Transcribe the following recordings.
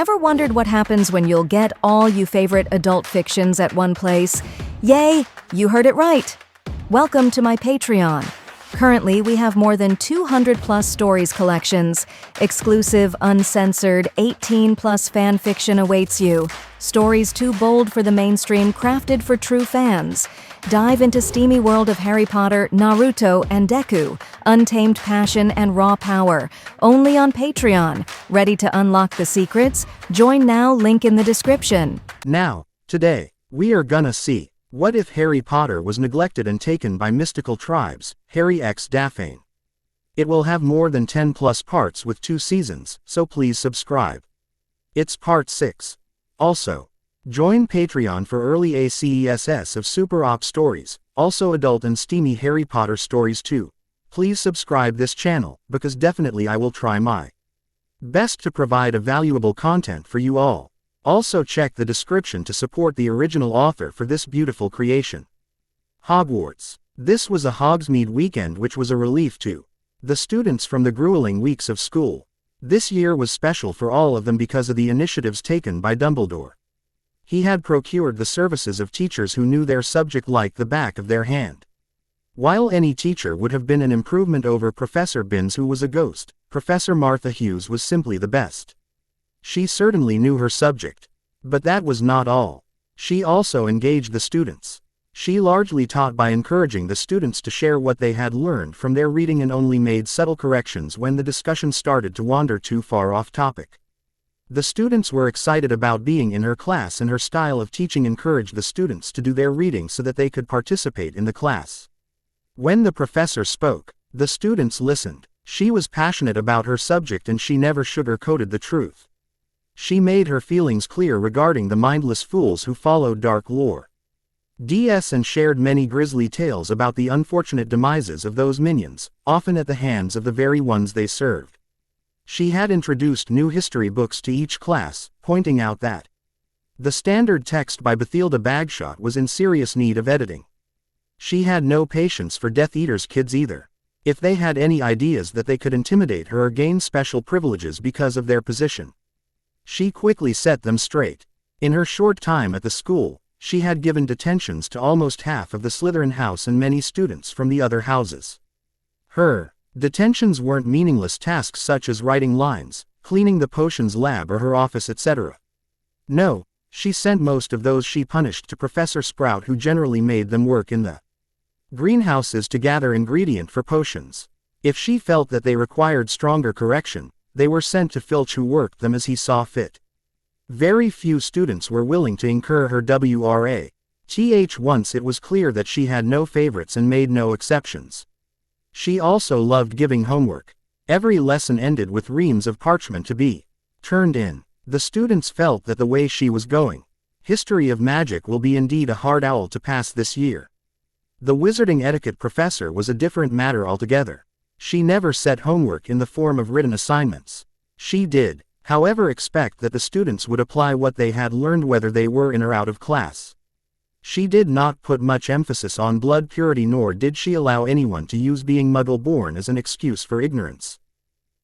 Ever wondered what happens when you'll get all you favorite adult fictions at one place? Yay, you heard it right! Welcome to my Patreon. Currently, we have more than 200+ stories collections. Exclusive, uncensored, 18+ fan fiction awaits you. Stories too bold for the mainstream, crafted for true fans. Dive into steamy world of Harry Potter, Naruto, and Deku. Untamed passion and raw power. Only on Patreon. Ready to unlock the secrets? Join now, link in the description. Now, today, we are gonna see, what if Harry Potter was neglected and taken by mystical tribes, Harry X Daphne. It will have more than 10+ parts with 2 seasons, so please subscribe. It's part 6. Also, join Patreon for early ACESS of Super Op stories, also adult and steamy Harry Potter stories too. Please subscribe this channel, because definitely I will try my best to provide a valuable content for you all. Also check the description to support the original author for this beautiful creation. Hogwarts. This was a Hogsmeade weekend which was a relief to the students from the grueling weeks of school. This year was special for all of them because of the initiatives taken by Dumbledore. He had procured the services of teachers who knew their subject like the back of their hand. While any teacher would have been an improvement over Professor Binns, who was a ghost, Professor Martha Hughes was simply the best. She certainly knew her subject. But that was not all. She also engaged the students. She largely taught by encouraging the students to share what they had learned from their reading and only made subtle corrections when the discussion started to wander too far off topic. The students were excited about being in her class, and her style of teaching encouraged the students to do their reading so that they could participate in the class. When the professor spoke, the students listened. She was passionate about her subject and she never sugar-coated the truth. She made her feelings clear regarding the mindless fools who followed dark lore. DS and shared many grisly tales about the unfortunate demises of those minions, often at the hands of the very ones they served. She had introduced new history books to each class, pointing out that the standard text by Bathilda Bagshot was in serious need of editing. She had no patience for Death Eater's kids either. If they had any ideas that they could intimidate her or gain special privileges because of their position, she quickly set them straight. In her short time at the school, she had given detentions to almost half of the Slytherin house and many students from the other houses. Her detentions weren't meaningless tasks such as writing lines, cleaning the potions lab or her office, etc. No, she sent most of those she punished to Professor Sprout, who generally made them work in the greenhouses to gather ingredient for potions. If she felt that they required stronger correction, they were sent to Filch, who worked them as he saw fit. Very few students were willing to incur her WRA. Once it was clear that she had no favorites and made no exceptions. She also loved giving homework. Every lesson ended with reams of parchment to be turned in. The students felt that the way she was going, History of Magic will be indeed a hard owl to pass this year. The wizarding etiquette professor was a different matter altogether. She never set homework in the form of written assignments. She did, however, expect that the students would apply what they had learned whether they were in or out of class. She did not put much emphasis on blood purity, nor did she allow anyone to use being Muggle-born as an excuse for ignorance.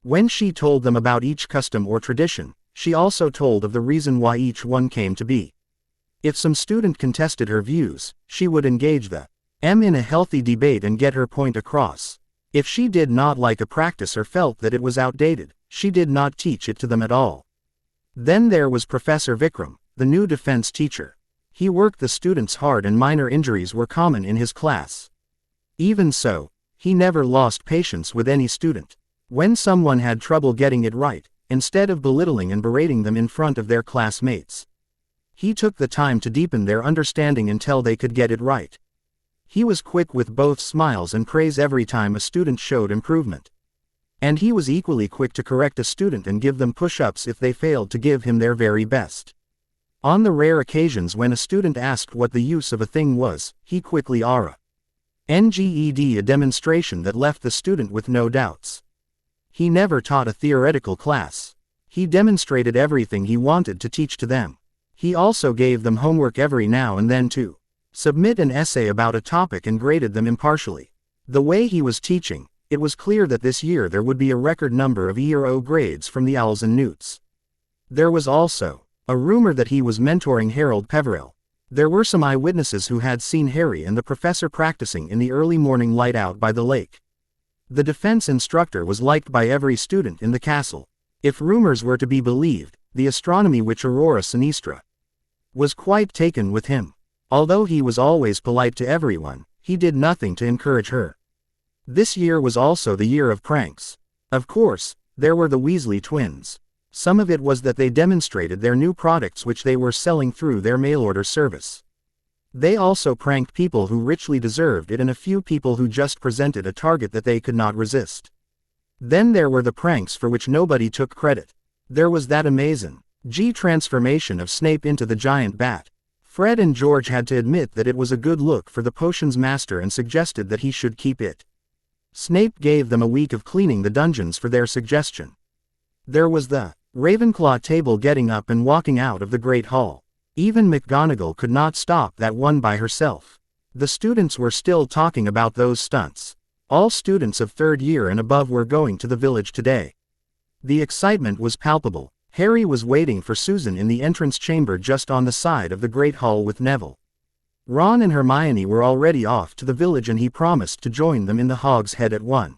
When she told them about each custom or tradition, she also told of the reason why each one came to be. If some student contested her views, she would engage them in a healthy debate and get her point across. If she did not like a practice or felt that it was outdated, she did not teach it to them at all. Then there was Professor Vikram, the new defense teacher. He worked the students hard and minor injuries were common in his class. Even so, he never lost patience with any student. When someone had trouble getting it right, instead of belittling and berating them in front of their classmates, he took the time to deepen their understanding until they could get it right. He was quick with both smiles and praise every time a student showed improvement. And he was equally quick to correct a student and give them push-ups if they failed to give him their very best. On the rare occasions when a student asked what the use of a thing was, he quickly NGED a demonstration that left the student with no doubts. He never taught a theoretical class. He demonstrated everything he wanted to teach to them. He also gave them homework every now and then to submit an essay about a topic and graded them impartially. The way he was teaching, it was clear that this year there would be a record number of E or O grades from the Owls and Newts. There was also a rumor that he was mentoring Harold Peveril. There were some eyewitnesses who had seen Harry and the professor practicing in the early morning light out by the lake. The defense instructor was liked by every student in the castle. If rumors were to be believed, the astronomy witch Aurora Sinistra was quite taken with him. Although he was always polite to everyone, he did nothing to encourage her. This year was also the year of pranks. Of course, there were the Weasley twins. Some of it was that they demonstrated their new products which they were selling through their mail-order service. They also pranked people who richly deserved it and a few people who just presented a target that they could not resist. Then there were the pranks for which nobody took credit. There was that amazing transformation of Snape into the giant bat. Fred and George had to admit that it was a good look for the potions master and suggested that he should keep it. Snape gave them a week of cleaning the dungeons for their suggestion. There was the Ravenclaw table getting up and walking out of the Great Hall. Even McGonagall could not stop that one by herself. The students were still talking about those stunts. All students of third year and above were going to the village today. The excitement was palpable. Harry was waiting for Susan in the entrance chamber just on the side of the Great Hall with Neville. Ron and Hermione were already off to the village and he promised to join them in the Hog's Head at 1.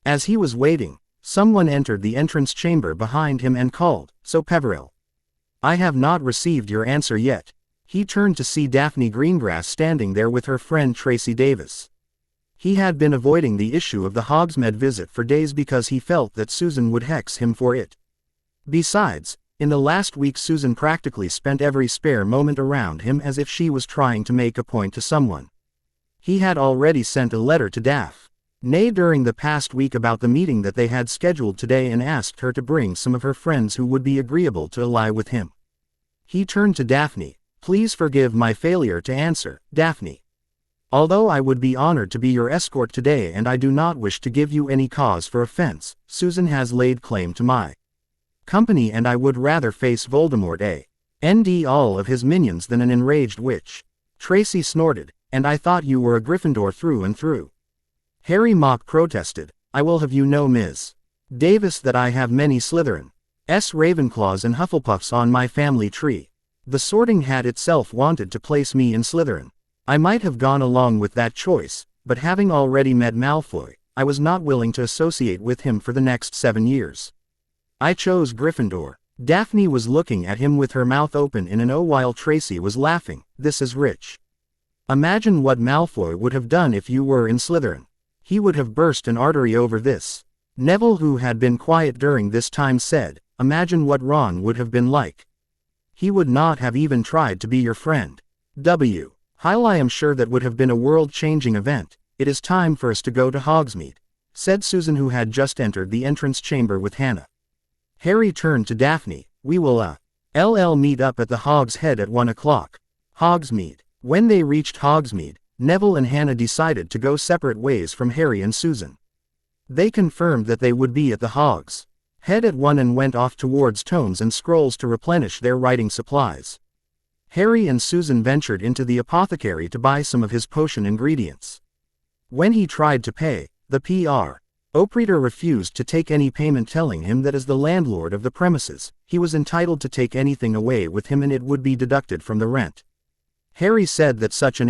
As he was waiting, someone entered the entrance chamber behind him and called, "So Peveril, I have not received your answer yet." He turned to see Daphne Greengrass standing there with her friend Tracy Davis. He had been avoiding the issue of the Hogsmeade visit for days because he felt that Susan would hex him for it. Besides, in the last week Susan practically spent every spare moment around him as if she was trying to make a point to someone. He had already sent a letter to Daphne during the past week about the meeting that they had scheduled today and asked her to bring some of her friends who would be agreeable to ally with him. He turned to Daphne. "Please forgive my failure to answer, Daphne. Although I would be honored to be your escort today and I do not wish to give you any cause for offense, Susan has laid claim to my company and I would rather face Voldemort and all of his minions than an enraged witch." Tracy snorted. "And I thought you were a Gryffindor through and through." Harry mock protested. "I will have you know, Ms. Davis, that I have many Slytherins, Ravenclaws and Hufflepuffs on my family tree. The Sorting Hat itself wanted to place me in Slytherin. I might have gone along with that choice, but having already met Malfoy, I was not willing to associate with him for the next 7 years. I chose Gryffindor." Daphne was looking at him with her mouth open in an "oh" while Tracy was laughing. "This is rich. Imagine what Malfoy would have done if you were in Slytherin. He would have burst an artery over this." Neville, who had been quiet during this time, said, "Imagine what Ron would have been like. He would not have even tried to be your friend. Hyle, I am sure that would have been a world-changing event." "It is time for us to go to Hogsmeade," said Susan, who had just entered the entrance chamber with Hannah. Harry turned to Daphne. "We will meet up at the Hog's Head at 1 o'clock. Hogsmeade." When they reached Hogsmeade, Neville and Hannah decided to go separate ways from Harry and Susan. They confirmed that they would be at the Hog's Head at 1 and went off towards tomes and scrolls to replenish their writing supplies. Harry and Susan ventured into the apothecary to buy some of his potion ingredients. When he tried to pay, the Pr. Operator refused to take any payment, telling him that as the landlord of the premises, he was entitled to take anything away with him and it would be deducted from the rent. Harry said that such an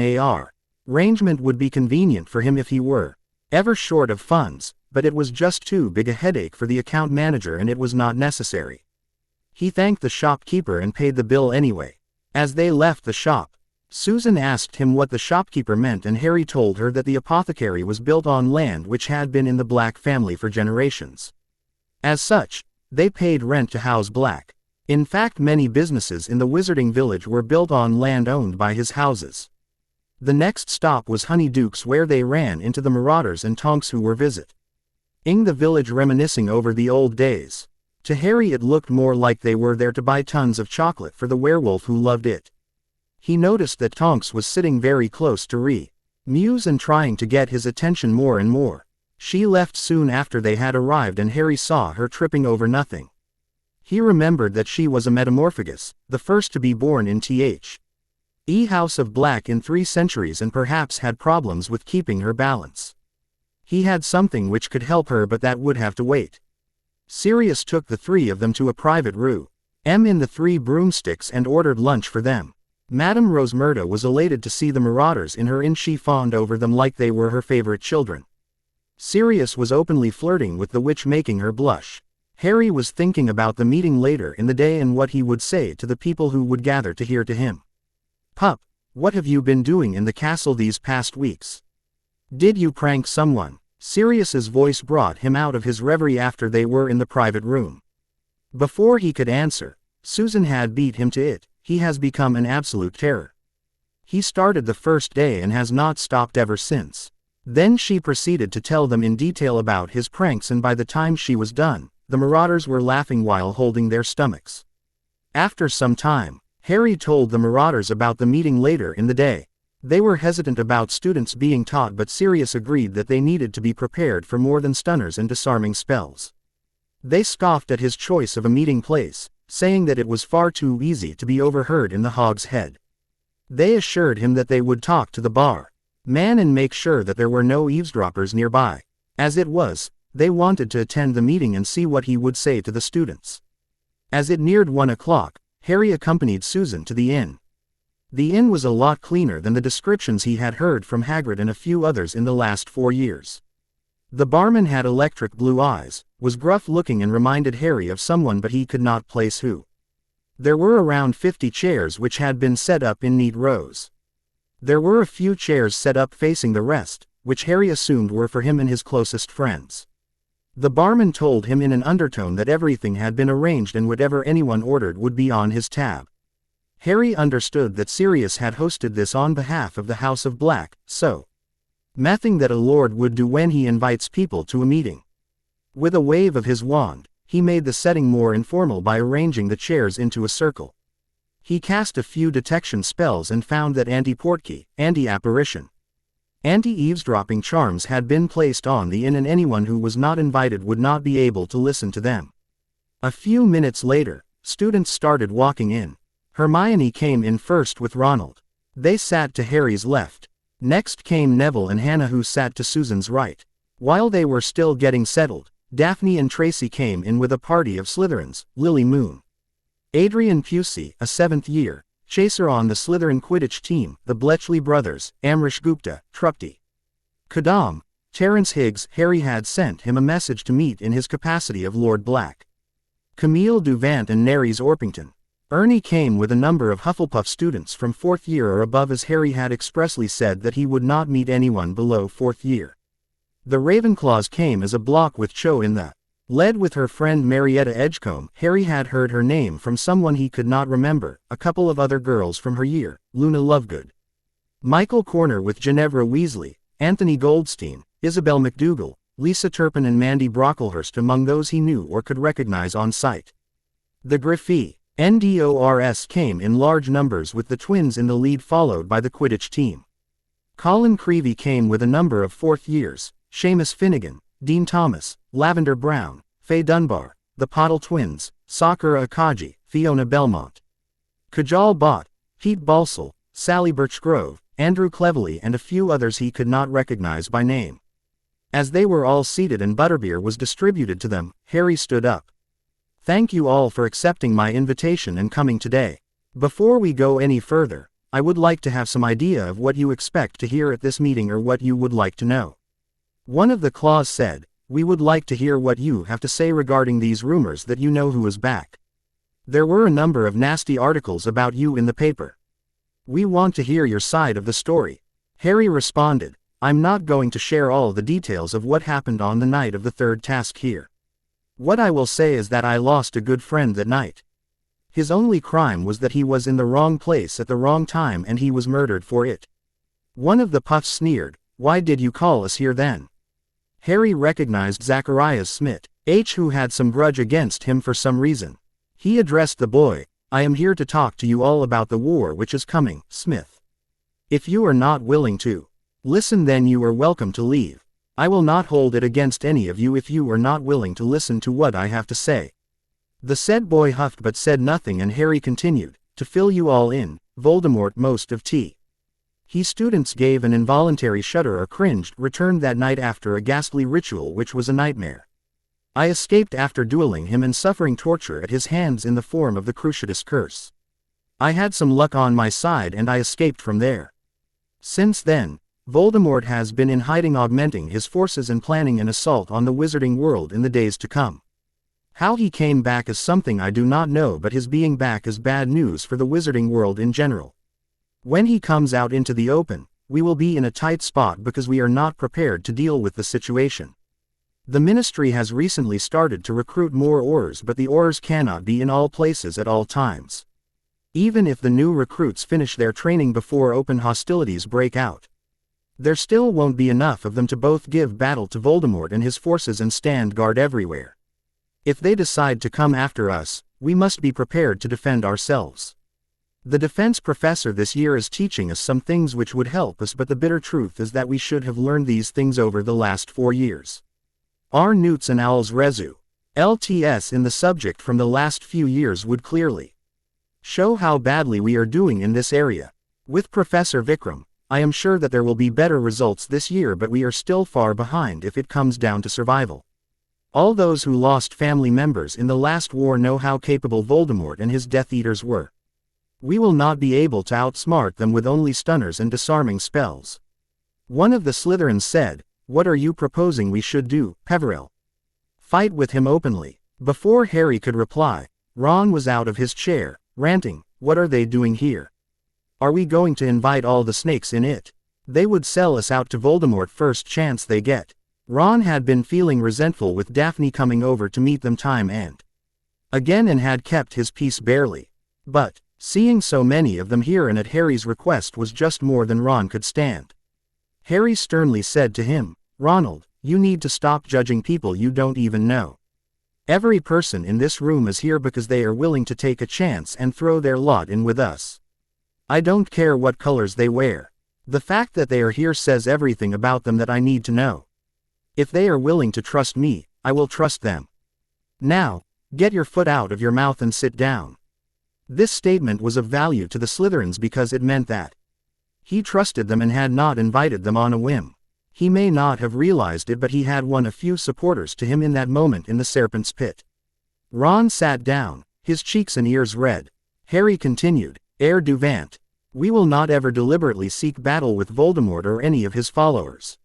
arrangement would be convenient for him if he were ever short of funds, but it was just too big a headache for the account manager and it was not necessary. He thanked the shopkeeper and paid the bill anyway. As they left the shop, Susan asked him what the shopkeeper meant and Harry told her that the apothecary was built on land which had been in the Black family for generations. As such, they paid rent to house Black. In fact, many businesses in the Wizarding Village were built on land owned by his houses. The next stop was Honeydukes, where they ran into the Marauders and Tonks who were visiting the village, reminiscing over the old days. To Harry it looked more like they were there to buy tons of chocolate for the werewolf who loved it. He noticed that Tonks was sitting very close to Muse and trying to get his attention more and more. She left soon after they had arrived and Harry saw her tripping over nothing. He remembered that she was a Metamorphagus, the first to be born in the House of Black in 3 centuries and perhaps had problems with keeping her balance. He had something which could help her, but that would have to wait. Sirius took the 3 of them to a private room. in the 3 broomsticks and ordered lunch for them. Madame Rosmerta was elated to see the marauders in her inn. She fawned over them like they were her favorite children. Sirius was openly flirting with the witch, making her blush. Harry was thinking about the meeting later in the day and what he would say to the people who would gather to hear to him. "Pup, what have you been doing in the castle these past weeks? Did you prank someone?" Sirius's voice brought him out of his reverie after they were in the private room. Before he could answer, Susan had beat him to it. "He has become an absolute terror. He started the first day and has not stopped ever since." Then she proceeded to tell them in detail about his pranks, and by the time she was done, the marauders were laughing while holding their stomachs. After some time, Harry told the marauders about the meeting later in the day. They were hesitant about students being taught, but Sirius agreed that they needed to be prepared for more than stunners and disarming spells. They scoffed at his choice of a meeting place, saying that it was far too easy to be overheard in the Hog's Head. They assured him that they would talk to the bar man and make sure that there were no eavesdroppers nearby. As it was, they wanted to attend the meeting and see what he would say to the students. As it neared 1 o'clock, Harry accompanied Susan to the inn. The inn was a lot cleaner than the descriptions he had heard from Hagrid and a few others in the last 4 years. The barman had electric blue eyes, was gruff-looking and reminded Harry of someone, but he could not place who. There were around 50 chairs which had been set up in neat rows. There were a few chairs set up facing the rest, which Harry assumed were for him and his closest friends. The barman told him in an undertone that everything had been arranged and whatever anyone ordered would be on his tab. Harry understood that Sirius had hosted this on behalf of the House of Black, so nothing that a lord would do when he invites people to a meeting. With a wave of his wand, he made the setting more informal by arranging the chairs into a circle. He cast a few detection spells and found that anti-portkey, anti-apparition, anti-eavesdropping charms had been placed on the inn, and anyone who was not invited would not be able to listen to them. A few minutes later, students started walking in. Hermione came in first with Ronald. They sat to Harry's left. Next came Neville and Hannah, who sat to Susan's right. While they were still getting settled, Daphne and Tracy came in with a party of Slytherins, Lily Moon, Adrian Pusey, a 7th year chaser on the Slytherin Quidditch team, the Bletchley brothers, Amrish Gupta, Trupti Kadam, Terence Higgs. Harry had sent him a message to meet in his capacity of Lord Black. Camille Duvant and Nerys Orpington. Ernie came with a number of Hufflepuff students from 4th year or above, as Harry had expressly said that he would not meet anyone below 4th year. The Ravenclaws came as a block with Cho in the led with her friend Marietta Edgecombe. Harry had heard her name from someone he could not remember, a couple of other girls from her year, Luna Lovegood, Michael Corner with Ginevra Weasley, Anthony Goldstein, Isabel McDougall, Lisa Turpin and Mandy Brocklehurst among those he knew or could recognize on sight. The Griffey NDORS came in large numbers, with the twins in the lead, followed by the Quidditch team. Colin Creevey came with a number of 4th years, Seamus Finnegan, Dean Thomas, Lavender Brown, Faye Dunbar, the Pottle twins, Sakura Akagi, Fiona Belmont, Kajal Bhatt, Pete Balsall, Sally Birchgrove, Andrew Cleverley and a few others he could not recognize by name. As they were all seated and butterbeer was distributed to them, Harry stood up. "Thank you all for accepting my invitation and coming today. Before we go any further, I would like to have some idea of what you expect to hear at this meeting, or what you would like to know." One of the Claws said, "We would like to hear what you have to say regarding these rumors that you know who is back. There were a number of nasty articles about you in the paper. We want to hear your side of the story." Harry responded, "I'm not going to share all the details of what happened on the night of the 3rd task here. What I will say is that I lost a good friend that night. His only crime was that he was in the wrong place at the wrong time, and he was murdered for it." One of the Puffs sneered, "Why did you call us here then?" Harry recognized Zacharias Smith, who had some grudge against him for some reason. He addressed the boy, "I am here to talk to you all about the war which is coming, Smith. If you are not willing to listen, then you are welcome to leave. I will not hold it against any of you if you are not willing to listen to what I have to say." The said boy huffed but said nothing, and Harry continued, "To fill you all in, Voldemort most of He students gave an involuntary shudder or cringed returned that night after a ghastly ritual which was a nightmare. I escaped after dueling him and suffering torture at his hands in the form of the Cruciatus Curse. I had some luck on my side and I escaped from there. Since then, Voldemort has been in hiding, augmenting his forces and planning an assault on the wizarding world in the days to come. How he came back is something I do not know, but his being back is bad news for the wizarding world in general. When he comes out into the open, we will be in a tight spot because we are not prepared to deal with the situation. The Ministry has recently started to recruit more Aurors, but the Aurors cannot be in all places at all times. Even if the new recruits finish their training before open hostilities break out, there still won't be enough of them to both give battle to Voldemort and his forces and stand guard everywhere. If they decide to come after us, we must be prepared to defend ourselves. The defense professor this year is teaching us some things which would help us, but the bitter truth is that we should have learned these things over the last 4 years. Our Newts and Owls Resu. LTS in the subject from the last few years would clearly show how badly we are doing in this area. With Professor Vikram, I am sure that there will be better results this year, but we are still far behind if it comes down to survival. All those who lost family members in the last war know how capable Voldemort and his Death Eaters were. We will not be able to outsmart them with only stunners and disarming spells. One of the Slytherins said, "What are you proposing we should do, Peverell?" Fight with him openly. Before Harry could reply, Ron was out of his chair, ranting, "What are they doing here? Are we going to invite all the snakes in it? They would sell us out to Voldemort first chance they get." Ron had been feeling resentful with Daphne coming over to meet them time and again and had kept his peace barely. But, seeing so many of them here and at Harry's request was just more than Ron could stand. Harry sternly said to him, "Ronald, you need to stop judging people you don't even know. Every person in this room is here because they are willing to take a chance and throw their lot in with us. I don't care what colors they wear. The fact that they are here says everything about them that I need to know. If they are willing to trust me, I will trust them. Now, get your foot out of your mouth and sit down." This statement was of value to the Slytherins because it meant that he trusted them and had not invited them on a whim. He may not have realized it, but he had won a few supporters to him in that moment in the Serpent's Pit. Ron sat down, his cheeks and ears red. Harry continued, "Heir du Vant. We will not ever deliberately seek battle with Voldemort or any of his followers.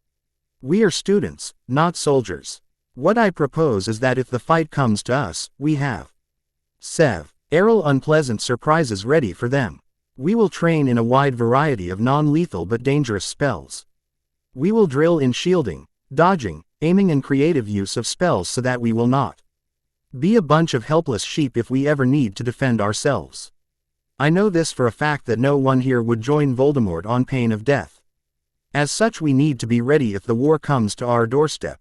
We are students, not soldiers. What I propose is that if the fight comes to us, we have several unpleasant surprises ready for them. We will train in a wide variety of non-lethal but dangerous spells. We will drill in shielding, dodging, aiming and creative use of spells so that we will not be a bunch of helpless sheep if we ever need to defend ourselves. I know this for a fact that no one here would join Voldemort on pain of death. As such, we need to be ready if the war comes to our doorstep."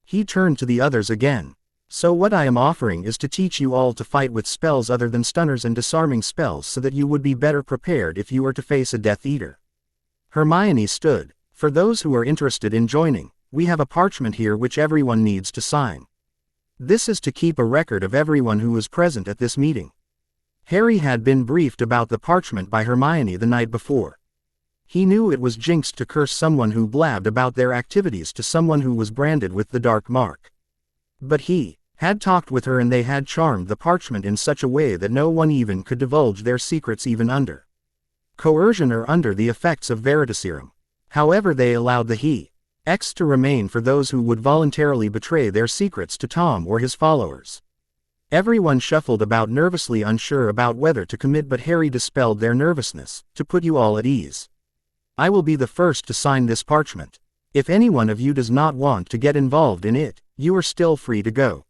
He turned to the others again. "So what I am offering is to teach you all to fight with spells other than stunners and disarming spells so that you would be better prepared if you were to face a Death Eater." Hermione stood. "For those who are interested in joining, we have a parchment here which everyone needs to sign. This is to keep a record of everyone who was present at this meeting." Harry had been briefed about the parchment by Hermione the night before. He knew it was jinxed to curse someone who blabbed about their activities to someone who was branded with the dark mark. But he had talked with her and they had charmed the parchment in such a way that no one even could divulge their secrets even under coercion or under the effects of Veritaserum. However, they allowed the Hex to remain for those who would voluntarily betray their secrets to Tom or his followers. Everyone shuffled about nervously, unsure about whether to commit, but Harry dispelled their nervousness. "To put you all at ease, I will be the first to sign this parchment. If anyone of you does not want to get involved in it, you are still free to go."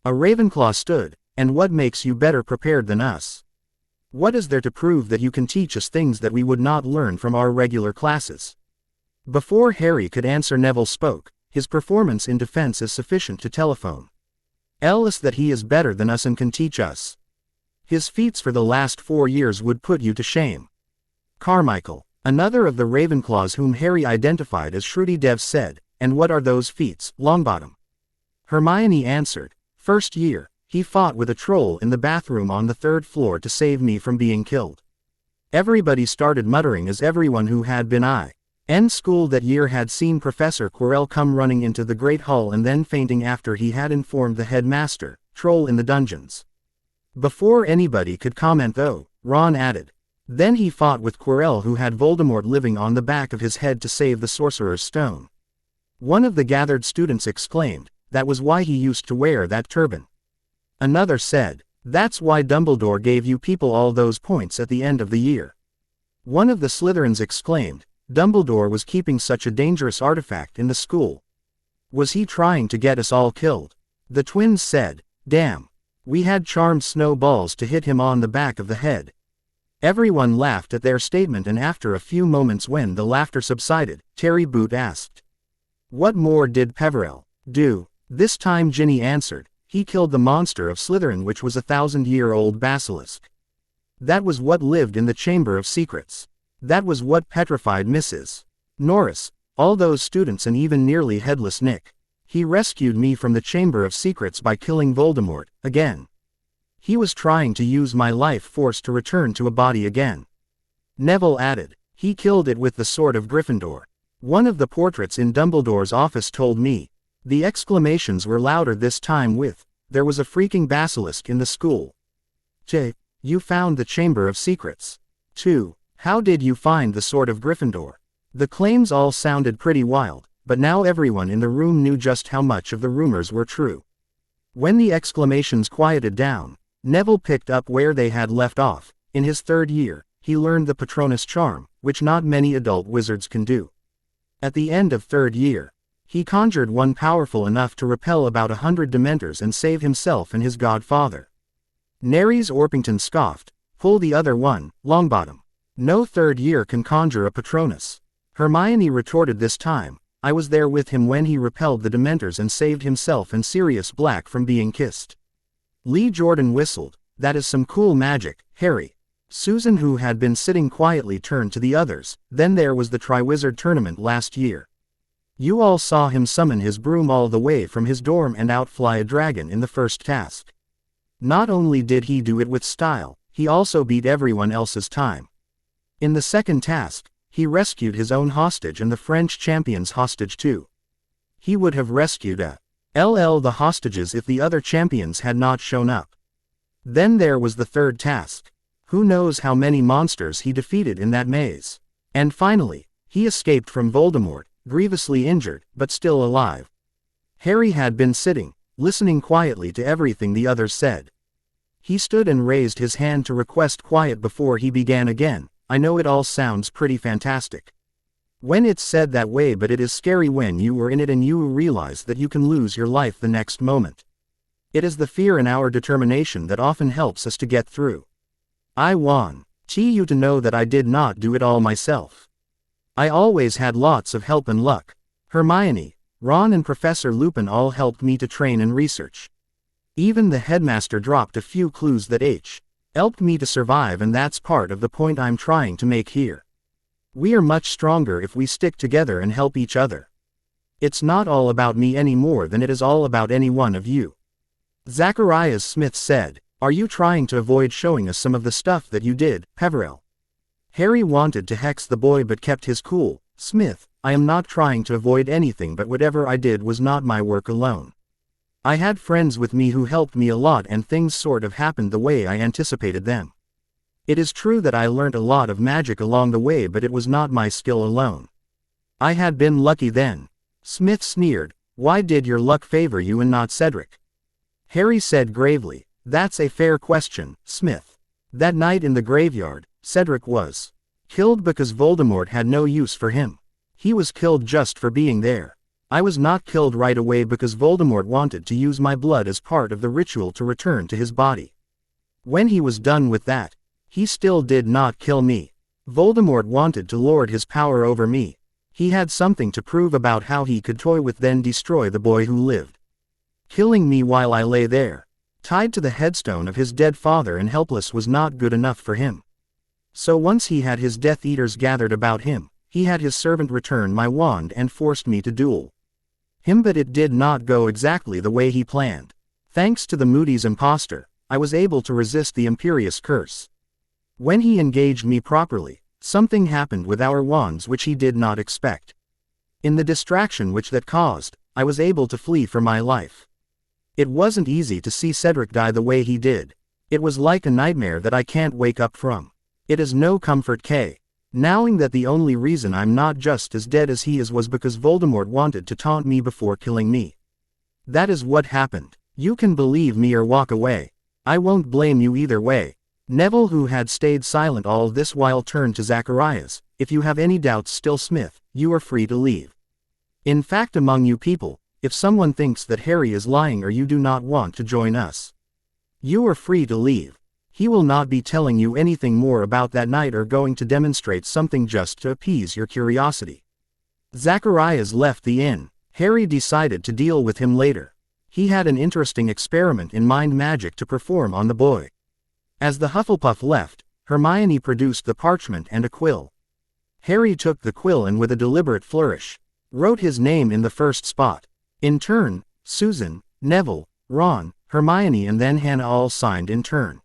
A Ravenclaw stood. "And what makes you better prepared than us? What is there to prove that you can teach us things that we would not learn from our regular classes?" Before Harry could answer, Neville spoke. "His performance in defense is sufficient to telephone Ellis that he is better than us and can teach us. His feats for the last 4 years would put you to shame." Carmichael, another of the Ravenclaws whom Harry identified as Shruti Dev, said, "And what are those feats, Longbottom?" Hermione answered, "First year, he fought with a troll in the bathroom on the 3rd floor to save me from being killed." Everybody started muttering, as everyone who had been N school that year had seen Professor Quirrell come running into the great hall and then fainting after he had informed the headmaster, troll in the dungeons. Before anybody could comment though, Ron added. Then he fought with Quirrell who had Voldemort living on the back of his head to save the Sorcerer's Stone. One of the gathered students exclaimed, that was why he used to wear that turban. Another said, that's why Dumbledore gave you people all those points at the end of the year. One of the Slytherins exclaimed, Dumbledore was keeping such a dangerous artifact in the school. Was he trying to get us all killed? The twins said, damn. We had charmed snowballs to hit him on the back of the head. Everyone laughed at their statement, and after a few moments when the laughter subsided, Terry Boot asked, what more did Peverell do? This time Ginny answered, he killed the monster of Slytherin, which was a 1,000-year-old basilisk. That was what lived in the Chamber of Secrets. That was what petrified Mrs. Norris, all those students, and even nearly Headless Nick. He rescued me from the Chamber of Secrets by killing Voldemort, again. He was trying to use my life force to return to a body again. Neville added, he killed it with the sword of Gryffindor. One of the portraits in Dumbledore's office told me. The exclamations were louder this time with, there was a freaking basilisk in the school. J. You found the Chamber of Secrets. 2. How did you find the sword of Gryffindor? The claims all sounded pretty wild, but now everyone in the room knew just how much of the rumors were true. When the exclamations quieted down, Neville picked up where they had left off. In his 3rd year, he learned the Patronus charm, which not many adult wizards can do. At the end of 3rd year, he conjured one powerful enough to repel about 100 Dementors and save himself and his godfather. Nerys Orpington scoffed, pull the other one, Longbottom. No 3rd year can conjure a Patronus. Hermione retorted this time, I was there with him when he repelled the Dementors and saved himself and Sirius Black from being kissed. Lee Jordan whistled, that is some cool magic, Harry. Susan, who had been sitting quietly, turned to the others. Then there was the Triwizard Tournament last year. You all saw him summon his broom all the way from his dorm and outfly a dragon in the first task. Not only did he do it with style, he also beat everyone else's time. In the second task, he rescued his own hostage and the French champion's hostage too. He would have rescued the hostages if the other champions had not shown up. Then there was the third task. Who knows how many monsters he defeated in that maze. And finally, he escaped from Voldemort, grievously injured, but still alive. Harry had been sitting, listening quietly to everything the others said. He stood and raised his hand to request quiet before he began again. I know it all sounds pretty fantastic when it's said that way, but it is scary when you are in it and you realize that you can lose your life the next moment. It is the fear in our determination that often helps us to get through. I want you to know that I did not do it all myself. I always had lots of help and luck. Hermione, Ron and Professor Lupin all helped me to train and research. Even the headmaster dropped a few clues that helped me to survive, and that's part of the point I'm trying to make here. We are much stronger if we stick together and help each other. It's not all about me any more than it is all about any one of you. Zacharias Smith said, are you trying to avoid showing us some of the stuff that you did, Peverell? Harry wanted to hex the boy but kept his cool. Smith, I am not trying to avoid anything, but whatever I did was not my work alone. I had friends with me who helped me a lot, and things sort of happened the way I anticipated them. It is true that I learned a lot of magic along the way, but it was not my skill alone. I had been lucky then. Smith sneered, why did your luck favor you and not Cedric? Harry said gravely, that's a fair question, Smith. That night in the graveyard, Cedric was killed because Voldemort had no use for him. He was killed just for being there. I was not killed right away because Voldemort wanted to use my blood as part of the ritual to return to his body. When he was done with that, he still did not kill me. Voldemort wanted to lord his power over me. He had something to prove about how he could toy with then destroy the boy who lived. Killing me while I lay there, tied to the headstone of his dead father and helpless, was not good enough for him. So once he had his Death Eaters gathered about him, he had his servant return my wand and forced me to duel him, but it did not go exactly the way he planned. Thanks to the Moody's imposter, I was able to resist the Imperious curse. When he engaged me properly, Something happened with our wands which he did not expect. In the distraction which that caused, I was able to flee for my life. It wasn't easy to see Cedric die the way he did. It was like a nightmare that I can't wake up from. It is no comfort, Kay. Knowing that the only reason I'm not just as dead as he is was because Voldemort wanted to taunt me before killing me. That is what happened. You can believe me or walk away. I won't blame you either way. Neville, who had stayed silent all this while, turned to Zacharias. If you have any doubts still, Smith, you are free to leave. In fact, among you people, if someone thinks that Harry is lying or you do not want to join us, you are free to leave. He will not be telling you anything more about that night or going to demonstrate something just to appease your curiosity. Zacharias left the inn. Harry decided to deal with him later. He had an interesting experiment in mind magic to perform on the boy. As the Hufflepuff left, Hermione produced the parchment and a quill. Harry took the quill and with a deliberate flourish, wrote his name in the first spot. In turn, Susan, Neville, Ron, Hermione and then Hannah all signed in turn.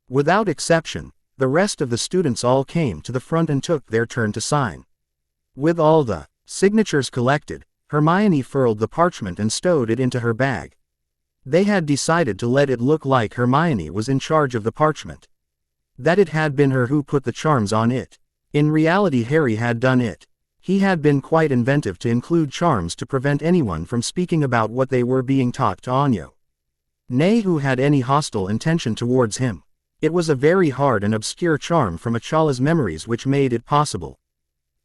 Without exception, the rest of the students all came to the front and took their turn to sign. With all the signatures collected, Hermione furled the parchment and stowed it into her bag. They had decided to let it look like Hermione was in charge of the parchment. That it had been her who put the charms on it. In reality, Harry had done it. He had been quite inventive to include charms to prevent anyone from speaking about what they were being taught to Anya. Nay, who had any hostile intention towards him. It was a very hard and obscure charm from Achala's memories which made it possible.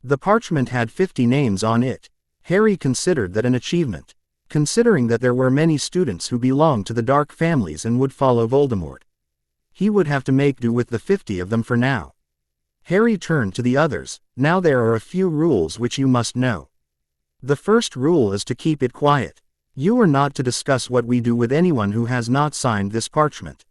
The parchment had 50 names on it. Harry considered that an achievement, considering that there were many students who belonged to the dark families and would follow Voldemort. He would have to make do with the 50 of them for now. Harry turned to the others. Now there are a few rules which you must know. The first rule is to keep it quiet. You are not to discuss what we do with anyone who has not signed this parchment.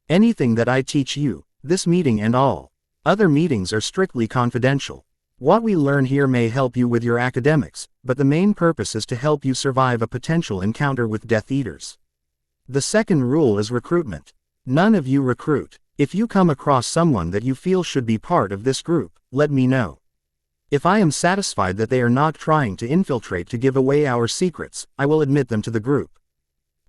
Anything that I teach you, this meeting and all other meetings are strictly confidential. What we learn here may help you with your academics, but the main purpose is to help you survive a potential encounter with Death Eaters. The second rule is recruitment. None of you recruit. If you come across someone that you feel should be part of this group, let me know. If I am satisfied that they are not trying to infiltrate to give away our secrets, I will admit them to the group.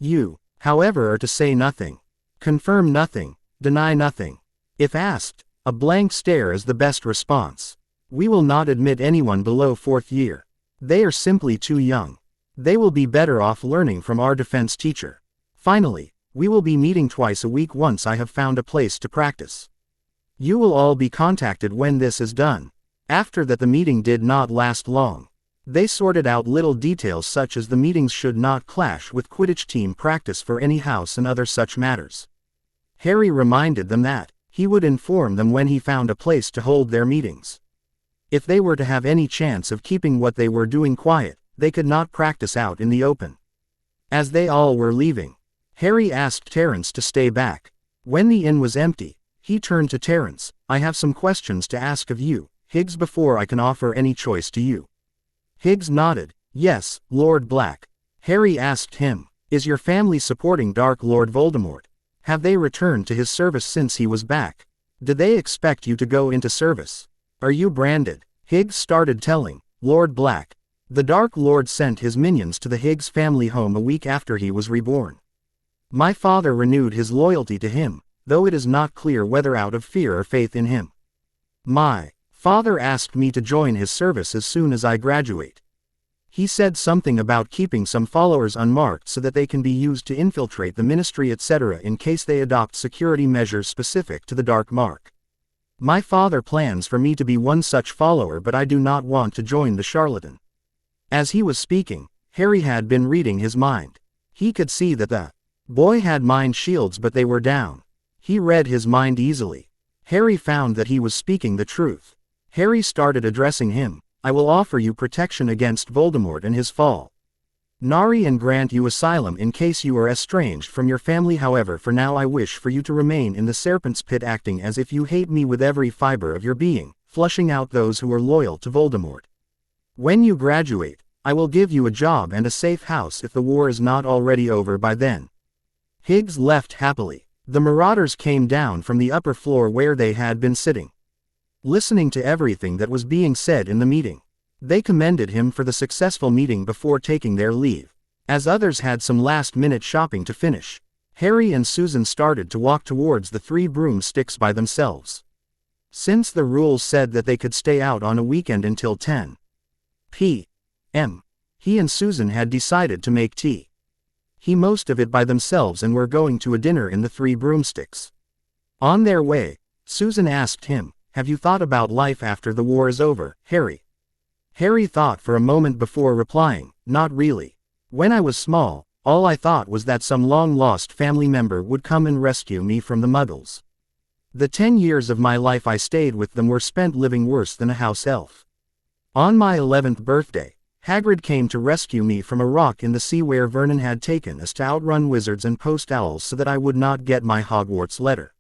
You, however, are to say nothing, confirm nothing, deny nothing. If asked, a blank stare is the best response. We will not admit anyone below 4th year. They are simply too young. They will be better off learning from our defense teacher. Finally, we will be meeting twice a week once I have found a place to practice. You will all be contacted when this is done. After that, the meeting did not last long. They sorted out little details such as the meetings should not clash with Quidditch team practice for any house and other such matters. Harry reminded them that he would inform them when he found a place to hold their meetings. If they were to have any chance of keeping what they were doing quiet, they could not practice out in the open. As they all were leaving, Harry asked Terence to stay back. When the inn was empty, he turned to Terence. I have some questions to ask of you, Higgs, before I can offer any choice to you. Higgs nodded. Yes, Lord Black. Harry asked him, is your family supporting Dark Lord Voldemort? Have they returned to his service since he was back? Did they expect you to go into service? Are you branded? Higgs started telling Lord Black. The Dark Lord sent his minions to the Higgs family home a week after he was reborn. My father renewed his loyalty to him, though it is not clear whether out of fear or faith in him. My father asked me to join his service as soon as I graduate. He said something about keeping some followers unmarked so that they can be used to infiltrate the ministry, etc., in case they adopt security measures specific to the Dark Mark. My father plans for me to be one such follower, but I do not want to join the charlatan. As he was speaking, Harry had been reading his mind. He could see that the boy had mind shields, but they were down. He read his mind easily. Harry found that he was speaking the truth. Harry started addressing him. I will offer you protection against Voldemort and his fall. Nari, and grant you asylum in case you are estranged from your family. However, for now I wish for you to remain in the Serpent's Pit, acting as if you hate me with every fiber of your being, flushing out those who are loyal to Voldemort. When you graduate, I will give you a job and a safe house if the war is not already over by then. Higgs left happily. The Marauders came down from the upper floor where they had been sitting. listening to everything that was being said in the meeting. They commended him for the successful meeting before taking their leave. As others had some last-minute shopping to finish, Harry and Susan started to walk towards the 3 broomsticks by themselves. Since the rules said that they could stay out on a weekend until 10 p.m., he and Susan had decided to make tea. Most of it by themselves and were going to a dinner in the 3 broomsticks. On their way, Susan asked him, "Have you thought about life after the war is over, Harry?" Harry thought for a moment before replying, "Not really. When I was small, all I thought was that some long-lost family member would come and rescue me from the Muggles. The 10 years of my life I stayed with them were spent living worse than a house elf. On my 11th birthday, Hagrid came to rescue me from a rock in the sea where Vernon had taken us to outrun wizards and post owls so that I would not get my Hogwarts letter.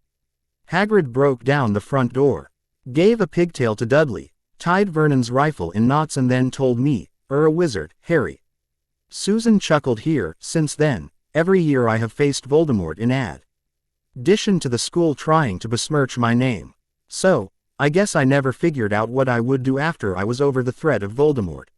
Hagrid broke down the front door, gave a pigtail to Dudley, tied Vernon's rifle in knots and then told me, 'You're a wizard, Harry.'" Susan chuckled here. "Since then, every year I have faced Voldemort in addition to the school trying to besmirch my name. So, I guess I never figured out what I would do after I was over the threat of Voldemort."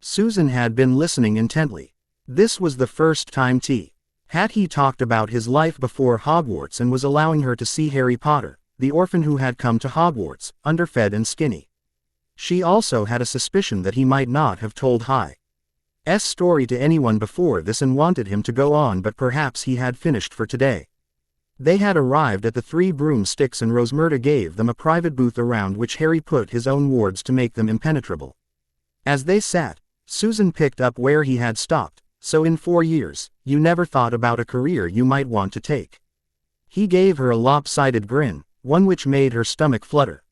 Susan had been listening intently. This was the first time he talked about his life before Hogwarts and was allowing her to see Harry Potter, the orphan who had come to Hogwarts, underfed and skinny. She also had a suspicion that he might not have told Hi's story to anyone before this and wanted him to go on, but perhaps he had finished for today. They had arrived at the 3 broomsticks and Rosmerta gave them a private booth around which Harry put his own wards to make them impenetrable. As they sat, Susan picked up where he had stopped. "So in 4 years, you never thought about a career you might want to take?" He gave her a lopsided grin, one which made her stomach flutter.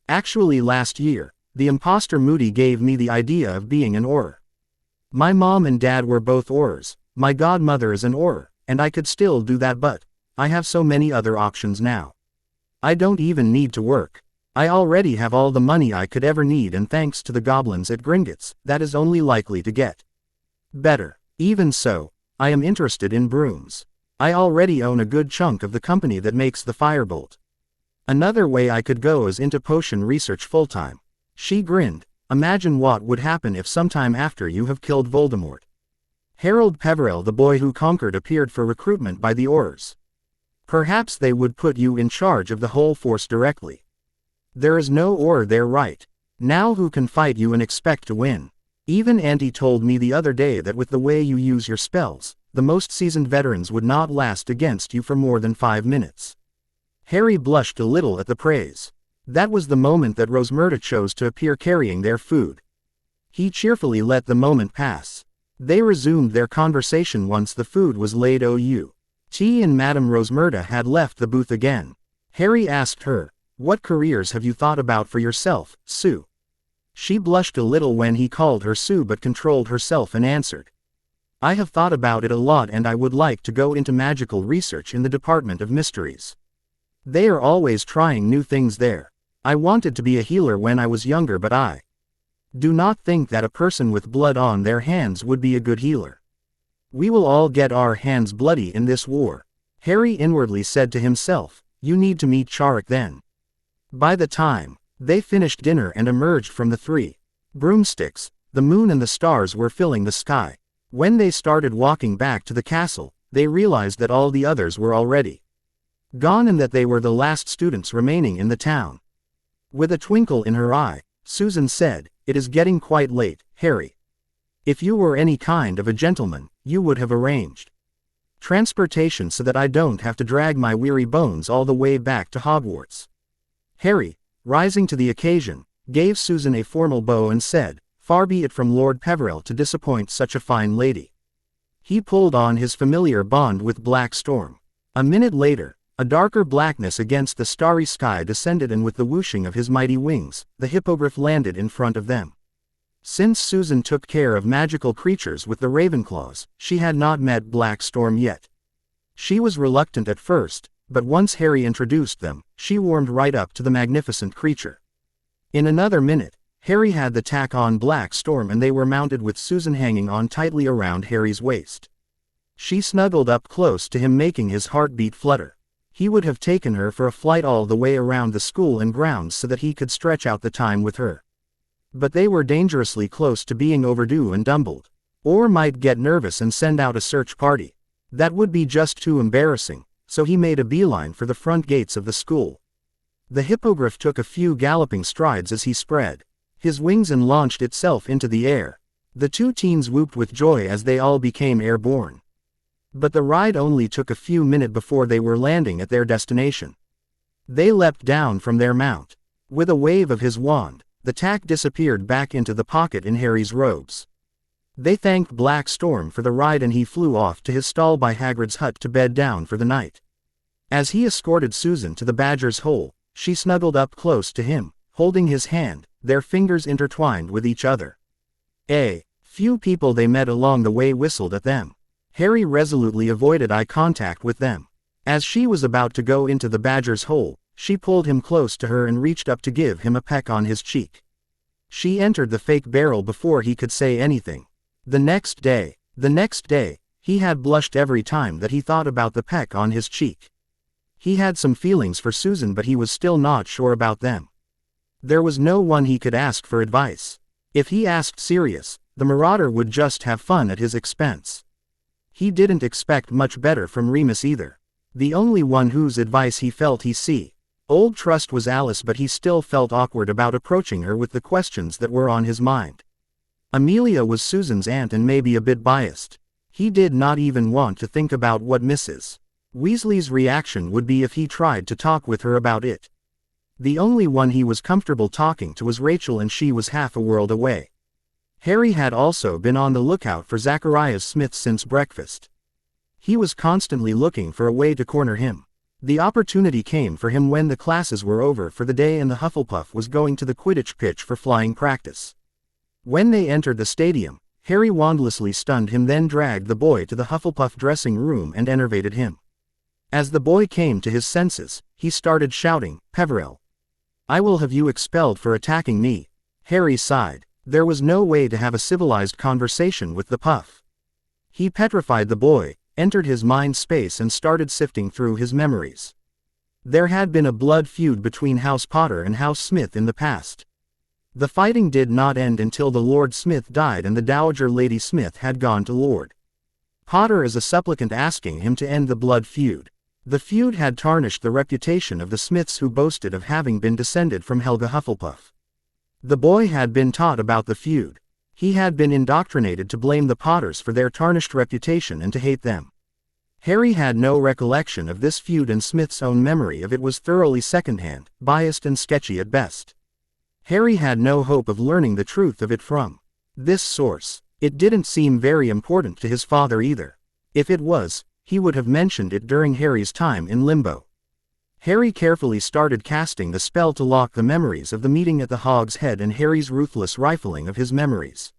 "Actually last year, the imposter Moody gave me the idea of being an Auror. My mom and dad were both Aurors, my godmother is an Auror, and I could still do that, but I have so many other options now. I don't even need to work. I already have all the money I could ever need, and thanks to the goblins at Gringotts, that is only likely to get better. Even so, I am interested in brooms. I already own a good chunk of the company that makes the Firebolt. Another way I could go is into potion research full-time." She grinned. "Imagine what would happen if sometime after you have killed Voldemort, Harold Peverell, the boy who conquered, appeared for recruitment by the Aurors. Perhaps they would put you in charge of the whole force directly. There is no Auror there right now who can fight you and expect to win. Even Auntie told me the other day that with the way you use your spells, the most seasoned veterans would not last against you for more than 5 minutes." Harry blushed a little at the praise. That was the moment that Rosmerta chose to appear carrying their food. He cheerfully let the moment pass. They resumed their conversation once the food was laid out. Tea and Madame Rosmerta had left the booth again. Harry asked her, "What careers have you thought about for yourself, Sue?" She blushed a little when he called her Sue but controlled herself and answered, "I have thought about it a lot and I would like to go into magical research in the Department of Mysteries. They are always trying new things there. I wanted to be a healer when I was younger, but I do not think that a person with blood on their hands would be a good healer. We will all get our hands bloody in this war." Harry inwardly said to himself, "You need to meet Charrick then." By the time they finished dinner and emerged from the 3 broomsticks, the moon and the stars were filling the sky. When they started walking back to the castle, they realized that all the others were already gone and that they were the last students remaining in the town. With a twinkle in her eye, Susan said, "It is getting quite late, Harry. If you were any kind of a gentleman, you would have arranged transportation so that I don't have to drag my weary bones all the way back to Hogwarts." Harry, rising to the occasion, gave Susan a formal bow and said, "Far be it from Lord Peverell to disappoint such a fine lady." He pulled on his familiar bond with Black Storm. A minute later, a darker blackness against the starry sky descended, and with the whooshing of his mighty wings, the hippogriff landed in front of them. Since Susan took care of magical creatures with the Ravenclaws, she had not met Black Storm yet. She was reluctant at first, but once Harry introduced them, she warmed right up to the magnificent creature. In another minute, Harry had the tack on Black Storm and they were mounted with Susan hanging on tightly around Harry's waist. She snuggled up close to him, making his heartbeat flutter. He would have taken her for a flight all the way around the school and grounds so that he could stretch out the time with her. But they were dangerously close to being overdue and Dumbledore might get nervous and send out a search party. That would be just too embarrassing, so he made a beeline for the front gates of the school. The hippogriff took a few galloping strides as he spread his wings and launched itself into the air. The two teens whooped with joy as they all became airborne. But the ride only took a few minutes before they were landing at their destination. They leapt down from their mount. With a wave of his wand, the tack disappeared back into the pocket in Harry's robes. They thanked Black Storm for the ride and he flew off to his stall by Hagrid's hut to bed down for the night. As he escorted Susan to the badger's hole, she snuggled up close to him, holding his hand, their fingers intertwined with each other. Few people they met along the way whistled at them. Harry resolutely avoided eye contact with them. As she was about to go into the badger's hole, she pulled him close to her and reached up to give him a peck on his cheek. She entered the fake barrel before he could say anything. The next day, he had blushed every time that he thought about the peck on his cheek. He had some feelings for Susan, but he was still not sure about them. There was no one he could ask for advice. If he asked Sirius, the Marauder would just have fun at his expense. He didn't expect much better from Remus either. The only one whose advice he felt old trust was Alice, but he still felt awkward about approaching her with the questions that were on his mind. Amelia was Susan's aunt and maybe a bit biased. He did not even want to think about what Mrs. Weasley's reaction would be if he tried to talk with her about it. The only one he was comfortable talking to was Rachel, and she was half a world away. Harry had also been on the lookout for Zacharias Smith since breakfast. He was constantly looking for a way to corner him. The opportunity came for him when the classes were over for the day and the Hufflepuff was going to the Quidditch pitch for flying practice. When they entered the stadium, Harry wandlessly stunned him, then dragged the boy to the Hufflepuff dressing room and enervated him. As the boy came to his senses, he started shouting, "Peverell! I will have you expelled for attacking me." Harry sighed. There was no way to have a civilized conversation with the Puff. He petrified the boy, entered his mind space and started sifting through his memories. There had been a blood feud between House Potter and House Smith in the past. The fighting did not end until the Lord Smith died and the Dowager Lady Smith had gone to Lord Potter as a supplicant asking him to end the blood feud. The feud had tarnished the reputation of the Smiths, who boasted of having been descended from Helga Hufflepuff. The boy had been taught about the feud. He had been indoctrinated to blame the Potters for their tarnished reputation and to hate them. Harry had no recollection of this feud, and Smith's own memory of it was thoroughly secondhand, biased and sketchy at best. Harry had no hope of learning the truth of it from this source. It didn't seem very important to his father either. If it was, he would have mentioned it during Harry's time in Limbo. Harry carefully started casting the spell to lock the memories of the meeting at the Hog's Head and Harry's ruthless rifling of his memories.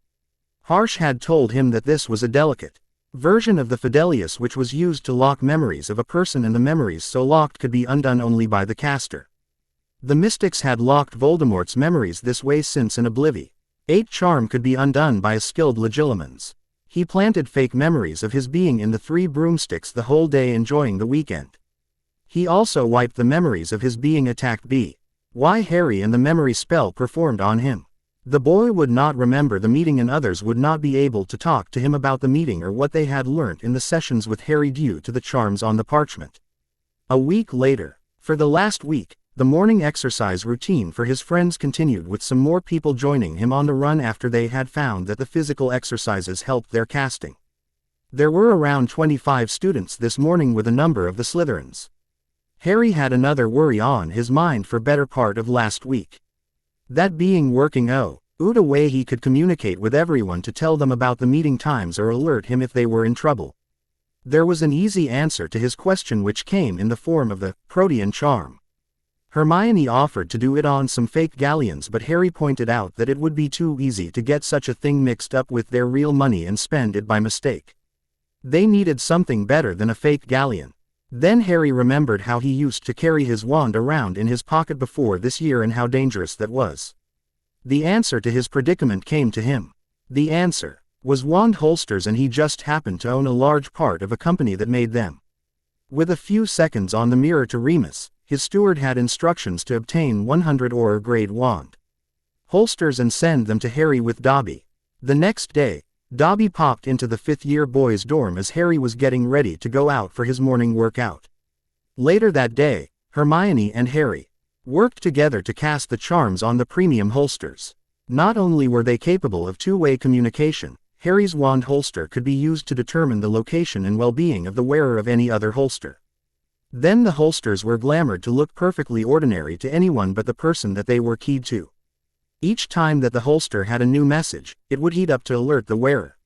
Harsh had told him that this was a delicate version of the Fidelius, which was used to lock memories of a person, and the memories so locked could be undone only by the caster. The mystics had locked Voldemort's memories this way since an Obliviate 8 charm could be undone by a skilled Legilimens. He planted fake memories of his being in the Three Broomsticks the whole day enjoying the weekend. He also wiped the memories of his being attacked by Harry, and the memory spell performed on him. The boy would not remember the meeting, and others would not be able to talk to him about the meeting or what they had learnt in the sessions with Harry due to the charms on the parchment. A week later, for the last week, the morning exercise routine for his friends continued, with some more people joining him on the run after they had found that the physical exercises helped their casting. There were around 25 students this morning, with a number of the Slytherins. Harry had another worry on his mind for better part of last week. That being working out a way he could communicate with everyone to tell them about the meeting times or alert him if they were in trouble. There was an easy answer to his question, which came in the form of the Protean charm. Hermione offered to do it on some fake galleons, but Harry pointed out that it would be too easy to get such a thing mixed up with their real money and spend it by mistake. They needed something better than a fake galleon. Then Harry remembered how he used to carry his wand around in his pocket before this year and how dangerous that was. The answer to his predicament came to him. The answer was wand holsters, and he just happened to own a large part of a company that made them. With a few seconds on the mirror to Remus, his steward had instructions to obtain 100 Auror grade wand holsters and send them to Harry with Dobby. The next day, Dobby popped into the fifth-year boys' dorm as Harry was getting ready to go out for his morning workout. Later that day, Hermione and Harry worked together to cast the charms on the premium holsters. Not only were they capable of two-way communication, Harry's wand holster could be used to determine the location and well-being of the wearer of any other holster. Then the holsters were glamored to look perfectly ordinary to anyone but the person that they were keyed to. Each time that the holster had a new message, it would heat up to alert the wearer.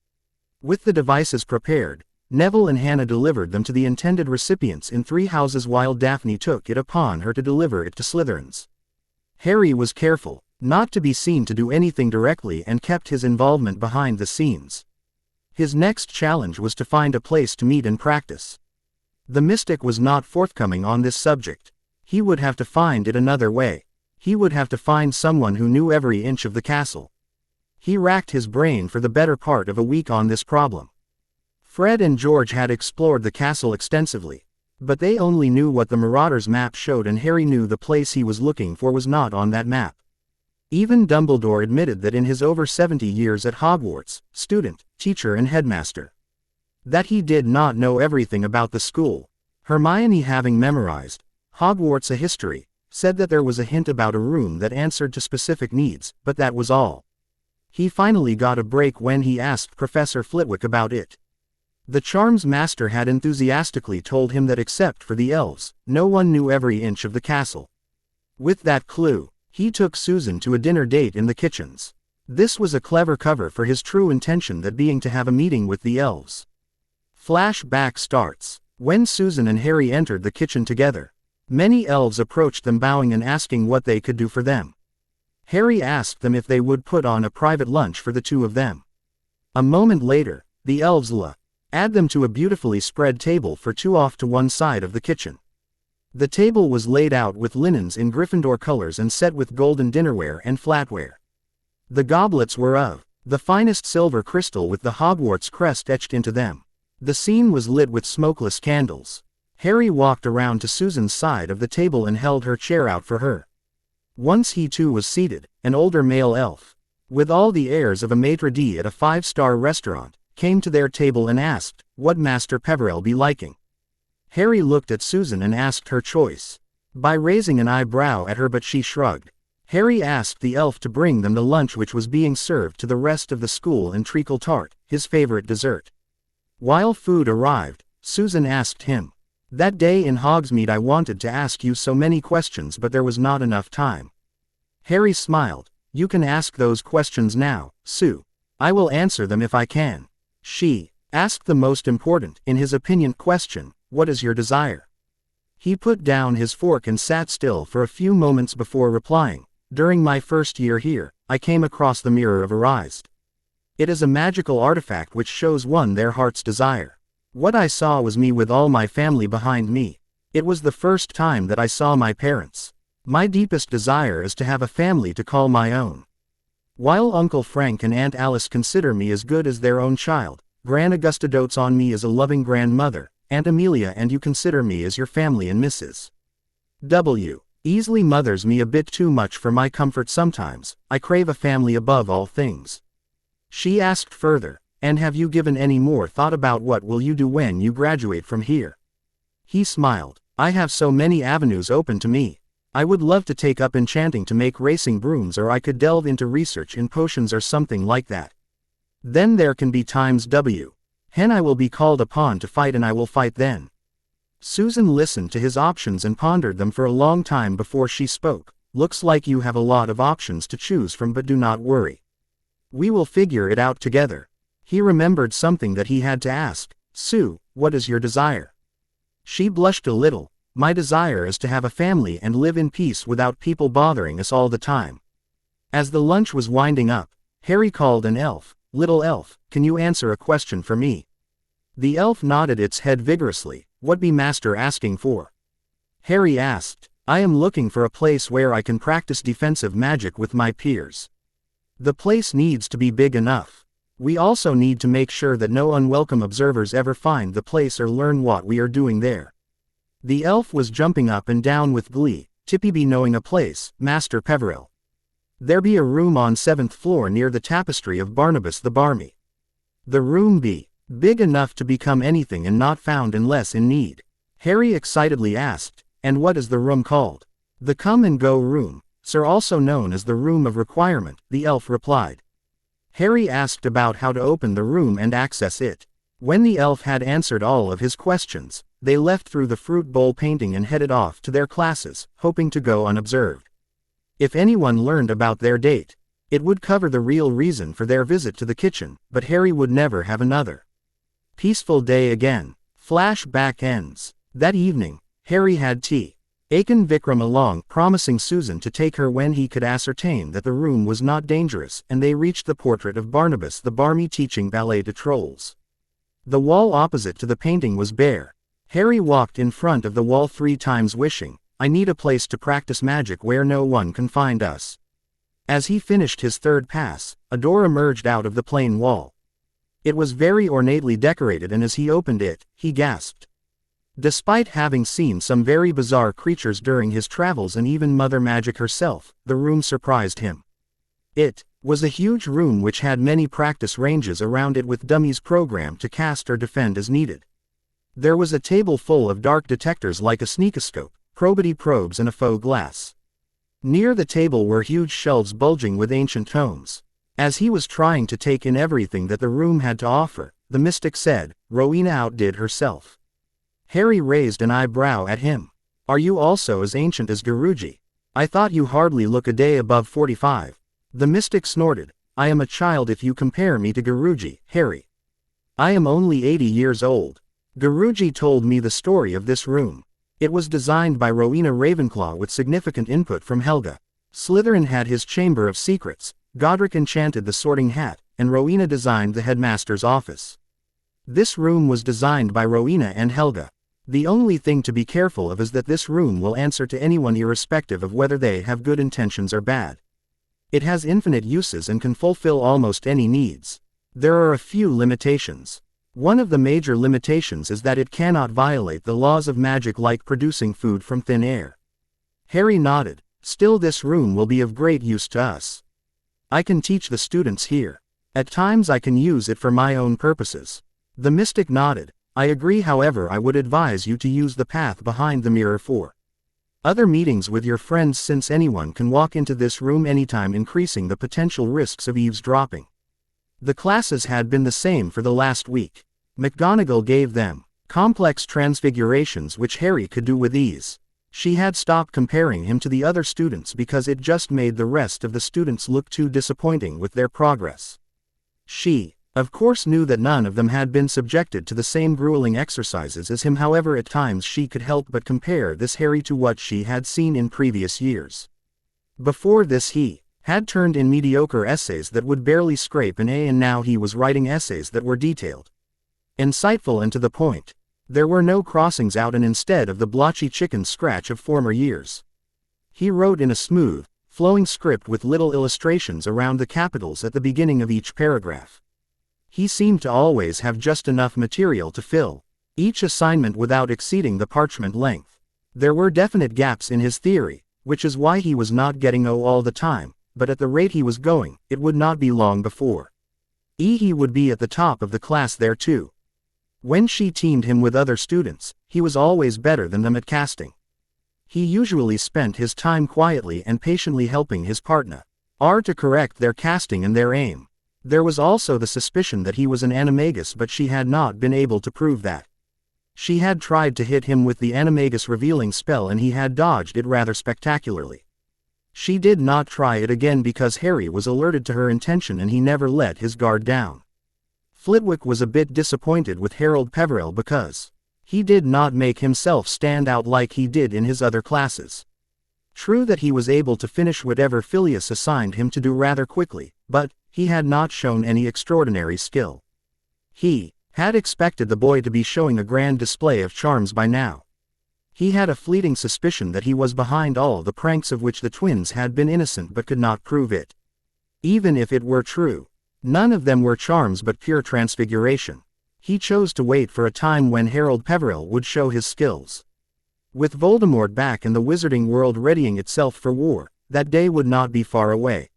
With the devices prepared, Neville and Hannah delivered them to the intended recipients in 3 houses while Daphne took it upon her to deliver it to Slytherins. Harry was careful not to be seen to do anything directly and kept his involvement behind the scenes. His next challenge was to find a place to meet and practice. The mystic was not forthcoming on this subject. He would have to find it another way. He would have to find someone who knew every inch of the castle. He racked his brain for the better part of a week on this problem. Fred and George had explored the castle extensively, but they only knew what the Marauders map showed, and Harry knew the place he was looking for was not on that map. Even Dumbledore admitted that in his over 70 years at Hogwarts, student, teacher and headmaster, that he did not know everything about the school. Hermione, having memorized Hogwarts a history, said that there was a hint about a room that answered to specific needs, but that was all. He finally got a break when he asked Professor Flitwick about it. The charms master had enthusiastically told him that except for the elves, no one knew every inch of the castle. With that clue, he took Susan to a dinner date in the kitchens. This was a clever cover for his true intention, that being to have a meeting with the elves. Flashback starts when Susan and Harry entered the kitchen together. Many elves approached them bowing and asking what they could do for them. Harry asked them if they would put on a private lunch for the two of them. A moment later, the elves add them to a beautifully spread table for two off to one side of the kitchen. The table was laid out with linens in Gryffindor colors and set with golden dinnerware and flatware. The goblets were of the finest silver crystal with the Hogwarts crest etched into them. The scene was lit with smokeless candles. Harry walked around to Susan's side of the table and held her chair out for her. Once he too was seated, an older male elf, with all the airs of a maitre d' at a 5-star restaurant, came to their table and asked, "What Master Peverell be liking?" Harry looked at Susan and asked her choice. By raising an eyebrow at her, but she shrugged. Harry asked the elf to bring them the lunch which was being served to the rest of the school, and treacle tart, his favorite dessert. While food arrived, Susan asked him, "That day in Hogsmeade I wanted to ask you so many questions, but there was not enough time." Harry smiled. "You can ask those questions now, Sue. I will answer them if I can." She asked the most important, in his opinion, question, "What is your desire?" He put down his fork and sat still for a few moments before replying, "During my first year here, I came across the Mirror of Erised. It is a magical artifact which shows one their heart's desire. What I saw was me with all my family behind me. It was the first time that I saw my parents. My deepest desire is to have a family to call my own. While Uncle Frank and Aunt Alice consider me as good as their own child, Gran Augusta dotes on me as a loving grandmother, Aunt Amelia and you consider me as your family, and Mrs. W. Easley mothers me a bit too much for my comfort sometimes. I crave a family above all things." She asked further, "And have you given any more thought about what will you do when you graduate from here?" He smiled. "I have so many avenues open to me. I would love to take up enchanting to make racing brooms, or I could delve into research in potions or something like that. Then there can be times W. Hen I will be called upon to fight, and I will fight then." Susan listened to his options and pondered them for a long time before she spoke. "Looks like you have a lot of options to choose from, but do not worry. We will figure it out together." He remembered something that he had to ask. "Sue, what is your desire?" She blushed a little. "My desire is to have a family and live in peace without people bothering us all the time." As the lunch was winding up, Harry called an elf. "Little elf, can you answer a question for me?" The elf nodded its head vigorously. "What be master asking for?" Harry asked. "I am looking for a place where I can practice defensive magic with my peers. The place needs to be big enough. We also need to make sure that no unwelcome observers ever find the place or learn what we are doing there. The elf was jumping up and down with glee. "Tippy be knowing a place, Master Peveril. There be a room on 7th floor near the tapestry of Barnabas the Barmy. The room be big enough to become anything and not found unless in need." Harry excitedly asked, "And what is the room called?" "The Come and Go Room, sir, also known as the Room of Requirement," the elf replied. Harry asked about how to open the room and access it. When the elf had answered all of his questions, they left through the fruit bowl painting and headed off to their classes, hoping to go unobserved. If anyone learned about their date, it would cover the real reason for their visit to the kitchen, but Harry would never have another peaceful day again. Flashback ends. That evening, Harry had tea. Akin Vikram along, promising Susan to take her when he could ascertain that the room was not dangerous, and they reached the portrait of Barnabas the Barmy teaching ballet to trolls. The wall opposite to the painting was bare. Harry walked in front of the wall 3 times wishing, "I need a place to practice magic where no one can find us." As he finished his 3rd pass, a door emerged out of the plain wall. It was very ornately decorated, and as he opened it, he gasped. Despite having seen some very bizarre creatures during his travels and even Mother Magic herself, the room surprised him. It was a huge room which had many practice ranges around it with dummies programmed to cast or defend as needed. There was a table full of dark detectors like a sneakoscope, probity probes and a faux glass. Near the table were huge shelves bulging with ancient tomes. As he was trying to take in everything that the room had to offer, the mystic said, "Rowena outdid herself." Harry raised an eyebrow at him. "Are you also as ancient as Guruji? I thought you hardly look a day above 45. The mystic snorted, "I am a child if you compare me to Guruji, Harry. I am only 80 years old. Guruji told me the story of this room. It was designed by Rowena Ravenclaw with significant input from Helga. Slytherin had his Chamber of Secrets, Godric enchanted the Sorting Hat, and Rowena designed the headmaster's office. This room was designed by Rowena and Helga. The only thing to be careful of is that this room will answer to anyone irrespective of whether they have good intentions or bad. It has infinite uses and can fulfill almost any needs. There are a few limitations. One of the major limitations is that it cannot violate the laws of magic like producing food from thin air." Harry nodded. "Still, this room will be of great use to us. I can teach the students here. At times I can use it for my own purposes." The mystic nodded. "I agree, however I would advise you to use the path behind the mirror for other meetings with your friends, since anyone can walk into this room anytime, increasing the potential risks of eavesdropping." The classes had been the same for the last week. McGonagall gave them complex transfigurations which Harry could do with ease. She had stopped comparing him to the other students because it just made the rest of the students look too disappointing with their progress. She, of course, knew that none of them had been subjected to the same grueling exercises as him, however at times she could help but compare this Harry to what she had seen in previous years. Before this he had turned in mediocre essays that would barely scrape an A, and now he was writing essays that were detailed, insightful and to the point. There were no crossings out, and instead of the blotchy chicken scratch of former years, he wrote in a smooth, flowing script with little illustrations around the capitals at the beginning of each paragraph. He seemed to always have just enough material to fill each assignment without exceeding the parchment length. There were definite gaps in his theory, which is why he was not getting O all the time, but at the rate he was going, it would not be long before he would be at the top of the class there too. When she teamed him with other students, he was always better than them at casting. He usually spent his time quietly and patiently helping his partner to correct their casting and their aim. There was also the suspicion that he was an animagus, but she had not been able to prove that. She had tried to hit him with the animagus revealing spell and he had dodged it rather spectacularly. She did not try it again because Harry was alerted to her intention and he never let his guard down. Flitwick was a bit disappointed with Harold Peveril because he did not make himself stand out like he did in his other classes. True that he was able to finish whatever Phileas assigned him to do rather quickly, but he had not shown any extraordinary skill. He had expected the boy to be showing a grand display of charms by now. He had a fleeting suspicion that he was behind all the pranks of which the twins had been innocent but could not prove it. Even if it were true, none of them were charms but pure transfiguration. He chose to wait for a time when Harold Peveril would show his skills. With Voldemort back and the wizarding world readying itself for war, that day would not be far away.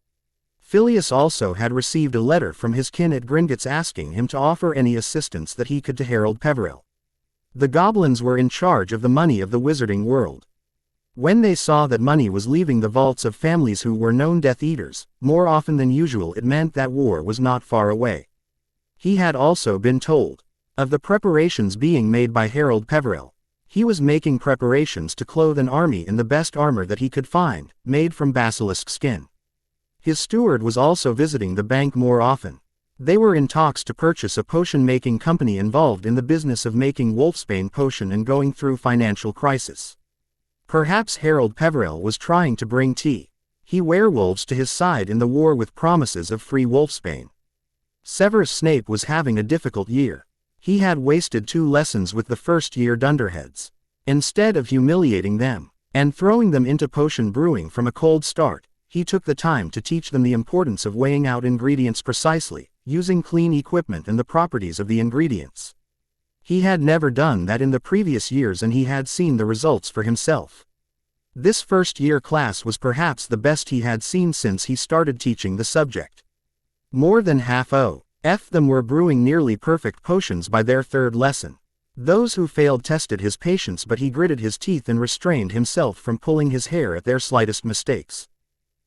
Phileas also had received a letter from his kin at Gringotts asking him to offer any assistance that he could to Harold Peveril. The goblins were in charge of the money of the wizarding world. When they saw that money was leaving the vaults of families who were known Death Eaters, more often than usual it meant that war was not far away. He had also been told of the preparations being made by Harold Peveril. He was making preparations to clothe an army in the best armor that he could find, made from basilisk skin. His steward was also visiting the bank more often. They were in talks to purchase a potion-making company involved in the business of making wolfsbane potion and going through financial crisis. Perhaps Harold Peveril was trying to bring he werewolves to his side in the war with promises of free wolfsbane. Severus Snape was having a difficult year. He had wasted 2 lessons with the first-year dunderheads. Instead of humiliating them and throwing them into potion brewing from a cold start, he took the time to teach them the importance of weighing out ingredients precisely, using clean equipment and the properties of the ingredients. He had never done that in the previous years and he had seen the results for himself. This first-year class was perhaps the best he had seen since he started teaching the subject. More than half of them were brewing nearly perfect potions by their 3rd lesson. Those who failed tested his patience, but he gritted his teeth and restrained himself from pulling his hair at their slightest mistakes.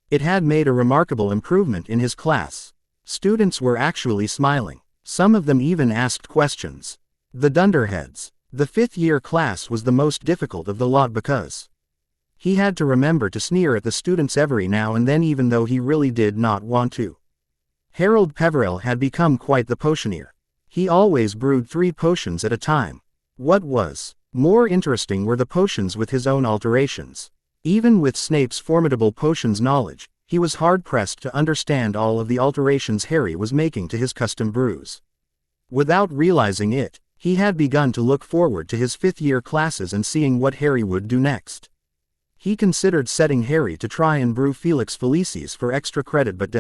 It had made a remarkable improvement in his class. Students were actually smiling. Some of them even asked questions. The dunderheads. The 5th-year class was the most difficult of the lot because he had to remember to sneer at the students every now and then even though he really did not want to. Harold Peveril had become quite the potioneer. He always brewed 3 potions at a time. What was more interesting were the potions with his own alterations. Even with Snape's formidable potions knowledge, he was hard-pressed to understand all of the alterations Harry was making to his custom brews. Without realizing it, he had begun to look forward to his 5th-year classes and seeing what Harry would do next. He considered setting Harry to try and brew Felix Felicis for extra credit, but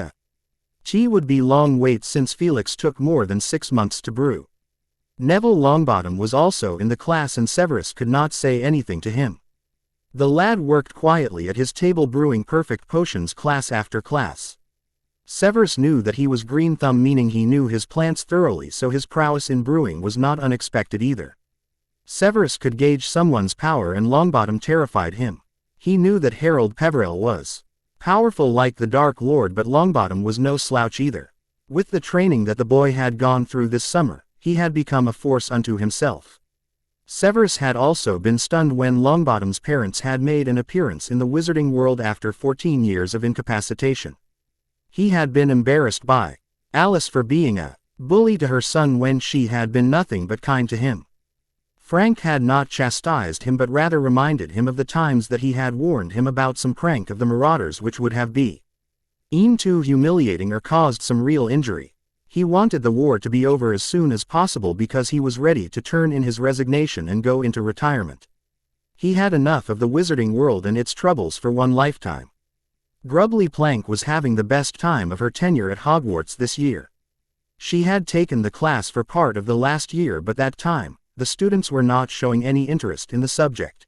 would be long wait since Felix took more than 6 months to brew. Neville Longbottom was also in the class and Severus could not say anything to him. The lad worked quietly at his table brewing perfect potions class after class. Severus knew that he was green thumb, meaning he knew his plants thoroughly, so his prowess in brewing was not unexpected either. Severus could gauge someone's power and Longbottom terrified him. He knew that Harold Peveril was powerful like the Dark Lord, but Longbottom was no slouch either. With the training that the boy had gone through this summer, he had become a force unto himself. Severus had also been stunned when Longbottom's parents had made an appearance in the wizarding world after 14 years of incapacitation. He had been embarrassed by Alice for being a bully to her son when she had been nothing but kind to him. Frank had not chastised him but rather reminded him of the times that he had warned him about some prank of the marauders which would have been too humiliating or caused some real injury. He wanted the war to be over as soon as possible because he was ready to turn in his resignation and go into retirement. He had enough of the wizarding world and its troubles for one lifetime. Grubbly Plank was having the best time of her tenure at Hogwarts this year. She had taken the class for part of the last year, but that time, the students were not showing any interest in the subject.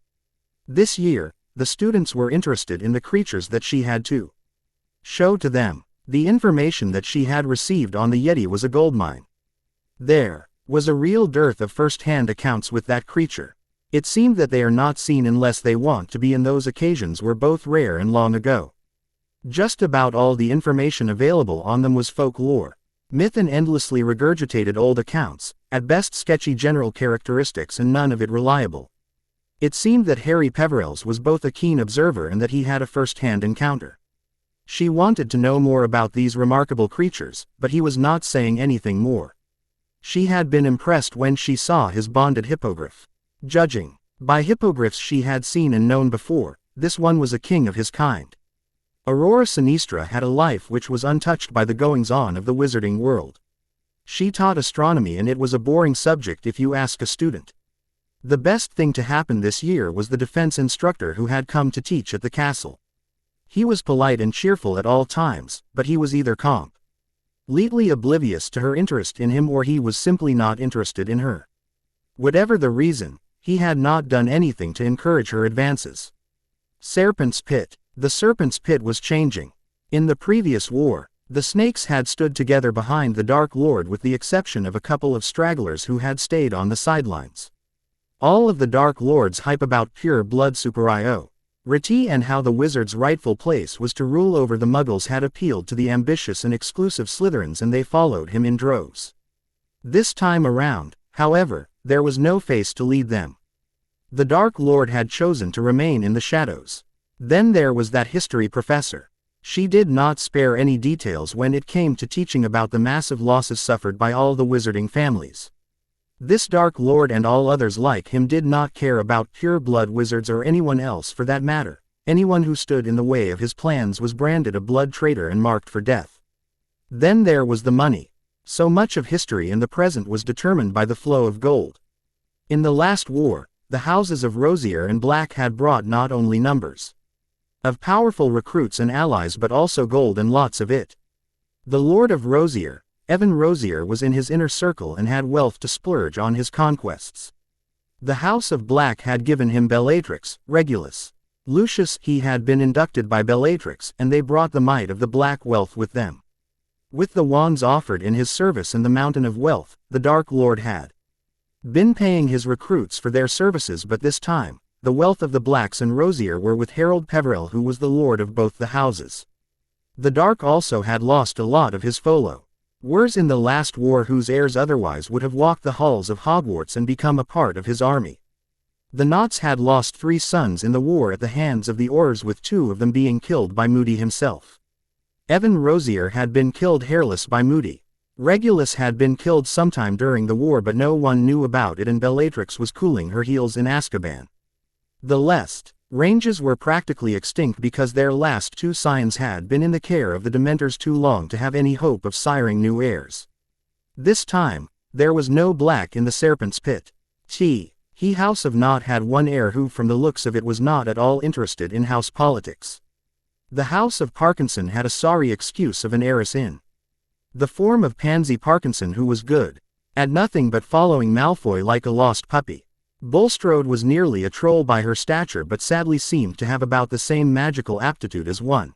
This year, the students were interested in the creatures that she had to show to them. The information that she had received on the Yeti was a goldmine. There was a real dearth of first-hand accounts with that creature. It seemed that they are not seen unless they want to be, and those occasions were both rare and long ago. Just about all the information available on them was folklore, myth and endlessly regurgitated old accounts, at best sketchy general characteristics and none of it reliable. It seemed that Harry Peverils was both a keen observer and that he had a first-hand encounter. She wanted to know more about these remarkable creatures, but he was not saying anything more. She had been impressed when she saw his bonded hippogriff. Judging by hippogriffs she had seen and known before, this one was a king of his kind. Aurora Sinistra had a life which was untouched by the goings-on of the wizarding world. She taught astronomy and it was a boring subject if you ask a student. The best thing to happen this year was the defense instructor who had come to teach at the castle. He was polite and cheerful at all times, but he was either completely oblivious to her interest in him or he was simply not interested in her. Whatever the reason, he had not done anything to encourage her advances. Serpent's Pit. The Serpent's Pit was changing. In the previous war, the snakes had stood together behind the Dark Lord with the exception of a couple of stragglers who had stayed on the sidelines. All of the Dark Lord's hype about pure blood Super-IO. Reti and how the wizard's rightful place was to rule over the Muggles had appealed to the ambitious and exclusive Slytherins, and they followed him in droves. This time around, however, there was no face to lead them. The Dark Lord had chosen to remain in the shadows. Then there was that history professor. She did not spare any details when it came to teaching about the massive losses suffered by all the wizarding families. This Dark Lord and all others like him did not care about pure-blood wizards or anyone else for that matter. Anyone who stood in the way of his plans was branded a blood traitor and marked for death. Then there was the money. So much of history in the present was determined by the flow of gold. In the last war, the houses of Rosier and Black had brought not only numbers of powerful recruits and allies but also gold and lots of it. The Lord of Rosier, Evan Rosier, was in his inner circle and had wealth to splurge on his conquests. The House of Black had given him Bellatrix, Regulus, Lucius. He had been inducted by Bellatrix, and they brought the might of the Black wealth with them. With the wands offered in his service and the mountain of wealth, the Dark Lord had been paying his recruits for their services, but this time, the wealth of the Blacks and Rosier were with Harold Peverell, who was the lord of both the houses. The Dark also had lost a lot of his follow wers in the last war, whose heirs otherwise would have walked the halls of Hogwarts and become a part of his army. The Knots had lost 3 sons in the war at the hands of the Aurors, with 2 of them being killed by Moody himself. Evan Rosier had been killed hairless by Moody. Regulus had been killed sometime during the war, but no one knew about it, and Bellatrix was cooling her heels in Azkaban. The Lestranges were practically extinct because their last 2 scions had been in the care of the Dementors too long to have any hope of siring new heirs. This time, there was no Black in the Serpent's Pit. He House of Knot had one heir who from the looks of it was not at all interested in house politics. The House of Parkinson had a sorry excuse of an heiress in the form of Pansy Parkinson, who was good at nothing but following Malfoy like a lost puppy. Bulstrode was nearly a troll by her stature, but sadly seemed to have about the same magical aptitude as one.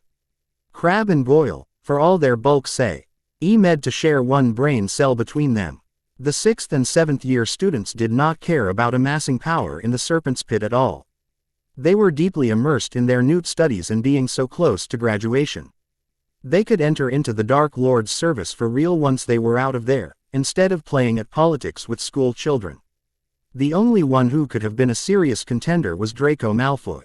Crabbe and Goyle, for all their bulk, say, meant to share one brain cell between them. The 6th and 7th year students did not care about amassing power in the Serpent's Pit at all. They were deeply immersed in their Newt studies, and being so close to graduation, they could enter into the Dark Lord's service for real once they were out of there, instead of playing at politics with school children. The only one who could have been a serious contender was Draco Malfoy.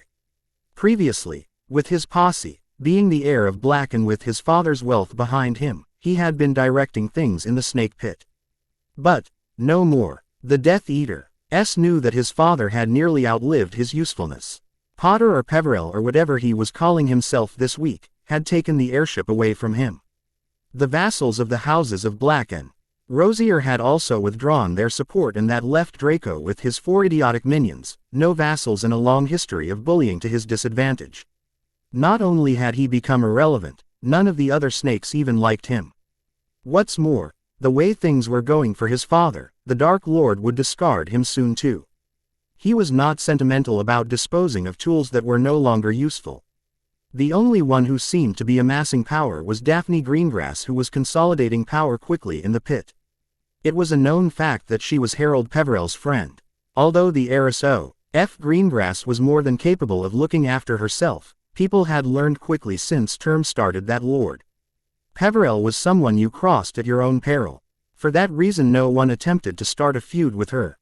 Previously, with his posse, being the heir of Black and with his father's wealth behind him, he had been directing things in the Snake Pit. But, no more. The Death Eater knew that his father had nearly outlived his usefulness. Potter or Peverell or whatever he was calling himself this week, had taken the heirship away from him. The vassals of the houses of Black and Rosier had also withdrawn their support, and that left Draco with his 4 idiotic minions, no vassals and a long history of bullying to his disadvantage. Not only had he become irrelevant, none of the other snakes even liked him. What's more, the way things were going for his father, the Dark Lord would discard him soon too. He was not sentimental about disposing of tools that were no longer useful. The only one who seemed to be amassing power was Daphne Greengrass, who was consolidating power quickly in the pit. It was a known fact that she was Harold Peverell's friend. Although the heiress O.F. Greengrass was more than capable of looking after herself, people had learned quickly since term started that Lord Peverell was someone you crossed at your own peril. For that reason no one attempted to start a feud with her.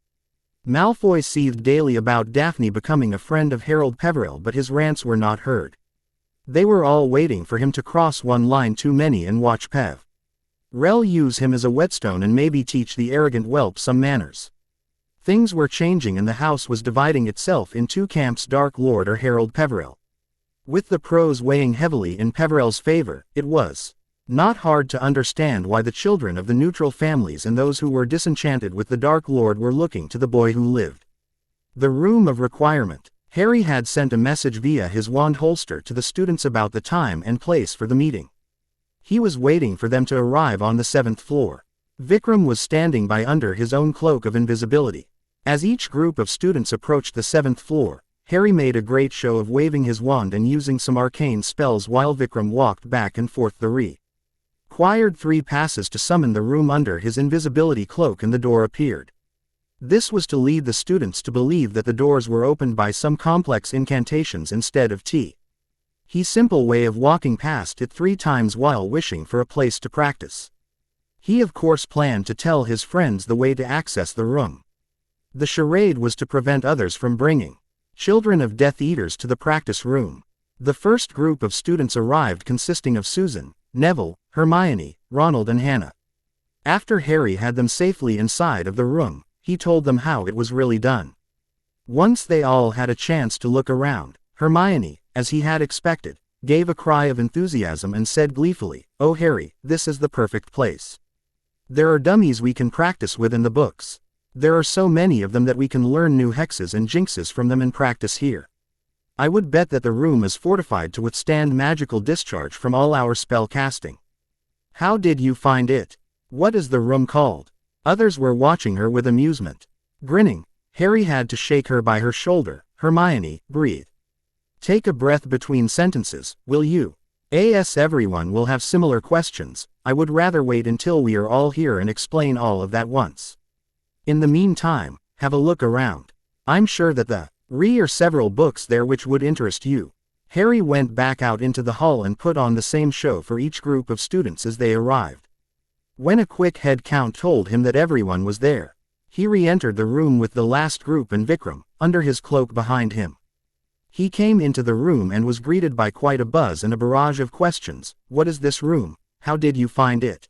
Malfoy seethed daily about Daphne becoming a friend of Harold Peverell, but his rants were not heard. They were all waiting for him to cross one line too many and watch Peverell use him as a whetstone and maybe teach the arrogant whelp some manners. Things were changing and the house was dividing itself in 2 camps: Dark Lord or Harold Peverell. With the pros weighing heavily in Peverell's favor, it was not hard to understand why the children of the neutral families and those who were disenchanted with the Dark Lord were looking to the boy who lived. The Room of Requirement. Harry had sent a message via his wand holster to the students about the time and place for the meeting. He was waiting for them to arrive on the 7th floor. Vikram was standing by under his own cloak of invisibility. As each group of students approached the 7th floor, Harry made a great show of waving his wand and using some arcane spells while Vikram walked back and forth the required 3 passes to summon the room under his invisibility cloak, and the door appeared. This was to lead the students to believe that the doors were opened by some complex incantations instead of his simple way of walking past it 3 times while wishing for a place to practice. He of course planned to tell his friends the way to access the room. The charade was to prevent others from bringing children of Death Eaters to the practice room. The first group of students arrived, consisting of Susan, Neville, Hermione, Ronald and Hannah. After Harry had them safely inside of the room, he told them how it was really done. Once they all had a chance to look around, Hermione, as he had expected, gave a cry of enthusiasm and said gleefully, "Oh Harry, this is the perfect place. There are dummies we can practice with in the books. There are so many of them that we can learn new hexes and jinxes from them and practice here. I would bet that the room is fortified to withstand magical discharge from all our spell casting. How did you find it? What is the room called?" Others were watching her with amusement. Grinning, Harry had to shake her by her shoulder. "Hermione, breathe. Take a breath between sentences, will you? Everyone will have similar questions. I would rather wait until we are all here and explain all of that once. In the meantime, have a look around. I'm sure that there are several books there which would interest you." Harry went back out into the hall and put on the same show for each group of students as they arrived. When a quick head count told him that everyone was there, he re-entered the room with the last group and Vikram, under his cloak behind him. He came into the room and was greeted by quite a buzz and a barrage of questions. "What is this room? How did you find it?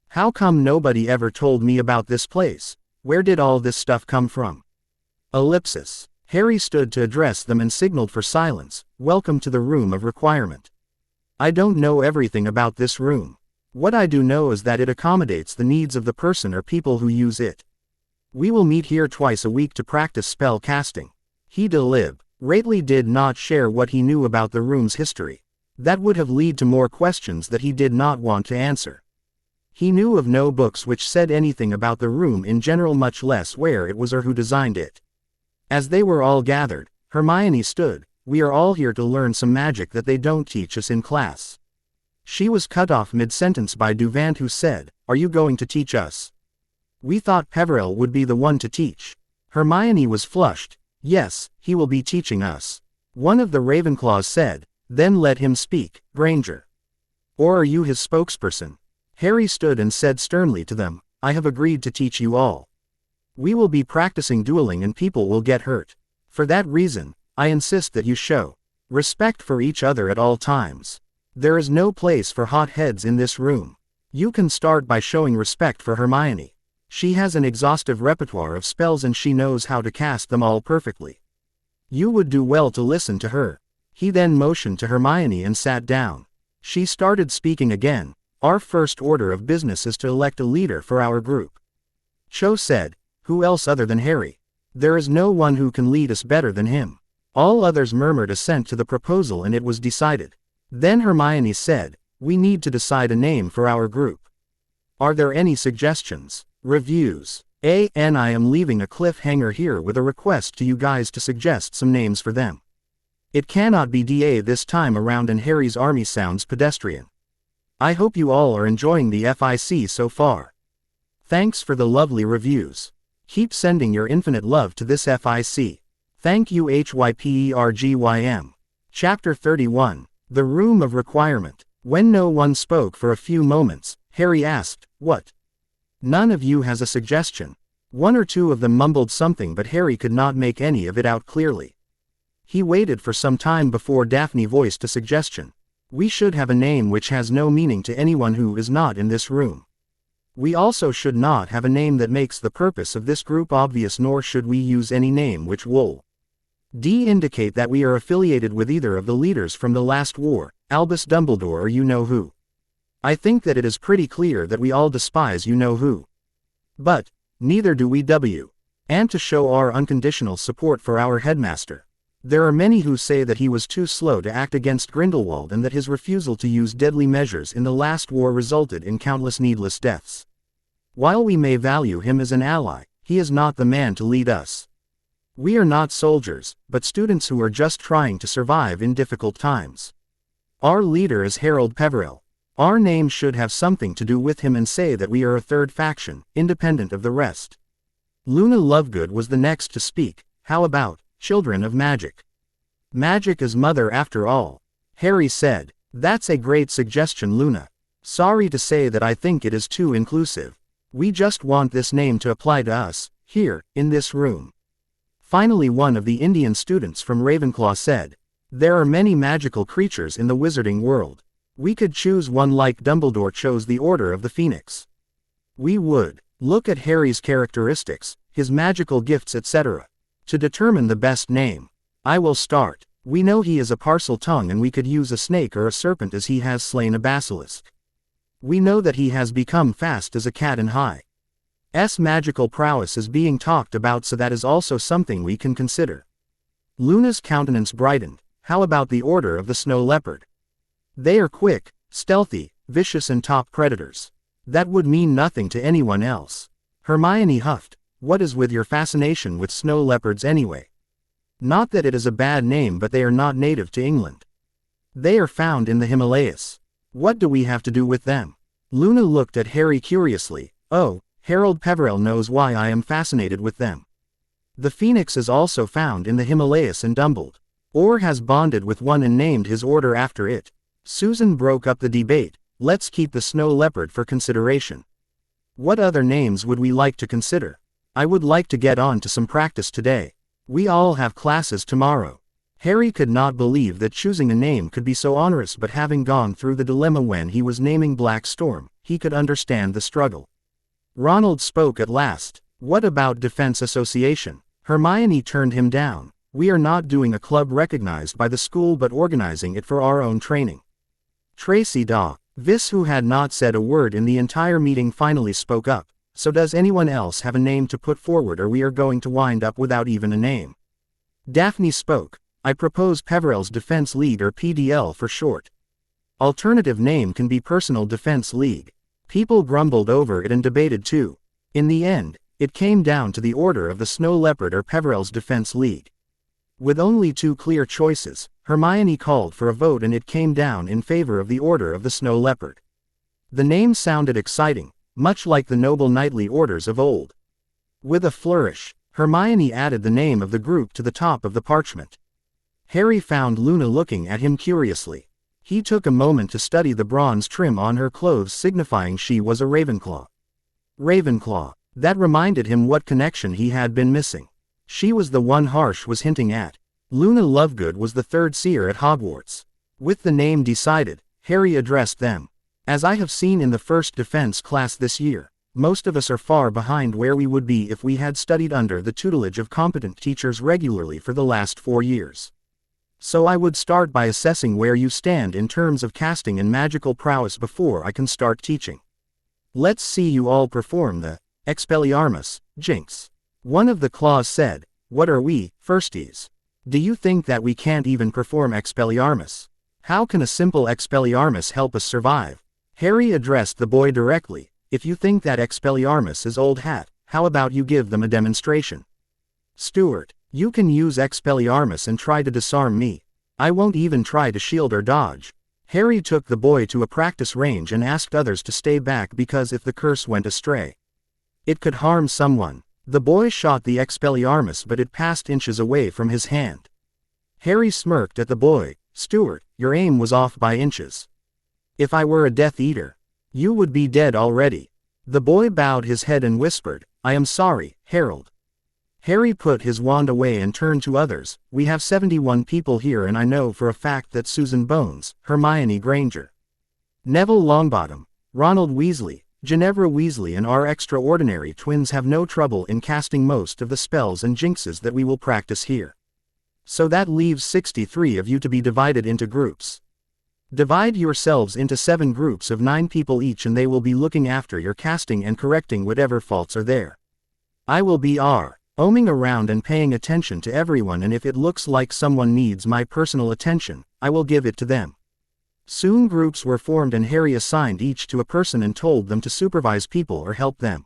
How come nobody ever told me about this place? Where did all this stuff come from?" Ellipsis. Harry stood to address them and signaled for silence. "Welcome to the room of requirement. I don't know everything about this room. What I do know is that it accommodates the needs of the person or people who use it. We will meet here twice a week to practice spell casting." He deliberately did not share what he knew about the room's history. That would have led to more questions that he did not want to answer. He knew of no books which said anything about the room in general, much less where it was or who designed it. As they were all gathered, Hermione stood. "We are all here to learn some magic that they don't teach us in class." She was cut off mid-sentence by Duvant, who said, "Are you going to teach us? We thought Peverell would be the one to teach." Hermione was flushed. "Yes, he will be teaching us." One of the Ravenclaws said, "Then let him speak, Granger. Or are you his spokesperson?" Harry stood and said sternly to them, "I have agreed to teach you all. We will be practicing dueling and people will get hurt. For that reason, I insist that you show respect for each other at all times. There is no place for hot heads in this room. You can start by showing respect for Hermione. She has an exhaustive repertoire of spells and she knows how to cast them all perfectly. You would do well to listen to her." He then motioned to Hermione and sat down. She started speaking again. "Our first order of business is to elect a leader for our group." Cho said, "Who else other than Harry? There is no one who can lead us better than him." All others murmured assent to the proposal and it was decided. Then Hermione said, "We need to decide a name for our group. Are there any suggestions? Reviews? I am leaving a cliffhanger here with a request to you guys to suggest some names for them. It cannot be DA this time around and Harry's army sounds pedestrian. I hope you all are enjoying the FIC so far. Thanks for the lovely reviews. Keep sending your infinite love to this FIC. Thank you HYPERGYM. Chapter 31. The Room of Requirement. When no one spoke for a few moments, Harry asked, "What? None of you has a suggestion?" One or two of them mumbled something but Harry could not make any of it out clearly. He waited for some time before Daphne voiced a suggestion. "We should have a name which has no meaning to anyone who is not in this room. We also should not have a name that makes the purpose of this group obvious, nor should we use any name which will indicate that we are affiliated with either of the leaders from the last war, Albus Dumbledore or you-know-who. I think that it is pretty clear that we all despise you-know-who. But neither do we and to show our unconditional support for our headmaster. There are many who say that he was too slow to act against Grindelwald and that his refusal to use deadly measures in the last war resulted in countless needless deaths. While we may value him as an ally, he is not the man to lead us. We are not soldiers, but students who are just trying to survive in difficult times. Our leader is Harold Peveril. Our name should have something to do with him and say that we are a third faction, independent of the rest. Luna Lovegood was the next to speak. How about children of magic? Magic is mother after all. Harry said. That's a great suggestion, Luna. Sorry to say that I think it is too inclusive. We just want this name to apply to us, here, in this room. Finally, one of the Indian students from Ravenclaw said, there are many magical creatures in the wizarding world. We could choose one like Dumbledore chose the Order of the Phoenix. We would look at Harry's characteristics, his magical gifts, etc. to determine the best name. I will start. We know he is a Parseltongue and we could use a snake or a serpent as he has slain a basilisk. We know that he has become fast as a cat and high. Magical prowess is being talked about, so that is also something we can consider. Luna's countenance brightened. How about the Order of the Snow Leopard? They are quick, stealthy, vicious and top predators. That would mean nothing to anyone else. Hermione huffed. What is with your fascination with snow leopards anyway? Not that it is a bad name, but they are not native to England. They are found in the Himalayas. What do we have to do with them? Luna looked at Harry curiously. Oh, Harold Peveril knows why I am fascinated with them. The phoenix is also found in the Himalayas and Dumbledore has bonded with one and named his order after it. Susan broke up the debate. Let's keep the snow leopard for consideration. What other names would we like to consider? I would like to get on to some practice today. We all have classes tomorrow. Harry could not believe that choosing a name could be so onerous, but having gone through the dilemma when he was naming Black Storm, he could understand the struggle. Ronald spoke at last. What about Defense Association? Hermione turned him down. We are not doing a club recognized by the school but organizing it for our own training. Tracy Vis, who had not said a word in the entire meeting, finally spoke up. So does anyone else have a name to put forward, or we are going to wind up without even a name? Daphne spoke. I propose Peveril's Defense League, or PDL for short. Alternative name can be Personal Defense League. People grumbled over it and debated too. In the end, it came down to the Order of the Snow Leopard or Peveril's Defense League. With only two clear choices, Hermione called for a vote and it came down in favor of the Order of the Snow Leopard. The name sounded exciting, much like the noble knightly orders of old. With a flourish, Hermione added the name of the group to the top of the parchment. Harry found Luna looking at him curiously. He took a moment to study the bronze trim on her clothes, signifying she was a Ravenclaw. Ravenclaw. That reminded him what connection he had been missing. She was the one Harsh was hinting at. Luna Lovegood was the third seer at Hogwarts. With the name decided, Harry addressed them. As I have seen in the first defense class this year, most of us are far behind where we would be if we had studied under the tutelage of competent teachers regularly for the last 4 years. So I would start by assessing where you stand in terms of casting and magical prowess before I can start teaching. Let's see you all perform the Expelliarmus, Jinx. One of the claws said, what are we, firsties? Do you think that we can't even perform Expelliarmus? How can a simple Expelliarmus help us survive? Harry addressed the boy directly. If you think that Expelliarmus is old hat, how about you give them a demonstration? Stuart, you can use Expelliarmus and try to disarm me. I won't even try to shield or dodge. Harry took the boy to a practice range and asked others to stay back because if the curse went astray, it could harm someone. The boy shot the Expelliarmus, but it passed inches away from his hand. Harry smirked at the boy. Stuart, your aim was off by inches. If I were a Death Eater, you would be dead already. The boy bowed his head and whispered, I am sorry, Harold. Harry put his wand away and turned to others. We have 71 people here, and I know for a fact that Susan Bones, Hermione Granger, Neville Longbottom, Ronald Weasley, Ginevra Weasley and our extraordinary twins have no trouble in casting most of the spells and jinxes that we will practice here. So that leaves 63 of you to be divided into groups. Divide yourselves into 7 groups of 9 people each, and they will be looking after your casting and correcting whatever faults are there. I will be roaming around and paying attention to everyone, and if it looks like someone needs my personal attention, I will give it to them. Soon groups were formed and Harry assigned each to a person and told them to supervise people or help them.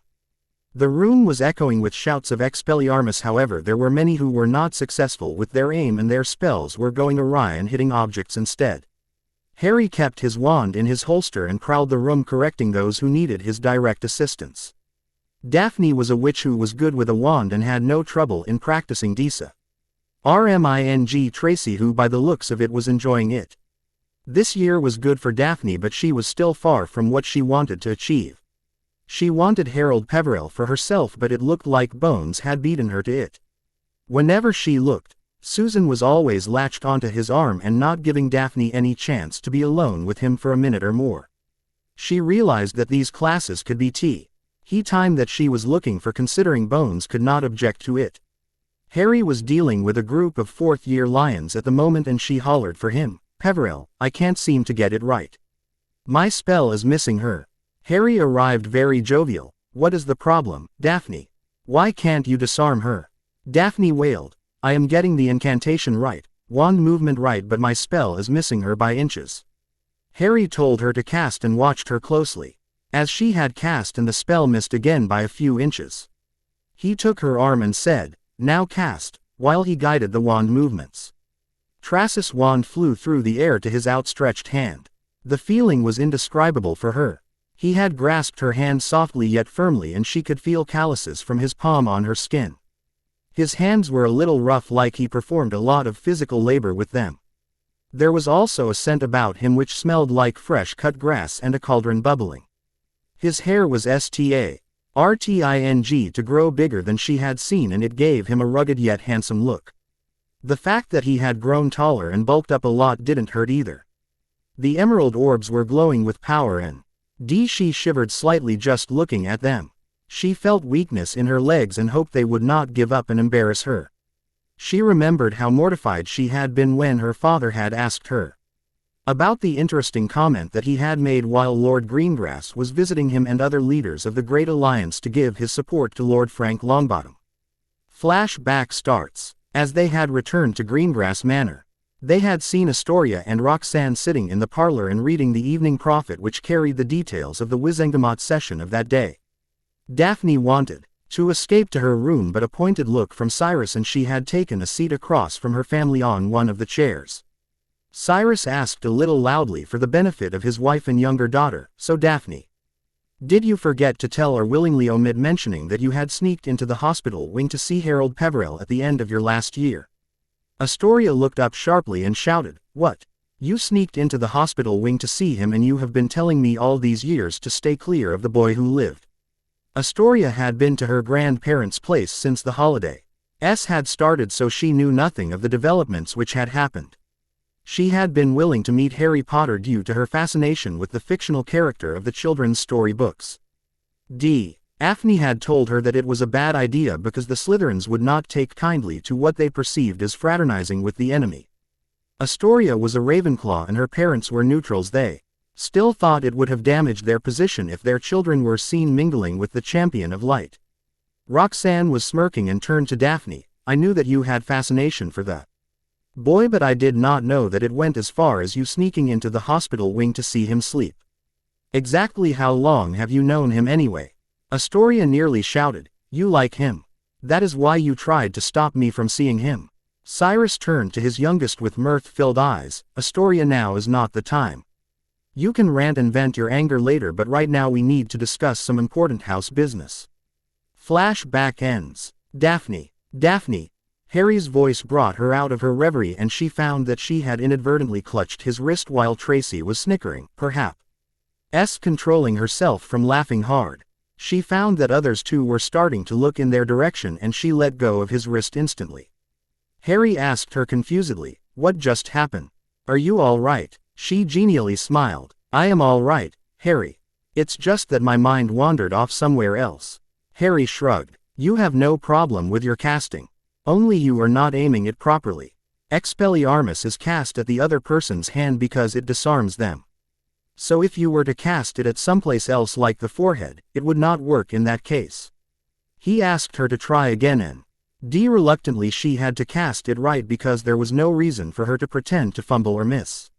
The room was echoing with shouts of Expelliarmus. However, there were many who were not successful with their aim and their spells were going awry and hitting objects instead. Harry kept his wand in his holster and prowled the room, correcting those who needed his direct assistance. Daphne was a witch who was good with a wand and had no trouble in practicing Disa. Rming Tracy, who by the looks of it was enjoying it. This year was good for Daphne, but she was still far from what she wanted to achieve. She wanted Harold Peverell for herself, but it looked like Bones had beaten her to it. Whenever she looked, Susan was always latched onto his arm and not giving Daphne any chance to be alone with him for a minute or more. She realized that these classes could be time that she was looking for, considering Bones could not object to it. Harry was dealing with a group of fourth-year lions at the moment and she hollered for him, "Peverell, I can't seem to get it right. My spell is missing her." Harry arrived very jovial. "What is the problem, Daphne? Why can't you disarm her?" Daphne wailed. "I am getting the incantation right, wand movement right, but my spell is missing her by inches." Harry told her to cast and watched her closely. As she had cast and the spell missed again by a few inches. He took her arm and said, "Now cast," while he guided the wand movements. Trassus' wand flew through the air to his outstretched hand. The feeling was indescribable for her. He had grasped her hand softly yet firmly and she could feel calluses from his palm on her skin. His hands were a little rough, like he performed a lot of physical labor with them. There was also a scent about him which smelled like fresh cut grass and a cauldron bubbling. His hair was starting to grow bigger than she had seen, and it gave him a rugged yet handsome look. The fact that he had grown taller and bulked up a lot didn't hurt either. The emerald orbs were glowing with power and she shivered slightly just looking at them. She felt weakness in her legs and hoped they would not give up and embarrass her. She remembered how mortified she had been when her father had asked her about the interesting comment that he had made while Lord Greengrass was visiting him and other leaders of the Great Alliance to give his support to Lord Frank Longbottom. Flashback starts. As they had returned to Greengrass Manor, they had seen Astoria and Roxanne sitting in the parlor and reading the Evening Prophet, which carried the details of the Wizengamot session of that day. Daphne wanted to escape to her room, but a pointed look from Cyrus and she had taken a seat across from her family on one of the chairs. Cyrus asked a little loudly for the benefit of his wife and younger daughter, "So Daphne, did you forget to tell or willingly omit mentioning that you had sneaked into the hospital wing to see Harold Peverell at the end of your last year?" Astoria looked up sharply and shouted, "What? You sneaked into the hospital wing to see him, and you have been telling me all these years to stay clear of the boy who lived." Astoria had been to her grandparents' place since the holidays had started, so she knew nothing of the developments which had happened. She had been willing to meet Harry Potter due to her fascination with the fictional character of the children's story books. Daphne had told her that it was a bad idea because the Slytherins would not take kindly to what they perceived as fraternizing with the enemy. Astoria was a Ravenclaw and her parents were neutrals. They still thought it would have damaged their position if their children were seen mingling with the Champion of Light. Roxanne was smirking and turned to Daphne. "I knew that you had fascination for the boy, but I did not know that it went as far as you sneaking into the hospital wing to see him sleep. Exactly how long have you known him anyway?" Astoria nearly shouted. "You like him. That is why you tried to stop me from seeing him." Cyrus turned to his youngest with mirth-filled eyes. "Astoria, now is not the time. You can rant and vent your anger later, but right now we need to discuss some important house business." Flashback ends. Daphne. Harry's voice brought her out of her reverie and she found that she had inadvertently clutched his wrist while Tracy was snickering, perhaps controlling herself from laughing hard. She found that others too were starting to look in their direction and she let go of his wrist instantly. Harry asked her confusedly, "What just happened? Are you all right?" She genially smiled. "I am all right, Harry. It's just that my mind wandered off somewhere else." Harry shrugged. "You have no problem with your casting. Only you are not aiming it properly. Expelliarmus is cast at the other person's hand because it disarms them. So if you were to cast it at someplace else like the forehead, it would not work in that case." He asked her to try again and reluctantly she had to cast it right because there was no reason for her to pretend to fumble or miss.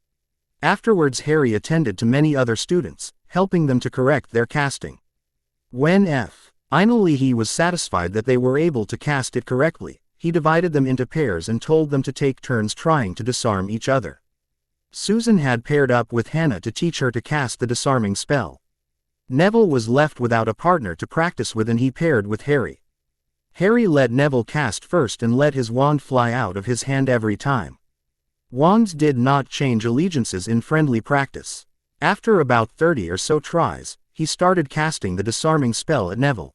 Afterwards Harry attended to many other students, helping them to correct their casting. When Finally he was satisfied that they were able to cast it correctly. He divided them into pairs and told them to take turns trying to disarm each other. Susan had paired up with Hannah to teach her to cast the disarming spell. Neville was left without a partner to practice with, and he paired with Harry. Harry let Neville cast first and let his wand fly out of his hand every time. Wands did not change allegiances in friendly practice. After about 30 or so tries, he started casting the disarming spell at Neville.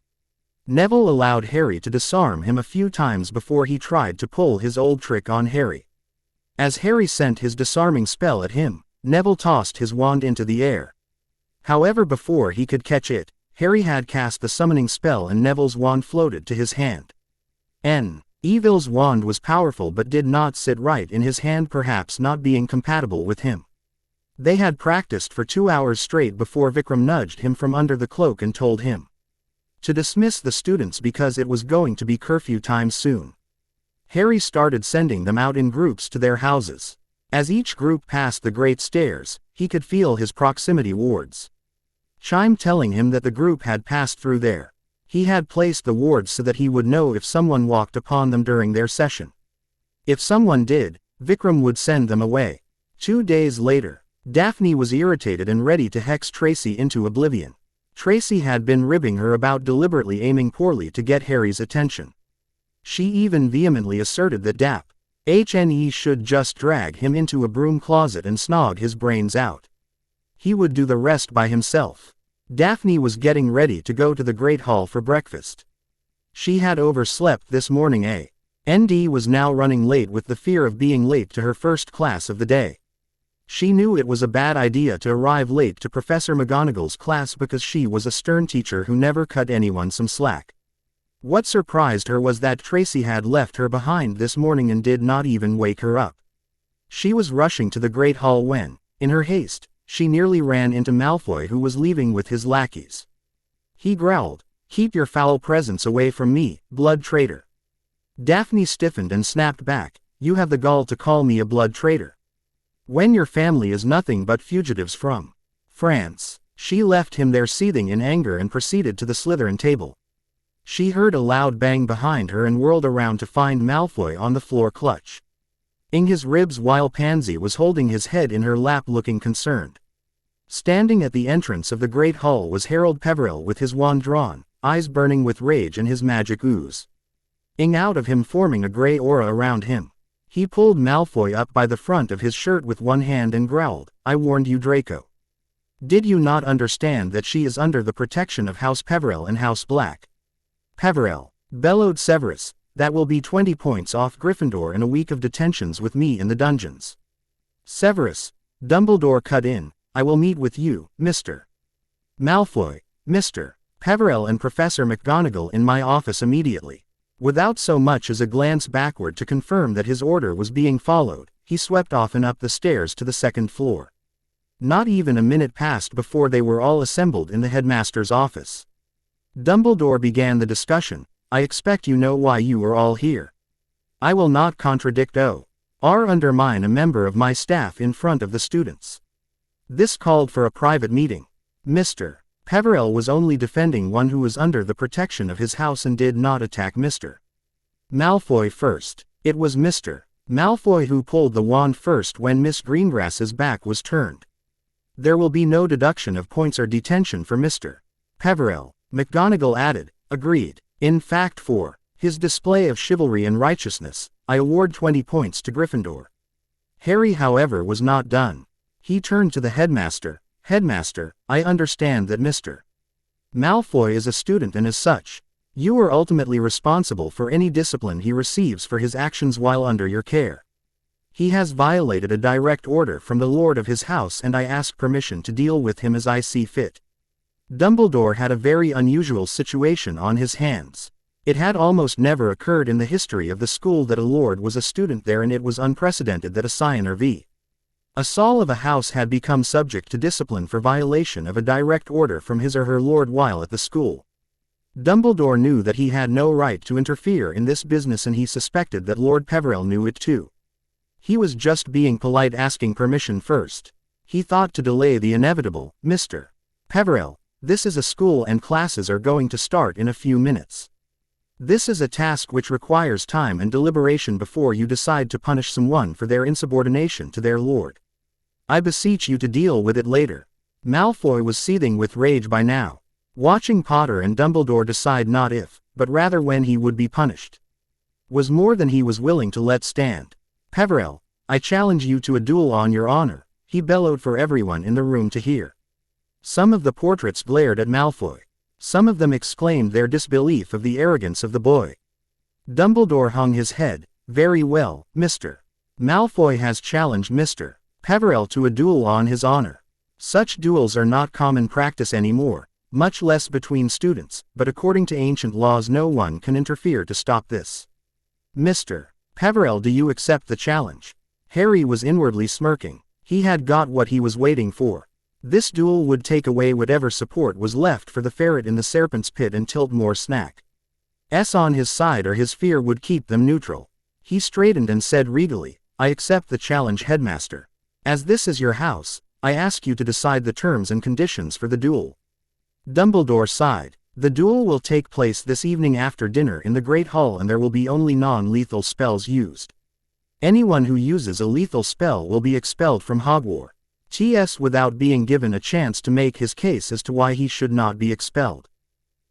Neville allowed Harry to disarm him a few times before he tried to pull his old trick on Harry. As Harry sent his disarming spell at him, Neville tossed his wand into the air. However, before he could catch it, Harry had cast the summoning spell and Neville's wand floated to his hand. Neville's wand was powerful but did not sit right in his hand, perhaps not being compatible with him. They had practiced for 2 hours straight before Vikram nudged him from under the cloak and told him to dismiss the students because it was going to be curfew time soon. Harry started sending them out in groups to their houses. As each group passed the great stairs, he could feel his proximity wards chime telling him that the group had passed through there. He had placed the wards so that he would know if someone walked upon them during their session. If someone did, Vikram would send them away. 2 days later, Daphne was irritated and ready to hex Tracy into oblivion. Tracy had been ribbing her about deliberately aiming poorly to get Harry's attention. She even vehemently asserted that Daphne should just drag him into a broom closet and snog his brains out. He would do the rest by himself. Daphne was getting ready to go to the Great Hall for breakfast. She had overslept this morning. And was now running late with the fear of being late to her first class of the day. She knew it was a bad idea to arrive late to Professor McGonagall's class because she was a stern teacher who never cut anyone some slack. What surprised her was that Tracy had left her behind this morning and did not even wake her up. She was rushing to the Great Hall when, in her haste, she nearly ran into Malfoy, who was leaving with his lackeys. He growled, "Keep your foul presence away from me, blood traitor." Daphne stiffened and snapped back, "You have the gall to call me a blood traitor, when your family is nothing but fugitives from France." She left him there seething in anger and proceeded to the Slytherin table. She heard a loud bang behind her and whirled around to find Malfoy on the floor clutching his ribs while Pansy was holding his head in her lap looking concerned. Standing at the entrance of the Great Hall was Harold Peverell with his wand drawn, eyes burning with rage and his magic oozing out of him, forming a gray aura around him. He pulled Malfoy up by the front of his shirt with one hand and growled, "I warned you, Draco. Did you not understand that she is under the protection of House Peverell and House Black?" "Peverell," bellowed Severus, "that will be 20 points off Gryffindor and a week of detentions with me in the dungeons." "Severus," Dumbledore cut in, "I will meet with you, Mr. Malfoy, Mr. Peverell and Professor McGonagall in my office immediately." Without so much as a glance backward to confirm that his order was being followed, he swept off and up the stairs to the second floor. Not even a minute passed before they were all assembled in the headmaster's office. Dumbledore began the discussion. "I expect you know why you are all here. I will not contradict or undermine a member of my staff in front of the students. This called for a private meeting. Mr. Peverell was only defending one who was under the protection of his house and did not attack Mr. Malfoy first. It was Mr. Malfoy who pulled the wand first when Miss Greengrass's back was turned. There will be no deduction of points or detention for Mr. Peverell," McGonagall added. "Agreed. In fact, for his display of chivalry and righteousness, I award 20 points to Gryffindor." Harry, however, was not done. He turned to the headmaster. "Headmaster, I understand that Mr. Malfoy is a student and as such, you are ultimately responsible for any discipline he receives for his actions while under your care. He has violated a direct order from the Lord of his house and I ask permission to deal with him as I see fit." Dumbledore had a very unusual situation on his hands. It had almost never occurred in the history of the school that a lord was a student there, and it was unprecedented that a scion or a Sol of a house had become subject to discipline for violation of a direct order from his or her lord while at the school. Dumbledore knew that he had no right to interfere in this business, and he suspected that Lord Peverell knew it too. He was just being polite, asking permission first. He thought to delay the inevitable. "Mr. Peverell, This is a school and classes are going to start in a few minutes. This is a task which requires time and deliberation before you decide to punish someone for their insubordination to their lord. I beseech you to deal with it later." Malfoy was seething with rage by now. Watching Potter and Dumbledore decide not if, but rather when he would be punished, was more than he was willing to let stand. "Peverell, I challenge you to a duel on your honor," he bellowed for everyone in the room to hear. Some of the portraits glared at Malfoy. Some of them exclaimed their disbelief of the arrogance of the boy. Dumbledore hung his head. "Very well, Mr. Malfoy has challenged Mr. Peverell to a duel on his honor. Such duels are not common practice anymore, much less between students, but according to ancient laws no one can interfere to stop this. Mr. Peverell, do you accept the challenge?" Harry was inwardly smirking. He had got what he was waiting for. This duel would take away whatever support was left for the ferret in the Serpent's Pit and Tiltmore Snack. On his side or his fear would keep them neutral. He straightened and said regally, "I accept the challenge, Headmaster. As this is your house, I ask you to decide the terms and conditions for the duel." Dumbledore sighed. "The duel will take place this evening after dinner in the Great Hall, and there will be only non-lethal spells used. Anyone who uses a lethal spell will be expelled from Hogwarts without being given a chance to make his case as to why he should not be expelled.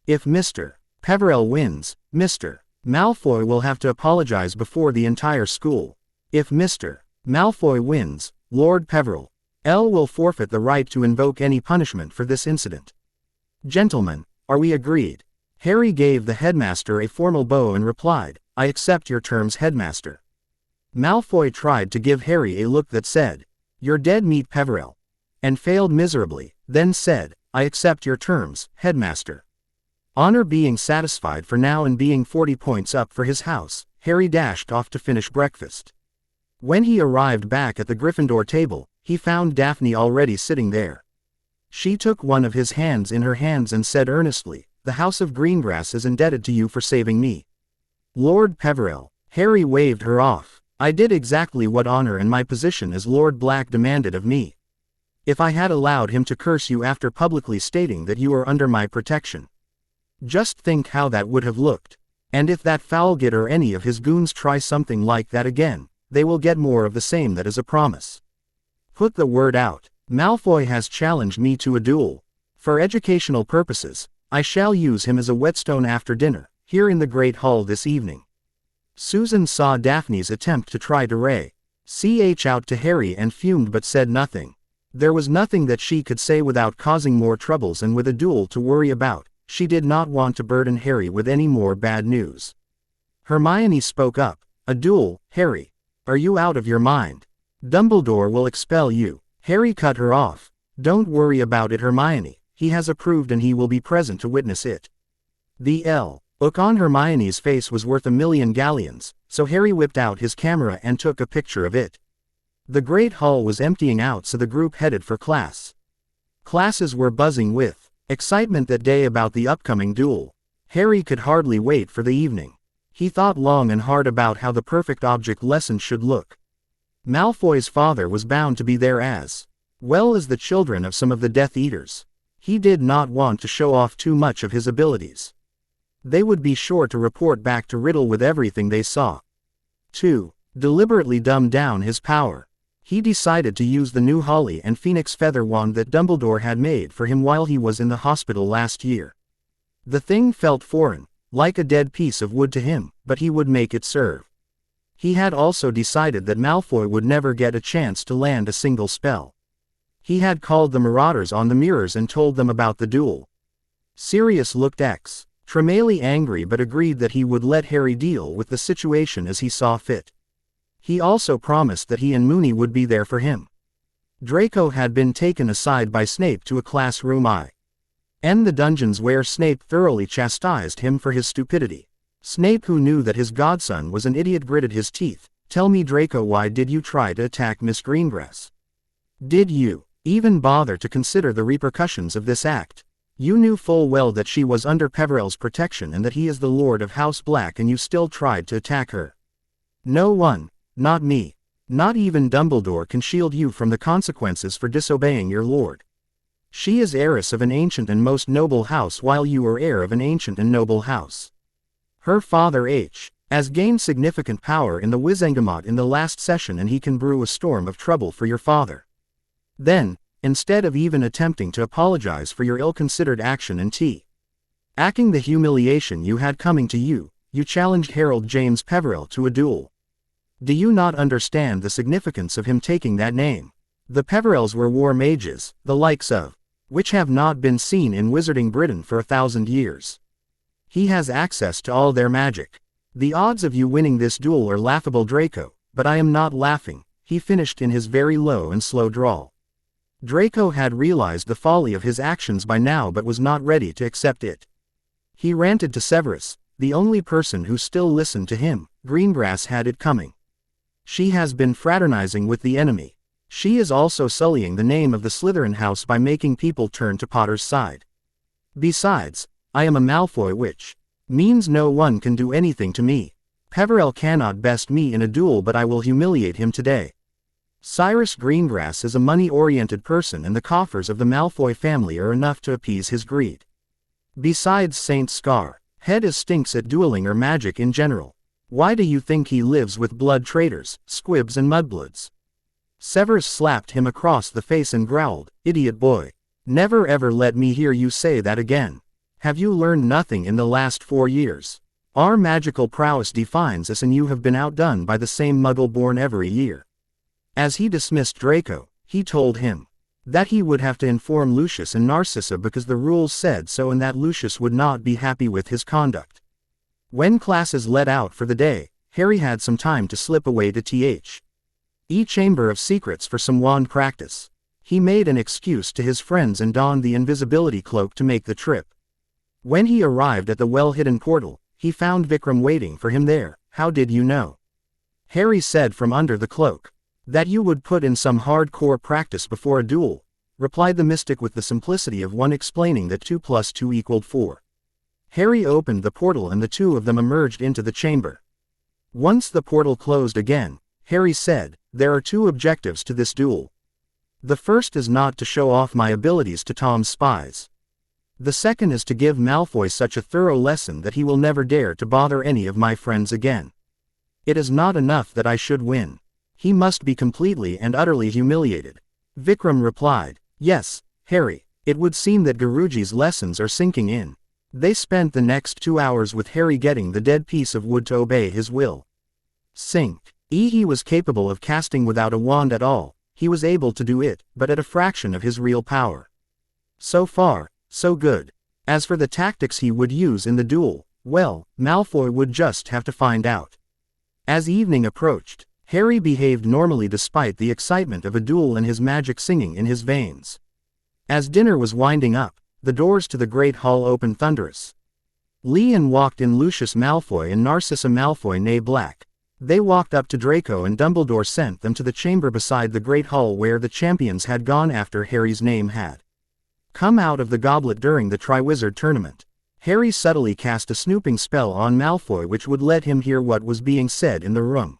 If Mr. Peverell wins, Mr. Malfoy will have to apologize before the entire school. If Mr. Malfoy wins, Lord Peverell will forfeit the right to invoke any punishment for this incident. Gentlemen, are we agreed?" Harry gave the headmaster a formal bow and replied, "I accept your terms, Headmaster." Malfoy tried to give Harry a look that said, "You're dead meat, Peverell," and failed miserably, then said, "I accept your terms, Headmaster." Honor being satisfied for now and being 40 points up for his house, Harry dashed off to finish breakfast. When he arrived back at the Gryffindor table, he found Daphne already sitting there. She took one of his hands in her hands and said earnestly, "The House of Greengrass is indebted to you for saving me, Lord Peverell." Harry waved her off. "I did exactly what honor and my position as Lord Black demanded of me. If I had allowed him to curse you after publicly stating that you are under my protection. Just think how that would have looked. And if that Foulgit or any of his goons try something like that again, they will get more of the same. That is a promise. Put the word out. Malfoy has challenged me to a duel. For educational purposes, I shall use him as a whetstone after dinner, here in the Great Hall this evening." Susan saw Daphne's attempt to try to ch out to Harry and fumed but said nothing. There was nothing that she could say without causing more troubles, and with a duel to worry about, she did not want to burden Harry with any more bad news. Hermione spoke up. "A duel, Harry? Are you out of your mind? Dumbledore will expel you." Harry cut her off. "Don't worry about it, Hermione. He has approved and he will be present to witness it." The look on Hermione's face was worth 1,000,000 galleons, so Harry whipped out his camera and took a picture of it. The Great Hall was emptying out, so the group headed for class. Classes were buzzing with excitement that day about the upcoming duel. Harry could hardly wait for the evening. He thought long and hard about how the perfect object lesson should look. Malfoy's father was bound to be there, as well as the children of some of the Death Eaters. He did not want to show off too much of his abilities. They would be sure to report back to Riddle with everything they saw. To deliberately dumb down his power, he decided to use the new Holly and Phoenix feather wand that Dumbledore had made for him while he was in the hospital last year. The thing felt foreign, like a dead piece of wood to him, but he would make it serve. He had also decided that Malfoy would never get a chance to land a single spell. He had called the Marauders on the mirrors and told them about the duel. Sirius looked extremely angry but agreed that he would let Harry deal with the situation as he saw fit. He also promised that he and Moony would be there for him. Draco had been taken aside by Snape to a classroom in the dungeons where Snape thoroughly chastised him for his stupidity. Snape, who knew that his godson was an idiot, gritted his teeth. "Tell me, Draco, why did you try to attack Miss Greengrass? Did you even bother to consider the repercussions of this act? You knew full well that she was under Peverell's protection and that he is the Lord of House Black, and you still tried to attack her. No one, not me, not even Dumbledore, can shield you from the consequences for disobeying your lord." She is heiress of an ancient and most noble house while you are heir of an ancient and noble house. Her father has gained significant power in the Wizengamot in the last session, and he can brew a storm of trouble for your father. Then, instead of even attempting to apologize for your ill-considered action and acting the humiliation you had coming to you, you challenged Harold James Peverell to a duel. Do you not understand the significance of him taking that name? The Peverells were war mages, the likes of which have not been seen in Wizarding Britain for 1,000 years. He has access to all their magic. The odds of you winning this duel are laughable, Draco, but I am not laughing, he finished in his very low and slow drawl. Draco had realized the folly of his actions by now but was not ready to accept it. He ranted to Severus, the only person who still listened to him. Greengrass had it coming. She has been fraternizing with the enemy. She is also sullying the name of the Slytherin house by making people turn to Potter's side. Besides, I am a Malfoy, which means no one can do anything to me. Peverell cannot best me in a duel, but I will humiliate him today. Cyrus Greengrass is a money-oriented person, and the coffers of the Malfoy family are enough to appease his greed. Besides, Saint Scar head stinks at dueling or magic in general. Why do you think he lives with blood traitors, squibs and mudbloods? Severus slapped him across the face and growled, "Idiot boy. Never ever let me hear you say that again. Have you learned nothing in the last 4 years? Our magical prowess defines us, and you have been outdone by the same muggle born every year." As he dismissed Draco, he told him that he would have to inform Lucius and Narcissa because the rules said so, and that Lucius would not be happy with his conduct. When classes let out for the day, Harry had some time to slip away to Chamber of Secrets for some wand practice. He made an excuse to his friends and donned the invisibility cloak to make the trip. When he arrived at the well-hidden portal, he found Vikram waiting for him there. "How did you know?" Harry said from under the cloak. "That you would put in some hardcore practice before a duel," replied the mystic with the simplicity of one explaining that 2 + 2 = 4. Harry opened the portal and the two of them emerged into the chamber. Once the portal closed again, Harry said, "There are 2 objectives to this duel. The first is not to show off my abilities to Tom's spies. The second is to give Malfoy such a thorough lesson that he will never dare to bother any of my friends again. It is not enough that I should win. He must be completely and utterly humiliated." Vikram replied, "Yes, Harry, it would seem that Guruji's lessons are sinking in." They spent the next 2 hours with Harry getting the dead piece of wood to obey his will. He was capable of casting without a wand at all. He was able to do it, but at a fraction of his real power. So far, so good. As for the tactics he would use in the duel, well, Malfoy would just have to find out. As evening approached, Harry behaved normally despite the excitement of a duel and his magic singing in his veins. As dinner was winding up, the doors to the Great Hall opened thunderous. Leon walked in. Lucius Malfoy and Narcissa Malfoy née Black. They walked up to Draco and Dumbledore sent them to the chamber beside the Great Hall where the champions had gone after Harry's name had come out of the goblet during the Triwizard Tournament. Harry subtly cast a snooping spell on Malfoy which would let him hear what was being said in the room.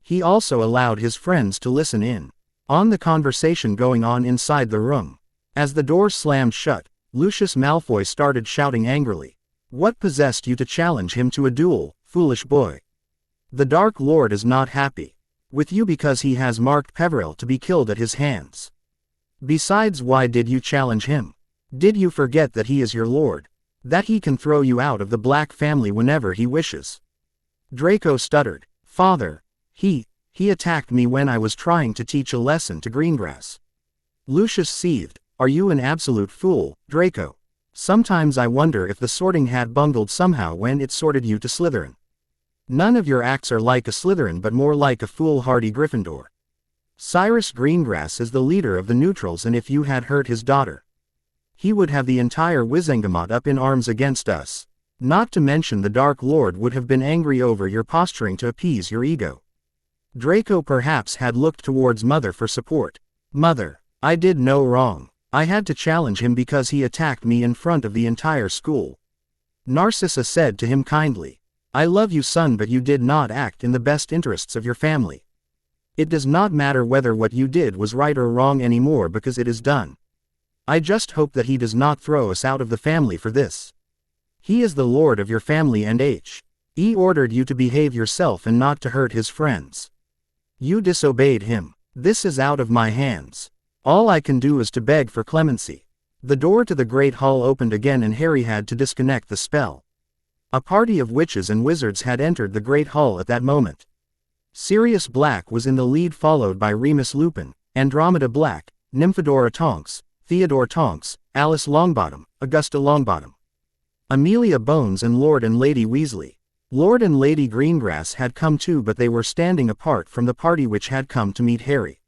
He also allowed his friends to listen in on the conversation going on inside the room. As the door slammed shut, Lucius Malfoy started shouting angrily, "What possessed you to challenge him to a duel, foolish boy? The Dark Lord is not happy with you because he has marked Peverell to be killed at his hands. Besides, why did you challenge him? Did you forget that he is your lord? That he can throw you out of the Black family whenever he wishes?" Draco stuttered, "Father, he attacked me when I was trying to teach a lesson to Greengrass." Lucius seethed, "Are you an absolute fool, Draco? Sometimes I wonder if the Sorting Hat bungled somehow when it sorted you to Slytherin. None of your acts are like a Slytherin but more like a foolhardy Gryffindor. Cyrus Greengrass is the leader of the neutrals, and if you had hurt his daughter, he would have the entire Wizengamot up in arms against us. Not to mention the Dark Lord would have been angry over your posturing to appease your ego." Draco perhaps had looked towards Mother for support. "Mother, I did no wrong. I had to challenge him because he attacked me in front of the entire school." Narcissa said to him kindly, "I love you, son, but you did not act in the best interests of your family. It does not matter whether what you did was right or wrong anymore because it is done. I just hope that he does not throw us out of the family for this. He is the lord of your family and he ordered you to behave yourself and not to hurt his friends. You disobeyed him. This is out of my hands. All I can do is to beg for clemency. The door to the great hall opened again and Harry had to disconnect the spell. A party of witches and wizards had entered the great hall at that moment. Sirius Black was in the lead, followed by Remus Lupin, Andromeda Black, Nymphadora Tonks, Theodore Tonks, Alice Longbottom, Augusta Longbottom, Amelia Bones and Lord and Lady Weasley. Lord and Lady Greengrass had come too, but they were standing apart from the party which had come to meet Harry.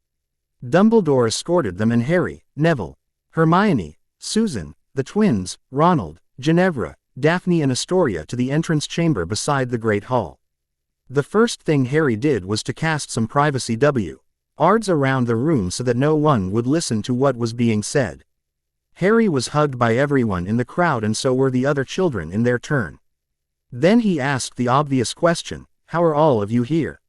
Dumbledore escorted them and Harry, Neville, Hermione, Susan, the twins, Ronald, Ginevra, Daphne and Astoria to the entrance chamber beside the Great Hall. The first thing Harry did was to cast some privacy wards around the room so that no one would listen to what was being said. Harry was hugged by everyone in the crowd and so were the other children in their turn. Then he asked the obvious question, "How are all of you here?"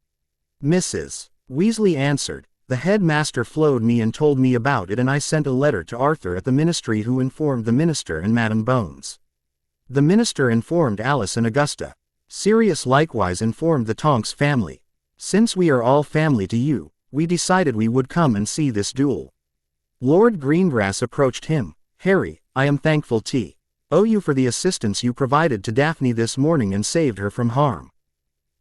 Mrs. Weasley answered, "The headmaster flowed me and told me about it, and I sent a letter to Arthur at the ministry, who informed the minister and Madame Bones. The minister informed Alice and Augusta. Sirius likewise informed the Tonks family. Since we are all family to you, we decided we would come and see this duel." Lord Greengrass approached him. "Harry, I am thankful to you for the assistance you provided to Daphne this morning and saved her from harm.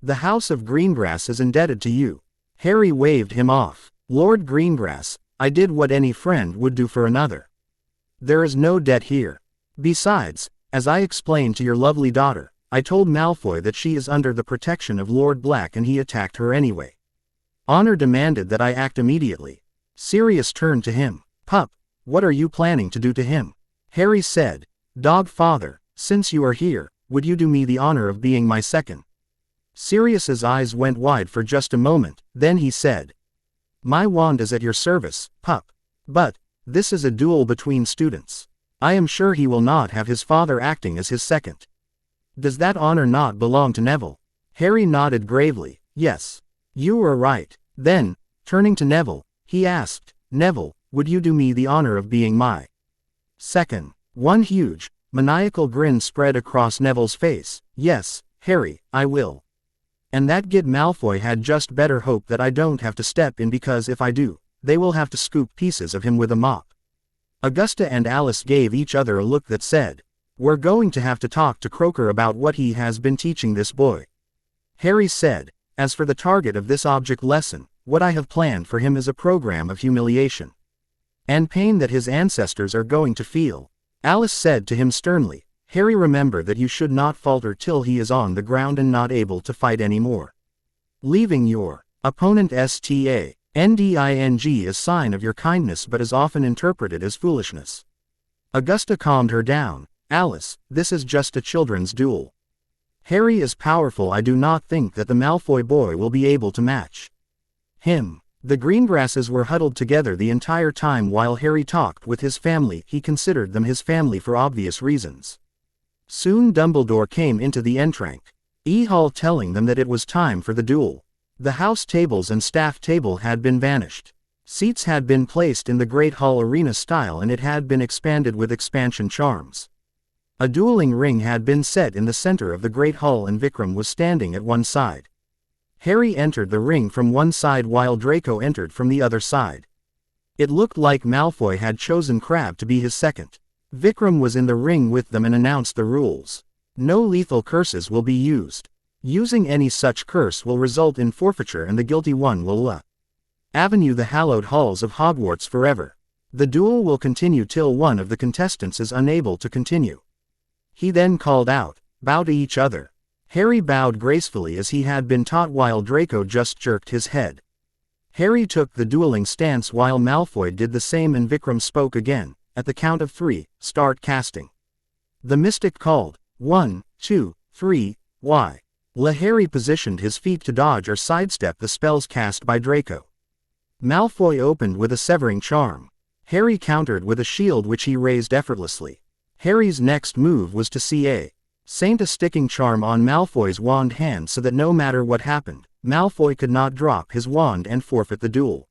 The House of Greengrass is indebted to you." Harry waved him off. "Lord Greengrass, I did what any friend would do for another. There is no debt here. Besides, as I explained to your lovely daughter, I told Malfoy that she is under the protection of Lord Black and he attacked her anyway. Honor demanded that I act immediately." Sirius turned to him. "Pup, what are you planning to do to him?" Harry said, "Dog father, since you are here, would you do me the honor of being my second?" Sirius's eyes went wide for just a moment, then he said, "My wand is at your service, pup. But, this is a duel between students. I am sure he will not have his father acting as his second. Does that honor not belong to Neville?" Harry nodded gravely. "Yes. You are right." Then, turning to Neville, he asked, "Neville, would you do me the honor of being my second?" One huge, maniacal grin spread across Neville's face. "Yes, Harry, I will. And that Gid Malfoy had just better hope that I don't have to step in, because if I do, they will have to scoop pieces of him with a mop." Augusta and Alice gave each other a look that said, "We're going to have to talk to Croaker about what he has been teaching this boy." Harry said, "As for the target of this object lesson, what I have planned for him is a program of humiliation and pain that his ancestors are going to feel." Alice said to him sternly, "Harry, remember that you should not falter till he is on the ground and not able to fight anymore. Leaving your opponent standing is sign of your kindness but is often interpreted as foolishness." Augusta calmed her down. "Alice, this is just a children's duel. Harry is powerful. I do not think that the Malfoy boy will be able to match him." The Greengrasses were huddled together the entire time while Harry talked with his family. He considered them his family for obvious reasons. Soon Dumbledore came into the hall telling them that it was time for the duel. The house tables and staff table had been vanished. Seats had been placed in the Great Hall arena style and it had been expanded with expansion charms. A dueling ring had been set in the center of the Great Hall and Vikram was standing at one side. Harry entered the ring from one side while Draco entered from the other side. It looked like Malfoy had chosen Crabbe to be his second. Vikram was in the ring with them and announced the rules. No lethal curses will be used. Using any such curse will result in forfeiture and the guilty one will avenue the hallowed halls of Hogwarts forever. The duel will continue till one of the contestants is unable to continue. He then called out, "Bow to each other." Harry bowed gracefully as he had been taught while Draco just jerked his head. Harry took the dueling stance while Malfoy did the same and Vikram spoke again. "At the count of 3, start casting." The mystic called, 1, 2, 3, Harry positioned his feet to dodge or sidestep the spells cast by Draco. Malfoy opened with a severing charm. Harry countered with a shield which he raised effortlessly. Harry's next move was to see a sticking charm on Malfoy's wand hand so that no matter what happened, Malfoy could not drop his wand and forfeit the duel.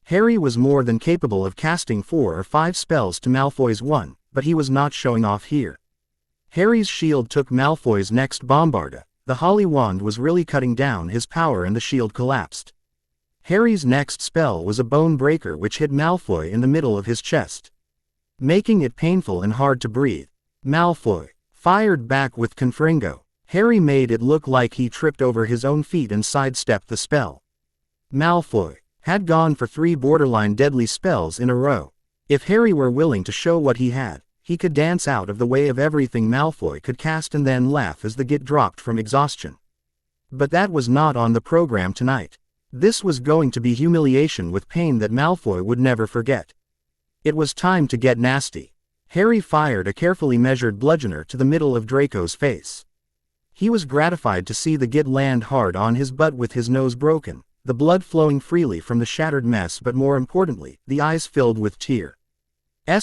Harry was more than capable of casting 4 or 5 spells to Malfoy's 1, but he was not showing off here. Harry's shield took Malfoy's next Bombarda. The Holy Wand was really cutting down his power and the shield collapsed. Harry's next spell was a Bone Breaker which hit Malfoy in the middle of his chest, making it painful and hard to breathe. Malfoy fired back with Confringo. Harry made it look like he tripped over his own feet and sidestepped the spell. Malfoy had gone for 3 borderline deadly spells in a row. If Harry were willing to show what he had, he could dance out of the way of everything Malfoy could cast and then laugh as the git dropped from exhaustion. But that was not on the program tonight. This was going to be humiliation with pain that Malfoy would never forget. It was time to get nasty. Harry fired a carefully measured bludgeoner to the middle of Draco's face. He was gratified to see the git land hard on his butt with his nose broken, the blood flowing freely from the shattered mess, but more importantly, the eyes filled with tears,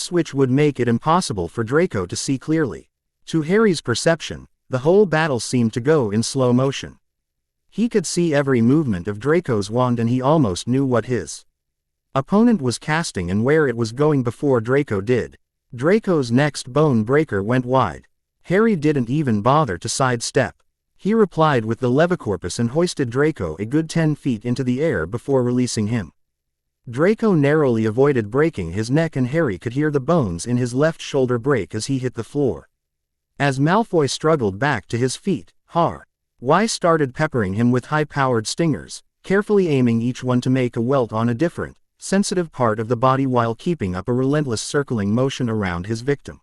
which would make it impossible for Draco to see clearly. To Harry's perception, the whole battle seemed to go in slow motion. He could see every movement of Draco's wand and he almost knew what his opponent was casting and where it was going before Draco did. Draco's next Bone Breaker went wide. Harry didn't even bother to sidestep. He replied with the Levicorpus and hoisted Draco a good 10 feet into the air before releasing him. Draco narrowly avoided breaking his neck and Harry could hear the bones in his left shoulder break as he hit the floor. As Malfoy struggled back to his feet, Harry started peppering him with high-powered stingers, carefully aiming each one to make a welt on a different, sensitive part of the body while keeping up a relentless circling motion around his victim.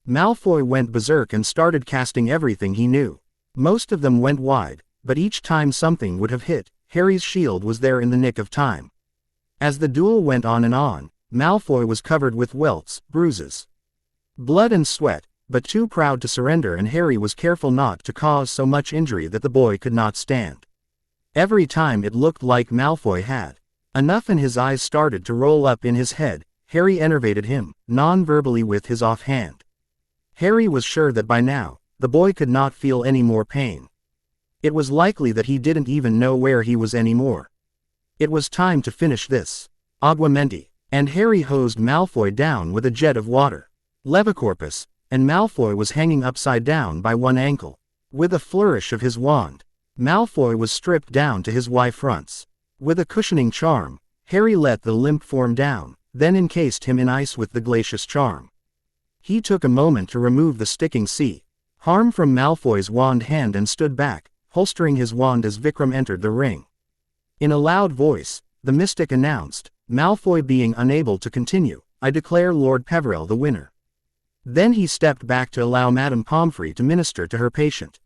Malfoy went berserk and started casting everything he knew. Most of them went wide, but each time something would have hit, Harry's shield was there in the nick of time. As the duel went on and on, Malfoy was covered with welts, bruises, blood and sweat, but too proud to surrender, and Harry was careful not to cause so much injury that the boy could not stand. Every time it looked like Malfoy had enough and his eyes started to roll up in his head, Harry enervated him, non-verbally with his offhand. Harry was sure that by now, the boy could not feel any more pain. It was likely that he didn't even know where he was anymore. It was time to finish this. Aguamenti. And Harry hosed Malfoy down with a jet of water. Levicorpus. And Malfoy was hanging upside down by one ankle. With a flourish of his wand, Malfoy was stripped down to his Y-fronts. With a cushioning charm, Harry let the limp form down, then encased him in ice with the glacius charm. He took a moment to remove the sticking harm from Malfoy's wand hand and stood back, holstering his wand as Vikram entered the ring. In a loud voice, the mystic announced, Malfoy being unable to continue, I declare Lord Peverell the winner. Then he stepped back to allow Madame Pomfrey to minister to her patient.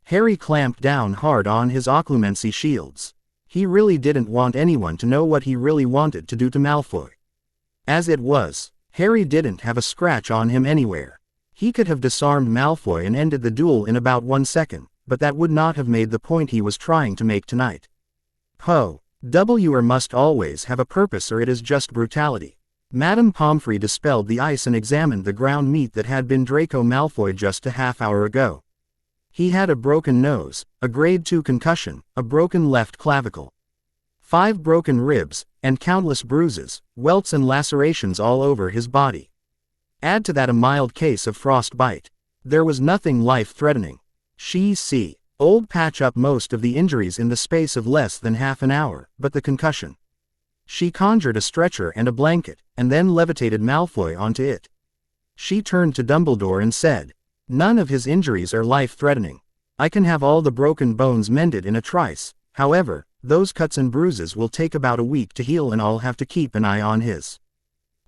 Harry clamped down hard on his occlumency shields. He really didn't want anyone to know what he really wanted to do to Malfoy. As it was, Harry didn't have a scratch on him anywhere. He could have disarmed Malfoy and ended the duel in about 1 second, but that would not have made the point he was trying to make tonight. Must always have a purpose or it is just brutality. Madame Pomfrey dispelled the ice and examined the ground meat that had been Draco Malfoy just a half-hour ago. He had a broken nose, a grade 2 concussion, a broken left clavicle, 5 broken ribs, and countless bruises, welts and lacerations all over his body. Add to that a mild case of frostbite. There was nothing life-threatening. Old patch up most of the injuries in the space of less than half an hour, but the concussion. She conjured a stretcher and a blanket, and then levitated Malfoy onto it. She turned to Dumbledore and said, none of his injuries are life-threatening. I can have all the broken bones mended in a trice, however, those cuts and bruises will take about a week to heal and I'll have to keep an eye on his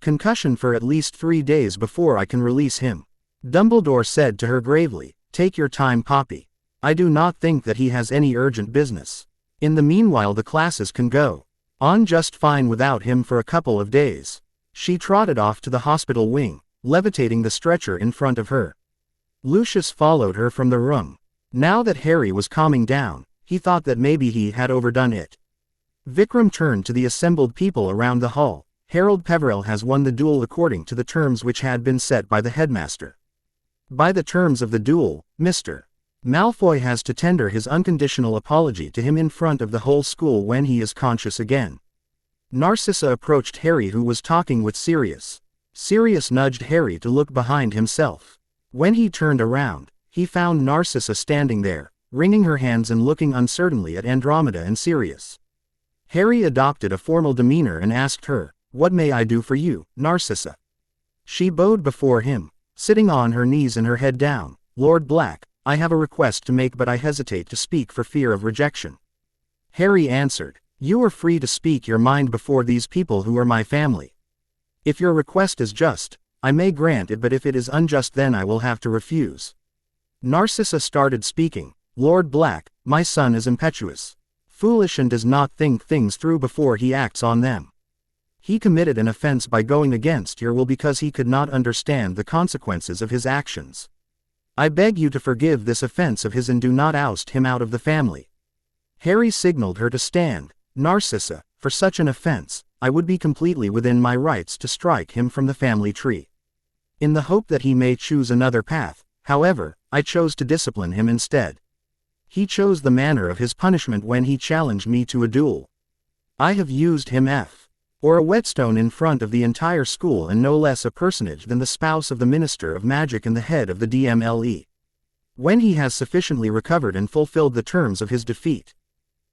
concussion for at least 3 days before I can release him. Dumbledore said to her gravely, take your time, Poppy. I do not think that he has any urgent business. In the meanwhile the classes can go on just fine without him for a couple of days. She trotted off to the hospital wing, levitating the stretcher in front of her. Lucius followed her from the room. Now that Harry was calming down, he thought that maybe he had overdone it. Vikram turned to the assembled people around the hall. Harold Peverell has won the duel according to the terms which had been set by the headmaster. By the terms of the duel, Mr. Malfoy has to tender his unconditional apology to him in front of the whole school when he is conscious again. Narcissa approached Harry, who was talking with Sirius. Sirius nudged Harry to look behind himself. When he turned around, he found Narcissa standing there, wringing her hands and looking uncertainly at Andromeda and Sirius. Harry adopted a formal demeanor and asked her, "What may I do for you, Narcissa?" She bowed before him, sitting on her knees and her head down. "Lord Black, I have a request to make, but I hesitate to speak for fear of rejection." Harry answered, "You are free to speak your mind before these people who are my family. If your request is just, I may grant it, but if it is unjust, then I will have to refuse." Narcissa started speaking. "Lord Black, my son is impetuous, foolish, and does not think things through before he acts on them. He committed an offense by going against your will because he could not understand the consequences of his actions. I beg you to forgive this offense of his and do not oust him out of the family." Harry signaled her to stand. "Narcissa, for such an offense, I would be completely within my rights to strike him from the family tree. In the hope that he may choose another path, however, I chose to discipline him instead. He chose the manner of his punishment when he challenged me to a duel. I have used him or a whetstone in front of the entire school, and no less a personage than the spouse of the Minister of Magic and the head of the DMLE. When he has sufficiently recovered and fulfilled the terms of his defeat,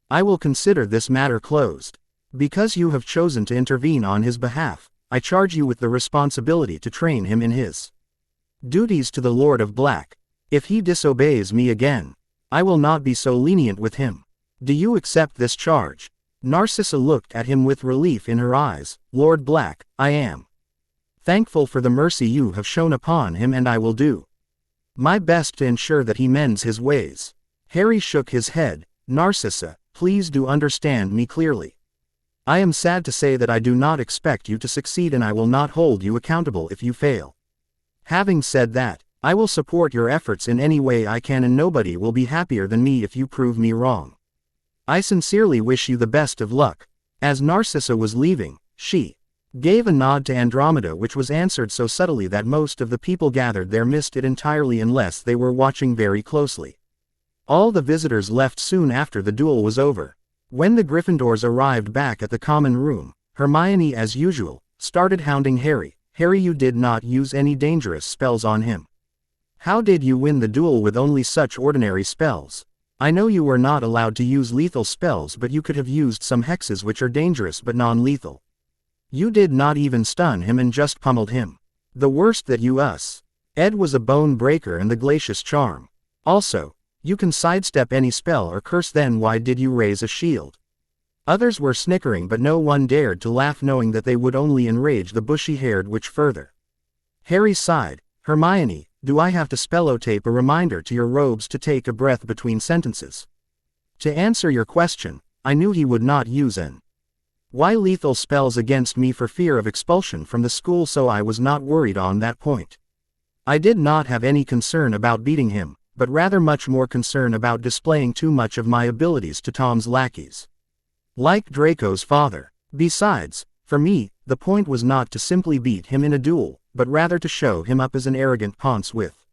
I will consider this matter closed. Because you have chosen to intervene on his behalf, I charge you with the responsibility to train him in his duties to the Lord of Black. If he disobeys me again, I will not be so lenient with him. Do you accept this charge?" Narcissa looked at him with relief in her eyes. "Lord Black, I am thankful for the mercy you have shown upon him, and I will do my best to ensure that he mends his ways." Harry shook his head. "Narcissa, please do understand me clearly. I am sad to say that I do not expect you to succeed, and I will not hold you accountable if you fail. Having said that, I will support your efforts in any way I can, and nobody will be happier than me if you prove me wrong. I sincerely wish you the best of luck." As Narcissa was leaving, she gave a nod to Andromeda, which was answered so subtly that most of the people gathered there missed it entirely unless they were watching very closely. All the visitors left soon after the duel was over. When the Gryffindors arrived back at the common room, Hermione, as usual, started hounding Harry. "Harry, you did not use any dangerous spells on him. How did you win the duel with only such ordinary spells? I know you were not allowed to use lethal spells, but you could have used some hexes, which are dangerous but non-lethal. You did not even stun him and just pummeled him. The worst that you Ed was a bone breaker and the glacius charm. Also, you can sidestep any spell or curse, then why did you raise a shield?" Others were snickering, but no one dared to laugh, knowing that they would only enrage the bushy-haired witch further. Harry sighed. "Hermione, do I have to spellotape a reminder to your robes to take a breath between sentences? To answer your question, I knew he would not use why lethal spells against me for fear of expulsion from the school, so I was not worried on that point. I did not have any concern about beating him, but rather much more concern about displaying too much of my abilities to Tom's lackeys. Like Draco's father. Besides, for me, the point was not to simply beat him in a duel, but rather to show him up as an arrogant ponce with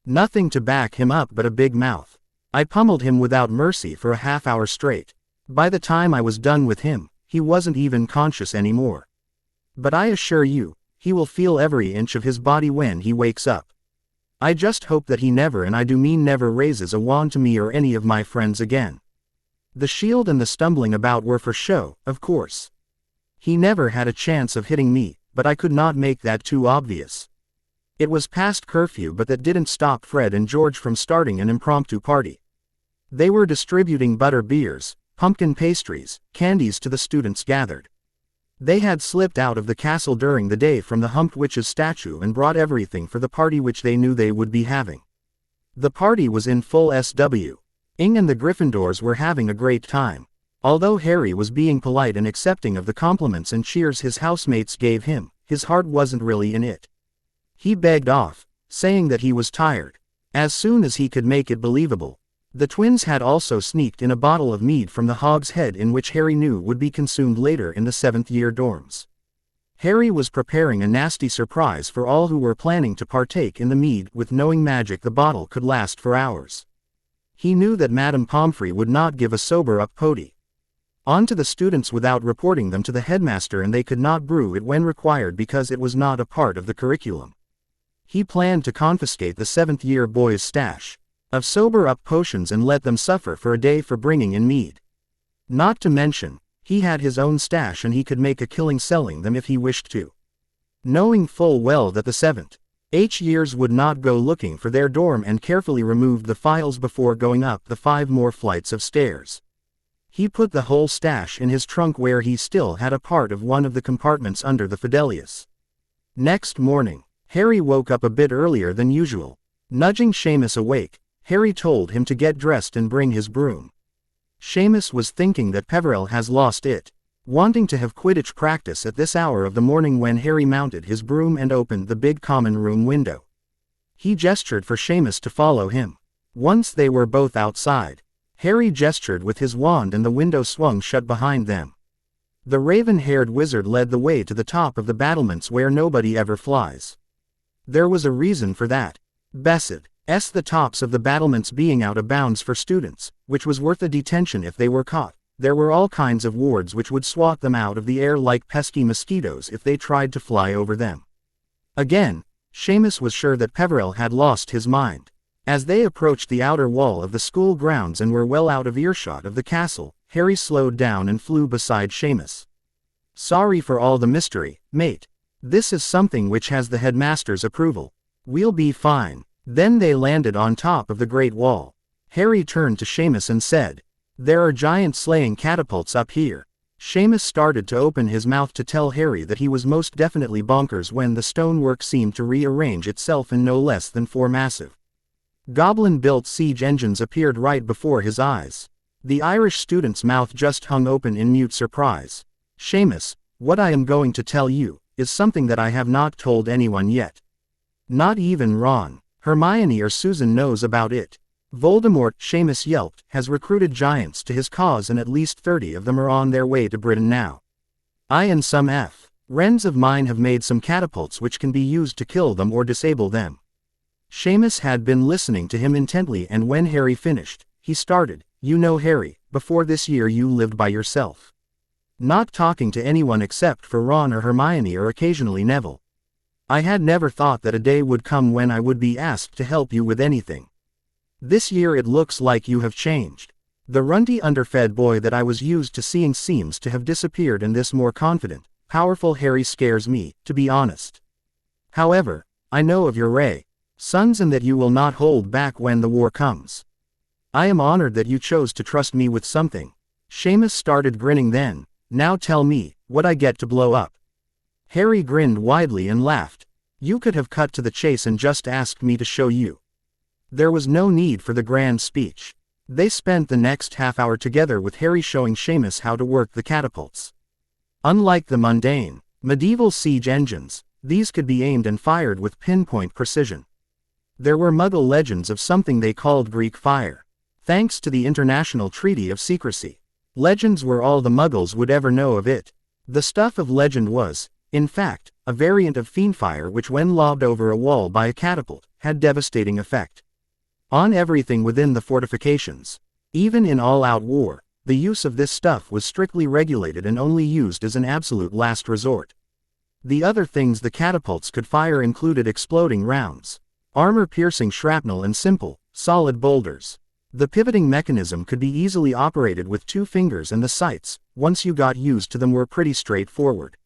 nothing to back him up but a big mouth. I pummeled him without mercy for a half-hour straight. By the time I was done with him, he wasn't even conscious anymore. But I assure you, he will feel every inch of his body when he wakes up. I just hope that he never, and I do mean never, raises a wand to me or any of my friends again. The shield and the stumbling about were for show, of course. He never had a chance of hitting me, but I could not make that too obvious. It was past curfew, but that didn't stop Fred and George from starting an impromptu party. They were distributing butter beers, pumpkin pastries, candies to the students gathered. They had slipped out of the castle during the day from the Humped Witch's statue and brought everything for the party which they knew they would be having. The party was in full SW. Ing and the Gryffindors were having a great time. Although Harry was being polite and accepting of the compliments and cheers his housemates gave him, his heart wasn't really in it. He begged off, saying that he was tired. As soon as he could make it believable. The twins had also sneaked in a bottle of mead from the Hog's Head, in which Harry knew would be consumed later in the 7th-year dorms. Harry was preparing a nasty surprise for all who were planning to partake in the mead, with knowing magic the bottle could last for hours. He knew that Madame Pomfrey would not give a sober-up Pody. On to the students without reporting them to the headmaster, and they could not brew it when required because it was not a part of the curriculum. He planned to confiscate the 7th-year boys' stash of sober-up potions and let them suffer for a day for bringing in mead. Not to mention, he had his own stash and he could make a killing selling them if he wished to. Knowing full well that the 7th years would not go looking for their dorm, and carefully removed the files before going up the 5 more flights of stairs. He put the whole stash in his trunk, where he still had a part of one of the compartments under the Fidelius. Next morning, Harry woke up a bit earlier than usual. Nudging Seamus awake, Harry told him to get dressed and bring his broom. Seamus was thinking that Peverell has lost it, wanting to have Quidditch practice at this hour of the morning, when Harry mounted his broom and opened the big common room window. He gestured for Seamus to follow him. Once they were both outside, Harry gestured with his wand and the window swung shut behind them. The raven-haired wizard led the way to the top of the battlements, where nobody ever flies. There was a reason for that. Besides the tops of the battlements being out of bounds for students, which was worth a detention if they were caught, there were all kinds of wards which would swat them out of the air like pesky mosquitoes if they tried to fly over them. Again, Seamus was sure that Peverell had lost his mind. As they approached the outer wall of the school grounds and were well out of earshot of the castle, Harry slowed down and flew beside Seamus. "Sorry for all the mystery, mate. This is something which has the headmaster's approval. We'll be fine." Then they landed on top of the Great Wall. Harry turned to Seamus and said, "There are giant slaying catapults up here." Seamus started to open his mouth to tell Harry that he was most definitely bonkers when the stonework seemed to rearrange itself in no less than 4 massive goblin-built siege engines appeared right before his eyes. The Irish student's mouth just hung open in mute surprise. "Seamus, what I am going to tell you is something that I have not told anyone yet. Not even Ron, Hermione or Susan knows about it. Voldemort," Seamus yelped, "has recruited giants to his cause, and at least 30 of them are on their way to Britain now. I and some friends of mine have made some catapults which can be used to kill them or disable them." Seamus had been listening to him intently, and when Harry finished, he started, "You know, Harry, before this year you lived by yourself. Not talking to anyone except for Ron or Hermione or occasionally Neville. I had never thought that a day would come when I would be asked to help you with anything. This year it looks like you have changed. The runty underfed boy that I was used to seeing seems to have disappeared, and this more confident, powerful Harry scares me, to be honest. However, I know of your sons and that you will not hold back when the war comes. I am honored that you chose to trust me with something." Seamus started grinning then. "Now tell me, what I get to blow up?" Harry grinned widely and laughed. "You could have cut to the chase and just asked me to show you." There was no need for the grand speech. They spent the next half hour together with Harry showing Seamus how to work the catapults. Unlike the mundane, medieval siege engines, these could be aimed and fired with pinpoint precision. There were Muggle legends of something they called Greek fire. Thanks to the International Treaty of Secrecy, legends were all the Muggles would ever know of it. The stuff of legend was, in fact, a variant of fiendfire which, when lobbed over a wall by a catapult, had devastating effect on everything within the fortifications. Even in all-out war, the use of this stuff was strictly regulated and only used as an absolute last resort. The other things the catapults could fire included exploding rounds, armor-piercing shrapnel, and simple, solid boulders. The pivoting mechanism could be easily operated with 2 fingers, and the sights, once you got used to them, were pretty straightforward.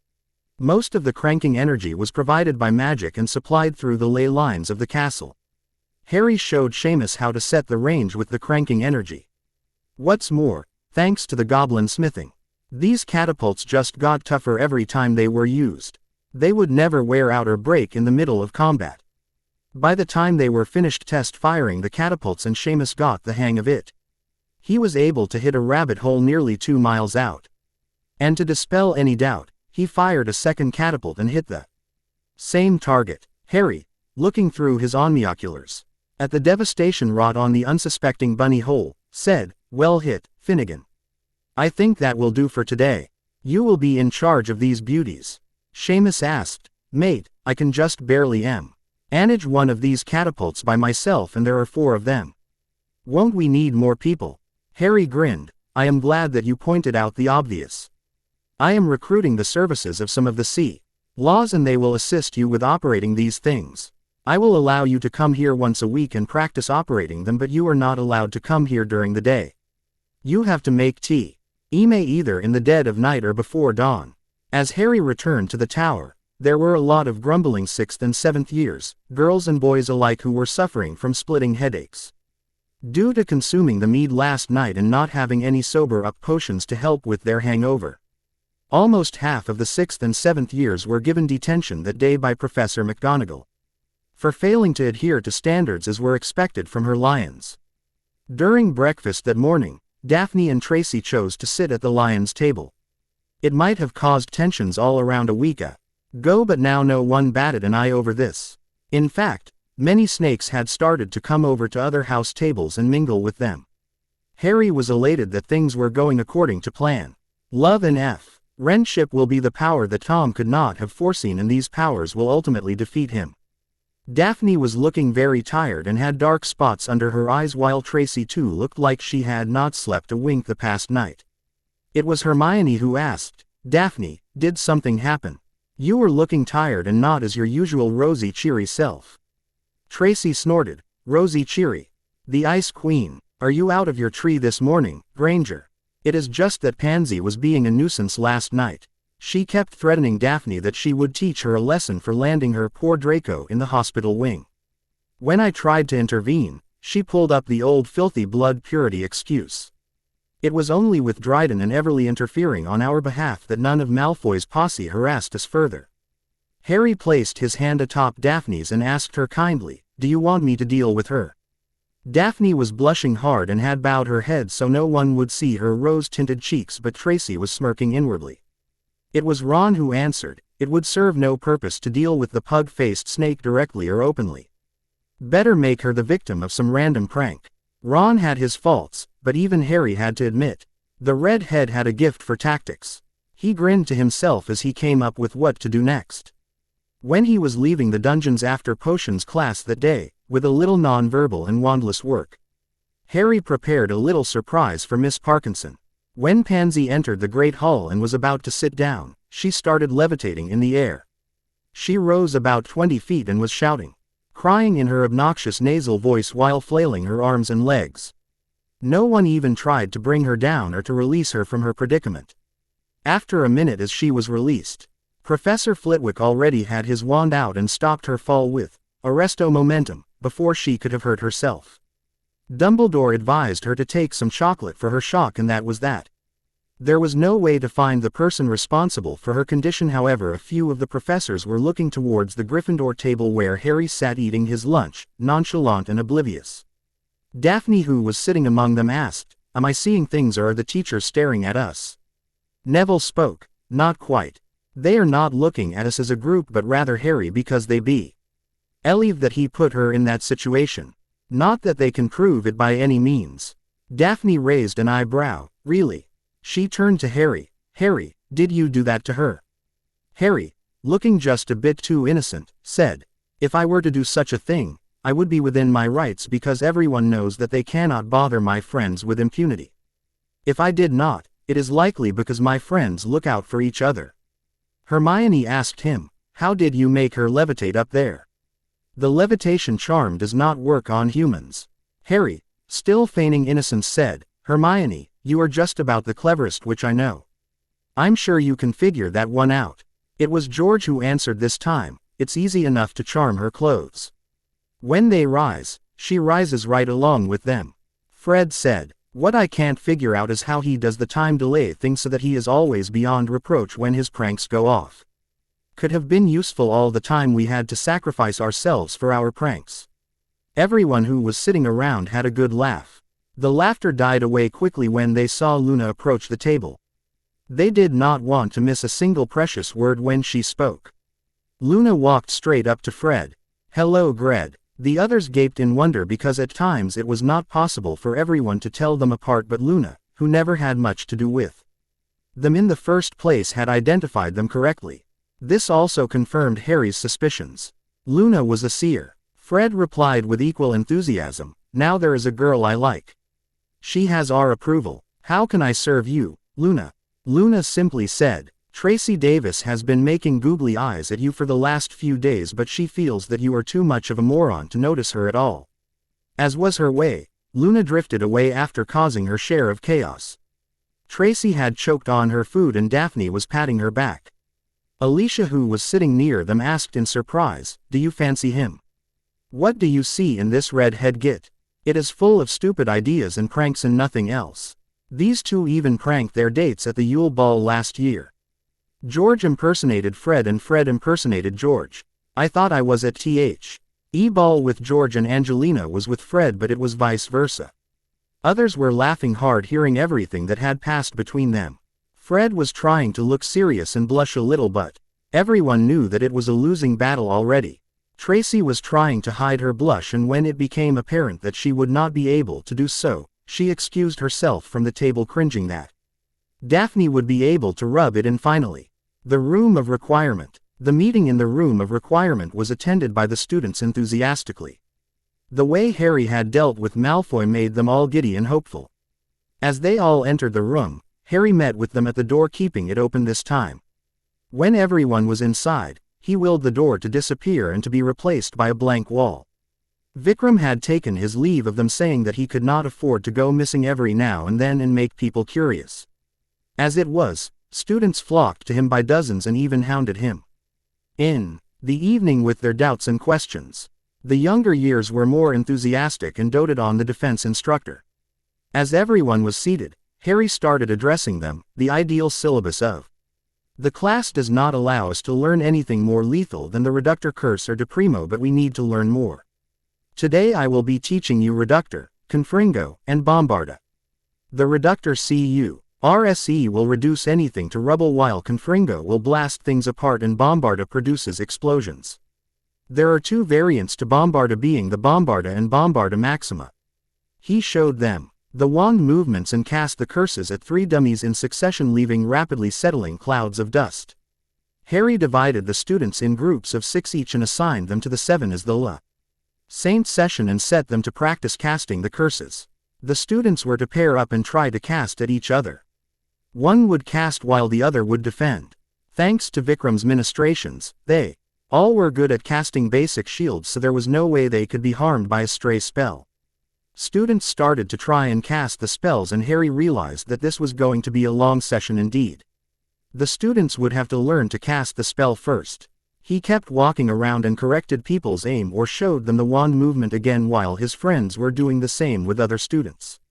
Most of the cranking energy was provided by magic and supplied through the ley lines of the castle. Harry showed Seamus how to set the range with the cranking energy. What's more, thanks to the goblin smithing, these catapults just got tougher every time they were used. They would never wear out or break in the middle of combat. By the time they were finished test firing the catapults and Seamus got the hang of it, he was able to hit a rabbit hole nearly 2 miles out. And to dispel any doubt, he fired a second catapult and hit the same target. Harry, looking through his omnioculars at the devastation wrought on the unsuspecting bunny hole, said, "Well hit, Finnegan. I think that will do for today. You will be in charge of these beauties." Seamus asked, "Mate, I can just barely manage one of these catapults by myself, and there are 4 of them. Won't we need more people?" Harry grinned. I am glad that you pointed out the obvious. I am recruiting the services of some of the sea laws and they will assist you with operating these things. I will allow you to come here once a week and practice operating them, but you are not allowed to come here during the day. You have to make tea. Either in the dead of night or before dawn. As Harry returned to the tower, there were a lot of grumbling 6th and 7th years, girls and boys alike, who were suffering from splitting headaches. Due to consuming the mead last night and not having any sober-up potions to help with their hangover. Almost half of the 6th and 7th years were given detention that day by Professor McGonagall, for failing to adhere to standards as were expected from her lions. During breakfast that morning, Daphne and Tracy chose to sit at the lions' table. It might have caused tensions all around a week ago, but now no one batted an eye over this. In fact, many snakes had started to come over to other house tables and mingle with them. Harry was elated that things were going according to plan. Love and friendship will be the power that Tom could not have foreseen, and these powers will ultimately defeat him. Daphne was looking very tired and had dark spots under her eyes, while Tracy too looked like she had not slept a wink the past night. It was Hermione who asked, "Daphne, did something happen? You were looking tired and not as your usual rosy cheery self." Tracy snorted. "Rosy cheery? The Ice Queen. Are you out of your tree this morning, Granger? It is just that Pansy was being a nuisance last night. She kept threatening Daphne that she would teach her a lesson for landing her poor Draco in the hospital wing. When I tried to intervene, she pulled up the old filthy blood purity excuse. It was only with Dryden and Everly interfering on our behalf that none of Malfoy's posse harassed us further." Harry placed his hand atop Daphne's and asked her kindly, "Do you want me to deal with her?" Daphne was blushing hard and had bowed her head so no one would see her rose-tinted cheeks, but Tracy was smirking inwardly. It was Ron who answered, "It would serve no purpose to deal with the pug-faced snake directly or openly. Better make her the victim of some random prank." Ron had his faults, but even Harry had to admit, the redhead had a gift for tactics. He grinned to himself as he came up with what to do next. When he was leaving the dungeons after potions class that day, with a little non-verbal and wandless work, Harry prepared a little surprise for Miss Parkinson. When Pansy entered the Great Hall and was about to sit down, she started levitating in the air. She rose about 20 feet and was shouting, crying in her obnoxious nasal voice while flailing her arms and legs. No one even tried to bring her down or to release her from her predicament. After a minute as she was released, Professor Flitwick already had his wand out and stopped her fall with Arresto Momentum, before she could have hurt herself. Dumbledore advised her to take some chocolate for her shock, and that was that. There was no way to find the person responsible for her condition. However, a few of the professors were looking towards the Gryffindor table where Harry sat eating his lunch, nonchalant and oblivious. Daphne, who was sitting among them, asked, "Am I seeing things, or are the teachers staring at us?" Neville spoke, "Not quite. They are not looking at us as a group, but rather Harry, because they believe that he put her in that situation. Not that they can prove it by any means." Daphne raised an eyebrow. "Really?" She turned to Harry. "Harry, did you do that to her?" Harry, looking just a bit too innocent, said, "If I were to do such a thing, I would be within my rights, because everyone knows that they cannot bother my friends with impunity. If I did not, it is likely because my friends look out for each other." Hermione asked him, "How did you make her levitate up there?" "The levitation charm does not work on humans." Harry, still feigning innocence, said, "Hermione, you are just about the cleverest witch I know. I'm sure you can figure that one out." It was George who answered this time, "It's easy enough to charm her clothes. When they rise, she rises right along with them." Fred said, "What I can't figure out is how he does the time delay thing so that he is always beyond reproach when his pranks go off. Could have been useful all the time we had to sacrifice ourselves for our pranks." Everyone who was sitting around had a good laugh. The laughter died away quickly when they saw Luna approach the table. They did not want to miss a single precious word when she spoke. Luna walked straight up to Fred. "Hello, Gred." The others gaped in wonder because at times it was not possible for everyone to tell them apart, but Luna, who never had much to do with them in the first place, had identified them correctly. This also confirmed Harry's suspicions. Luna was a seer. Fred replied with equal enthusiasm, "Now there is a girl I like. She has our approval." How can I serve you, Luna? Luna simply said. Tracy Davis has been making googly eyes at you for the last few days, but she feels that you are too much of a moron to notice her at all. As was her way, Luna drifted away after causing her share of chaos. Tracy had choked on her food and Daphne was patting her back. Alicia, who was sitting near them, asked in surprise, "Do you fancy him? What do you see in this redhead git? It is full of stupid ideas and pranks and nothing else. These two even pranked their dates at the Yule Ball last year. George impersonated Fred and Fred impersonated George. I thought I was at the Ball with George and Angelina was with Fred, but it was vice versa." Others were laughing hard hearing everything that had passed between them. Fred was trying to look serious and blush a little, but everyone knew that it was a losing battle already. Tracy was trying to hide her blush, and when it became apparent that she would not be able to do so, she excused herself from the table, cringing that Daphne would be able to rub it in finally. The Room of Requirement. The meeting in the Room of Requirement was attended by the students enthusiastically. The way Harry had dealt with Malfoy made them all giddy and hopeful. As they all entered the room, Harry met with them at the door, keeping it open this time. When everyone was inside, he willed the door to disappear and to be replaced by a blank wall. Vikram had taken his leave of them, saying that he could not afford to go missing every now and then and make people curious. As it was, students flocked to him by dozens and even hounded him in the evening with their doubts and questions. The younger years were more enthusiastic and doted on the defense instructor. As everyone was seated, Harry started addressing them. The ideal syllabus of the class does not allow us to learn anything more lethal than the Reductor Curse or De Primo, but we need to learn more. Today I will be teaching you Reductor, Confringo, and Bombarda. The Reductor CURSE will reduce anything to rubble, while Confringo will blast things apart, and Bombarda produces explosions. There are two variants to Bombarda, being the Bombarda and Bombarda Maxima. He showed them the wand movements and cast the curses at 3 dummies in succession, leaving rapidly settling clouds of dust. Harry divided the students in groups of 6 each and assigned them to the 7 as the La Saint session and set them to practice casting the curses. The students were to pair up and try to cast at each other. One would cast while the other would defend. Thanks to Vikram's ministrations, they all were good at casting basic shields, so there was no way they could be harmed by a stray spell. Students started to try and cast the spells, and Harry realized that this was going to be a long session indeed. The students would have to learn to cast the spell first. He kept walking around and corrected people's aim or showed them the wand movement again, while his friends were doing the same with other students.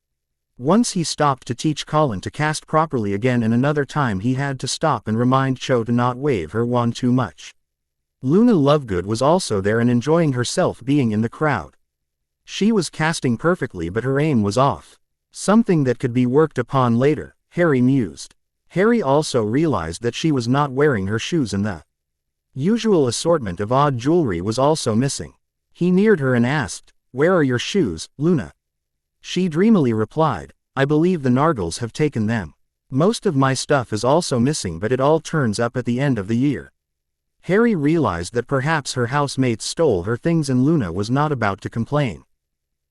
Once he stopped to teach Colin to cast properly again, and another time he had to stop and remind Cho to not wave her wand too much. Luna Lovegood was also there and enjoying herself being in the crowd. She was casting perfectly, but her aim was off. Something that could be worked upon later, Harry mused. Harry also realized that she was not wearing her shoes, and the usual assortment of odd jewelry was also missing. He neared her and asked, "Where are your shoes, Luna?" She dreamily replied, "I believe the Nargles have taken them. Most of my stuff is also missing, but it all turns up at the end of the year." Harry realized that perhaps her housemates stole her things, and Luna was not about to complain.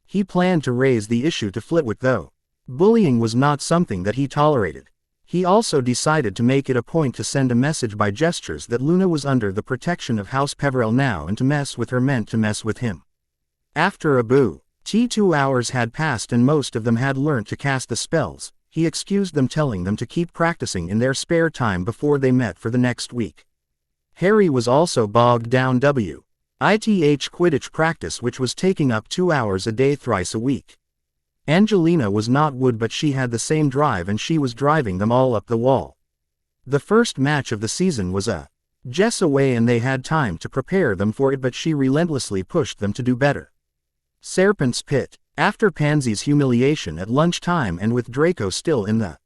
He planned to raise the issue to Flitwick, though. Bullying was not something that he tolerated. He also decided to make it a point to send a message by gestures that Luna was under the protection of House Peverell now, and to mess with her meant to mess with him. After a boo, 2 hours had passed and most of them had learnt to cast the spells. He excused them, telling them to keep practicing in their spare time before they met for the next week. Harry was also bogged down WITH Quidditch practice, which was taking up 2 hours a day thrice a week. Angelina was not wood, but she had the same drive, and she was driving them all up the wall. The first match of the season was a guess away, and they had time to prepare them for it, but she relentlessly pushed them to do better. Serpent's Pit. After Pansy's humiliation at lunchtime and with Draco still in the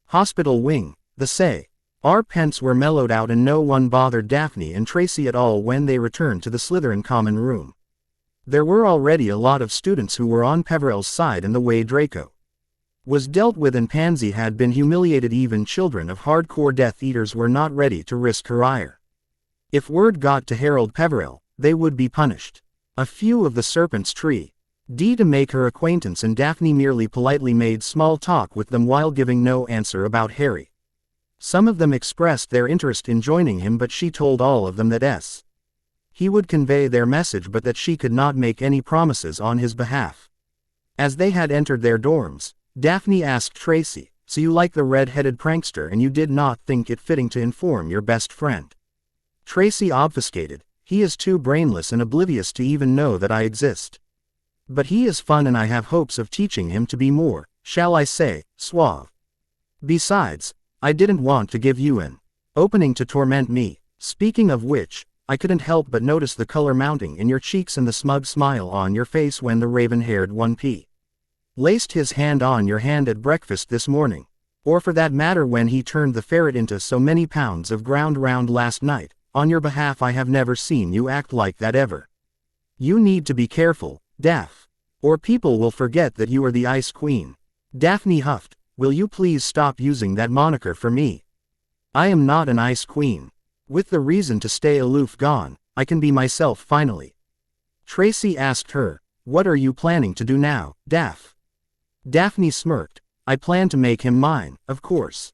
hospital wing, the Serpents were mellowed out, and no one bothered Daphne and Tracy at all when they returned to the Slytherin common room. There were already a lot of students who were on Peverell's side in the way Draco was dealt with, and Pansy had been humiliated. Even children of hardcore Death Eaters were not ready to risk her ire. If word got to Harold Peverell, they would be punished. A few of the Serpent's Tree To make her acquaintance, and Daphne merely politely made small talk with them while giving no answer about Harry. Some of them expressed their interest in joining him, but she told all of them that he would convey their message, but that she could not make any promises on his behalf. As they had entered their dorms, Daphne asked Tracy, "So you like the red-headed prankster and you did not think it fitting to inform your best friend?" Tracy obfuscated, "He is too brainless and oblivious to even know that I exist. But he is fun and I have hopes of teaching him to be more, shall I say, suave. Besides, I didn't want to give you an opening to torment me. Speaking of which, I couldn't help but notice the color mounting in your cheeks and the smug smile on your face when the raven-haired 1P laced his hand on your hand at breakfast this morning. Or for that matter when he turned the ferret into so many pounds of ground round last night. On your behalf, I have never seen you act like that ever. You need to be careful, Daph. Or people will forget that you are the Ice Queen." Daphne huffed, "Will you please stop using that moniker for me? I am not an Ice Queen. With the reason to stay aloof gone, I can be myself finally." Tracy asked her, "What are you planning to do now, Daph?" Daphne smirked, "I plan to make him mine, of course."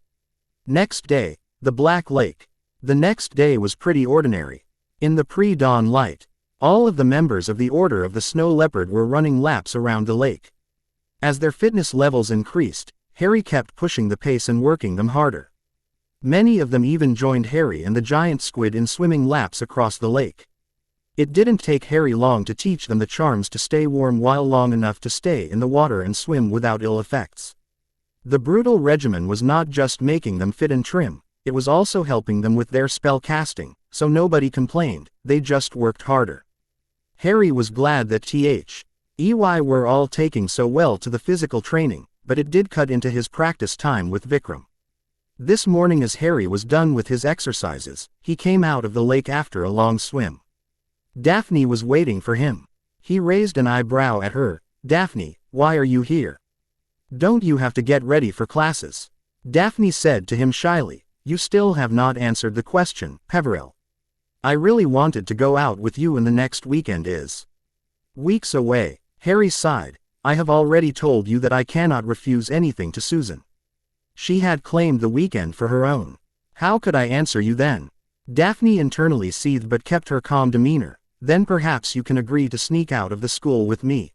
Next day, the Black Lake. The next day was pretty ordinary. In the pre-dawn light, all of the members of the Order of the Snow Leopard were running laps around the lake. As their fitness levels increased, Harry kept pushing the pace and working them harder. Many of them even joined Harry and the giant squid in swimming laps across the lake. It didn't take Harry long to teach them the charms to stay warm while long enough to stay in the water and swim without ill effects. The brutal regimen was not just making them fit and trim, it was also helping them with their spell casting, so nobody complained, they just worked harder. Harry was glad that THEY were all taking so well to the physical training, but it did cut into his practice time with Vikram. This morning as Harry was done with his exercises, he came out of the lake after a long swim. Daphne was waiting for him. He raised an eyebrow at her. "Daphne, why are you here? Don't you have to get ready for classes?" Daphne said to him shyly, "You still have not answered the question, Peveril. I really wanted to go out with you and the next weekend is weeks away." Harry sighed. "I have already told you that I cannot refuse anything to Susan. She had claimed the weekend for her own. How could I answer you then?" Daphne internally seethed but kept her calm demeanor. "Then perhaps you can agree to sneak out of the school with me."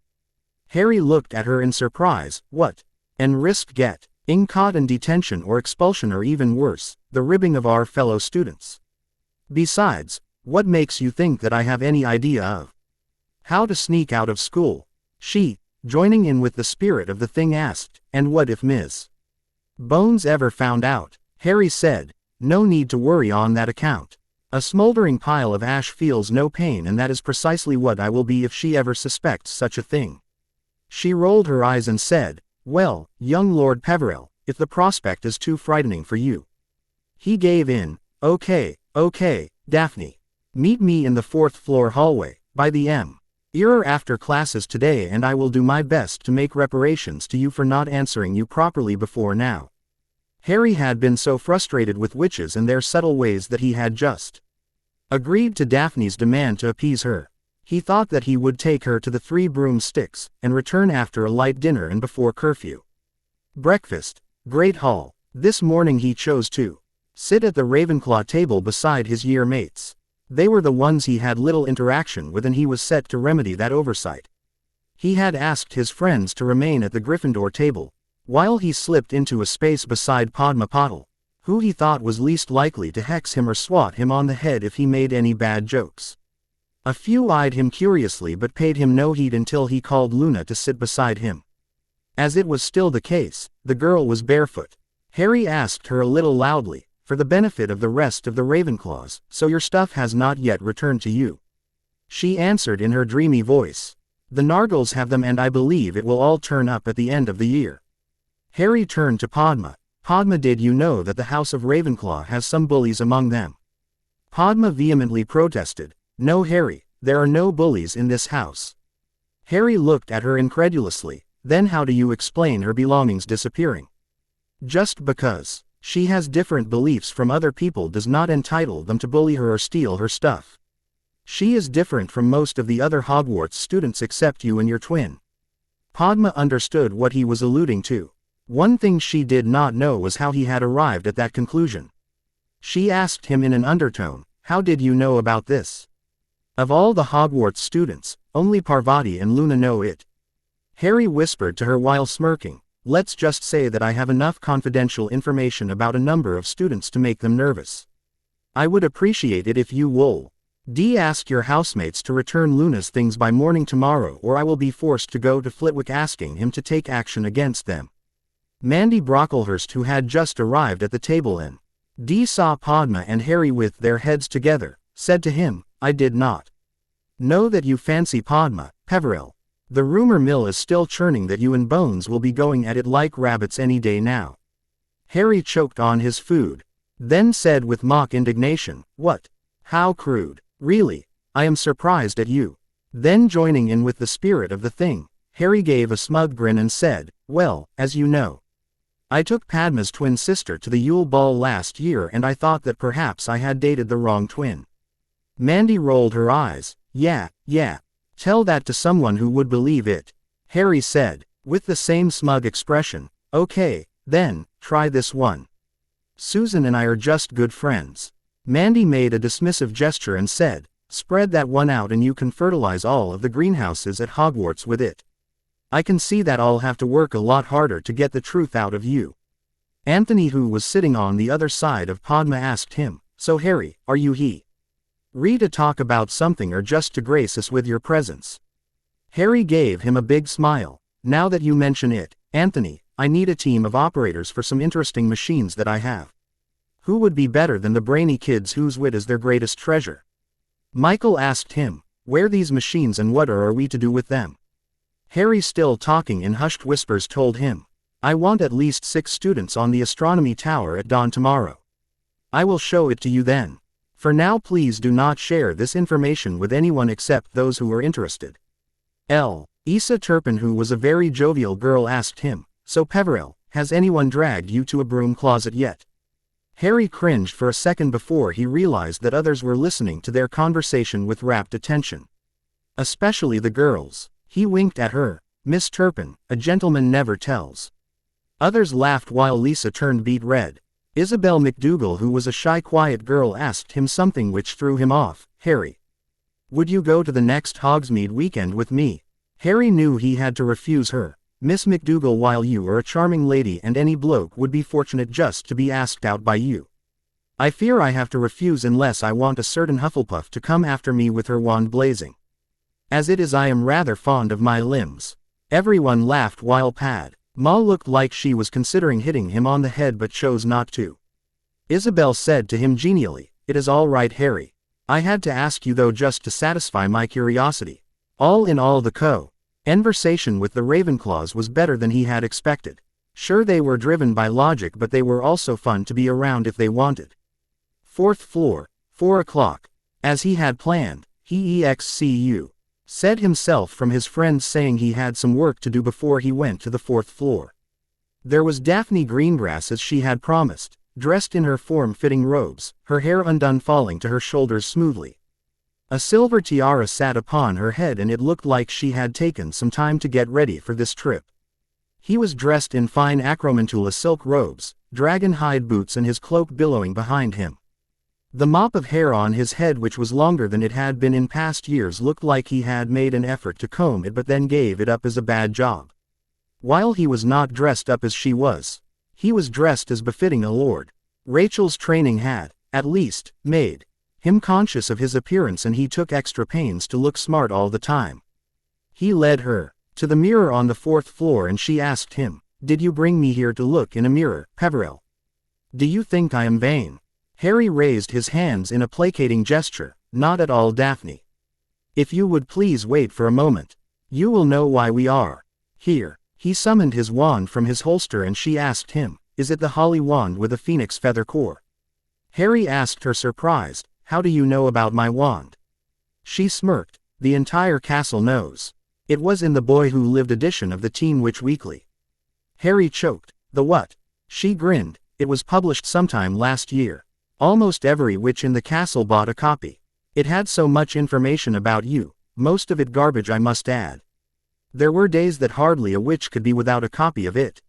Harry looked at her in surprise. "What? And risk getting caught in detention or expulsion or even worse, the ribbing of our fellow students? Besides, what makes you think that I have any idea of how to sneak out of school?" She, joining in with the spirit of the thing, asked, "And what if Ms. Bones ever found out?" Harry said, "No need to worry on that account. A smoldering pile of ash feels no pain, and that is precisely what I will be if she ever suspects such a thing." She rolled her eyes and said, "Well, young Lord Peveril, if the prospect is too frightening for you." He gave in. Okay, Daphne. Meet me in the 4th floor hallway, by the era after classes today, and I will do my best to make reparations to you for not answering you properly before now." Harry had been so frustrated with witches and their subtle ways that he had just agreed to Daphne's demand to appease her. He thought that he would take her to the 3 Broomsticks, and return after a light dinner and before curfew. Breakfast. Great Hall. This morning he chose to sit at the Ravenclaw table beside his year mates. They were the ones he had little interaction with, and he was set to remedy that oversight. He had asked his friends to remain at the Gryffindor table, while he slipped into a space beside Padma Patil, who he thought was least likely to hex him or swat him on the head if he made any bad jokes. A few eyed him curiously but paid him no heed until he called Luna to sit beside him. As it was still the case, the girl was barefoot. Harry asked her a little loudly, for the benefit of the rest of the Ravenclaws, "So your stuff has not yet returned to you?" She answered in her dreamy voice, "The Nargles have them, and I believe it will all turn up at the end of the year." Harry turned to Padma. "Padma, did you know that the House of Ravenclaw has some bullies among them?" Padma vehemently protested, "No, Harry, there are no bullies in this house." Harry looked at her incredulously. "Then how do you explain her belongings disappearing?" "Just because she has different beliefs from other people does not entitle them to bully her or steal her stuff. She is different from most of the other Hogwarts students except you and your twin." Padma understood what he was alluding to. One thing she did not know was how he had arrived at that conclusion. She asked him in an undertone, "How did you know about this? Of all the Hogwarts students, only Parvati and Luna know it." Harry whispered to her while smirking, "Let's just say that I have enough confidential information about a number of students to make them nervous. I would appreciate it if you will ask your housemates to return Luna's things by morning tomorrow, or I will be forced to go to Flitwick asking him to take action against them." Mandy Brocklehurst, who had just arrived at the table and saw Padma and Harry with their heads together, said to him, "I did not know that you fancy Padma, Peveril. The rumor mill is still churning that you and Bones will be going at it like rabbits any day now." Harry choked on his food, then said with mock indignation, "What? How crude. Really, I am surprised at you." Then joining in with the spirit of the thing, Harry gave a smug grin and said, "Well, as you know, I took Padma's twin sister to the Yule Ball last year and I thought that perhaps I had dated the wrong twin." Mandy rolled her eyes. Yeah. Tell that to someone who would believe it," Harry said, with the same smug expression. "Okay, then, try this one. Susan and I are just good friends." Mandy made a dismissive gesture and said, "Spread that one out and you can fertilize all of the greenhouses at Hogwarts with it. I can see that I'll have to work a lot harder to get the truth out of you." Anthony, who was sitting on the other side of Padma, asked him, "So Harry, are you to talk about something or just to grace us with your presence?" Harry gave him a big smile. "Now that you mention it, Anthony, I need a team of operators for some interesting machines that I have. Who would be better than the brainy kids whose wit is their greatest treasure?" Michael asked him, "Where these machines and what are we to do with them?" Harry, still talking in hushed whispers, told him, "I want at least 6 students on the astronomy tower at dawn tomorrow. I will show it to you then. For now, please do not share this information with anyone except those who are interested." Issa Turpin, who was a very jovial girl, asked him, "So Peveril, has anyone dragged you to a broom closet yet?" Harry cringed for a second before he realized that others were listening to their conversation with rapt attention. Especially the girls. He winked at her. "Miss Turpin, a gentleman never tells." Others laughed while Lisa turned beet red. Isabel McDougal, who was a shy, quiet girl, asked him something which threw him off. "Harry, would you go to the next Hogsmeade weekend with me?" Harry knew he had to refuse her. "Miss McDougal, while you are a charming lady and any bloke would be fortunate just to be asked out by you, I fear I have to refuse unless I want a certain Hufflepuff to come after me with her wand blazing. As it is, I am rather fond of my limbs." Everyone laughed while Ma looked like she was considering hitting him on the head but chose not to. Isabel said to him genially, "It is all right, Harry. I had to ask you though just to satisfy my curiosity." All in all, the conversation with the Ravenclaws was better than he had expected. Sure, they were driven by logic, but they were also fun to be around if they wanted. 4th floor, 4 o'clock. As he had planned, he said himself from his friends saying he had some work to do before he went to the 4th floor. There was Daphne Greengrass as she had promised, dressed in her form-fitting robes, her hair undone falling to her shoulders smoothly. A silver tiara sat upon her head and it looked like she had taken some time to get ready for this trip. He was dressed in fine acromantula silk robes, dragon hide boots and his cloak billowing behind him. The mop of hair on his head, which was longer than it had been in past years, looked like he had made an effort to comb it but then gave it up as a bad job. While he was not dressed up as she was, he was dressed as befitting a lord. Rachel's training had, at least, made him conscious of his appearance and he took extra pains to look smart all the time. He led her to the mirror on the 4th floor and she asked him, "Did you bring me here to look in a mirror, Peveril? Do you think I am vain?" Harry raised his hands in a placating gesture. "Not at all, Daphne. If you would please wait for a moment, you will know why we are here." He summoned his wand from his holster and she asked him, "Is it the holly wand with a phoenix feather core?" Harry asked her, surprised, "How do you know about my wand?" She smirked. "The entire castle knows. It was in the Boy Who Lived edition of the Teen Witch Weekly." Harry choked. "The what?" She grinned. "It was published sometime last year. Almost every witch in the castle bought a copy. It had so much information about you, most of it garbage I must add." There were days that hardly a witch could be without a copy of it.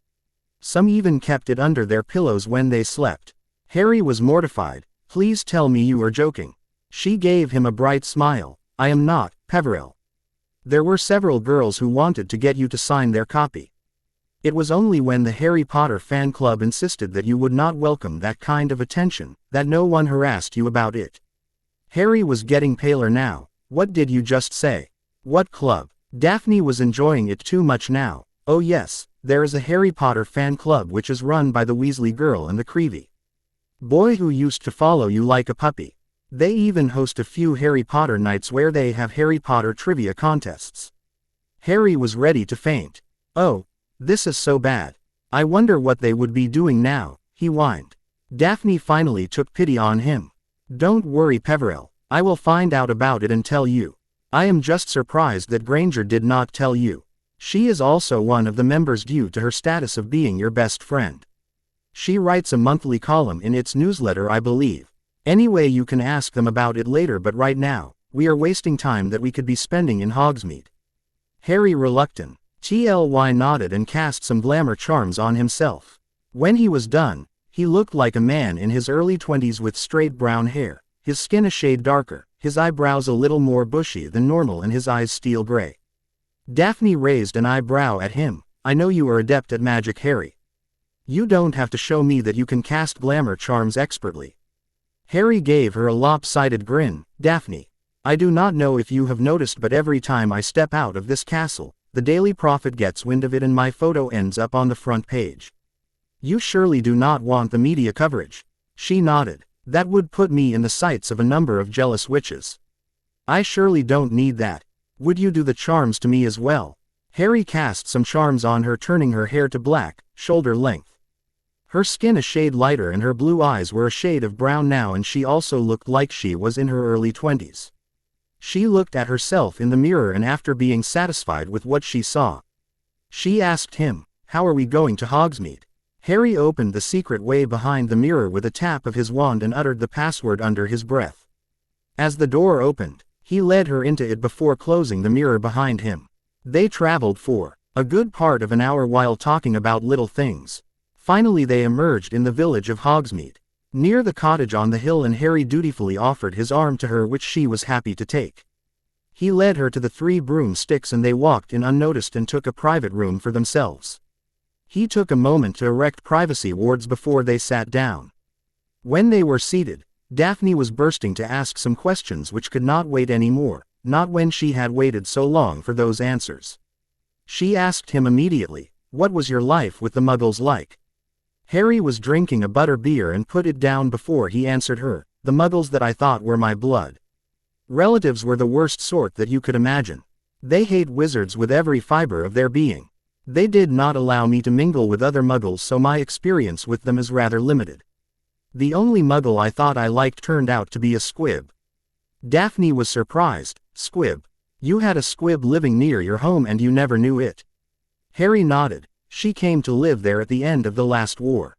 Some even kept it under their pillows when they slept. Harry was mortified. Please tell me you are joking. She gave him a bright smile. I am not, Peveril. There were several girls who wanted to get you to sign their copy. It was only when the Harry Potter fan club insisted that you would not welcome that kind of attention, that no one harassed you about it. Harry was getting paler now. What did you just say? What club? Daphne was enjoying it too much now. Oh yes, there is a Harry Potter fan club which is run by the Weasley girl and the Creevy boy who used to follow you like a puppy. They even host a few Harry Potter nights where they have Harry Potter trivia contests. Harry was ready to faint. Oh, this is so bad. I wonder what they would be doing now, he whined. Daphne finally took pity on him. Don't worry, Peveril, I will find out about it and tell you. I am just surprised that Granger did not tell you. She is also one of the members due to her status of being your best friend. She writes a monthly column in its newsletter, I believe. Anyway, you can ask them about it later, but right now, we are wasting time that we could be spending in Hogsmeade. Harry reluctant. TLY nodded and cast some glamour charms on himself. When he was done, he looked like a man in his early 20s with straight brown hair, his skin a shade darker, his eyebrows a little more bushy than normal and his eyes steel gray. Daphne raised an eyebrow at him. I know you are adept at magic, Harry. You don't have to show me that you can cast glamour charms expertly. Harry gave her a lopsided grin. Daphne, I do not know if you have noticed, but every time I step out of this castle, the Daily Prophet gets wind of it and my photo ends up on the front page. You surely do not want the media coverage. She nodded. That would put me in the sights of a number of jealous witches. I surely don't need that. Would you do the charms to me as well? Harry cast some charms on her, turning her hair to black, shoulder length. Her skin a shade lighter and her blue eyes were a shade of brown now, and she also looked like she was in her early 20s. She looked at herself in the mirror, and after being satisfied with what she saw, she asked him, how are we going to Hogsmeade? Harry opened the secret way behind the mirror with a tap of his wand and uttered the password under his breath. As the door opened, he led her into it before closing the mirror behind him. They traveled for a good part of an hour while talking about little things. Finally they emerged in the village of Hogsmeade, near the cottage on the hill, and Harry dutifully offered his arm to her, which she was happy to take. He led her to the 3 broomsticks and they walked in unnoticed and took a private room for themselves. He took a moment to erect privacy wards before they sat down. When they were seated, Daphne was bursting to ask some questions which could not wait anymore, not when she had waited so long for those answers. She asked him immediately, what was your life with the Muggles like? Harry was drinking a butter beer and put it down before he answered her. The Muggles that I thought were my blood relatives were the worst sort that you could imagine. They hate wizards with every fiber of their being. They did not allow me to mingle with other Muggles, so my experience with them is rather limited. The only Muggle I thought I liked turned out to be a squib. Daphne was surprised. Squib? You had a squib living near your home and you never knew it? Harry nodded. She came to live there at the end of the last war.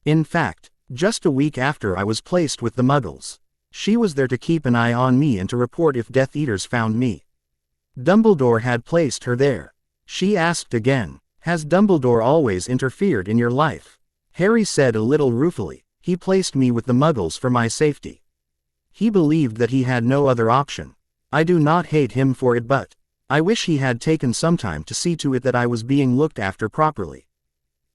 In fact, just a week after I was placed with the Muggles. She was there to keep an eye on me and to report if Death Eaters found me. Dumbledore had placed her there. She asked again, has Dumbledore always interfered in your life? Harry said a little ruefully, he placed me with the Muggles for my safety. He believed that he had no other option. I do not hate him for it, but I wish he had taken some time to see to it that I was being looked after properly.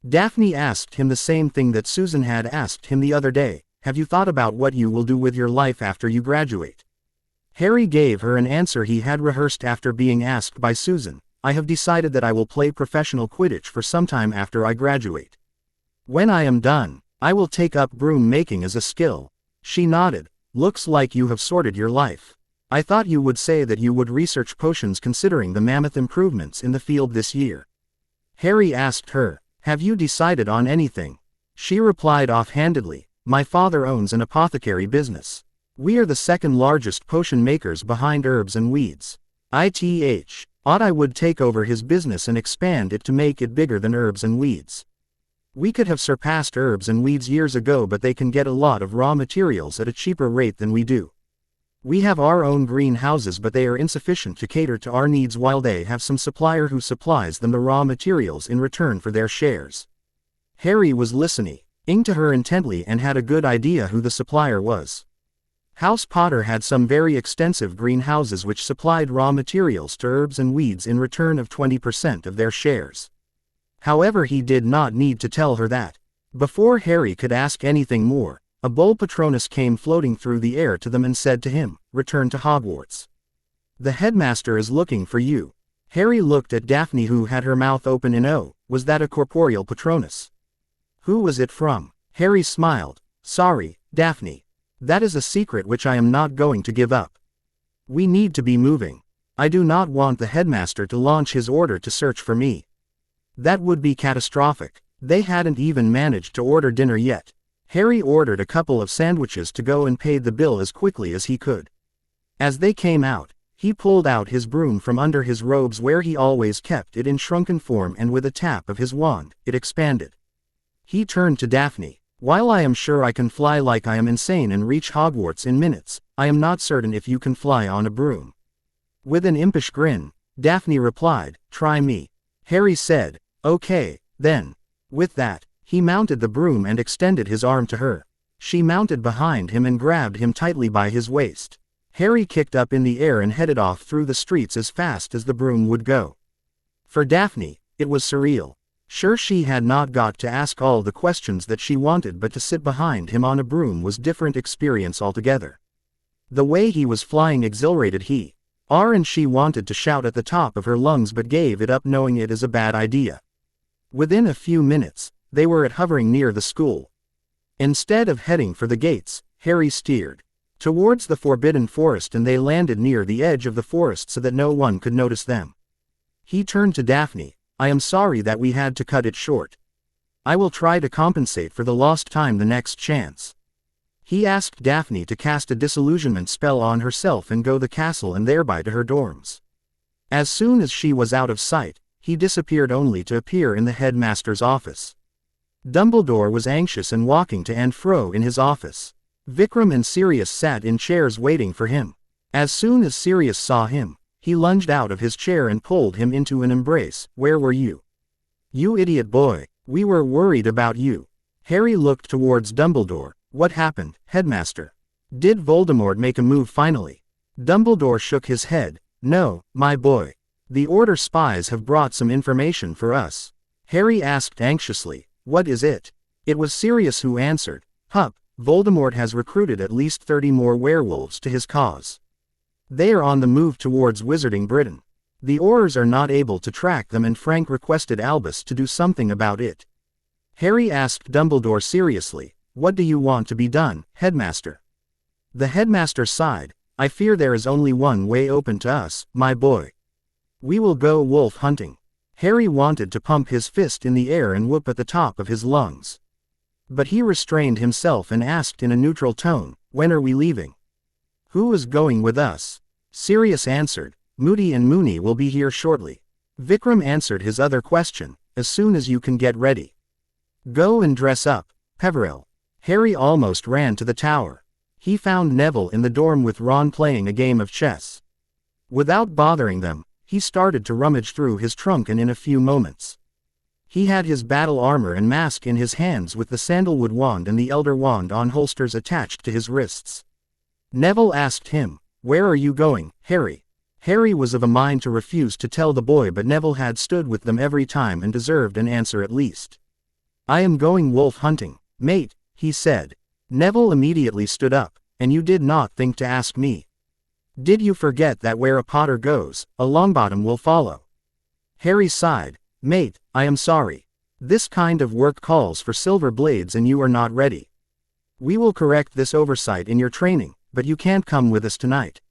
Daphne asked him the same thing that Susan had asked him the other day. Have you thought about what you will do with your life after you graduate? Harry gave her an answer he had rehearsed after being asked by Susan. I have decided that I will play professional Quidditch for some time after I graduate. When I am done, I will take up broom making as a skill. She nodded. Looks like you have sorted your life. I thought you would say that you would research potions considering the mammoth improvements in the field this year. Harry asked her, have you decided on anything? She replied offhandedly, my father owns an apothecary business. We are the second largest potion makers behind Herbs and Weeds. Ought I would take over his business and expand it to make it bigger than Herbs and Weeds. We could have surpassed Herbs and Weeds years ago, but they can get a lot of raw materials at a cheaper rate than we do. We have our own greenhouses, but they are insufficient to cater to our needs, while they have some supplier who supplies them the raw materials in return for their shares. Harry was listening to her intently and had a good idea who the supplier was. House Potter had some very extensive greenhouses which supplied raw materials to herbs and weeds in return of 20% of their shares. However, he did not need to tell her that. Before Harry could ask anything more, a bold Patronus came floating through the air to them and said to him, "Return to Hogwarts. The headmaster is looking for you." Harry looked at Daphne, who had her mouth open in "Oh, was that a corporeal Patronus? Who was it from?" Harry smiled. "Sorry, Daphne. That is a secret which I am not going to give up. We need to be moving. I do not want the headmaster to launch his order to search for me. That would be catastrophic." They hadn't even managed to order dinner yet. Harry ordered a couple of sandwiches to go and paid the bill as quickly as he could. As they came out, he pulled out his broom from under his robes, where he always kept it in shrunken form, and with a tap of his wand, it expanded. He turned to Daphne. "While I am sure I can fly like I am insane and reach Hogwarts in minutes, I am not certain if you can fly on a broom." With an impish grin, Daphne replied, "Try me." Harry said, "Okay, then." With that, he mounted the broom and extended his arm to her. She mounted behind him and grabbed him tightly by his waist. Harry kicked up in the air and headed off through the streets as fast as the broom would go. For Daphne, it was surreal. Sure, she had not got to ask all the questions that she wanted, but to sit behind him on a broom was different experience altogether. The way he was flying exhilarated her, and she wanted to shout at the top of her lungs, but gave it up, knowing it is a bad idea. Within a few minutes, they were hovering near the school. Instead of heading for the gates, Harry steered towards the Forbidden Forest, and they landed near the edge of the forest so that no one could notice them. He turned to Daphne. "I am sorry that we had to cut it short. I will try to compensate for the lost time the next chance." He asked Daphne to cast a disillusionment spell on herself and go the castle and thereby to her dorms. As soon as she was out of sight, he disappeared, only to appear in the headmaster's office. Dumbledore was anxious and walking to and fro in his office. Vikram and Sirius sat in chairs waiting for him. As soon as Sirius saw him, he lunged out of his chair and pulled him into an embrace. "Where were you? You idiot boy, we were worried about you." Harry looked towards Dumbledore. "What happened, headmaster? Did Voldemort make a move finally?" Dumbledore shook his head. "No, my boy. The Order spies have brought some information for us." Harry asked anxiously, "What is it?" It was Sirius who answered. Voldemort has recruited at least 30 more werewolves to his cause. They are on the move towards Wizarding Britain. The Aurors are not able to track them, and Frank requested Albus to do something about it." Harry asked Dumbledore seriously, "What do you want to be done, headmaster?" The headmaster sighed. "I fear there is only one way open to us, my boy. We will go wolf hunting." Harry wanted to pump his fist in the air and whoop at the top of his lungs. But he restrained himself and asked in a neutral tone, "When are we leaving? Who is going with us?" Sirius answered, "Moody and Moony will be here shortly." Vikram answered his other question, "As soon as you can get ready. Go and dress up, Peverell." Harry almost ran to the tower. He found Neville in the dorm with Ron playing a game of chess. Without bothering them, he started to rummage through his trunk, and in a few moments, he had his battle armor and mask in his hands, with the sandalwood wand and the elder wand on holsters attached to his wrists. Neville asked him, "Where are you going, Harry?" Harry was of a mind to refuse to tell the boy, but Neville had stood with them every time and deserved an answer at least. "I am going wolf hunting, mate," he said. Neville immediately stood up. "And you did not think to ask me? Did you forget that where a Potter goes, a Longbottom will follow?" Harry sighed. "Mate, I am sorry. This kind of work calls for silver blades and you are not ready. We will correct this oversight in your training, but you can't come with us tonight,"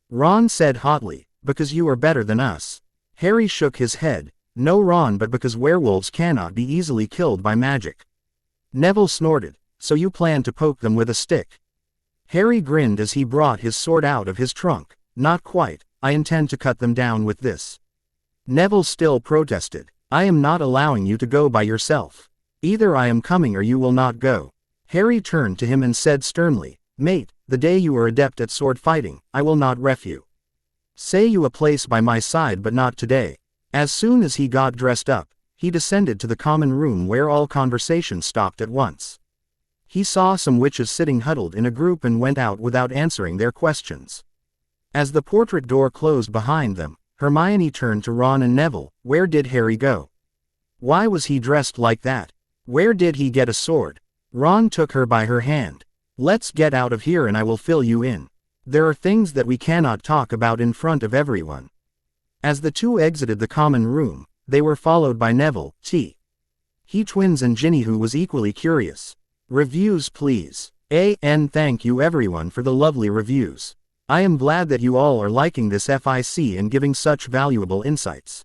Ron said hotly, "because you are better than us." Harry shook his head. "No, Ron, but because werewolves cannot be easily killed by magic." Neville snorted. "So you plan to poke them with a stick?" Harry grinned as he brought his sword out of his trunk. "Not quite, I intend to cut them down with this." Neville still protested. "I am not allowing you to go by yourself. Either I am coming or you will not go." Harry turned to him and said sternly, "Mate, the day you are adept at sword fighting, I will not ref you. Say you a place by my side but not today. As soon as he got dressed up, he descended to the common room where all conversation stopped at once. He saw some witches sitting huddled in a group and went out without answering their questions. As the portrait door closed behind them, Hermione turned to Ron and Neville. Where did Harry go? Why was he dressed like that? Where did he get a sword? Ron took her by her hand. Let's get out of here and I will fill you in. There are things that we cannot talk about in front of everyone. As the two exited the common room, they were followed by Neville, He twins and Ginny, who was equally curious. Reviews please. And thank you everyone for the lovely reviews. I am glad that you all are liking this FIC and giving such valuable insights.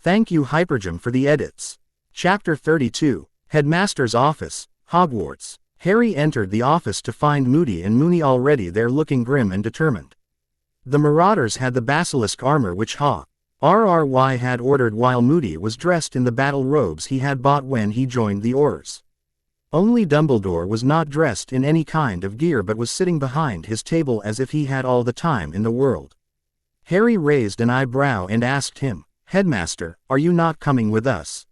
Thank you Hypergym for the edits. Chapter 32, Headmaster's Office, Hogwarts. Harry entered the office to find Moody and Moony already there, looking grim and determined. The Marauders had the basilisk armor which RRY had ordered, while Moody was dressed in the battle robes he had bought when he joined the Aurors. Only Dumbledore was not dressed in any kind of gear but was sitting behind his table as if he had all the time in the world. Harry raised an eyebrow and asked him, Headmaster, are you not coming with us?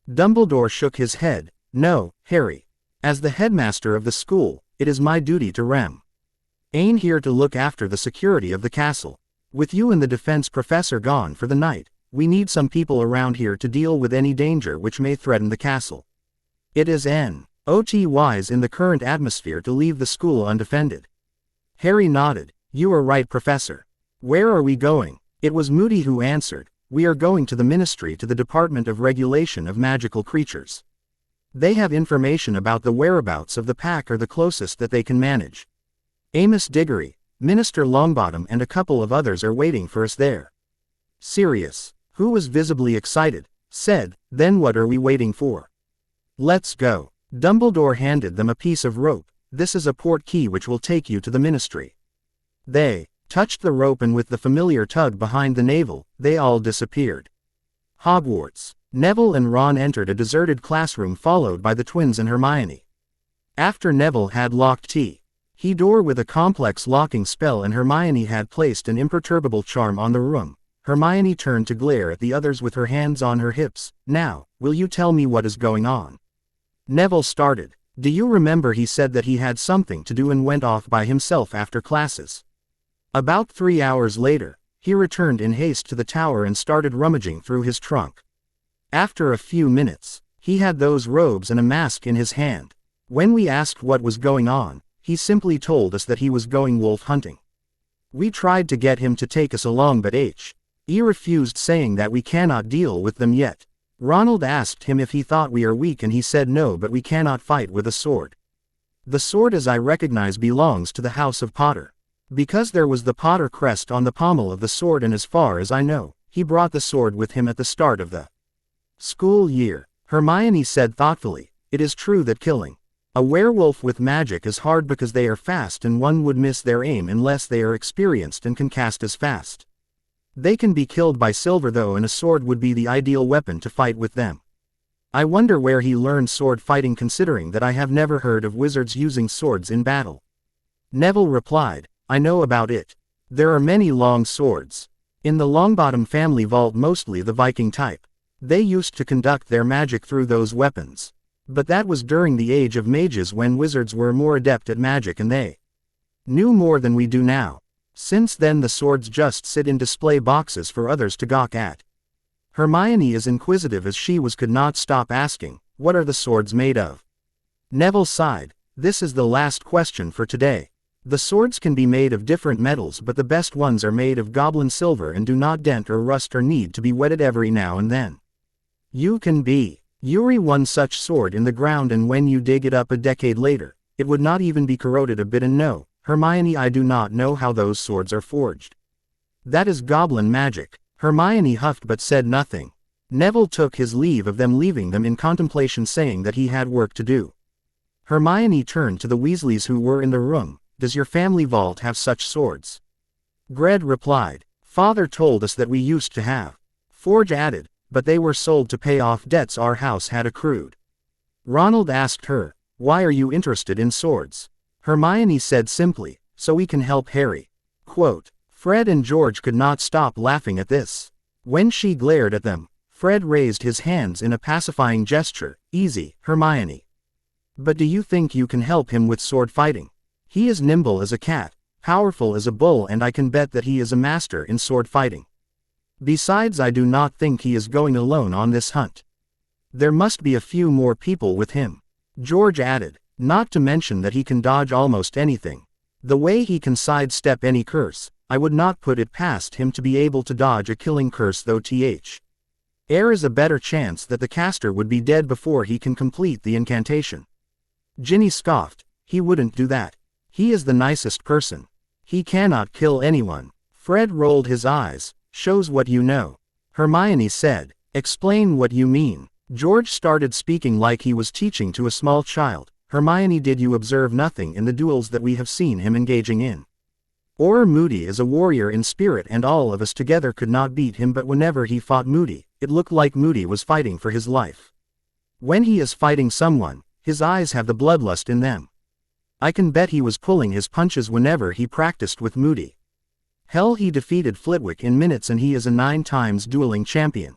Dumbledore shook his head. No, Harry. As the headmaster of the school, it is my duty to remain here to look after the security of the castle. With you and the defense professor gone for the night, we need some people around here to deal with any danger which may threaten the castle. It is not wise in the current atmosphere to leave the school undefended. Harry nodded. You are right, Professor. Where are we going? It was Moody who answered. We are going to the Ministry, to the Department of Regulation of Magical Creatures. They have information about the whereabouts of the pack, or the closest that they can manage. Amos Diggory, Minister Longbottom and a couple of others are waiting for us there. Sirius, who was visibly excited, said, Then what are we waiting for? Let's go. Dumbledore handed them a piece of rope. This is a port key which will take you to the Ministry. They touched the rope, and with the familiar tug behind the navel, they all disappeared. Hogwarts. Neville and Ron entered a deserted classroom, followed by the twins and Hermione. After Neville had locked the door with a complex locking spell and Hermione had placed an imperturbable charm on the room, Hermione turned to glare at the others with her hands on her hips. Now, will you tell me what is going on? Neville started. Do you remember he said that he had something to do and went off by himself after classes? About 3 hours later, he returned in haste to the tower and started rummaging through his trunk. After a few minutes, he had those robes and a mask in his hand. When we asked what was going on, he simply told us that he was going wolf hunting. We tried to get him to take us along, but he refused, saying that we cannot deal with them yet. Ronald asked him if he thought we are weak and he said no, but we cannot fight with a sword. The sword, as I recognize, belongs to the House of Potter. Because there was the Potter crest on the pommel of the sword, and as far as I know, he brought the sword with him at the start of the school year. Hermione said thoughtfully, It is true that killing a werewolf with magic is hard because they are fast and one would miss their aim unless they are experienced and can cast as fast. They can be killed by silver though, and a sword would be the ideal weapon to fight with them. I wonder where he learned sword fighting, considering that I have never heard of wizards using swords in battle. Neville replied, I know about it. There are many long swords in the Longbottom family vault, mostly the Viking type. They used to conduct their magic through those weapons. But that was during the age of mages, when wizards were more adept at magic and they knew more than we do now. Since then the swords just sit in display boxes for others to gawk at. Hermione, as inquisitive as she was, could not stop asking, What are the swords made of? Neville sighed. This is the last question for today. The swords can be made of different metals, but the best ones are made of goblin silver and do not dent or rust or need to be wetted every now and then. You can bury one such sword in the ground, and when you dig it up a decade later, it would not even be corroded a bit. And no, Hermione, I do not know how those swords are forged. That is goblin magic. Hermione huffed but said nothing. Neville took his leave of them, leaving them in contemplation, saying that he had work to do. Hermione turned to the Weasleys who were in the room. Does your family vault have such swords? Gred replied. Father told us that we used to have. Forge added, but they were sold to pay off debts our house had accrued. Ronald asked her, Why are you interested in swords? Hermione said simply, so we can help Harry. Quote. Fred and George could not stop laughing at this. When she glared at them, Fred raised his hands in a pacifying gesture. Easy, Hermione. But do you think you can help him with sword fighting? He is nimble as a cat, powerful as a bull, and I can bet that he is a master in sword fighting. Besides, I do not think he is going alone on this hunt. There must be a few more people with him. George added, not to mention that he can dodge almost anything. The way he can sidestep any curse, I would not put it past him to be able to dodge a killing curse though. There is a better chance that the caster would be dead before he can complete the incantation. Ginny scoffed, he wouldn't do that. He is the nicest person. He cannot kill anyone. Fred rolled his eyes, shows what you know. Hermione said, explain what you mean. George started speaking like he was teaching to a small child. Hermione, did you observe nothing in the duels that we have seen him engaging in? Or Moody is a warrior in spirit and all of us together could not beat him, but whenever he fought Moody, it looked like Moody was fighting for his life. When he is fighting someone, his eyes have the bloodlust in them. I can bet he was pulling his punches whenever he practiced with Moody. Hell, he defeated Flitwick in minutes and he is a 9 times dueling champion.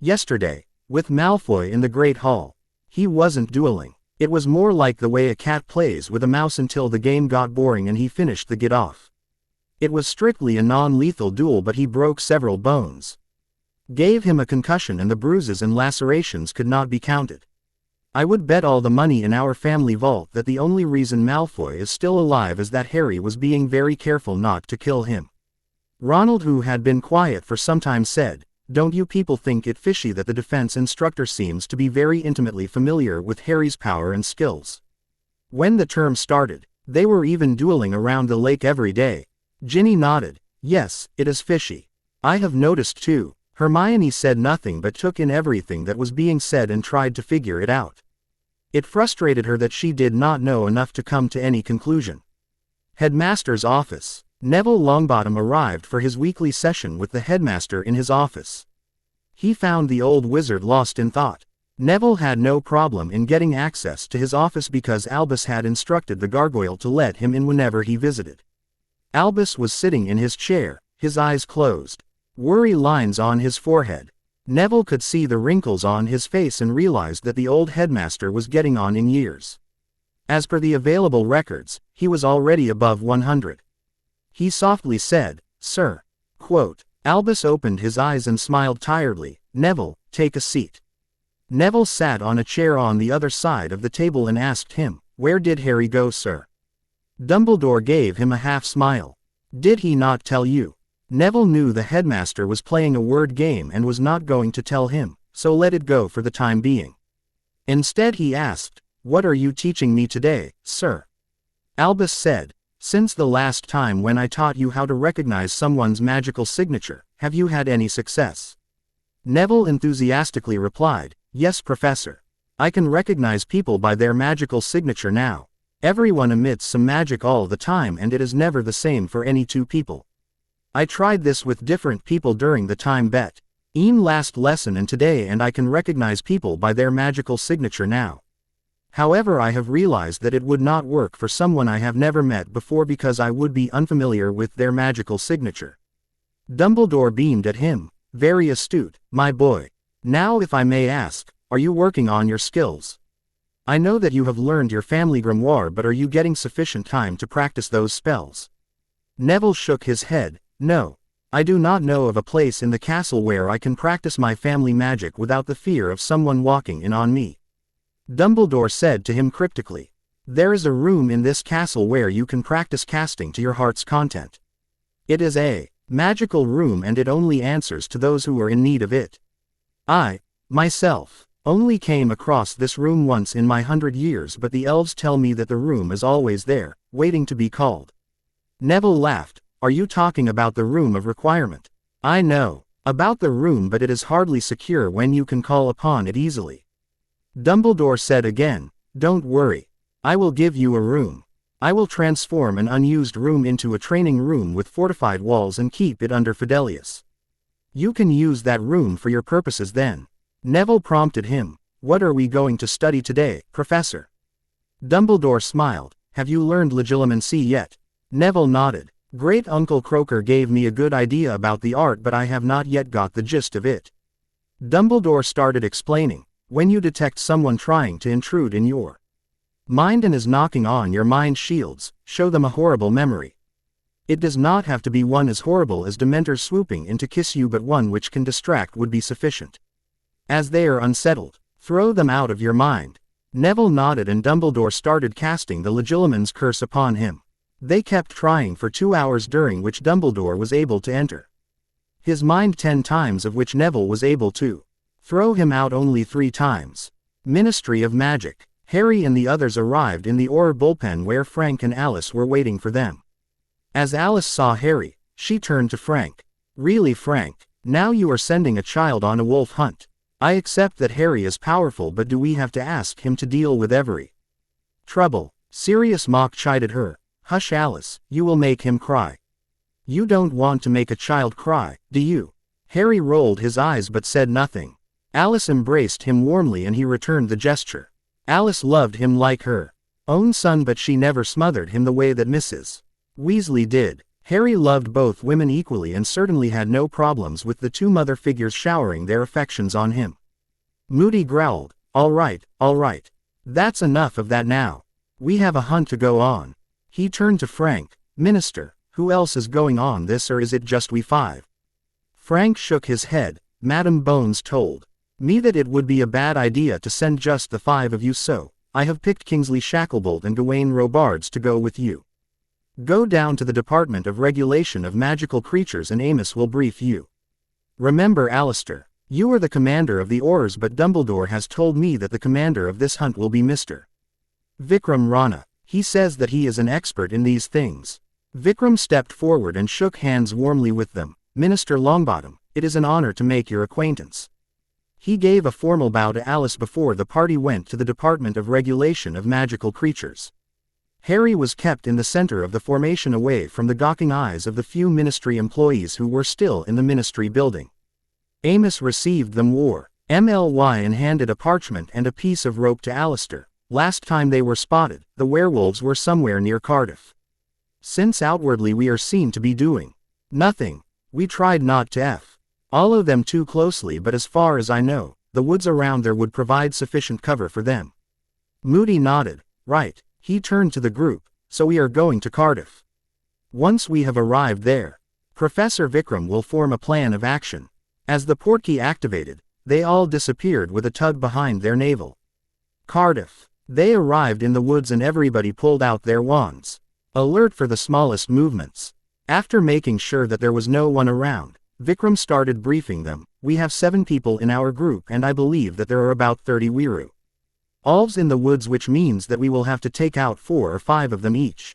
Yesterday, with Malfoy in the Great Hall, he wasn't dueling. It was more like the way a cat plays with a mouse until the game got boring and he finished the get off. It was strictly a non-lethal duel, but he broke several bones. Gave him a concussion and the bruises and lacerations could not be counted. I would bet all the money in our family vault that the only reason Malfoy is still alive is that Harry was being very careful not to kill him. Ronald, who had been quiet for some time, said, don't you people think it fishy that the defense instructor seems to be very intimately familiar with Harry's power and skills? When the term started, they were even dueling around the lake every day. Ginny nodded. Yes, it is fishy. I have noticed too. Hermione said nothing but took in everything that was being said and tried to figure it out. It frustrated her that she did not know enough to come to any conclusion. Headmaster's office. Neville Longbottom arrived for his weekly session with the headmaster in his office. He found the old wizard lost in thought. Neville had no problem in getting access to his office because Albus had instructed the gargoyle to let him in whenever he visited. Albus was sitting in his chair, his eyes closed. Worry lines on his forehead. Neville could see the wrinkles on his face and realized that the old headmaster was getting on in years. As per the available records, he was already above 100. He softly said, Sir. Quote. Albus opened his eyes and smiled tiredly. Neville, take a seat. Neville sat on a chair on the other side of the table and asked him, where did Harry go, sir? Dumbledore gave him a half-smile. Did he not tell you? Neville knew the headmaster was playing a word game and was not going to tell him, so let it go for the time being. Instead he asked, what are you teaching me today, sir? Albus said, since the last time when I taught you how to recognize someone's magical signature, have you had any success? Neville enthusiastically replied, yes, Professor. I can recognize people by their magical signature now. Everyone emits some magic all the time and it is never the same for any two people. I tried this with different people during the time bet. Last lesson and today, and I can recognize people by their magical signature now. However, I have realized that it would not work for someone I have never met before because I would be unfamiliar with their magical signature. Dumbledore beamed at him. Very astute, my boy. Now, if I may ask, are you working on your skills? I know that you have learned your family grimoire, but are you getting sufficient time to practice those spells? Neville shook his head. No. I do not know of a place in the castle where I can practice my family magic without the fear of someone walking in on me. Dumbledore said to him cryptically. There is a room in this castle where you can practice casting to your heart's content. It is a magical room and it only answers to those who are in need of it. I, myself, only came across this room once in my 100 years, but the elves tell me that the room is always there, waiting to be called. Neville laughed. Are you talking about the room of requirement? I know about the room, but it is hardly secure when you can call upon it easily. Dumbledore said again, don't worry. I will give you a room. I will transform an unused room into a training room with fortified walls and keep it under Fidelius. You can use that room for your purposes then. Neville prompted him. What are we going to study today, Professor? Dumbledore smiled. have you learned Legilimency yet? Neville nodded. Great Uncle Croaker gave me a good idea about the art, but I have not yet got the gist of it. Dumbledore started explaining. When you detect someone trying to intrude in your mind and is knocking on your mind shields, show them a horrible memory. It does not have to be one as horrible as Dementors swooping in to kiss you, but one which can distract would be sufficient. As they are unsettled, throw them out of your mind. Neville nodded and Dumbledore started casting the Legilimens curse upon him. They kept trying for 2 hours, during which Dumbledore was able to enter his mind 10 times, of which Neville was able to throw him out only 3 times. Ministry of Magic. Harry and the others arrived in the Auror bullpen where Frank and Alice were waiting for them. As Alice saw Harry, she turned to Frank. Really, Frank, now you are sending a child on a wolf hunt. I accept that Harry is powerful, but do we have to ask him to deal with every trouble? Sirius Mock chided her. Hush, Alice, you will make him cry. You don't want to make a child cry, do you? Harry rolled his eyes but said nothing. Alice embraced him warmly and he returned the gesture. Alice loved him like her own son, but she never smothered him the way that Mrs. Weasley did. Harry loved both women equally and certainly had no problems with the 2 mother figures showering their affections on him. Moody growled, all right, that's enough of that now. We have a hunt to go on. He turned to Frank. Minister, who else is going on this, or is it just we 5? Frank shook his head. Madam Bones told me that it would be a bad idea to send just the 5 of you, so I have picked Kingsley Shacklebolt and Gawain Robards to go with you. Go down to the Department of Regulation of Magical Creatures and Amos will brief you. Remember, Alistair, you are the commander of the Aurors, but Dumbledore has told me that the commander of this hunt will be Mr. Vikram Rana. He says that he is an expert in these things. Vikram stepped forward and shook hands warmly with them. Minister Longbottom, it is an honor to make your acquaintance. He gave a formal bow to Alice before the party went to the Department of Regulation of Magical Creatures. Harry was kept in the center of the formation, away from the gawking eyes of the few Ministry employees who were still in the Ministry building. Amos received them MLY and handed a parchment and a piece of rope to Alistair. Last time they were spotted, the werewolves were somewhere near Cardiff. Since outwardly we are seen to be doing nothing, we tried not to follow them too closely, but as far as I know, the woods around there would provide sufficient cover for them. Moody nodded. Right. He turned to the group. So we are going to Cardiff. Once we have arrived there, Professor Vikram will form a plan of action. As the portkey activated, they all disappeared with a tug behind their navel. Cardiff. They arrived in the woods and everybody pulled out their wands, alert for the smallest movements. After making sure that there was no one around, Vikram started briefing them. We have 7 people in our group and I believe that there are about 30 Weiroo Alves in the woods, which means that we will have to take out 4 or 5 of them each.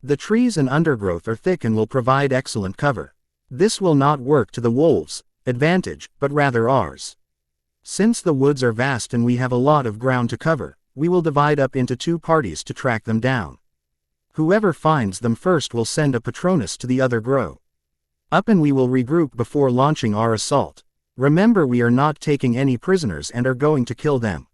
The trees and undergrowth are thick and will provide excellent cover. This will not work to the wolves' advantage, but rather ours. Since the woods are vast and we have a lot of ground to cover, we will divide up into 2 parties to track them down. Whoever finds them first will send a Patronus to the other grow up and we will regroup before launching our assault. Remember, we are not taking any prisoners and are going to kill them.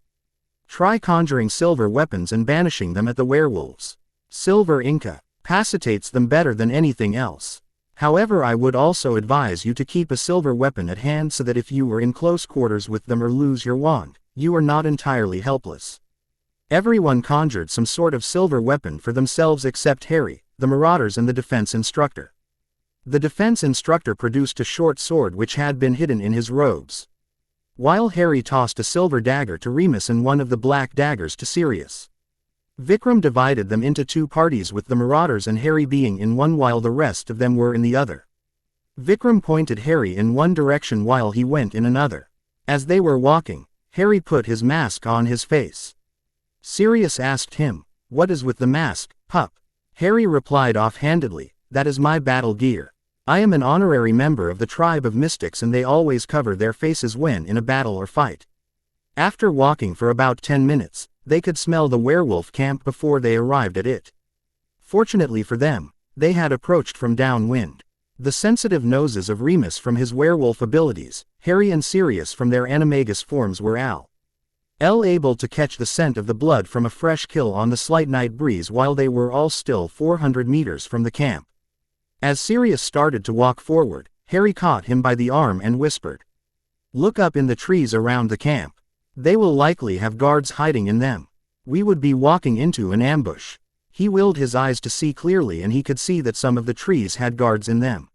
Try conjuring silver weapons and banishing them at the werewolves. Silver incapacitates them better than anything else. However, I would also advise you to keep a silver weapon at hand so that if you are in close quarters with them or lose your wand, you are not entirely helpless. Everyone conjured some sort of silver weapon for themselves except Harry, the Marauders and the defense instructor. The defense instructor produced a short sword which had been hidden in his robes, while Harry tossed a silver dagger to Remus and one of the black daggers to Sirius. Vikram divided them into 2 parties, with the Marauders and Harry being in one while the rest of them were in the other. Vikram pointed Harry in one direction while he went in another. As they were walking, Harry put his mask on his face. Sirius asked him, "What is with the mask, pup?" Harry replied offhandedly, "That is my battle gear. I am an honorary member of the tribe of mystics and they always cover their faces when in a battle or fight." After walking for about 10 minutes, they could smell the werewolf camp before they arrived at it. Fortunately for them, they had approached from downwind. The sensitive noses of Remus from his werewolf abilities, Harry and Sirius from their animagus forms were able to catch the scent of the blood from a fresh kill on the slight night breeze while they were all still 400 meters from the camp. As Sirius started to walk forward, Harry caught him by the arm and whispered, "Look up in the trees around the camp. They will likely have guards hiding in them. We would be walking into an ambush." He willed his eyes to see clearly and he could see that some of the trees had guards in them.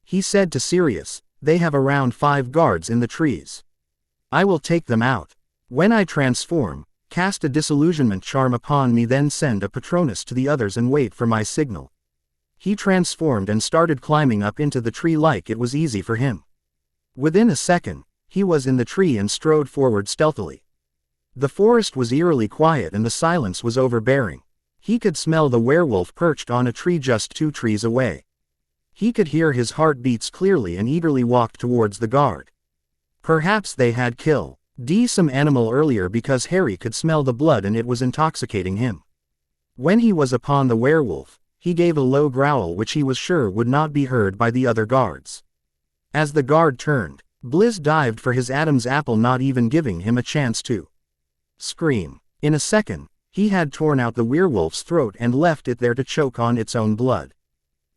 He said to Sirius, "They have around 5 guards in the trees. I will take them out. When I transform, cast a disillusionment charm upon me, then send a Patronus to the others and wait for my signal." He transformed and started climbing up into the tree like it was easy for him. Within a second, he was in the tree and strode forward stealthily. The forest was eerily quiet and the silence was overbearing. He could smell the werewolf perched on a tree just 2 trees away. He could hear his heartbeats clearly and eagerly walked towards the guard. Perhaps they had killed some animal earlier because Harry could smell the blood and it was intoxicating him. When he was upon the werewolf, he gave a low growl which he was sure would not be heard by the other guards. As the guard turned, Blizz dived for his Adam's apple, not even giving him a chance to scream. In a second, he had torn out the werewolf's throat and left it there to choke on its own blood.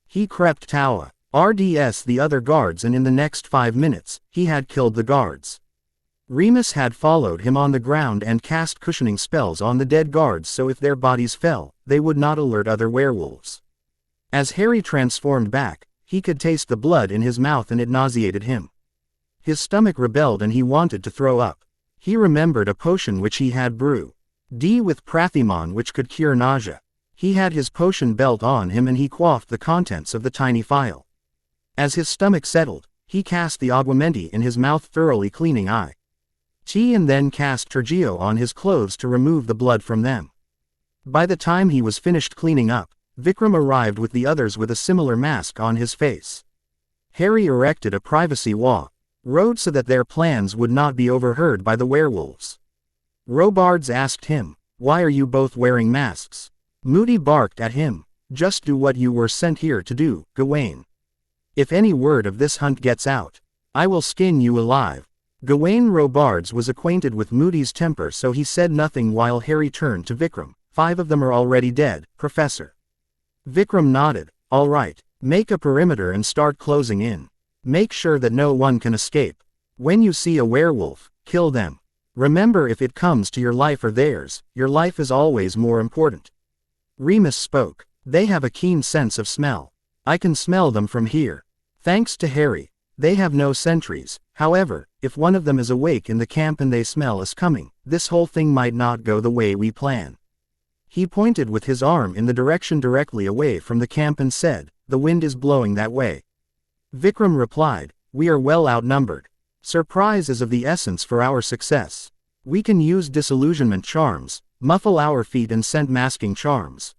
He crept towards the other guards and in the next 5 minutes, he had killed the guards. Remus had followed him on the ground and cast cushioning spells on the dead guards so if their bodies fell, they would not alert other werewolves. As Harry transformed back, he could taste the blood in his mouth and it nauseated him. His stomach rebelled and he wanted to throw up. He remembered a potion which he had brewed with Prathimon which could cure nausea. He had his potion belt on him and he quaffed the contents of the tiny phial. As his stomach settled, he cast the aguamenti in his mouth, thoroughly cleaning and then cast Tergio on his clothes to remove the blood from them. By the time he was finished cleaning up, Vikram arrived with the others with a similar mask on his face. Harry erected a privacy wall so that their plans would not be overheard by the werewolves. Robards asked him, "Why are you both wearing masks?" Moody barked at him, "Just do what you were sent here to do, Gawain. If any word of this hunt gets out, I will skin you alive." Gawain Robards was acquainted with Moody's temper, so he said nothing while Harry turned to Vikram. "5 of them are already dead, Professor." Vikram nodded. "All right, make a perimeter and start closing in. Make sure that no one can escape. When you see a werewolf, kill them. Remember, if it comes to your life or theirs, your life is always more important." Remus spoke. "They have a keen sense of smell. I can smell them from here. Thanks to Harry, they have no sentries. However, if one of them is awake in the camp and they smell us coming, this whole thing might not go the way we plan." He pointed with his arm in the direction directly away from the camp and said, "The wind is blowing that way." Vikram replied, "We are well outnumbered. Surprise is of the essence for our success. We can use disillusionment charms, muffle our feet and scent masking charms."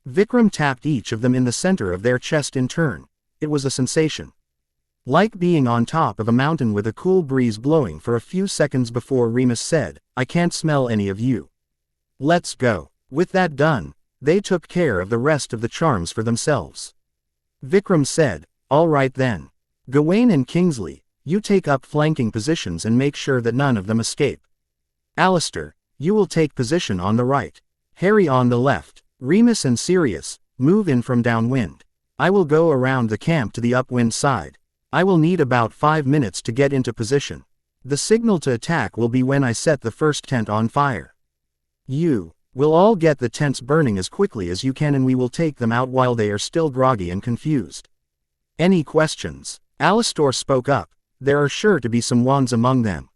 Vikram tapped each of them in the center of their chest in turn. It was a sensation like being on top of a mountain with a cool breeze blowing for a few seconds before Remus said, "I can't smell any of you. Let's go." With that done, they took care of the rest of the charms for themselves. Vikram said, "All right then. Gawain and Kingsley, you take up flanking positions and make sure that none of them escape. Alistair, you will take position on the right. Harry on the left. Remus and Sirius, move in from downwind. I will go around the camp to the upwind side. I will need about 5 minutes to get into position. The signal to attack will be when I set the first tent on fire. You will all get the tents burning as quickly as you can and we will take them out while they are still groggy and confused. Any questions?" Alistair spoke up. "There are sure to be some wands among them.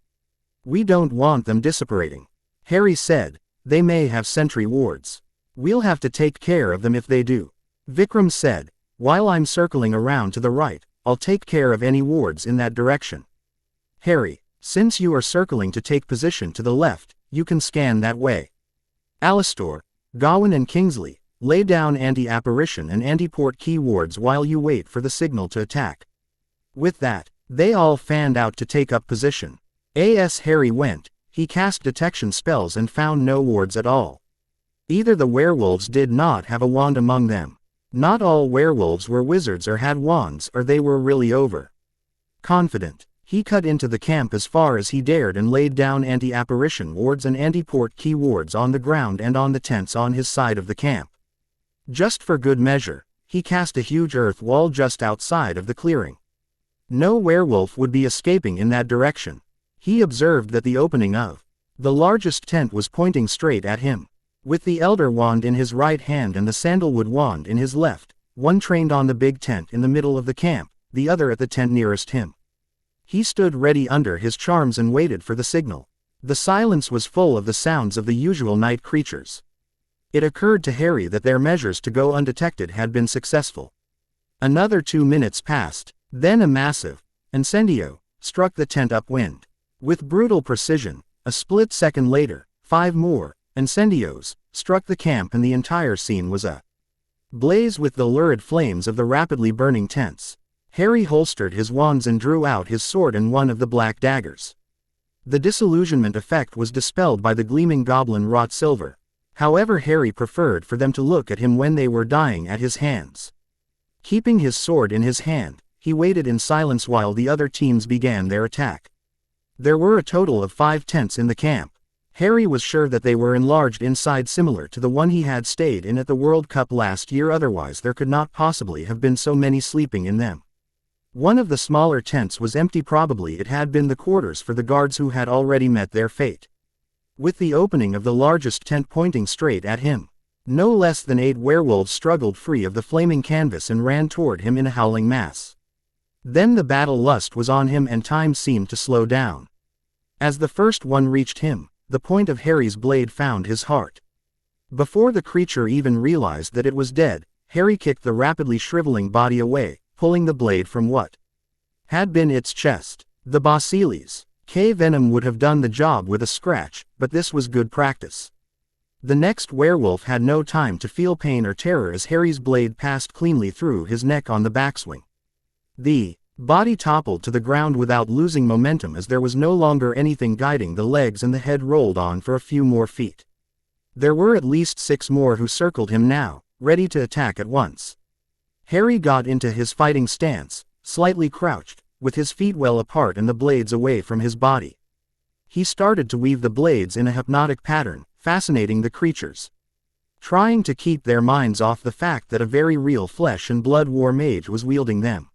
We don't want them dissipating." Harry said, "They may have sentry wards. We'll have to take care of them if they do." Vikram said, "While I'm circling around to the right, I'll take care of any wards in that direction. Harry, since you are circling to take position to the left, you can scan that way. Alistair, Gawain and Kingsley, lay down anti-apparition and anti-port key wards while you wait for the signal to attack." With that, they all fanned out to take up position. As Harry went, he cast detection spells and found no wards at all. Either the werewolves did not have a wand among them. Not all werewolves were wizards or had wands, or they were really over confident. He cut into the camp as far as he dared and laid down anti-apparition wards and anti-port key wards on the ground and on the tents on his side of the camp. Just for good measure, he cast a huge earth wall just outside of the clearing. No werewolf would be escaping in that direction. He observed that the opening of the largest tent was pointing straight at him. With the elder wand in his right hand and the sandalwood wand in his left, one trained on the big tent in the middle of the camp, the other at the tent nearest him. He stood ready under his charms and waited for the signal. The silence was full of the sounds of the usual night creatures. It occurred to Harry that their measures to go undetected had been successful. Another 2 minutes passed, then a massive incendio struck the tent upwind. With brutal precision, a split second later, 5 more incendios struck the camp and the entire scene was ablaze with the lurid flames of the rapidly burning tents. Harry holstered his wands and drew out his sword and one of the black daggers. The disillusionment effect was dispelled by the gleaming goblin-wrought silver. However, Harry preferred for them to look at him when they were dying at his hands. Keeping his sword in his hand, he waited in silence while the other teams began their attack. There were a total of 5 tents in the camp. Harry was sure that they were enlarged inside similar to the one he had stayed in at the World Cup last year, otherwise there could not possibly have been so many sleeping in them. One of the smaller tents was empty, probably it had been the quarters for the guards who had already met their fate. With the opening of the largest tent pointing straight at him, no less than 8 werewolves struggled free of the flaming canvas and ran toward him in a howling mass. Then the battle lust was on him and time seemed to slow down. As the first one reached him, the point of Harry's blade found his heart. Before the creature even realized that it was dead, Harry kicked the rapidly shriveling body away, pulling the blade from what had been its chest. The Basilis K venom would have done the job with a scratch, but this was good practice. The next werewolf had no time to feel pain or terror as Harry's blade passed cleanly through his neck on the backswing. The body toppled to the ground without losing momentum as there was no longer anything guiding the legs and the head rolled on for a few more feet. There were at least 6 more who circled him now, ready to attack at once. Harry got into his fighting stance, slightly crouched, with his feet well apart and the blades away from his body. He started to weave the blades in a hypnotic pattern, fascinating the creatures, trying to keep their minds off the fact that a very real flesh and blood war mage was wielding them.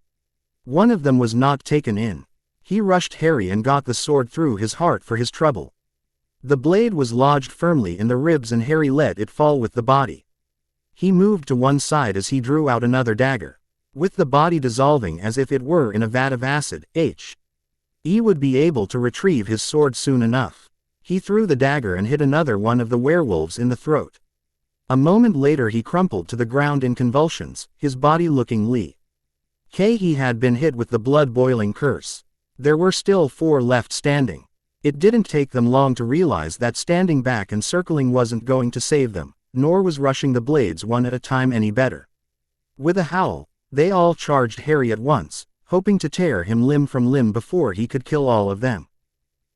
One of them was not taken in. He rushed Harry and got the sword through his heart for his trouble. The blade was lodged firmly in the ribs and Harry let it fall with the body. He moved to one side as he drew out another dagger. With the body dissolving as if it were in a vat of acid, he would be able to retrieve his sword soon enough. He threw the dagger and hit another one of the werewolves in the throat. A moment later he crumpled to the ground in convulsions, his body looking he had been hit with the blood-boiling curse. There were still 4 left standing. It didn't take them long to realize that standing back and circling wasn't going to save them, nor was rushing the blades one at a time any better. With a howl, they all charged Harry at once, hoping to tear him limb from limb before he could kill all of them.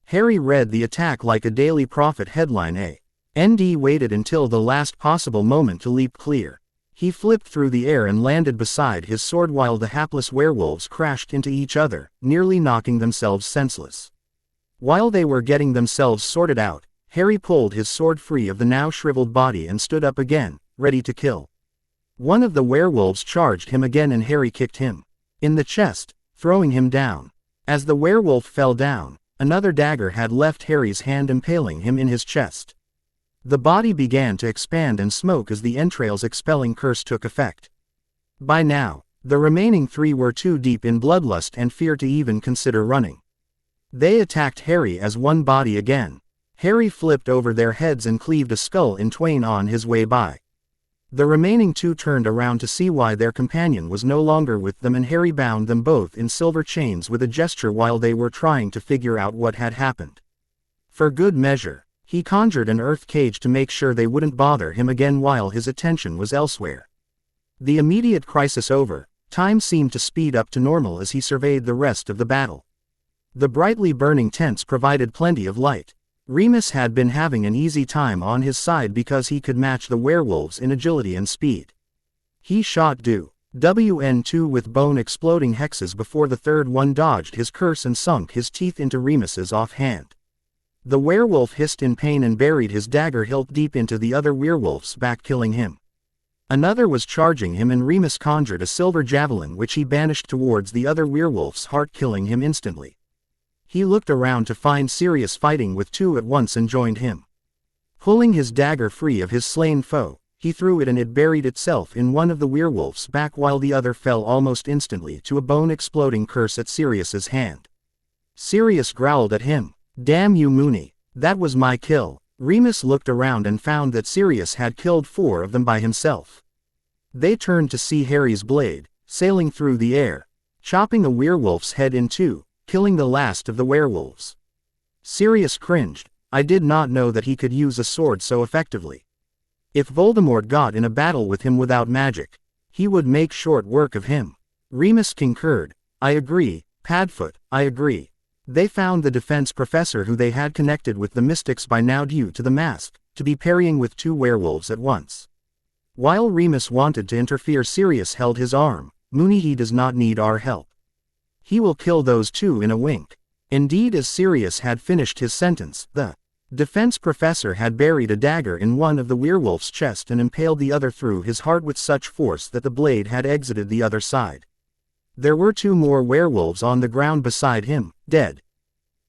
Harry read the attack like a Daily Prophet headline. ND waited until the last possible moment to leap clear. He flipped through the air and landed beside his sword while the hapless werewolves crashed into each other, nearly knocking themselves senseless. While they were getting themselves sorted out, Harry pulled his sword free of the now shriveled body and stood up again, ready to kill. One of the werewolves charged him again and Harry kicked him in the chest, throwing him down. As the werewolf fell down, another dagger had left Harry's hand, impaling him in his chest. The body began to expand and smoke as the entrails expelling curse took effect. By now, the remaining 3 were too deep in bloodlust and fear to even consider running. They attacked Harry as one body again. Harry flipped over their heads and cleaved a skull in twain on his way by. The remaining 2 turned around to see why their companion was no longer with them and Harry bound them both in silver chains with a gesture while they were trying to figure out what had happened. For good measure, he conjured an earth cage to make sure they wouldn't bother him again while his attention was elsewhere. The immediate crisis over, time seemed to speed up to normal as he surveyed the rest of the battle. The brightly burning tents provided plenty of light. Remus had been having an easy time on his side because he could match the werewolves in agility and speed. He shot WN2 with bone-exploding hexes before the third one dodged his curse and sunk his teeth into Remus's offhand. The werewolf hissed in pain and buried his dagger hilt deep into the other werewolf's back, killing him. Another was charging him and Remus conjured a silver javelin which he banished towards the other werewolf's heart, killing him instantly. He looked around to find Sirius fighting with two at once and joined him. Pulling his dagger free of his slain foe, he threw it and it buried itself in one of the werewolf's back while the other fell almost instantly to a bone-exploding curse at Sirius's hand. Sirius growled at him, "Damn you, Moony, that was my kill." Remus looked around and found that Sirius had killed 4 of them by himself. They turned to see Harry's blade, sailing through the air, chopping a werewolf's head in two, killing the last of the werewolves. Sirius cringed. I did not know that he could use a sword so effectively. If Voldemort got in a battle with him without magic, he would make short work of him. Remus concurred. I agree, Padfoot, I agree. They found the defense professor who they had connected with the mystics by now due to the mask, to be parrying with 2 werewolves at once. While Remus wanted to interfere, Sirius held his arm. Moony, he does not need our help. He will kill those 2 in a wink. Indeed, as Sirius had finished his sentence, the defense professor had buried a dagger in one of the werewolf's chest and impaled the other through his heart with such force that the blade had exited the other side. There were 2 more werewolves on the ground beside him, dead.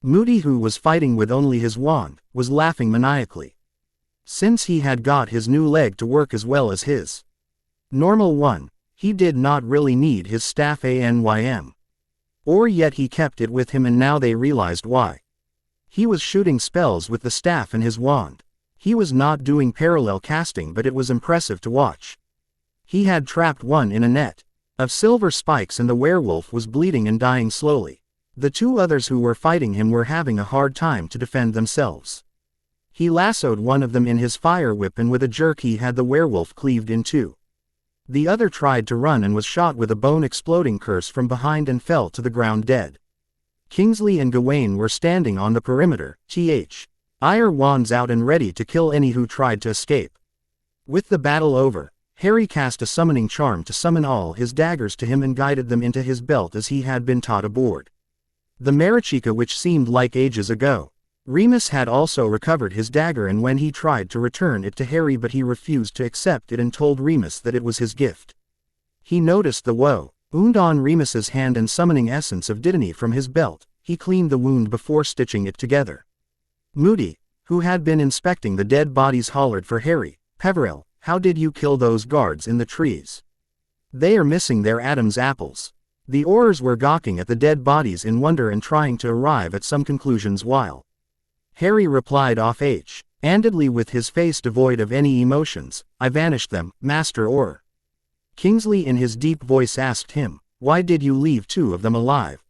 Moody, who was fighting with only his wand, was laughing maniacally. Since he had got his new leg to work as well as his normal one, he did not really need his staff ANYM. Or yet he kept it with him, and now they realized why. He was shooting spells with the staff and his wand. He was not doing parallel casting, but it was impressive to watch. He had trapped one in a net of silver spikes and the werewolf was bleeding and dying slowly. The 2 others who were fighting him were having a hard time to defend themselves. He lassoed one of them in his fire whip and with a jerk he had the werewolf cleaved in 2. The other tried to run and was shot with a bone-exploding curse from behind and fell to the ground dead. Kingsley and Gawain were standing on the perimeter, their wands out and ready to kill any who tried to escape. With the battle over, Harry cast a summoning charm to summon all his daggers to him and guided them into his belt as he had been taught aboard the Marachika, which seemed like ages ago. Remus had also recovered his dagger, and when he tried to return it to Harry, but he refused to accept it and told Remus that it was his gift. He noticed the wound on Remus's hand and summoning essence of Dittany from his belt, he cleaned the wound before stitching it together. Moody, who had been inspecting the dead bodies, hollered for Harry. Peverell, how did you kill those guards in the trees? They are missing their Adam's apples. The Aurors were gawking at the dead bodies in wonder and trying to arrive at some conclusions while Harry replied off-handedly with his face devoid of any emotions, I vanished them, Master Auror. Kingsley in his deep voice asked him, why did you leave 2 of them alive?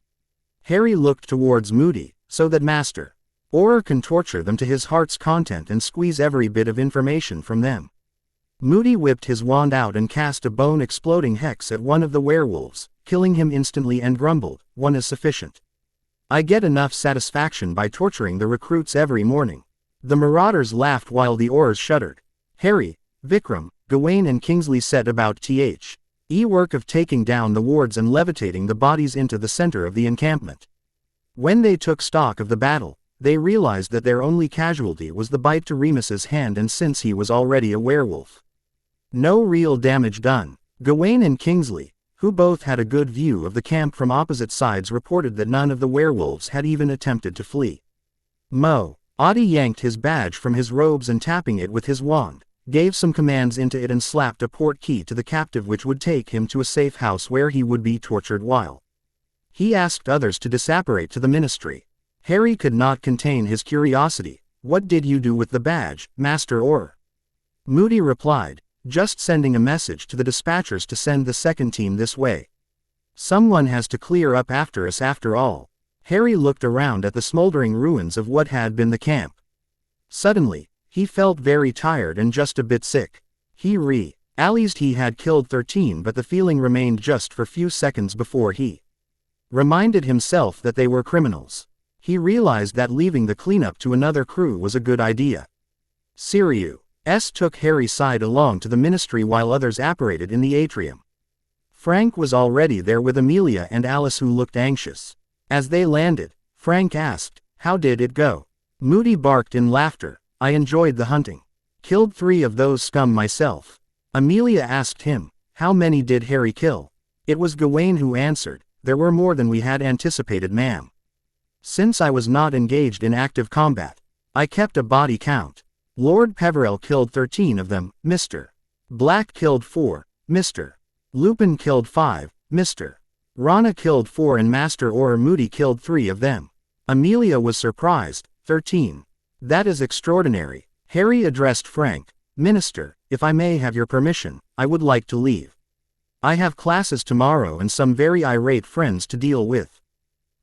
Harry looked towards Moody, so that Master Auror can torture them to his heart's content and squeeze every bit of information from them. Moody whipped his wand out and cast a bone-exploding hex at one of the werewolves, killing him instantly, and grumbled, one is sufficient. I get enough satisfaction by torturing the recruits every morning. The marauders laughed while the Aurors shuddered. Harry, Vikram, Gawain and Kingsley set about work of taking down the wards and levitating the bodies into the center of the encampment. When they took stock of the battle, they realized that their only casualty was the bite to Remus's hand, and since he was already a werewolf, no real damage done. Gawain and Kingsley, who both had a good view of the camp from opposite sides, reported that none of the werewolves had even attempted to flee. Audie yanked his badge from his robes and tapping it with his wand, gave some commands into it and slapped a port key to the captive which would take him to a safe house where he would be tortured while he asked others to disapparate to the ministry. Harry could not contain his curiosity. What did you do with the badge, Master Auror? Moody replied, just sending a message to the dispatchers to send the second team this way. Someone has to clear up after us after all. Harry looked around at the smoldering ruins of what had been the camp. Suddenly, he felt very tired and just a bit sick. He realized he had killed 13, but the feeling remained just for few seconds before he reminded himself that they were criminals. He realized that leaving the cleanup to another crew was a good idea. Sirius took Harry's side along to the ministry while others apparated in the atrium. Frank was already there with Amelia and Alice, who looked anxious. As they landed, Frank asked, "How did it go?" Moody barked in laughter. "I enjoyed the hunting. Killed 3 of those scum myself." Amelia asked him, "How many did Harry kill?" It was Gawain who answered, "There were more than we had anticipated, ma'am. Since I was not engaged in active combat, I kept a body count. Lord Peverell killed 13 of them, Mr. Black killed 4, Mr. Lupin killed 5, Mr. Rana killed 4, and Master Orr Moody killed 3 of them." Amelia was surprised. 13. That is extraordinary. Harry addressed Frank. "Minister, if I may have your permission, I would like to leave. I have classes tomorrow and some very irate friends to deal with."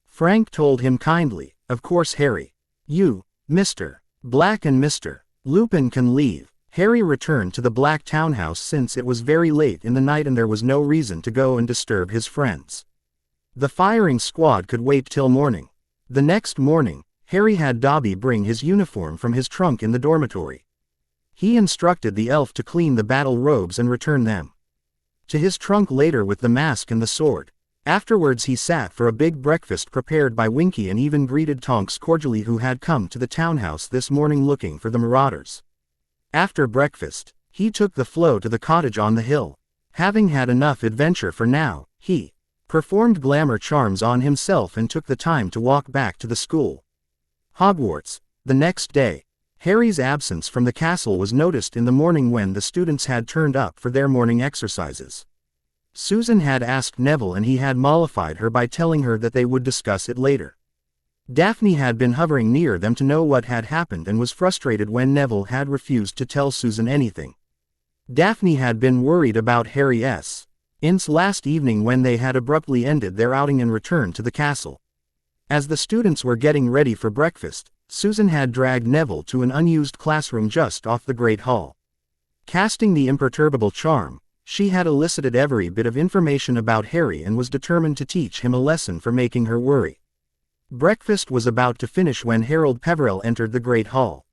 Frank told him kindly, "Of course, Harry. You, Mr. Black and Mr. Lupin can leave." Harry returned to the Black townhouse since it was very late in the night and there was no reason to go and disturb his friends. The firing squad could wait till morning. The next morning, Harry had Dobby bring his uniform from his trunk in the dormitory. He instructed the elf to clean the battle robes and return them to his trunk later with the mask and the sword. Afterwards he sat for a big breakfast prepared by Winky and even greeted Tonks cordially, who had come to the townhouse this morning looking for the marauders. After breakfast, he took the Flo to the cottage on the hill. Having had enough adventure for now, he performed glamour charms on himself and took the time to walk back to the school. Hogwarts. The next day, Harry's absence from the castle was noticed in the morning when the students had turned up for their morning exercises. Susan had asked Neville and he had mollified her by telling her that they would discuss it later. Daphne had been hovering near them to know what had happened and was frustrated when Neville had refused to tell Susan anything. Daphne had been worried about Harry's last evening when they had abruptly ended their outing and returned to the castle. As the students were getting ready for breakfast, Susan had dragged Neville to an unused classroom just off the Great Hall. Casting the imperturbable charm, she had elicited every bit of information about Harry and was determined to teach him a lesson for making her worry. Breakfast was about to finish when Harold Peverell entered the Great Hall.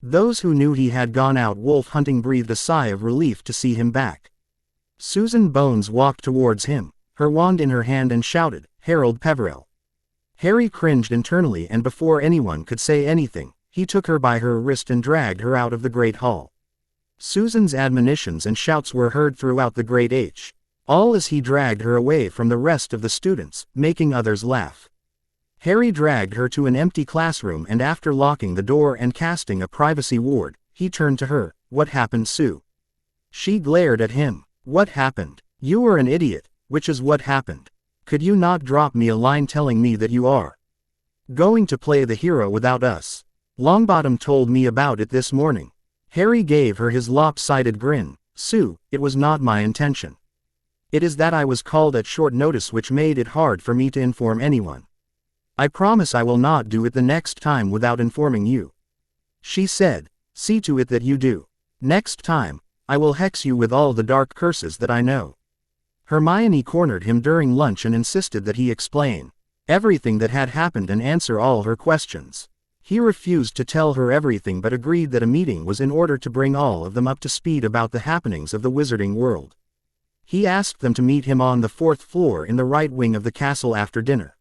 Those who knew he had gone out wolf hunting breathed a sigh of relief to see him back. Susan Bones walked towards him, her wand in her hand, and shouted, "Harold Peverell." Harry cringed internally, and before anyone could say anything, he took her by her wrist and dragged her out of the Great Hall. Susan's admonitions and shouts were heard throughout the Great H, all as he dragged her away from the rest of the students, making others laugh. Harry dragged her to an empty classroom, and after locking the door and casting a privacy ward, he turned to her. "What happened, Sue?" She glared at him. "What happened? You were an idiot, which is what happened. Could you not drop me a line telling me that you are going to play the hero without us? Longbottom told me about it this morning." Harry gave her his lopsided grin. "Sue, it was not my intention. It is that I was called at short notice which made it hard for me to inform anyone. I promise I will not do it the next time without informing you." She said, "See to it that you do. Next time, I will hex you with all the dark curses that I know." Hermione cornered him during lunch and insisted that he explain everything that had happened and answer all her questions. He refused to tell her everything but agreed that a meeting was in order to bring all of them up to speed about the happenings of the wizarding world. He asked them to meet him on the 4th floor in the right wing of the castle after dinner.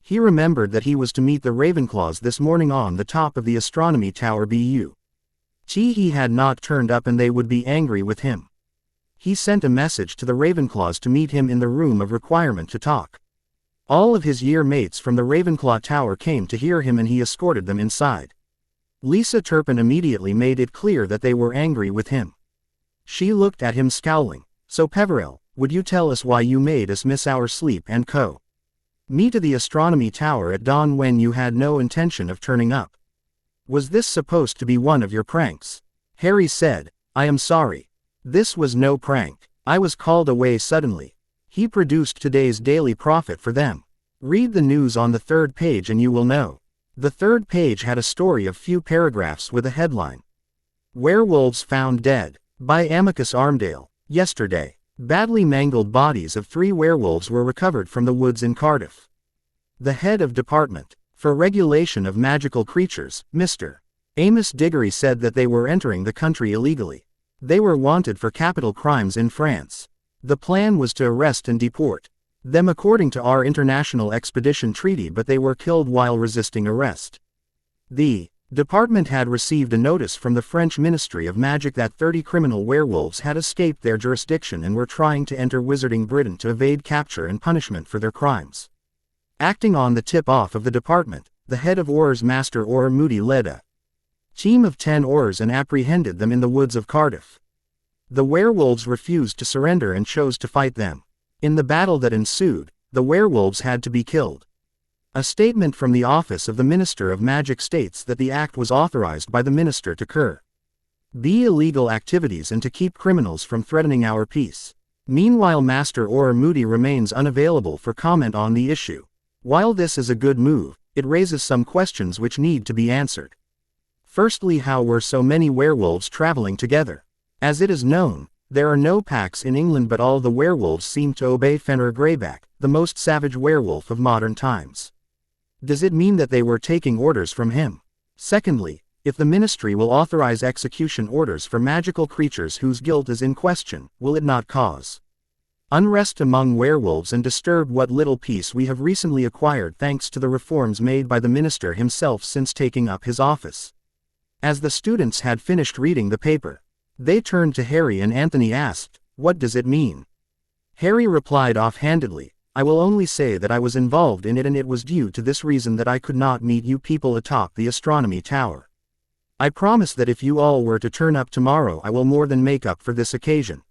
He remembered that he was to meet the Ravenclaws this morning on the top of the astronomy tower but he had not turned up and they would be angry with him. He sent a message to the Ravenclaws to meet him in the room of requirement to talk. All of his year mates from the Ravenclaw Tower came to hear him and he escorted them inside. Lisa Turpin immediately made it clear that they were angry with him. She looked at him scowling. "So Peverell, would you tell us why you made us miss our sleep and me to the astronomy tower at dawn when you had no intention of turning up? Was this supposed to be one of your pranks?" Harry said, "I am sorry. This was no prank. I was called away suddenly." He produced today's Daily Prophet for them. Read the news on the 3rd page and you will know. The 3rd page had a story of few paragraphs with a headline. "Werewolves Found Dead," by Amicus Armdale. Yesterday, badly mangled bodies of 3 werewolves were recovered from the woods in Cardiff. The head of Department for Regulation of Magical Creatures, Mr. Amos Diggory, said that they were entering the country illegally. They were wanted for capital crimes in France. The plan was to arrest and deport them according to our international expedition treaty, but they were killed while resisting arrest. The department had received a notice from the French Ministry of Magic that 30 criminal werewolves had escaped their jurisdiction and were trying to enter Wizarding Britain to evade capture and punishment for their crimes. Acting on the tip-off of the department, the head of Aurors, Master Auror Moody, led a team of 10 Aurors and apprehended them in the woods of Cardiff. The werewolves refused to surrender and chose to fight them. In the battle that ensued, the werewolves had to be killed. A statement from the Office of the Minister of Magic states that the act was authorized by the minister to curb illegal activities and to keep criminals from threatening our peace. Meanwhile, Master Auror Moody remains unavailable for comment on the issue. While this is a good move, it raises some questions which need to be answered. Firstly, how were so many werewolves traveling together? As it is known, there are no packs in England, but all the werewolves seem to obey Fenrir Greyback, the most savage werewolf of modern times. Does it mean that they were taking orders from him? Secondly, if the ministry will authorize execution orders for magical creatures whose guilt is in question, will it not cause unrest among werewolves and disturb what little peace we have recently acquired thanks to the reforms made by the minister himself since taking up his office? As the students had finished reading the paper, they turned to Harry and Anthony asked, "What does it mean?" Harry replied offhandedly, "I will only say that I was involved in it, and it was due to this reason that I could not meet you people atop the astronomy tower. I promise that if you all were to turn up tomorrow, I will more than make up for this occasion."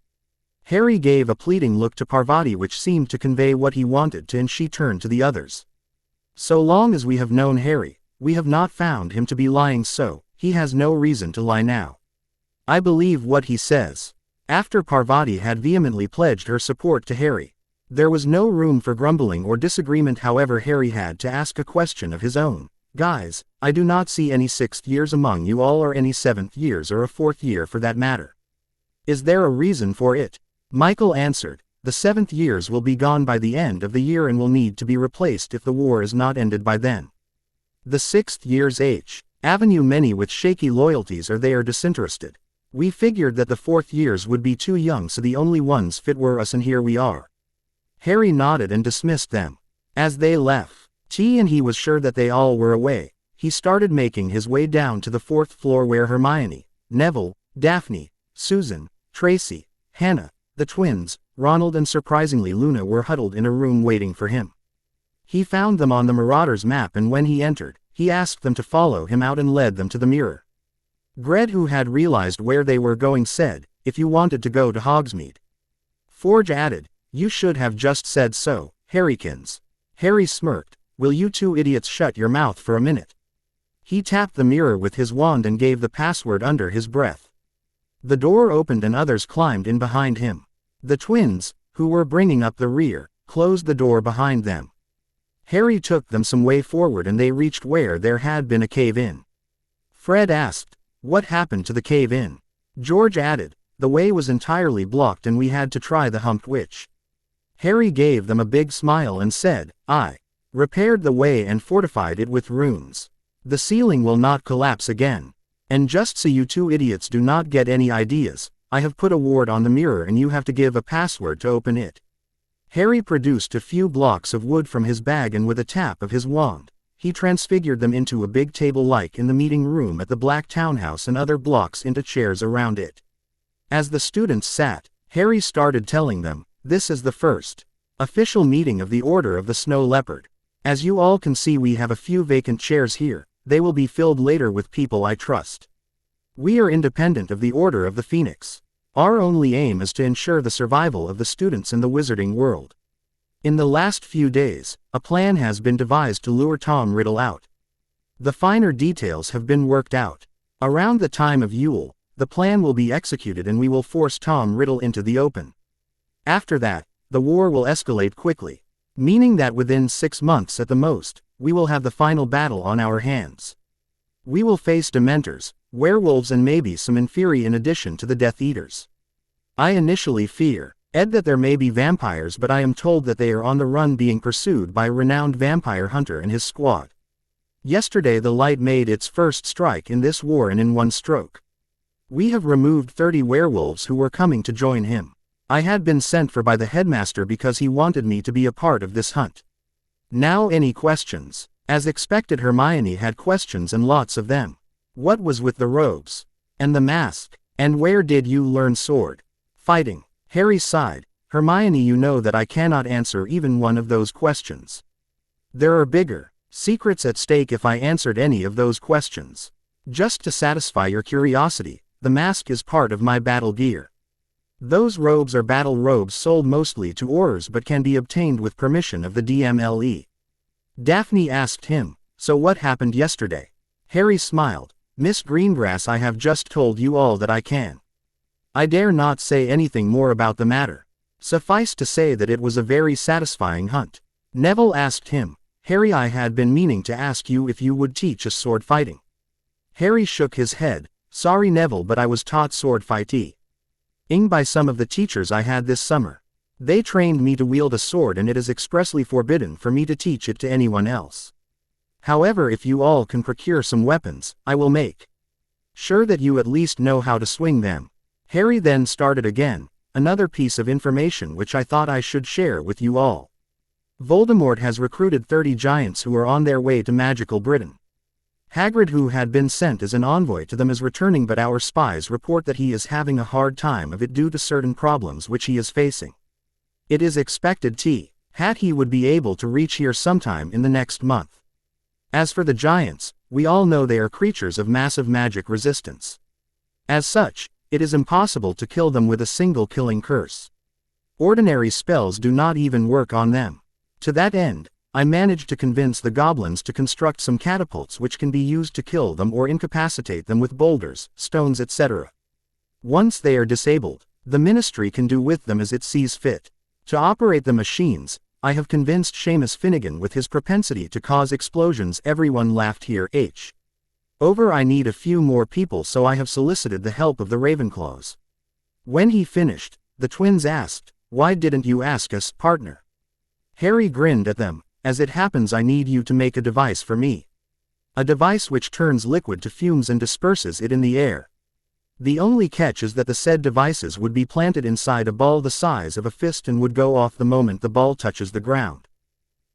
Harry gave a pleading look to Parvati which seemed to convey what he wanted to, and she turned to the others. "So long as we have known Harry, we have not found him to be lying, so he has no reason to lie now. I believe what he says." After Parvati had vehemently pledged her support to Harry, there was no room for grumbling or disagreement. However, Harry had to ask a question of his own. "Guys, I do not see any 6th years among you all, or any 7th years, or a 4th year for that matter. Is there a reason for it?" Michael answered, "The 7th years will be gone by the end of the year and will need to be replaced if the war is not ended by then. The 6th years Avenue, many with shaky loyalties are they are disinterested. We figured that the 4th years would be too young, so the only ones fit were us, and here we are." Harry nodded and dismissed them. As they left, and he was sure that they all were away, he started making his way down to the 4th floor where Hermione, Neville, Daphne, Susan, Tracy, Hannah, the twins, Ronald and surprisingly Luna were huddled in a room waiting for him. He found them on the Marauders map, and when he entered, he asked them to follow him out and led them to the mirror. Gred, who had realized where they were going, said, "If you wanted to go to Hogsmeade." Forge added, "You should have just said so, Harrykins." Harry smirked, "Will you two idiots shut your mouth for a minute?" He tapped the mirror with his wand and gave the password under his breath. The door opened and others climbed in behind him. The twins, who were bringing up the rear, closed the door behind them. Harry took them some way forward and they reached where there had been a cave-in. Fred asked, "What happened to the cave-in?" George added, "The way was entirely blocked and we had to try the Humped Witch." Harry gave them a big smile and said, "I repaired the way and fortified it with runes. The ceiling will not collapse again. And just so you two idiots do not get any ideas, I have put a ward on the mirror and you have to give a password to open it." Harry produced a few blocks of wood from his bag and with a tap of his wand, he transfigured them into a big table like in the meeting room at the Black Townhouse and other blocks into chairs around it. As the students sat, Harry started telling them, "This is the first official meeting of the Order of the Snow Leopard. As you all can see, we have a few vacant chairs here. They will be filled later with people I trust. We are independent of the Order of the Phoenix. Our only aim is to ensure the survival of the students in the wizarding world. In the last few days, a plan has been devised to lure Tom Riddle out. The finer details have been worked out. Around the time of Yule, the plan will be executed and we will force Tom Riddle into the open. After that, the war will escalate quickly, meaning that within 6 months at the most, we will have the final battle on our hands. We will face Dementors, werewolves and maybe some Inferi in addition to the Death Eaters. I initially fear, Ed, that there may be vampires, but I am told that they are on the run being pursued by a renowned vampire hunter and his squad. Yesterday the light made its first strike in this war and in one stroke. We have removed 30 werewolves who were coming to join him. I had been sent for by the headmaster because he wanted me to be a part of this hunt. Now any questions? As expected, Hermione had questions and lots of them. What was with the robes? And the mask? And where did you learn sword fighting? Harry sighed. Hermione, you know that I cannot answer even one of those questions. There are bigger secrets at stake if I answered any of those questions. Just to satisfy your curiosity, the mask is part of my battle gear. Those robes are battle robes sold mostly to Aurors but can be obtained with permission of the DMLE. Daphne asked him, so what happened yesterday? Harry smiled. Miss Greengrass, I have just told you all that I can. I dare not say anything more about the matter. Suffice to say that it was a very satisfying hunt. Neville asked him, Harry, I had been meaning to ask you if you would teach us sword fighting. Harry shook his head. Sorry Neville, but I was taught sword fighting by some of the teachers I had this summer. They trained me to wield a sword and it is expressly forbidden for me to teach it to anyone else. However, if you all can procure some weapons, I will make sure that you at least know how to swing them. Harry then started again, another piece of information which I thought I should share with you all. Voldemort has recruited 30 giants who are on their way to magical Britain. Hagrid, who had been sent as an envoy to them, is returning, but our spies report that he is having a hard time of it due to certain problems which he is facing. It is expected he would be able to reach here sometime in the next month. As for the giants, we all know they are creatures of massive magic resistance. As such, it is impossible to kill them with a single killing curse. Ordinary spells do not even work on them. To that end, I managed to convince the goblins to construct some catapults which can be used to kill them or incapacitate them with boulders, stones, etc. Once they are disabled, the Ministry can do with them as it sees fit. To operate the machines, I have convinced Seamus Finnegan with his propensity to cause explosions. Everyone laughed here. Over. I need a few more people, so I have solicited the help of the Ravenclaws. When he finished, the twins asked, why didn't you ask us, partner? Harry grinned at them. As it happens, I need you to make a device for me. A device which turns liquid to fumes and disperses it in the air. The only catch is that the said devices would be planted inside a ball the size of a fist and would go off the moment the ball touches the ground.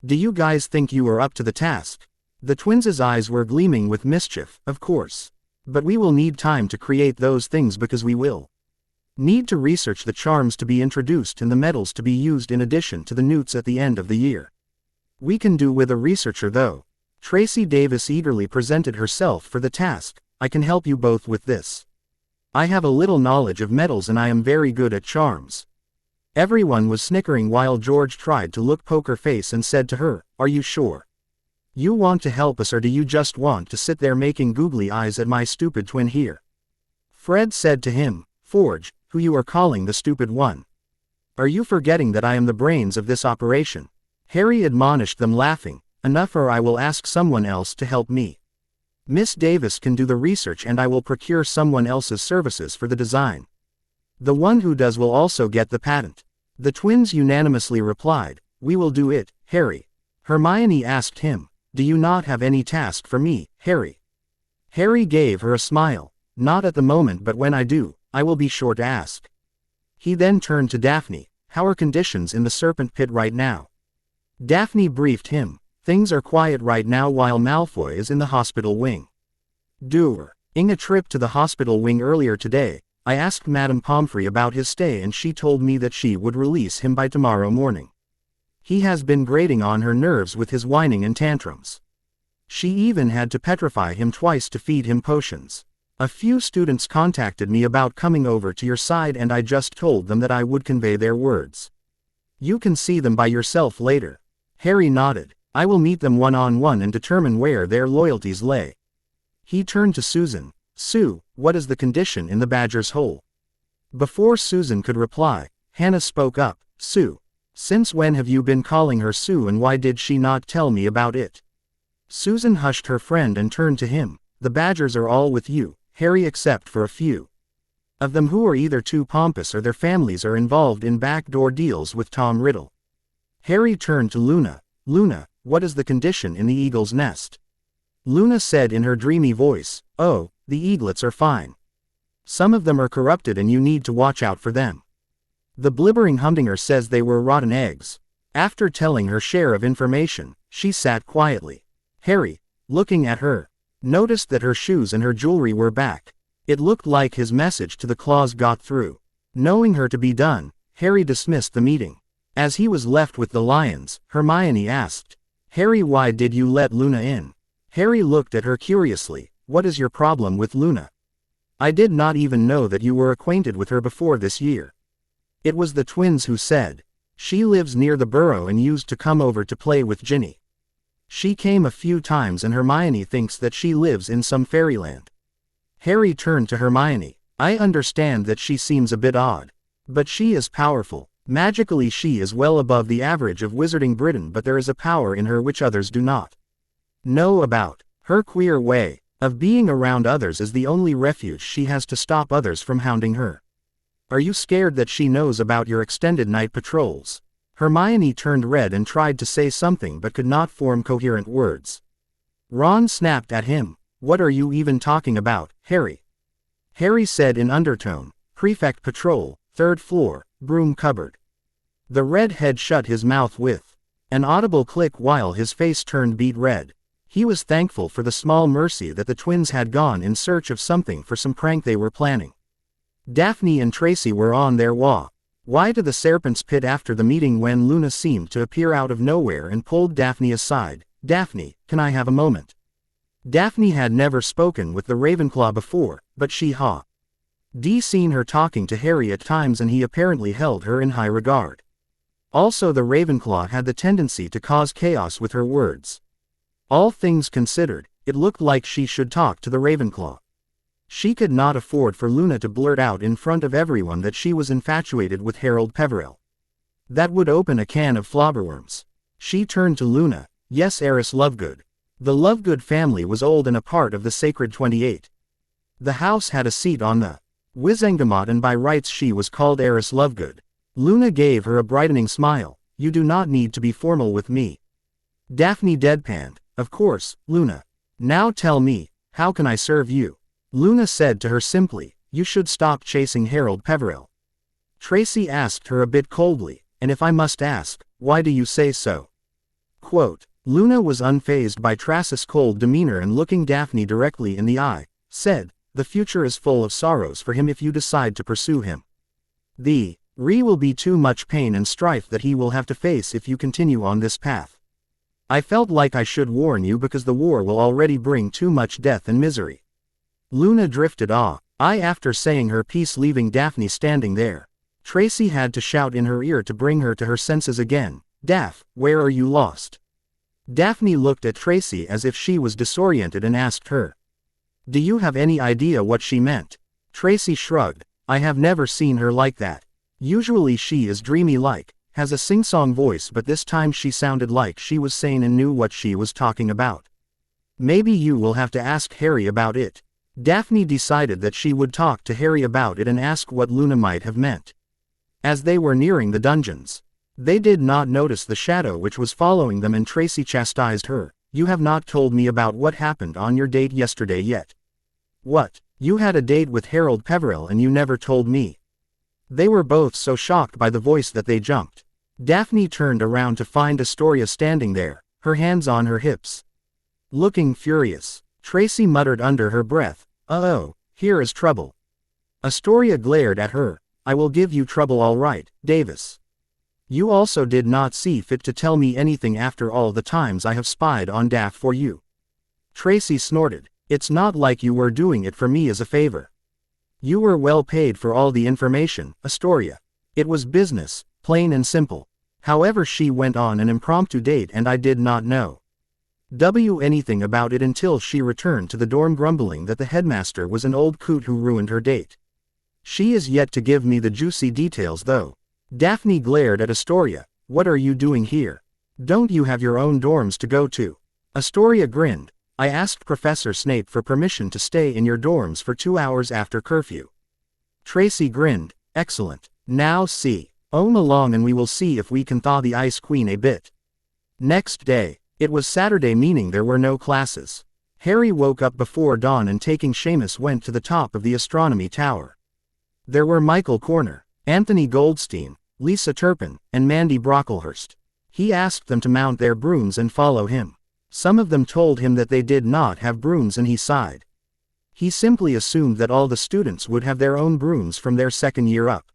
Do you guys think you are up to the task? The twins' eyes were gleaming with mischief. Of course. But we will need time to create those things because we will need to research the charms to be introduced and the medals to be used in addition to the newts at the end of the year. We can do with a researcher though. Tracy Davis eagerly presented herself for the task. I can help you both with this. I have a little knowledge of metals and I am very good at charms. Everyone was snickering while George tried to look poker face and said to her, are you sure you want to help us, or do you just want to sit there making googly eyes at my stupid twin here? Fred said to him, Forge, who you are calling the stupid one. Are you forgetting that I am the brains of this operation? Harry admonished them, laughing. Enough, or I will ask someone else to help me. Miss Davis can do the research and I will procure someone else's services for the design. The one who does will also get the patent. The twins unanimously replied, we will do it, Harry. Hermione asked him, do you not have any task for me, Harry? Harry gave her a smile. Not at the moment, but when I do, I will be sure to ask. He then turned to Daphne. How are conditions in the Serpent Pit right now? Daphne briefed him. Things are quiet right now while Malfoy is in the hospital wing. During a trip to the hospital wing earlier today, I asked Madame Pomfrey about his stay and she told me that she would release him by tomorrow morning. He has been grating on her nerves with his whining and tantrums. She even had to petrify him twice to feed him potions. A few students contacted me about coming over to your side and I just told them that I would convey their words. You can see them by yourself later. Harry nodded. I will meet them one-on-one and determine where their loyalties lay. He turned to Susan. Sue, what is the condition in the Badger's Hole? Before Susan could reply, Hannah spoke up. Sue. Since when have you been calling her Sue and why did she not tell me about it? Susan hushed her friend and turned to him. The Badgers are all with you, Harry, except for a few of them who are either too pompous or their families are involved in backdoor deals with Tom Riddle. Harry turned to Luna. Luna, what is the condition in the Eagle's Nest? Luna said in her dreamy voice, oh, the eaglets are fine. Some of them are corrupted and you need to watch out for them. The blibbering humdinger says they were rotten eggs. After telling her share of information, she sat quietly. Harry, looking at her, noticed that her shoes and her jewelry were back. It looked like his message to the claws got through. Knowing her to be done, Harry dismissed the meeting. As he was left with the lions, Hermione asked, "Harry, why did you let Luna in?" Harry looked at her curiously. "What is your problem with Luna? I did not even know that you were acquainted with her before this year." It was the twins who said, "She lives near the burrow and used to come over to play with Ginny. She came a few times and Hermione thinks that she lives in some fairyland." Harry turned to Hermione. "I understand that she seems a bit odd. But she is powerful. Magically she is well above the average of Wizarding Britain, but there is a power in her which others do not know about. Her queer way of being around others is the only refuge she has to stop others from hounding her. Are you scared that she knows about your extended night patrols?" Hermione turned red and tried to say something but could not form coherent words. Ron snapped at him. "What are you even talking about, Harry?" Harry said in undertone, "Prefect Patrol, 3rd floor, broom cupboard." The redhead shut his mouth with an audible click while his face turned beet red. He was thankful for the small mercy that the twins had gone in search of something for some prank they were planning. Daphne and Tracy were on their way to the Serpent's Pit after the meeting when Luna seemed to appear out of nowhere and pulled Daphne aside. "Daphne, can I have a moment?" Daphne had never spoken with the Ravenclaw before, but she had seen her talking to Harry at times and he apparently held her in high regard. Also, the Ravenclaw had the tendency to cause chaos with her words. All things considered, it looked like she should talk to the Ravenclaw. She could not afford for Luna to blurt out in front of everyone that she was infatuated with Harold Peverell. That would open a can of flobberworms. She turned to Luna. "Yes, Heiress Lovegood." The Lovegood family was old and a part of the Sacred 28. The house had a seat on the Wizengamot and by rights she was called Heiress Lovegood. Luna gave her a brightening smile. "You do not need to be formal with me." Daphne deadpanned. "Of course, Luna. Now tell me, how can I serve you?" Luna said to her simply, "You should stop chasing Harold Peverell." Tracy asked her a bit coldly, "And if I must ask, why do you say so?" Quote, Luna was unfazed by Tracy's cold demeanor and looking Daphne directly in the eye, said, "The future is full of sorrows for him if you decide to pursue him. The will be too much pain and strife that he will have to face if you continue on this path. I felt like I should warn you because the war will already bring too much death and misery." Luna drifted after saying her piece, leaving Daphne standing there. Tracy had to shout in her ear to bring her to her senses again. "Daph, where are you lost?" Daphne looked at Tracy as if she was disoriented and asked her, "Do you have any idea what she meant?" Tracy shrugged. "I have never seen her like that. Usually she is dreamy-like, has a sing-song voice, but this time she sounded like she was sane and knew what she was talking about. Maybe you will have to ask Harry about it." Daphne decided that she would talk to Harry about it and ask what Luna might have meant. As they were nearing the dungeons, they did not notice the shadow which was following them and Tracy chastised her. "You have not told me about what happened on your date yesterday yet." "What? You had a date with Harold Peverell and you never told me?" They were both so shocked by the voice that they jumped. Daphne turned around to find Astoria standing there, her hands on her hips, looking furious. Tracy muttered under her breath, "Oh, here is trouble." Astoria glared at her. "I will give you trouble all right, Davis. You also did not see fit to tell me anything after all the times I have spied on Daph for you." Tracy snorted. "It's not like you were doing it for me as a favor. You were well paid for all the information, Astoria. It was business, plain and simple. However, she went on an impromptu date and I did not know anything about it until she returned to the dorm grumbling that the headmaster was an old coot who ruined her date. She is yet to give me the juicy details though." Daphne glared at Astoria. "What are you doing here? Don't you have your own dorms to go to?" Astoria grinned. "I asked Professor Snape for permission to stay in your dorms for 2 hours after curfew." Tracy grinned. "Excellent. Now see. Ohm along and we will see if we can thaw the Ice Queen a bit." Next day. It was Saturday, meaning there were no classes. Harry woke up before dawn and taking Seamus went to the top of the astronomy tower. There were Michael Corner, Anthony Goldstein, Lisa Turpin, and Mandy Brocklehurst. He asked them to mount their brooms and follow him. Some of them told him that they did not have brooms and he sighed. He simply assumed that all the students would have their own brooms from their second year up.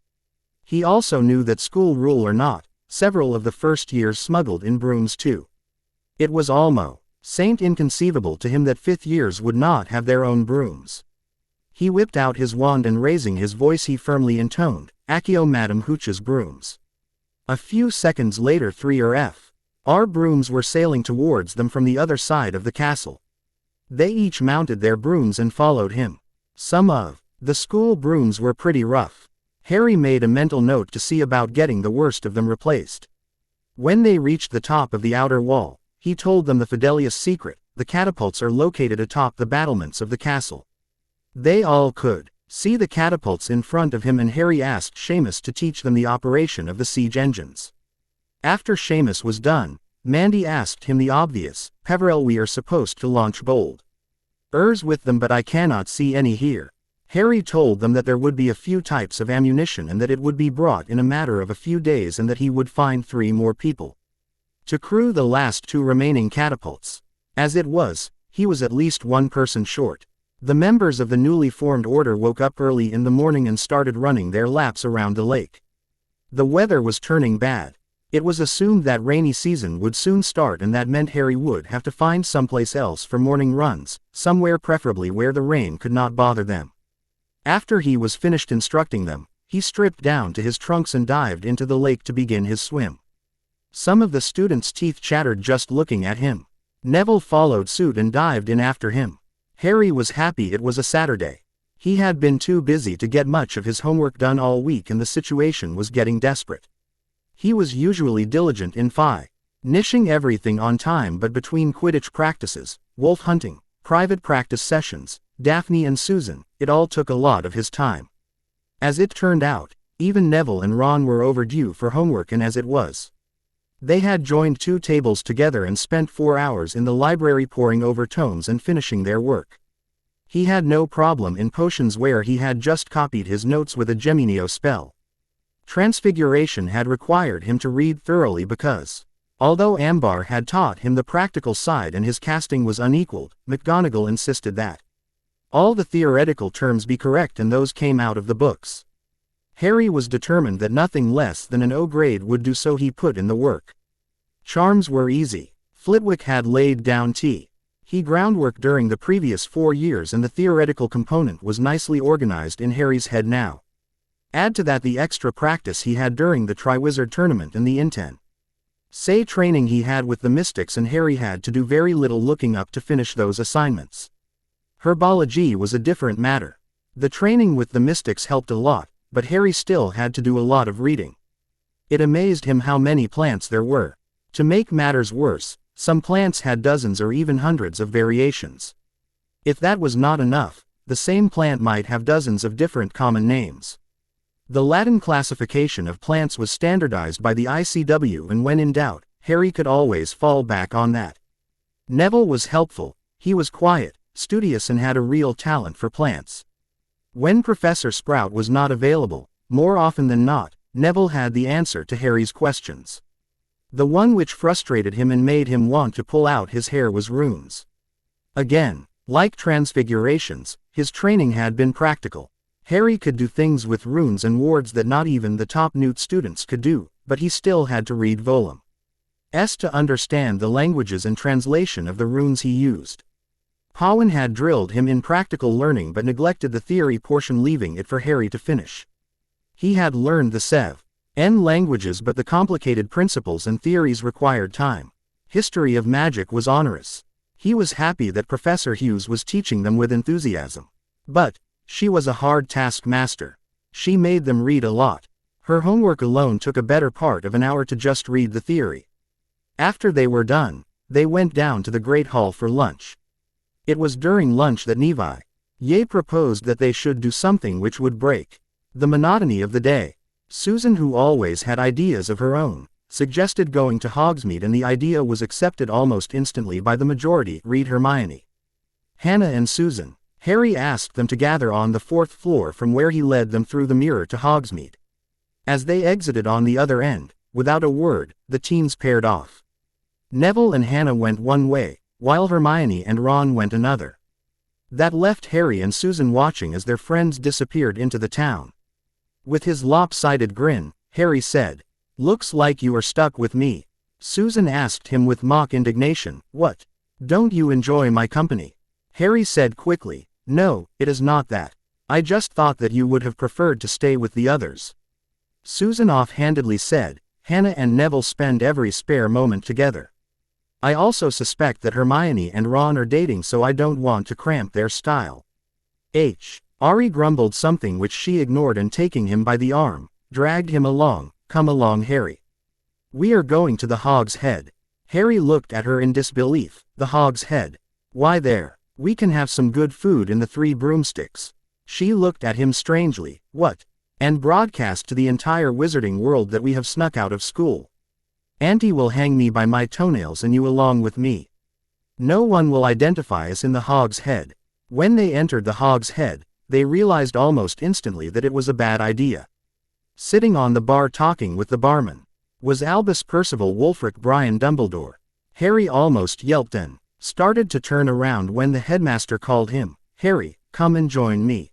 He also knew that school rule or not, several of the first years smuggled in brooms too. It was almost inconceivable to him that fifth years would not have their own brooms. He whipped out his wand and raising his voice he firmly intoned, "Accio Madam Hooch's brooms." A few seconds later 3 brooms were sailing towards them from the other side of the castle. They each mounted their brooms and followed him. Some of the school brooms were pretty rough. Harry made a mental note to see about getting the worst of them replaced. When they reached the top of the outer wall, he told them the Fidelius secret: the catapults are located atop the battlements of the castle. They all could see the catapults in front of him, and Harry asked Seamus to teach them the operation of the siege engines. After Seamus was done, Mandy asked him the obvious: "Peverell, we are supposed to launch bold ers with them, but I cannot see any here." Harry told them that there would be a few types of ammunition and that it would be brought in a matter of a few days, and that he would find 3 more people to crew the last 2 remaining catapults. As it was, he was at least 1 person short. The members of the newly formed order woke up early in the morning and started running their laps around the lake. The weather was turning bad. It was assumed that rainy season would soon start, and that meant Harry would have to find someplace else for morning runs, somewhere preferably where the rain could not bother them. After he was finished instructing them, he stripped down to his trunks and dived into the lake to begin his swim. Some of the students' teeth chattered just looking at him. Neville followed suit and dived in after him. Harry was happy it was a Saturday. He had been too busy to get much of his homework done all week, and the situation was getting desperate. He was usually diligent in finishing everything on time, but between Quidditch practices, wolf hunting, private practice sessions, Daphne and Susan, it all took a lot of his time. As it turned out, even Neville and Ron were overdue for homework, and as it was, they had joined 2 tables together and spent 4 hours in the library poring over tomes and finishing their work. He had no problem in potions, where he had just copied his notes with a Geminio spell. Transfiguration had required him to read thoroughly because, although Ambar had taught him the practical side and his casting was unequaled, McGonagall insisted that all the theoretical terms be correct, and those came out of the books. Harry was determined that nothing less than an O grade would do, so he put in the work. Charms were easy. Flitwick had laid down groundwork during the previous 4 years, and the theoretical component was nicely organized in Harry's head now. Add to that the extra practice he had during the Triwizard Tournament and the Say training he had with the Mystics, and Harry had to do very little looking up to finish those assignments. Herbology was a different matter. The training with the Mystics helped a lot, but Harry still had to do a lot of reading. It amazed him how many plants there were. To make matters worse, some plants had dozens or even hundreds of variations. If that was not enough, the same plant might have dozens of different common names. The Latin classification of plants was standardized by the ICW, and when in doubt, Harry could always fall back on that. Neville was helpful. He was quiet, studious, and had a real talent for plants. When Professor Sprout was not available, more often than not, Neville had the answer to Harry's questions. The one which frustrated him and made him want to pull out his hair was runes. Again, like transfigurations, his training had been practical. Harry could do things with runes and wards that not even the top Newt students could do, but he still had to read Volum S to understand the languages and translation of the runes he used. Powyn had drilled him in practical learning but neglected the theory portion, leaving it for Harry to finish. He had learned the Sev-N languages, but the complicated principles and theories required time. History of magic was onerous. He was happy that Professor Hughes was teaching them with enthusiasm. But she was a hard taskmaster. She made them read a lot. Her homework alone took a better part of an hour to just read the theory. After they were done, they went down to the Great Hall for lunch. It was during lunch that Ye proposed that they should do something which would break the monotony of the day. Susan, who always had ideas of her own, suggested going to Hogsmeade, and the idea was accepted almost instantly by the majority. Read Hermione, Hannah and Susan. Harry asked them to gather on the 4th floor from where he led them through the mirror to Hogsmeade. As they exited on the other end, without a word, the teens paired off. Neville and Hannah went one way, while Hermione and Ron went another. That left Harry and Susan watching as their friends disappeared into the town. With his lopsided grin, Harry said, "Looks like you are stuck with me." Susan asked him with mock indignation, "What? Don't you enjoy my company?" Harry said quickly, "No, it is not that. I just thought that you would have preferred to stay with the others." Susan offhandedly said, "Hannah and Neville spend every spare moment together. I also suspect that Hermione and Ron are dating, so I don't want to cramp their style." Ari grumbled something which she ignored and taking him by the arm, dragged him along. "Come along, Harry. We are going to the Hog's Head." Harry looked at her in disbelief. "The Hog's Head? Why there? We can have some good food in the Three Broomsticks." She looked at him strangely. "What? And broadcast to the entire wizarding world that we have snuck out of school. Auntie will hang me by my toenails and you along with me. No one will identify us in the Hog's Head." When they entered the Hog's Head, they realized almost instantly that it was a bad idea. Sitting on the bar talking with the barman was Albus Percival Wulfric Brian Dumbledore. Harry almost yelped and started to turn around when the headmaster called him. "Harry, come and join me."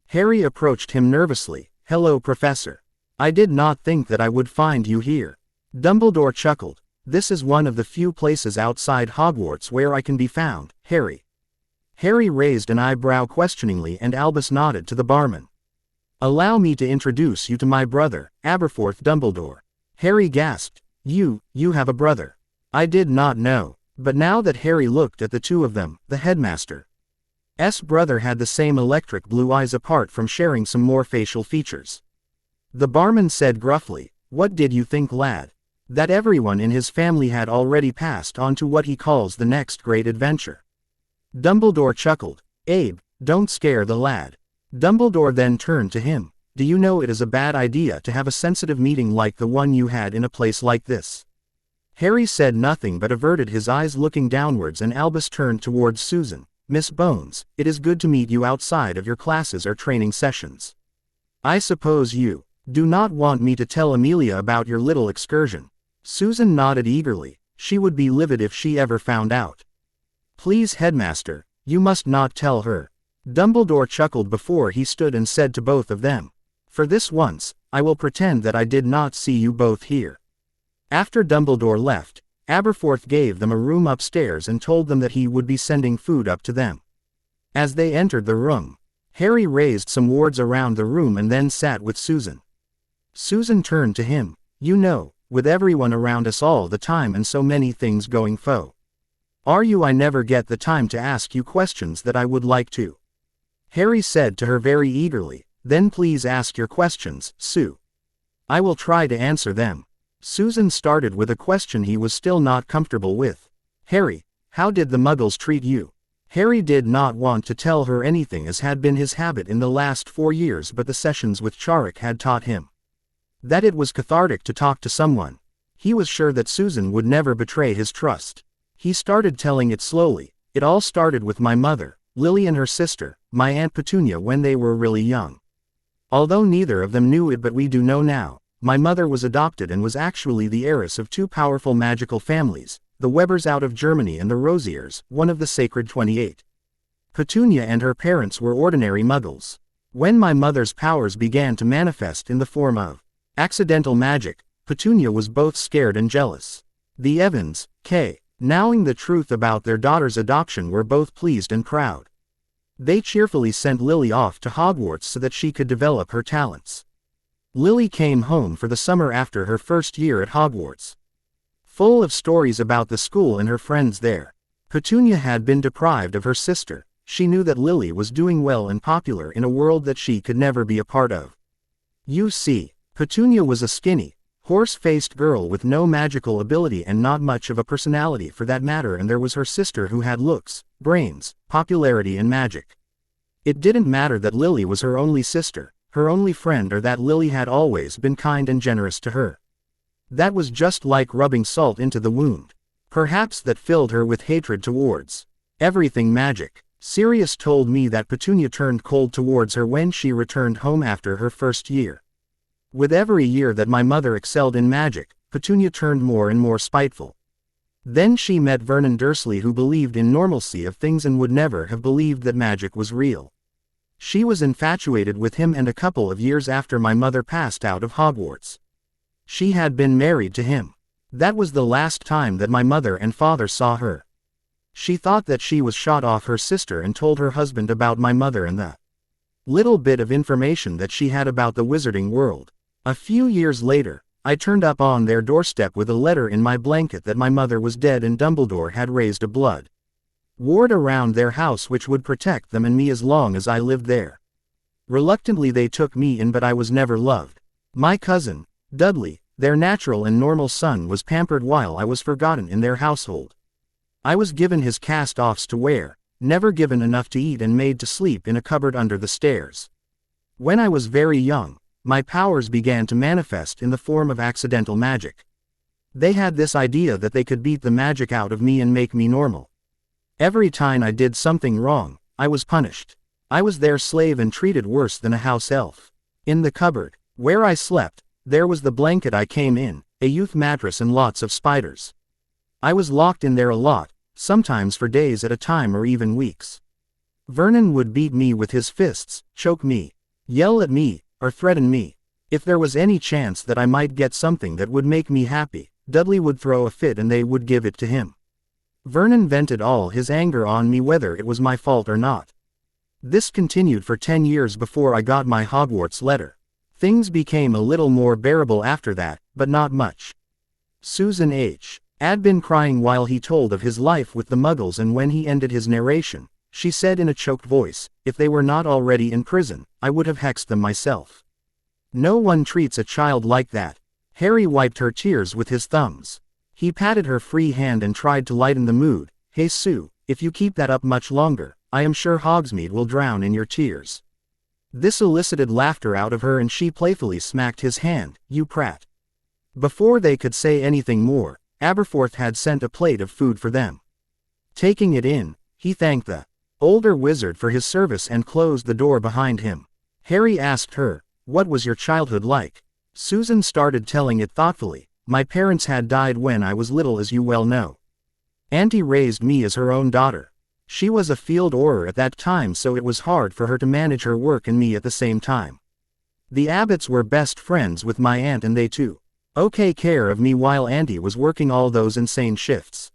Harry approached him nervously. "Hello, Professor. I did not think that I would find you here." Dumbledore chuckled. "This is one of the few places outside Hogwarts where I can be found, Harry." Harry raised an eyebrow questioningly and Albus nodded to the barman. "Allow me to introduce you to my brother, Aberforth Dumbledore." Harry gasped. You have a brother." "I did not know." But now that Harry looked at the two of them, the headmaster's brother had the same electric blue eyes apart from sharing some more facial features. The barman said gruffly, "What did you think, lad? That everyone in his family had already passed on to what he calls the next great adventure?" Dumbledore chuckled. "Abe, don't scare the lad." Dumbledore then turned to him. "Do you know it is a bad idea to have a sensitive meeting like the one you had in a place like this?" Harry said nothing but averted his eyes looking downwards, and Albus turned towards Susan. "Miss Bones, it is good to meet you outside of your classes or training sessions. I suppose you do not want me to tell Amelia about your little excursion?" Susan nodded eagerly. She would be livid if she ever found out. "Please, headmaster, you must not tell her." Dumbledore chuckled before he stood and said to both of them, "For this once, I will pretend that I did not see you both here." After Dumbledore left, Aberforth gave them a room upstairs and told them that he would be sending food up to them. As they entered the room, Harry raised some wards around the room and then sat with Susan. Susan turned to him. "You know, with everyone around us all the time and so many things going I never get the time to ask you questions that I would like to." Harry said to her very eagerly, "Then please ask your questions, Sue. I will try to answer them." Susan started with a question he was still not comfortable with. "Harry, how did the Muggles treat you?" Harry did not want to tell her anything, as had been his habit in the last 4 years, but the sessions with Charrick had taught him that it was cathartic to talk to someone. He was sure that Susan would never betray his trust. He started telling it slowly. "It all started with my mother, Lily, and her sister, my Aunt Petunia, when they were really young. Although neither of them knew it, but we do know now. My mother was adopted and was actually the heiress of 2 powerful magical families, the Webbers out of Germany and the Rosiers, one of the Sacred 28. Petunia and her parents were ordinary Muggles. When my mother's powers began to manifest in the form of accidental magic, Petunia was both scared and jealous. The Evans, knowing the truth about their daughter's adoption, were both pleased and proud. They cheerfully sent Lily off to Hogwarts so that she could develop her talents. Lily came home for the summer after her first year at Hogwarts, full of stories about the school and her friends there. Petunia had been deprived of her sister. She knew that Lily was doing well and popular in a world that she could never be a part of. You see, Petunia was a skinny, horse-faced girl with no magical ability and not much of a personality for that matter, and there was her sister who had looks, brains, popularity and magic. It didn't matter that Lily was her only sister, her only friend, or that Lily had always been kind and generous to her. That was just like rubbing salt into the wound. Perhaps that filled her with hatred towards everything magic. Sirius told me that Petunia turned cold towards her when she returned home after her first year. With every year that my mother excelled in magic, Petunia turned more and more spiteful. Then she met Vernon Dursley, who believed in normalcy of things and would never have believed that magic was real. She was infatuated with him, and a couple of years after my mother passed out of Hogwarts, she had been married to him. That was the last time that my mother and father saw her. She thought that she was shot off her sister and told her husband about my mother and the little bit of information that she had about the wizarding world. A few years later, I turned up on their doorstep with a letter in my blanket that my mother was dead and Dumbledore had raised a blood ward around their house which would protect them and me as long as I lived there. Reluctantly they took me in, but I was never loved. My cousin, Dudley, their natural and normal son, was pampered while I was forgotten in their household. I was given his cast-offs to wear, never given enough to eat, and made to sleep in a cupboard under the stairs. When I was very young, my powers began to manifest in the form of accidental magic. They had this idea that they could beat the magic out of me and make me normal. Every time I did something wrong, I was punished. I was their slave and treated worse than a house elf. In the cupboard, where I slept, there was the blanket I came in, a youth mattress, and lots of spiders. I was locked in there a lot, sometimes for days at a time or even weeks. Vernon would beat me with his fists, choke me, yell at me, or threaten me. If there was any chance that I might get something that would make me happy, Dudley would throw a fit and they would give it to him. Vernon vented all his anger on me whether it was my fault or not. This continued for 10 years before I got my Hogwarts letter. Things became a little more bearable after that, but not much. Susan H. had been crying while he told of his life with the Muggles, and when he ended his narration, she said in a choked voice, "If they were not already in prison, I would have hexed them myself." No one treats a child like that. Harry wiped her tears with his thumbs. He patted her free hand and tried to lighten the mood. "Hey Sue, if you keep that up much longer, I am sure Hogsmeade will drown in your tears." This elicited laughter out of her and she playfully smacked his hand. "You prat." Before they could say anything more, Aberforth had sent a plate of food for them. Taking it in, he thanked the older wizard for his service and closed the door behind him. Harry asked her, "What was your childhood like?" Susan started telling it thoughtfully. "My parents had died when I was little, as you well know. Auntie raised me as her own daughter. She was a field Auror at that time, so it was hard for her to manage her work and me at the same time. The Abbotts were best friends with my aunt and they too okay care of me while Auntie was working all those insane shifts.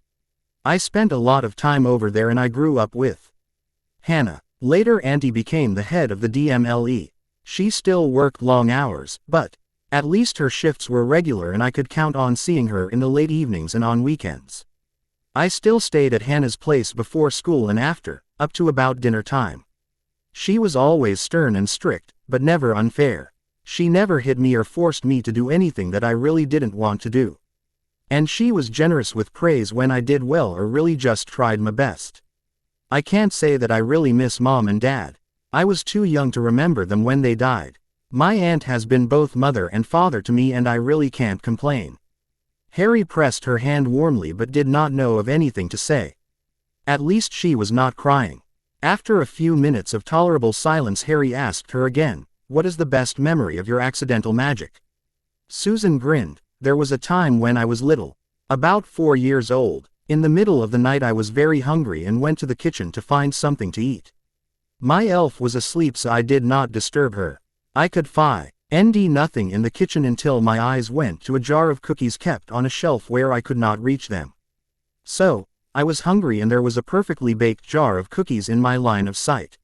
I spent a lot of time over there and I grew up with Hannah. Later Auntie became the head of the DMLE. She still worked long hours, but at least her shifts were regular and I could count on seeing her in the late evenings and on weekends. I still stayed at Hannah's place before school and after, up to about dinner time. She was always stern and strict, but never unfair. She never hit me or forced me to do anything that I really didn't want to do. And she was generous with praise when I did well or really just tried my best. I can't say that I really miss Mom and Dad. I was too young to remember them when they died. My aunt has been both mother and father to me and I really can't complain." Harry pressed her hand warmly but did not know of anything to say. At least she was not crying. After a few minutes of tolerable silence, Harry asked her again, "What is the best memory of your accidental magic?" Susan grinned. "There was a time when I was little, about 4 years old. In the middle of the night I was very hungry and went to the kitchen to find something to eat. My elf was asleep, so I did not disturb her. I could find nothing in the kitchen until my eyes went to a jar of cookies kept on a shelf where I could not reach them. So, I was hungry and there was a perfectly baked jar of cookies in my line of sight.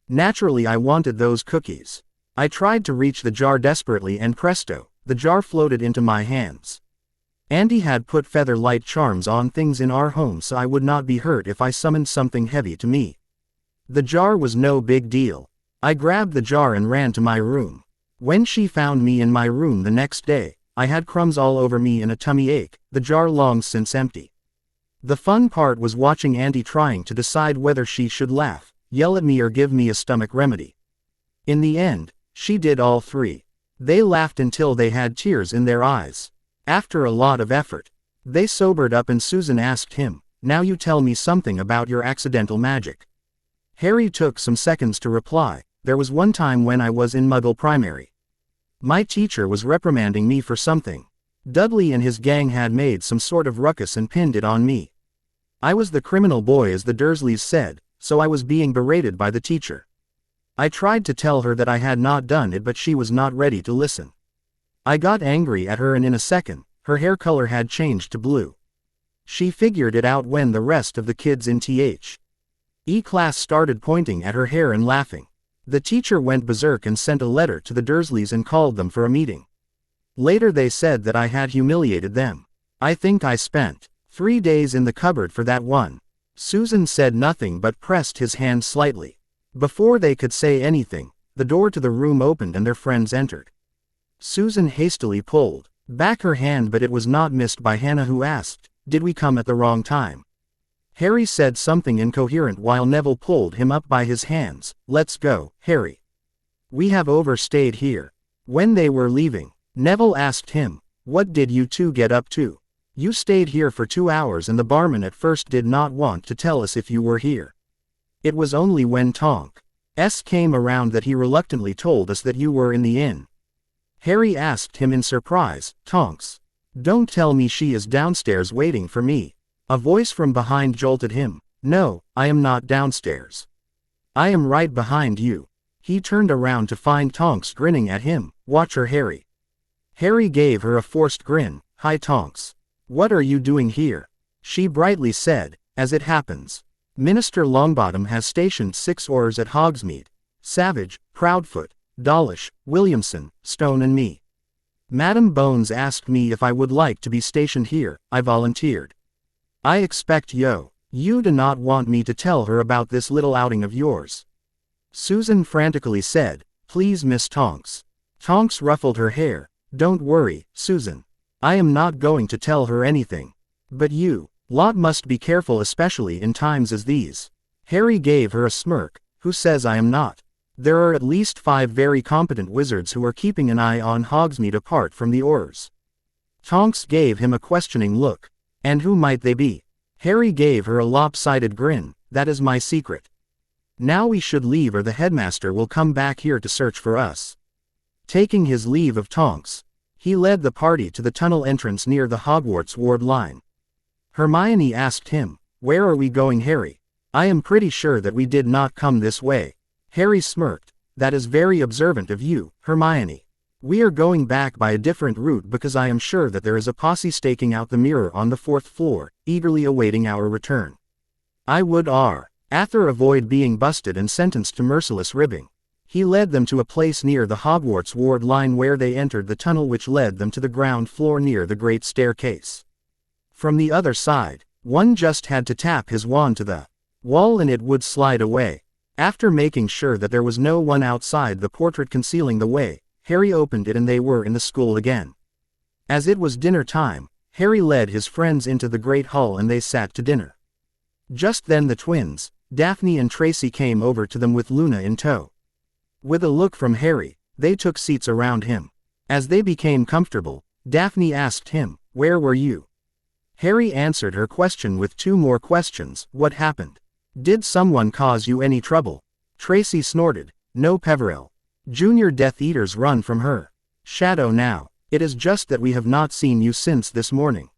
Naturally I wanted those cookies. I tried to reach the jar desperately and presto, the jar floated into my hands. Auntie had put feather light charms on things in our home so I would not be hurt if I summoned something heavy to me. The jar was no big deal. I grabbed the jar and ran to my room. When she found me in my room the next day, I had crumbs all over me and a tummy ache, the jar long since empty. The fun part was watching Auntie trying to decide whether she should laugh, yell at me or give me a stomach remedy. In the end, she did all three. They laughed until they had tears in their eyes. After a lot of effort, they sobered up and Susan asked him, "Now you tell me something about your accidental magic." Harry took some seconds to reply. "There was one time when I was in Muggle Primary. My teacher was reprimanding me for something. Dudley and his gang had made some sort of ruckus and pinned it on me. I was the criminal boy, as the Dursleys said, so I was being berated by the teacher. I tried to tell her that I had not done it, but she was not ready to listen. I got angry at her, and in a second, her hair color had changed to blue. She figured it out when the rest of the kids in THE class started pointing at her hair and laughing. The teacher went berserk and sent a letter to the Dursleys and called them for a meeting. Later they said that I had humiliated them. I think I spent 3 days in the cupboard for that one. Susan said nothing but pressed his hand slightly. Before they could say anything, the door to the room opened and their friends entered. Susan hastily pulled back her hand, but it was not missed by Hannah, who asked, "Did we come at the wrong time?" Harry said something incoherent while Neville pulled him up by his hands. "Let's go, Harry. We have overstayed here." When they were leaving, Neville asked him, "What did you two get up to? You stayed here for 2 hours, and the barman at first did not want to tell us if you were here. It was only when Tonks came around that he reluctantly told us that you were in the inn." Harry asked him in surprise, "Tonks? Don't tell me she is downstairs waiting for me." A voice from behind jolted him. "No, I am not downstairs. I am right behind you." He turned around to find Tonks grinning at him. "Watch her, Harry." Harry gave her a forced grin. "Hi, Tonks. What are you doing here?" She brightly said, "As it happens, Minister Longbottom has stationed 6 oars at Hogsmeade. Savage, Proudfoot, Dawlish, Williamson, Stone and me. Madam Bones asked me if I would like to be stationed here. I volunteered. I expect you do not want me to tell her about this little outing of yours." Susan frantically said, "Please, Miss Tonks." Tonks ruffled her hair. "Don't worry, Susan. I am not going to tell her anything. But you lot must be careful, especially in times as these." Harry gave her a smirk. "Who says I am not? There are at least 5 very competent wizards who are keeping an eye on Hogsmeade apart from the Aurors." Tonks gave him a questioning look. "And who might they be?" Harry gave her a lopsided grin. "That is my secret. Now we should leave, or the headmaster will come back here to search for us." Taking his leave of Tonks, he led the party to the tunnel entrance near the Hogwarts ward line. Hermione asked him, "Where are we going, Harry? I am pretty sure that we did not come this way." Harry smirked. "That is very observant of you, Hermione. We are going back by a different route because I am sure that there is a posse staking out the mirror on the 4th floor, eagerly awaiting our return. I would rather avoid being busted and sentenced to merciless ribbing." He led them to a place near the Hogwarts ward line where they entered the tunnel which led them to the ground floor near the great staircase. From the other side, one just had to tap his wand to the wall and it would slide away. After making sure that there was no one outside the portrait concealing the way, Harry opened it and they were in the school again. As it was dinner time, Harry led his friends into the great hall and they sat to dinner. Just then the twins, Daphne and Tracy, came over to them with Luna in tow. With a look from Harry, they took seats around him. As they became comfortable, Daphne asked him, "Where were you?" Harry answered her question with 2 more questions. "What happened? Did someone cause you any trouble?" Tracy snorted. "No, Peverell. Junior Death Eaters run from her shadow now. It is just that we have not seen you since this morning.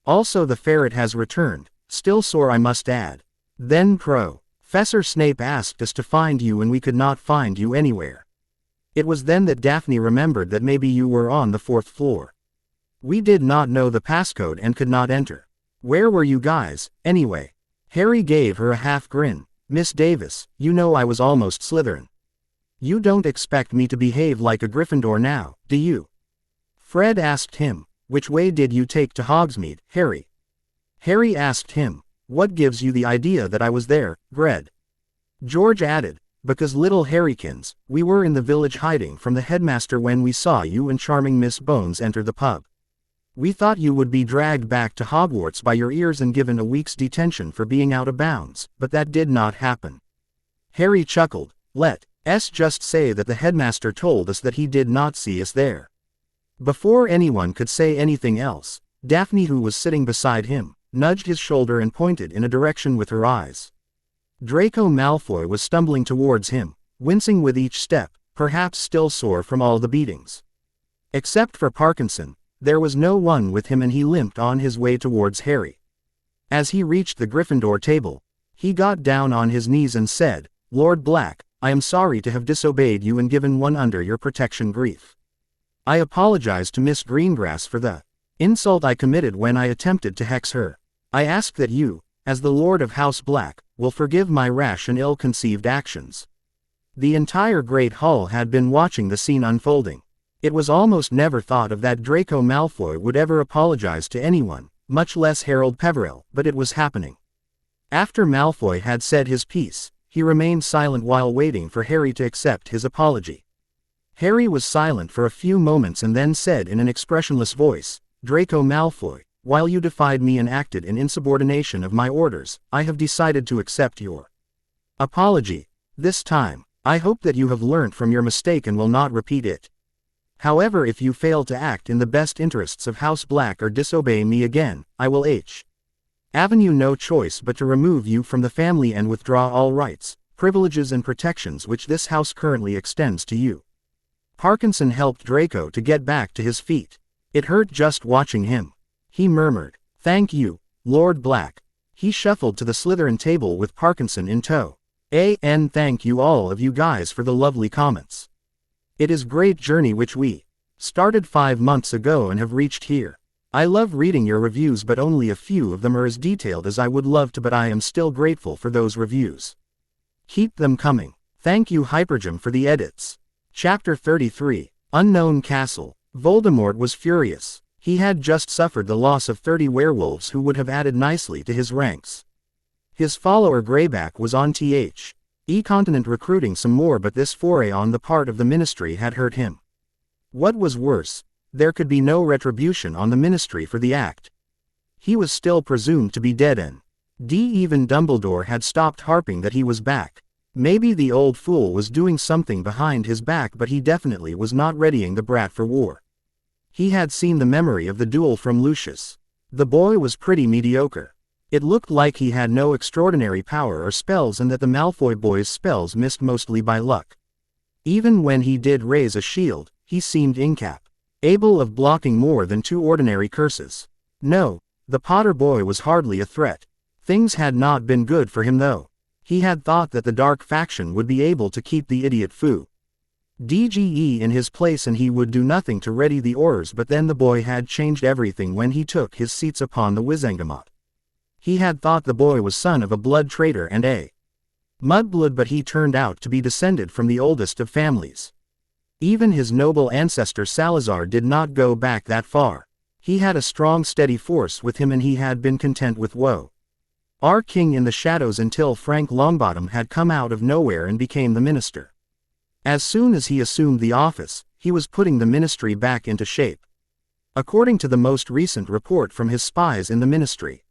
Also the ferret has returned, still sore I must add. Then Professor Snape asked us to find you and we could not find you anywhere. It was then that Daphne remembered that maybe you were on the 4th floor. We did not know the passcode and could not enter. Where were you guys, anyway?" Harry gave her a half grin. "Miss Davis, you know I was almost Slytherin. You don't expect me to behave like a Gryffindor now, do you?" Fred asked him, "Which way did you take to Hogsmeade, Harry?" Harry asked him, "What gives you the idea that I was there, Gred?" George added, "Because little Harrykins, we were in the village hiding from the headmaster when we saw you and charming Miss Bones enter the pub. We thought you would be dragged back to Hogwarts by your ears and given a week's detention for being out of bounds, but that did not happen." Harry chuckled. "Let's just say that the headmaster told us that he did not see us there." Before anyone could say anything else, Daphne, who was sitting beside him, nudged his shoulder and pointed in a direction with her eyes. Draco Malfoy was stumbling towards him, wincing with each step, perhaps still sore from all the beatings. Except for Parkinson, there was no one with him and he limped on his way towards Harry. As he reached the Gryffindor table, he got down on his knees and said, "Lord Black, I am sorry to have disobeyed you and given one under your protection grief. I apologize to Miss Greengrass for the insult I committed when I attempted to hex her. I ask that you, as the Lord of House Black, will forgive my rash and ill-conceived actions." The entire Great Hall had been watching the scene unfolding. It was almost never thought of that Draco Malfoy would ever apologize to anyone, much less Harold Peverell, but it was happening. After Malfoy had said his piece, he remained silent while waiting for Harry to accept his apology. Harry was silent for a few moments and then said in an expressionless voice, "Draco Malfoy, while you defied me and acted in insubordination of my orders, I have decided to accept your apology. This time, I hope that you have learnt from your mistake and will not repeat it. However, if you fail to act in the best interests of House Black or disobey me again, I will have no choice but to remove you from the family and withdraw all rights, privileges and protections which this house currently extends to you." Parkinson helped Draco to get back to his feet. It hurt just watching him. He murmured, "Thank you, Lord Black." He shuffled to the Slytherin table with Parkinson in tow. And thank you all of you guys for the lovely comments. It is great journey which we started 5 months ago and have reached here. I love reading your reviews, but only a few of them are as detailed as I would love to, but I am still grateful for those reviews. Keep them coming. Thank you Hypergym for the edits. Chapter 33, Unknown Castle. Voldemort was furious. He had just suffered the loss of 30 werewolves who would have added nicely to his ranks. His follower Greyback was on continent recruiting some more, but this foray on the part of the Ministry had hurt him. What was worse, there could be no retribution on the Ministry for the act. He was still presumed to be dead and even Dumbledore had stopped harping that he was back. Maybe the old fool was doing something behind his back, but he definitely was not readying the brat for war. He had seen the memory of the duel from Lucius. The boy was pretty mediocre. It looked like he had no extraordinary power or spells and that the Malfoy boy's spells missed mostly by luck. Even when he did raise a shield, he seemed incapable of blocking more than 2 ordinary curses. No, the Potter boy was hardly a threat. Things had not been good for him though. He had thought that the Dark Faction would be able to keep the idiot Fu DGE in his place and he would do nothing to ready the Aurors, but then the boy had changed everything when he took his seats upon the Wizengamot. He had thought the boy was son of a blood traitor and a mudblood, but he turned out to be descended from the oldest of families. Even his noble ancestor Salazar did not go back that far. He had a strong steady force with him and he had been content with woe. Our king in the shadows until Frank Longbottom had come out of nowhere and became the minister. As soon as he assumed the office, he was putting the ministry back into shape. According to the most recent report from his spies in the ministry,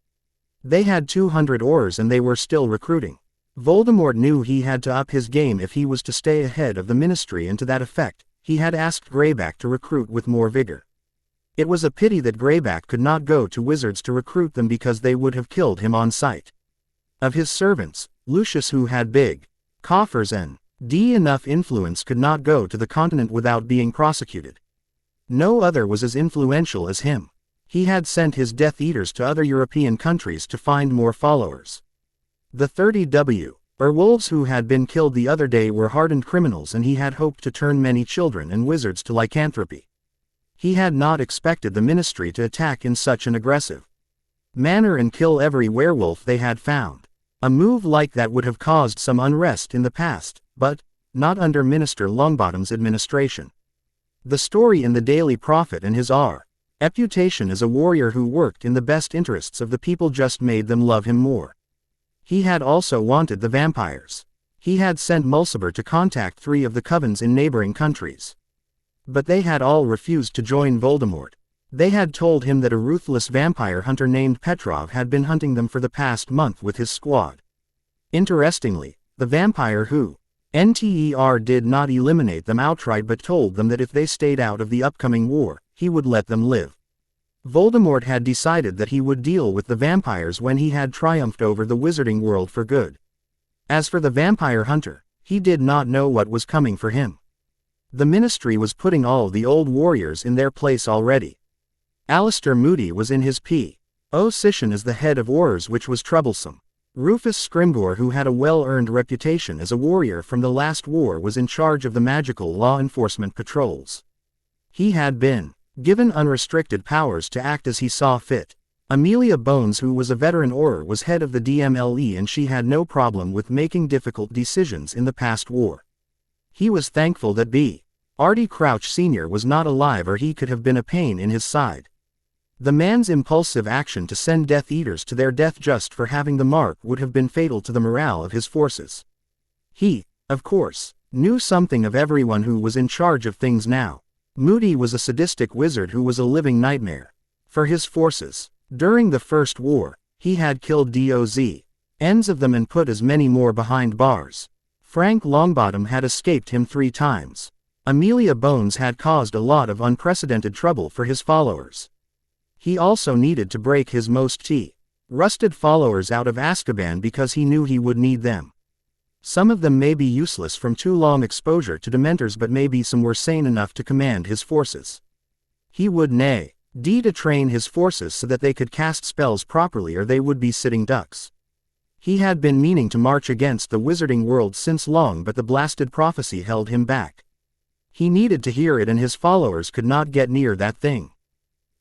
they had 200 Aurors and they were still recruiting. Voldemort knew he had to up his game if he was to stay ahead of the ministry, and to that effect, he had asked Greyback to recruit with more vigor. It was a pity that Greyback could not go to wizards to recruit them because they would have killed him on sight. Of his servants, Lucius, who had big coffers and enough influence, could not go to the continent without being prosecuted. No other was as influential as him. He had sent his Death Eaters to other European countries to find more followers. The 30 werewolves who had been killed the other day were hardened criminals, and he had hoped to turn many children and wizards to lycanthropy. He had not expected the ministry to attack in such an aggressive manner and kill every werewolf they had found. A move like that would have caused some unrest in the past, but not under Minister Longbottom's administration. The story in the Daily Prophet and his reputation as a warrior who worked in the best interests of the people just made them love him more. He had also wanted the vampires. He had sent Mulciber to contact 3 of the covens in neighboring countries. But they had all refused to join Voldemort. They had told him that a ruthless vampire hunter named Petrov had been hunting them for the past month with his squad. Interestingly, the vampire who did not eliminate them outright but told them that if they stayed out of the upcoming war, he would let them live. Voldemort had decided that he would deal with the vampires when he had triumphed over the wizarding world for good. As for the vampire hunter, he did not know what was coming for him. The ministry was putting all the old warriors in their place already. Alistair Moody was in his position as the head of Aurors, which was troublesome. Rufus Scrimgeour, who had a well-earned reputation as a warrior from the last war, was in charge of the magical law enforcement patrols. He had been given unrestricted powers to act as he saw fit. Amelia Bones, who was a veteran Auror, was head of the DMLE, and she had no problem with making difficult decisions in the past war. He was thankful that B. Artie Crouch Sr. was not alive, or he could have been a pain in his side. The man's impulsive action to send Death Eaters to their death just for having the mark would have been fatal to the morale of his forces. He, of course, knew something of everyone who was in charge of things now. Moody was a sadistic wizard who was a living nightmare for his forces. During the First War, he had killed dozens of them and put as many more behind bars. Frank Longbottom had escaped him 3 times. Amelia Bones had caused a lot of unprecedented trouble for his followers. He also needed to break his most rusted followers out of Azkaban because he knew he would need them. Some of them may be useless from too long exposure to Dementors, but maybe some were sane enough to command his forces. He would need to train his forces so that they could cast spells properly, or they would be sitting ducks. He had been meaning to march against the wizarding world since long, but the blasted prophecy held him back. He needed to hear it, and his followers could not get near that thing.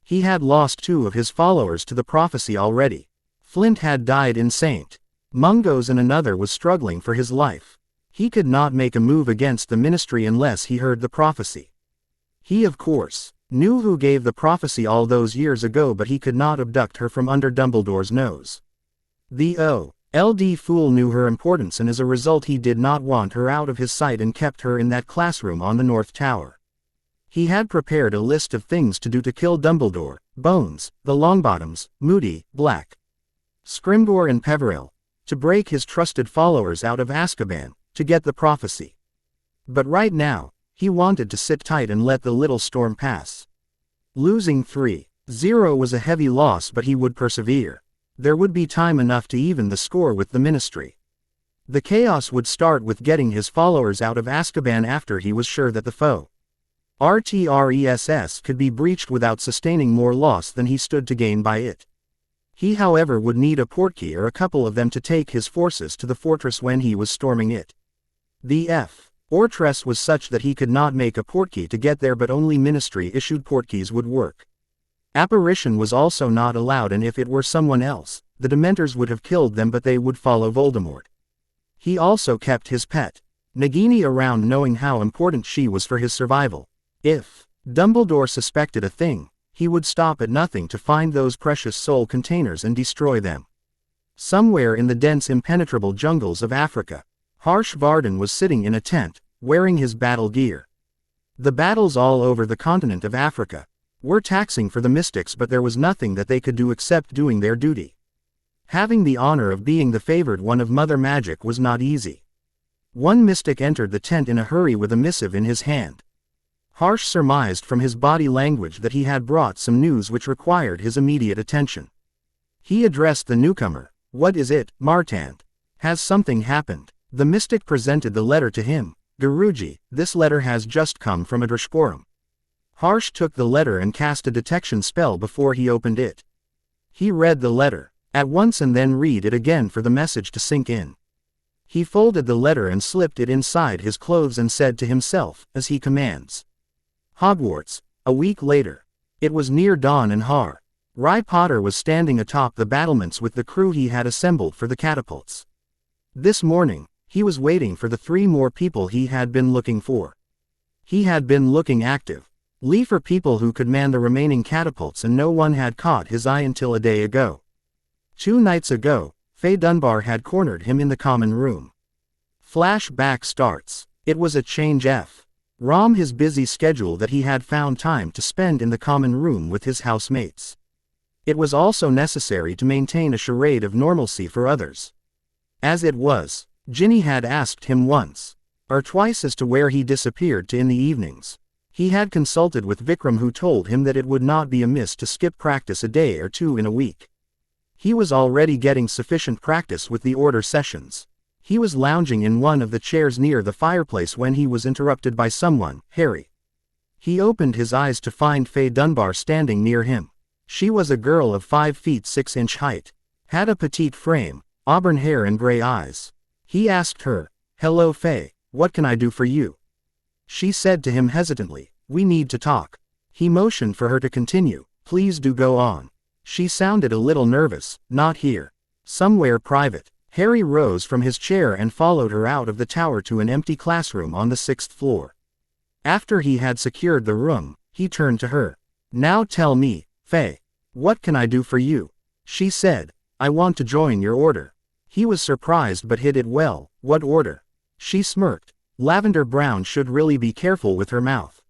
He had lost 2 of his followers to the prophecy already. Flint had died in St. Mungo's, and another was struggling for his life. He could not make a move against the ministry unless he heard the prophecy. He, of course, knew who gave the prophecy all those years ago, but he could not abduct her from under Dumbledore's nose. The old fool knew her importance, and as a result he did not want her out of his sight and kept her in that classroom on the North Tower. He had prepared a list of things to do to kill Dumbledore, Bones, the Longbottoms, Moody, Black, Scrimgeour and Peverell, to break his trusted followers out of Azkaban, to get the prophecy. But right now, he wanted to sit tight and let the little storm pass. Losing 3-0 was a heavy loss, but he would persevere. There would be time enough to even the score with the ministry. The chaos would start with getting his followers out of Azkaban after he was sure that the foe RTRESS could be breached without sustaining more loss than he stood to gain by it. He, however, would need a portkey or a couple of them to take his forces to the fortress when he was storming it. The fortress was such that he could not make a portkey to get there, but only ministry-issued portkeys would work. Apparition was also not allowed, and if it were someone else, the Dementors would have killed them, but they would follow Voldemort. He also kept his pet Nagini around, knowing how important she was for his survival. If Dumbledore suspected a thing, he would stop at nothing to find those precious soul containers and destroy them. Somewhere in the dense, impenetrable jungles of Africa, Harsh Varden was sitting in a tent, wearing his battle gear. The battles all over the continent of Africa were taxing for the mystics, but there was nothing that they could do except doing their duty. Having the honor of being the favored one of Mother Magic was not easy. One mystic entered the tent in a hurry with a missive in his hand. Harsh surmised from his body language that he had brought some news which required his immediate attention. He addressed the newcomer. "What is it, Martand? Has something happened?" The mystic presented the letter to him. "Guruji, this letter has just come from Adrishpuram." Harsh took the letter and cast a detection spell before he opened it. He read the letter at once and then read it again for the message to sink in. He folded the letter and slipped it inside his clothes and said to himself, as he commands. Hogwarts, a week later. It was near dawn and Harry Potter was standing atop the battlements with the crew he had assembled for the catapults. This morning, he was waiting for the 3 more people he had been looking for. He had been looking actively for people who could man the remaining catapults, and no one had caught his eye until a day ago. 2 nights ago, Faye Dunbar had cornered him in the common room. Flashback starts. It was a change from his busy schedule that he had found time to spend in the common room with his housemates. It was also necessary to maintain a charade of normalcy for others. As it was, Ginny had asked him once or twice as to where he disappeared to in the evenings. He had consulted with Vikram, who told him that it would not be amiss to skip practice a day or 2 in a week. He was already getting sufficient practice with the order sessions. He was lounging in one of the chairs near the fireplace when he was interrupted by someone, Harry. He opened his eyes to find Faye Dunbar standing near him. She was a girl of 5 feet 6 inch height, had a petite frame, auburn hair and gray eyes. He asked her, "Hello Faye, what can I do for you?" She said to him hesitantly, "We need to talk." He motioned for her to continue, "Please do go on." She sounded a little nervous, "Not here. Somewhere private." Harry rose from his chair and followed her out of the tower to an empty classroom on the 6th floor. After he had secured the room, he turned to her. "Now tell me, Faye, what can I do for you?" She said, "I want to join your order." He was surprised but hid it well. "What order?" She smirked. Lavender Brown should really be careful with her mouth.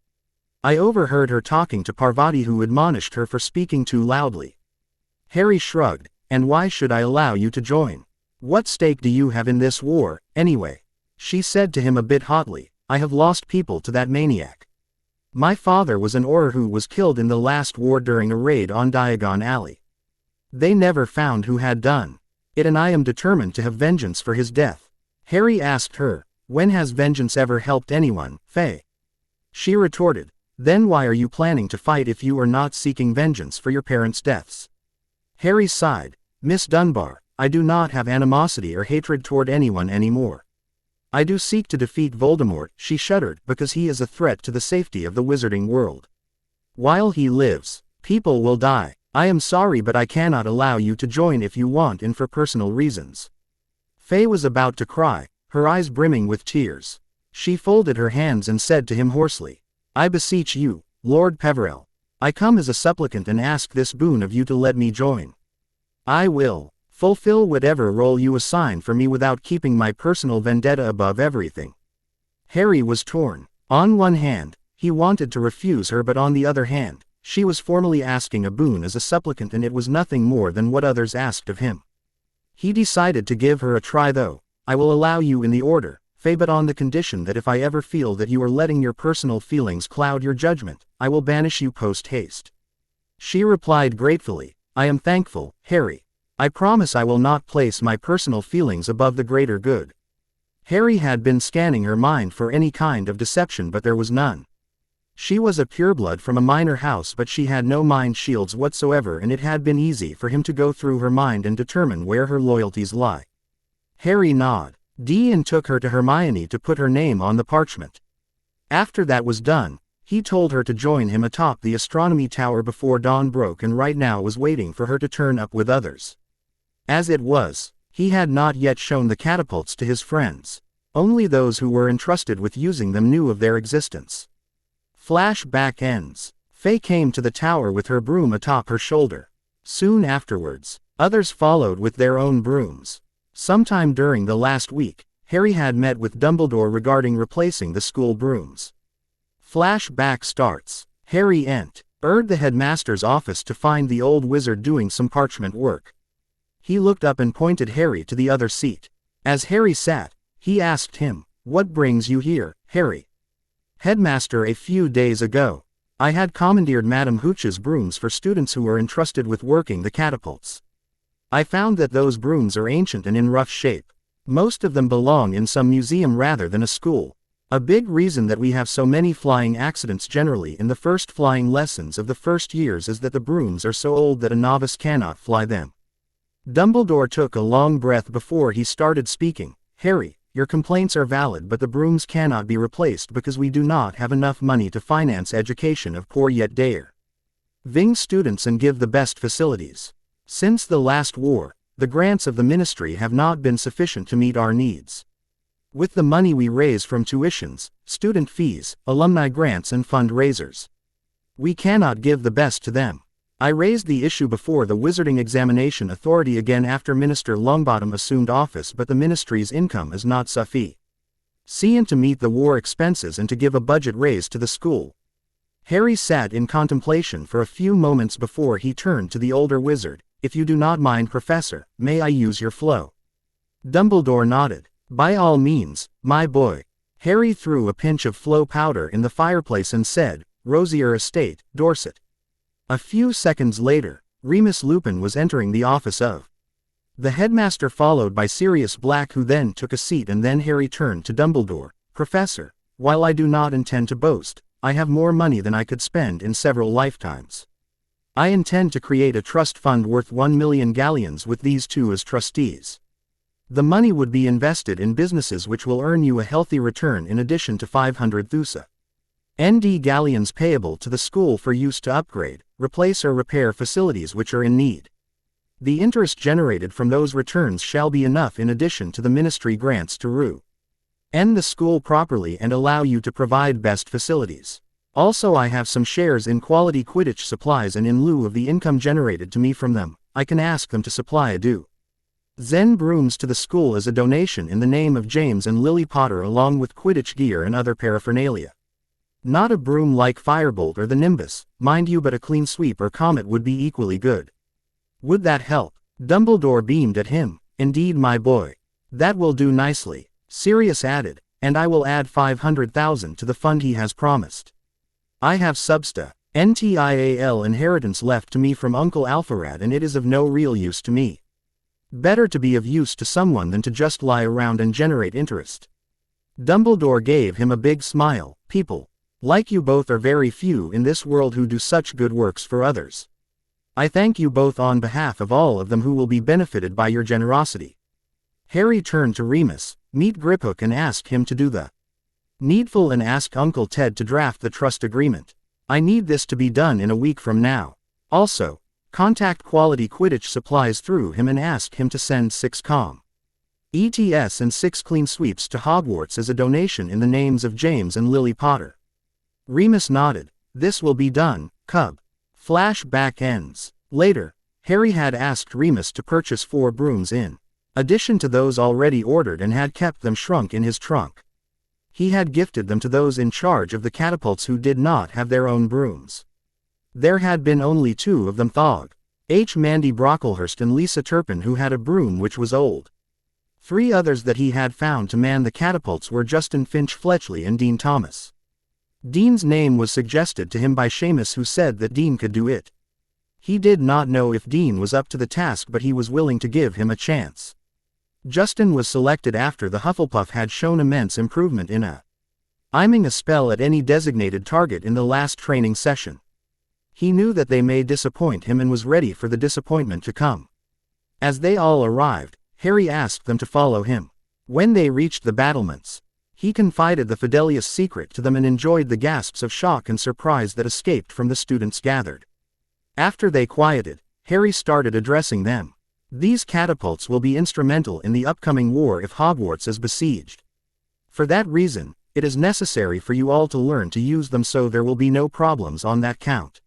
"I overheard her talking to Parvati, who admonished her for speaking too loudly." Harry shrugged. "And why should I allow you to join? What stake do you have in this war, anyway?" She said to him a bit hotly, "I have lost people to that maniac. My father was an Auror who was killed in the last war during a raid on Diagon Alley. They never found who had done it, and I am determined to have vengeance for his death." Harry asked her, "When has vengeance ever helped anyone, Faye?" She retorted, "Then why are you planning to fight if you are not seeking vengeance for your parents' deaths?" Harry sighed, "Miss Dunbar, I do not have animosity or hatred toward anyone anymore. I do seek to defeat Voldemort." She shuddered, "because he is a threat to the safety of the wizarding world. While he lives, people will die. I am sorry, but I cannot allow you to join if you want and for personal reasons." Faye was about to cry, her eyes brimming with tears. She folded her hands and said to him hoarsely, "I beseech you, Lord Peverell, I come as a supplicant and ask this boon of you to let me join. I will fulfill whatever role you assign for me without keeping my personal vendetta above everything." Harry was torn. On one hand, he wanted to refuse her, but on the other hand, she was formally asking a boon as a supplicant, and it was nothing more than what others asked of him. He decided to give her a try though. "I will allow you in the order, Faye, but on the condition that if I ever feel that you are letting your personal feelings cloud your judgment, I will banish you post haste." She replied gratefully, "I am thankful, Harry. I promise I will not place my personal feelings above the greater good." Harry had been scanning her mind for any kind of deception, but there was none. She was a pureblood from a minor house, but she had no mind shields whatsoever, and it had been easy for him to go through her mind and determine where her loyalties lie. Harry nodded. Dean took her to Hermione to put her name on the parchment. After that was done, he told her to join him atop the astronomy tower before dawn broke, and right now was waiting for her to turn up with others. As it was, he had not yet shown the catapults to his friends. Only those who were entrusted with using them knew of their existence. Flashback ends. Faye came to the tower with her broom atop her shoulder. Soon afterwards, others followed with their own brooms. Sometime during the last week, Harry had met with Dumbledore regarding replacing the school brooms. Flashback starts. Harry entered the headmaster's office to find the old wizard doing some parchment work. He looked up and pointed Harry to the other seat. As Harry sat, he asked him, "What brings you here, Harry?" "Headmaster, a few days ago, I had commandeered Madame Hooch's brooms for students who were entrusted with working the catapults. I found that those brooms are ancient and in rough shape. Most of them belong in some museum rather than a school. A big reason that we have so many flying accidents generally in the first flying lessons of the first years is that the brooms are so old that a novice cannot fly them." Dumbledore took a long breath before he started speaking. "Harry, your complaints are valid, but the brooms cannot be replaced because we do not have enough money to finance education of poor yet deserving students and give the best facilities. Since the last war, the grants of the ministry have not been sufficient to meet our needs. With the money we raise from tuitions, student fees, alumni grants and fundraisers, we cannot give the best to them. I raised the issue before the Wizarding Examination Authority again after Minister Longbottom assumed office, but the ministry's income is not sufficient to meet the war expenses and to give a budget raise to the school." Harry sat in contemplation for a few moments before he turned to the older wizard. "If you do not mind, Professor, may I use your flow?" Dumbledore nodded. "By all means, my boy." Harry threw a pinch of flow powder in the fireplace and said, "Rosier Estate, Dorset." A few seconds later, Remus Lupin was entering the office of The headmaster followed by Sirius Black, who then took a seat, and then Harry turned to Dumbledore. Professor, while I do not intend to boast, I have more money than I could spend in several lifetimes. I intend to create a trust fund worth 1 million galleons with these two as trustees. The money would be invested in businesses which will earn you a healthy return in addition to 500 thusa. ND galleons payable to the school for use to upgrade, replace or repair facilities which are in need. The interest generated from those returns shall be enough in addition to the ministry grants to run the school properly and allow you to provide best facilities. Also, I have some shares in quality Quidditch supplies, and in lieu of the income generated to me from them, I can ask them to supply a dozen brooms to the school as a donation in the name of James and Lily Potter, along with Quidditch gear and other paraphernalia. Not a broom like Firebolt or the Nimbus, mind you, but a clean sweep or Comet would be equally good. Would that help? Dumbledore beamed at him. Indeed, my boy. That will do nicely. Sirius added, and I will add 500,000 to the fund he has promised. I have NTIAL inheritance left to me from Uncle Alpharad, and it is of no real use to me. Better to be of use to someone than to just lie around and generate interest. Dumbledore gave him a big smile. People like you both are very few in this world who do such good works for others. I thank you both on behalf of all of them who will be benefited by your generosity. Harry turned to Remus, meet Griphook, and ask him to do the needful and ask Uncle Ted to draft the trust agreement. I need this to be done in a week from now. Also, contact Quality Quidditch Supplies through him and ask him to send 6 ETS and 6 clean sweeps to Hogwarts as a donation in the names of James and Lily Potter. Remus nodded. This will be done, Cub. Flashback ends. Later, Harry had asked Remus to purchase 4 brooms in addition to those already ordered and had kept them shrunk in his trunk. He had gifted them to those in charge of the catapults who did not have their own brooms. There had been only 2 of them, Thog, Mandy Brocklehurst and Lisa Turpin, who had a broom which was old. 3 others that he had found to man the catapults were Justin Finch Fletchley and Dean Thomas. Dean's name was suggested to him by Seamus, who said that Dean could do it. He did not know if Dean was up to the task, but he was willing to give him a chance. Justin was selected after the Hufflepuff had shown immense improvement in aiming a spell at any designated target in the last training session. He knew that they may disappoint him and was ready for the disappointment to come. As they all arrived, Harry asked them to follow him. When they reached the battlements, he confided the Fidelius secret to them and enjoyed the gasps of shock and surprise that escaped from the students gathered. After they quieted, Harry started addressing them. These catapults will be instrumental in the upcoming war if Hogwarts is besieged. For that reason, it is necessary for you all to learn to use them, so there will be no problems on that count.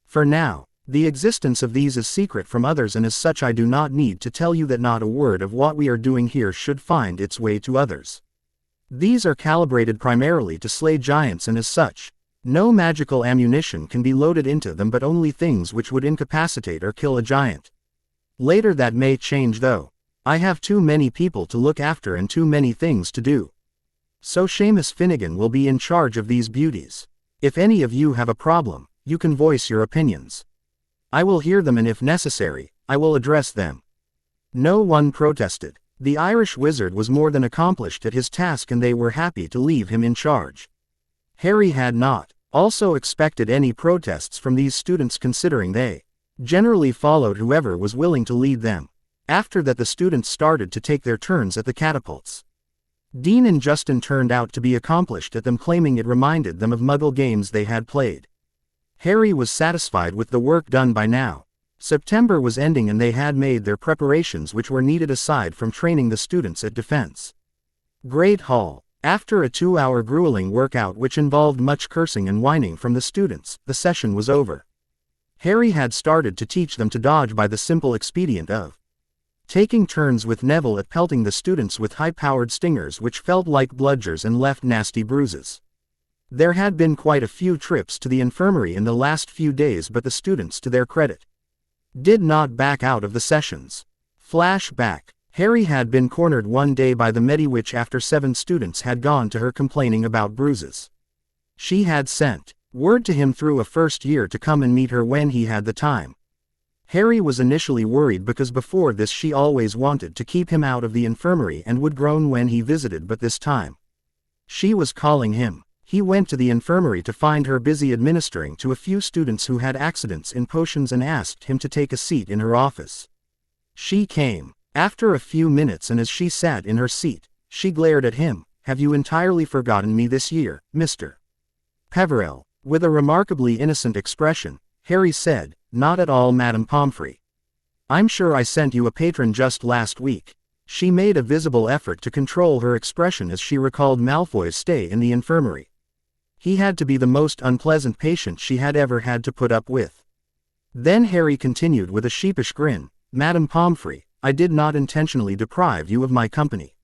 For now, the existence of these is secret from others, and as such I do not need to tell you that not a word of what we are doing here should find its way to others. These are calibrated primarily to slay giants, and as such, no magical ammunition can be loaded into them, but only things which would incapacitate or kill a giant. Later that may change though. I have too many people to look after and too many things to do. So Seamus Finnegan will be in charge of these beauties. If any of you have a problem, you can voice your opinions. I will hear them, and if necessary, I will address them. No one protested. The Irish wizard was more than accomplished at his task, and they were happy to leave him in charge. Harry had not also expected any protests from these students, considering they generally followed whoever was willing to lead them. After that, the students started to take their turns at the catapults. Dean and Justin turned out to be accomplished at them, claiming it reminded them of Muggle games they had played. Harry was satisfied with the work done by now. September was ending and they had made their preparations which were needed aside from training the students at Defense Great Hall. After a 2-hour grueling workout which involved much cursing and whining from the students, the session was over. Harry had started to teach them to dodge by the simple expedient of taking turns with Neville at pelting the students with high-powered stingers which felt like bludgers and left nasty bruises. There had been quite a few trips to the infirmary in the last few days, but the students, to their credit, did not back out of the sessions. Flashback. Harry had been cornered one day by the Mediwitch after 7 students had gone to her complaining about bruises. She had sent word to him through a first year to come and meet her when he had the time. Harry was initially worried because before this she always wanted to keep him out of the infirmary and would groan when he visited, but this time she was calling him. He went to the infirmary to find her busy administering to a few students who had accidents in potions and asked him to take a seat in her office. She came. After a few minutes, and as she sat in her seat, she glared at him. "Have you entirely forgotten me this year, Mr. Peverell?" With a remarkably innocent expression, Harry said, "Not at all, Madame Pomfrey. I'm sure I sent you a patron just last week." She made a visible effort to control her expression as she recalled Malfoy's stay in the infirmary. He had to be the most unpleasant patient she had ever had to put up with. Then Harry continued with a sheepish grin, "Madame Pomfrey, I did not intentionally deprive you of my company.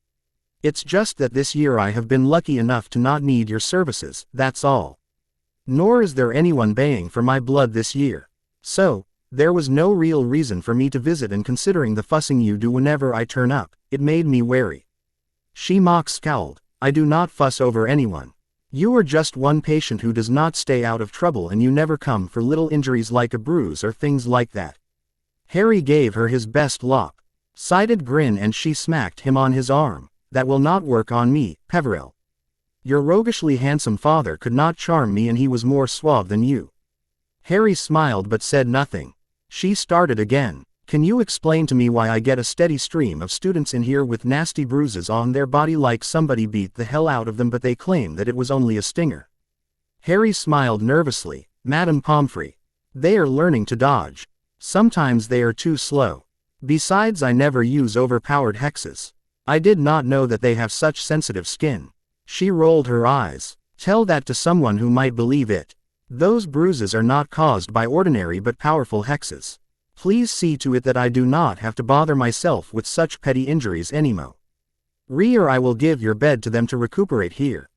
It's just that this year I have been lucky enough to not need your services, that's all. Nor is there anyone baying for my blood this year. So, there was no real reason for me to visit, and considering the fussing you do whenever I turn up, it made me wary." She scowled. "I do not fuss over anyone. You are just one patient who does not stay out of trouble, and you never come for little injuries like a bruise or things like that." Harry gave her his best lop-sided grin and she smacked him on his arm. "That will not work on me, Peverell. Your roguishly handsome father could not charm me, and he was more suave than you." Harry smiled but said nothing. She started again. "Can you explain to me why I get a steady stream of students in here with nasty bruises on their body like somebody beat the hell out of them, but they claim that it was only a stinger?" Harry smiled nervously. "Madame Pomfrey. They are learning to dodge. Sometimes they are too slow. Besides, I never use overpowered hexes. I did not know that they have such sensitive skin." She rolled her eyes. "Tell that to someone who might believe it. Those bruises are not caused by ordinary but powerful hexes. Please see to it that I do not have to bother myself with such petty injuries anymore. Or I will give your bed to them to recuperate here."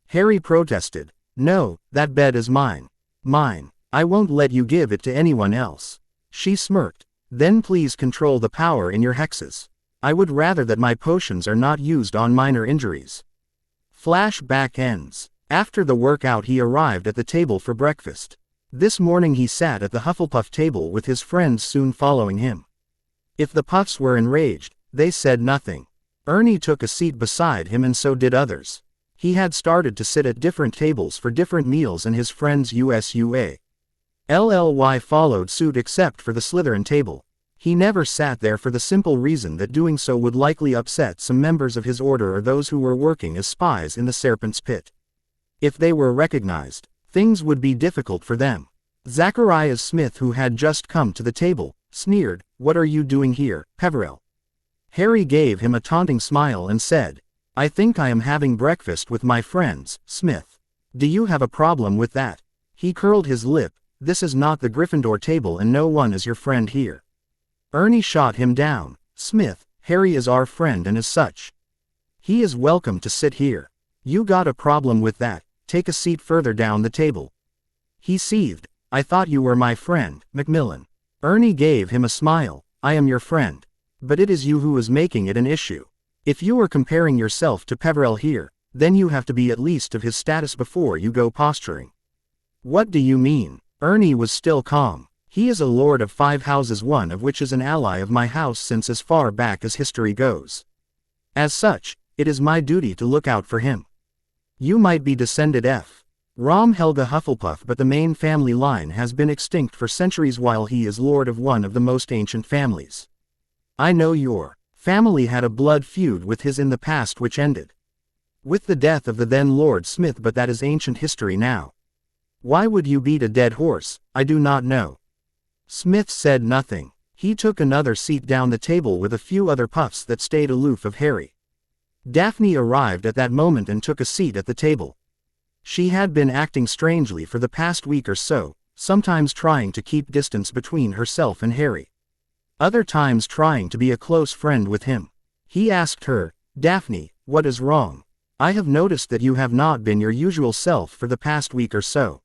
Harry protested. "No, that bed is mine. Mine. I won't let you give it to anyone else." She smirked. "Then please control the power in your hexes. I would rather that my potions are not used on minor injuries." Flashback ends. After the workout he arrived at the table for breakfast. This morning he sat at the Hufflepuff table with his friends soon following him. If the Puffs were enraged, they said nothing. Ernie took a seat beside him and so did others. He had started to sit at different tables for different meals and his friends USUA. LLY followed suit except for the Slytherin table. He never sat there for the simple reason that doing so would likely upset some members of his order or those who were working as spies in the Serpent's Pit. If they were recognized, things would be difficult for them. Zacharias Smith, who had just come to the table, sneered, "What are you doing here, Peverell?" Harry gave him a taunting smile and said, "I think I am having breakfast with my friends, Smith. Do you have a problem with that?" He curled his lip. "This is not the Gryffindor table and no one is your friend here." Ernie shot him down. "Smith, Harry is our friend and as such, he is welcome to sit here. You got a problem with that? Take a seat further down the table." He seethed. "I thought you were my friend, Macmillan." Ernie gave him a smile. "I am your friend. But it is you who is making it an issue. If you are comparing yourself to Peverell here, then you have to be at least of his status before you go posturing." "What do you mean?" Ernie was still calm. "He is a lord of 5 houses, one of which is an ally of my house since as far back as history goes. As such, it is my duty to look out for him. You might be descended from Helga Hufflepuff, but the main family line has been extinct for centuries while he is lord of one of the most ancient families. I know your family had a blood feud with his in the past which ended with the death of the then Lord Smith, but that is ancient history now. Why would you beat a dead horse? I do not know." Smith said nothing. He took another seat down the table with a few other Puffs that stayed aloof of Harry. Daphne arrived at that moment and took a seat at the table. She had been acting strangely for the past week or so, sometimes trying to keep distance between herself and Harry. Other times trying to be a close friend with him. He asked her, "Daphne, what is wrong? I have noticed that you have not been your usual self for the past week or so.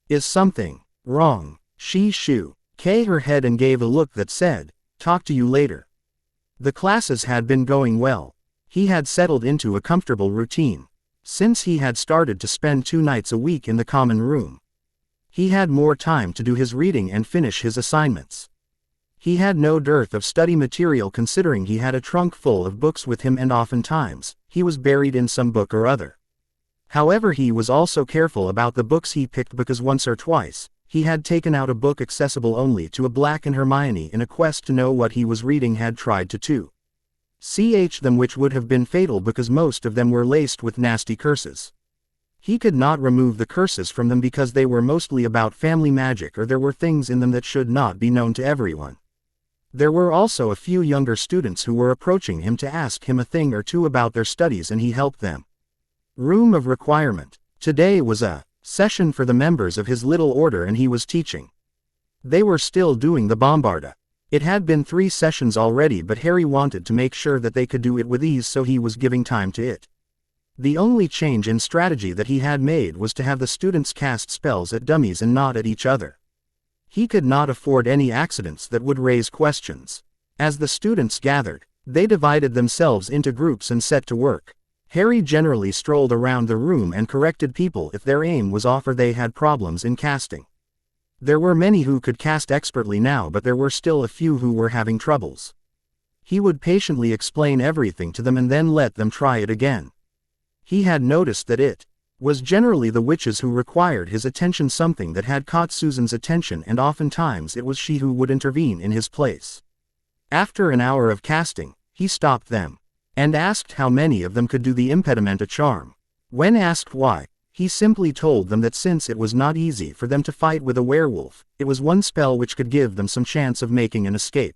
Is something wrong?" She shook her head and gave a look that said, "Talk to you later." The classes had been going well. He had settled into a comfortable routine. Since he had started to spend 2 nights a week in the common room, he had more time to do his reading and finish his assignments. He had no dearth of study material considering he had a trunk full of books with him and oftentimes, he was buried in some book or other. However, he was also careful about the books he picked because once or twice, he had taken out a book accessible only to a Black and Hermione in a quest to know what he was reading had tried to ch them, which would have been fatal because most of them were laced with nasty curses. He could not remove the curses from them because they were mostly about family magic or there were things in them that should not be known to everyone. There were also a few younger students who were approaching him to ask him a thing or two about their studies and he helped them. Room of Requirement. Today was a session for the members of his little order and he was teaching. They were still doing the Bombarda. It had been 3 sessions already, but Harry wanted to make sure that they could do it with ease, so he was giving time to it. The only change in strategy that he had made was to have the students cast spells at dummies and not at each other. He could not afford any accidents that would raise questions. As the students gathered, they divided themselves into groups and set to work. Harry generally strolled around the room and corrected people if their aim was off or they had problems in casting. There were many who could cast expertly now, but there were still a few who were having troubles. He would patiently explain everything to them and then let them try it again. He had noticed that it was generally the witches who required his attention, something that had caught Susan's attention, and oftentimes it was she who would intervene in his place. After an hour of casting, he stopped them and asked how many of them could do the Impedimenta charm. When asked why, he simply told them that since it was not easy for them to fight with a werewolf, it was one spell which could give them some chance of making an escape.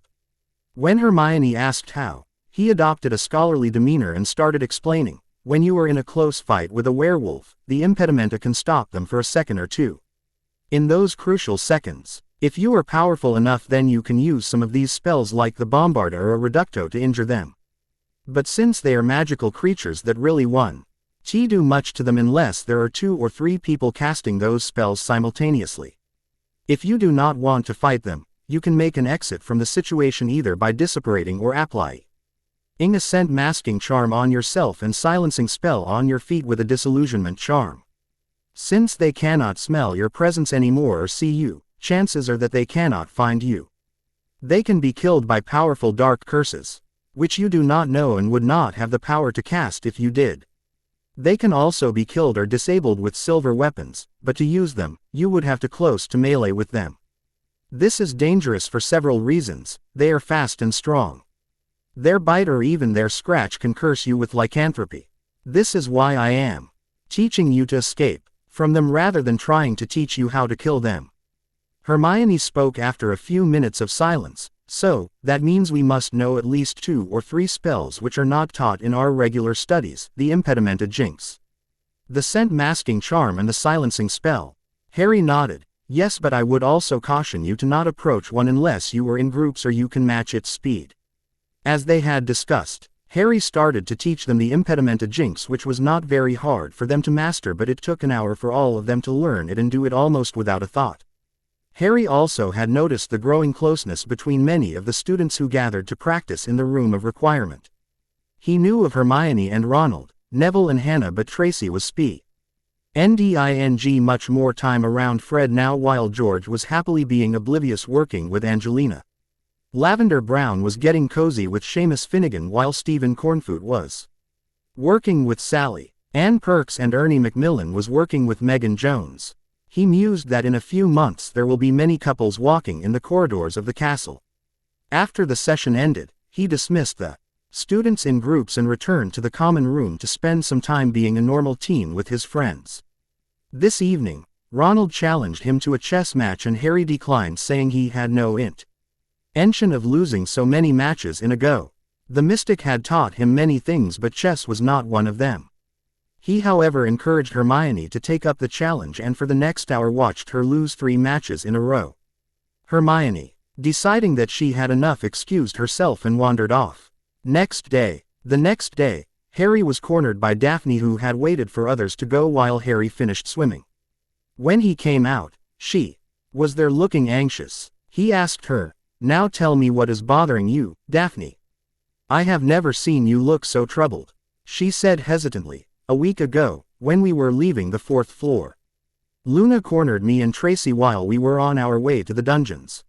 When Hermione asked how, he adopted a scholarly demeanor and started explaining, when you are in a close fight with a werewolf, the Impedimenta can stop them for a second or two. In those crucial seconds, if you are powerful enough, then you can use some of these spells like the Bombarda or a Reducto to injure them. But since they are magical creatures that really won't do much to them unless there are 2 or 3 people casting those spells simultaneously. If you do not want to fight them, you can make an exit from the situation either by disapparating or applying a scent masking charm on yourself and silencing spell on your feet with a disillusionment charm. Since they cannot smell your presence anymore or see you, chances are that they cannot find you. They can be killed by powerful dark curses, which you do not know and would not have the power to cast if you did. They can also be killed or disabled with silver weapons, but to use them, you would have to close to melee with them. This is dangerous for several reasons. They are fast and strong. Their bite or even their scratch can curse you with lycanthropy. This is why I am teaching you to escape from them rather than trying to teach you how to kill them. Hermione spoke after a few minutes of silence. So, that means we must know at least 2 or 3 spells which are not taught in our regular studies, the Impedimenta Jinx, the scent masking charm and the silencing spell. Harry nodded. Yes, but I would also caution you to not approach one unless you are in groups or you can match its speed. As they had discussed, Harry started to teach them the Impedimenta Jinx, which was not very hard for them to master, but it took an hour for all of them to learn it and do it almost without a thought. Harry also had noticed the growing closeness between many of the students who gathered to practice in the Room of Requirement. He knew of Hermione and Ronald, Neville and Hannah, but Tracy was spending much more time around Fred now, while George was happily being oblivious working with Angelina. Lavender Brown was getting cozy with Seamus Finnegan while Stephen Cornfoot was working with Sally. Anne Perks and Ernie Macmillan was working with Megan Jones. He mused that in a few months there will be many couples walking in the corridors of the castle. After the session ended, he dismissed the students in groups and returned to the common room to spend some time being a normal teen with his friends. This evening, Ronald challenged him to a chess match and Harry declined, saying he had no intention of losing so many matches in a go. The mystic had taught him many things, but chess was not one of them. He however encouraged Hermione to take up the challenge and for the next hour watched her lose 3 matches in a row. Hermione, deciding that she had enough, excused herself and wandered off. The next day, Harry was cornered by Daphne, who had waited for others to go while Harry finished swimming. When he came out, she was there looking anxious. He asked her, "Now tell me what is bothering you, Daphne. I have never seen you look so troubled." She said hesitantly, "A week ago, when we were leaving the 4th floor, Luna cornered me and Tracy while we were on our way to the dungeons.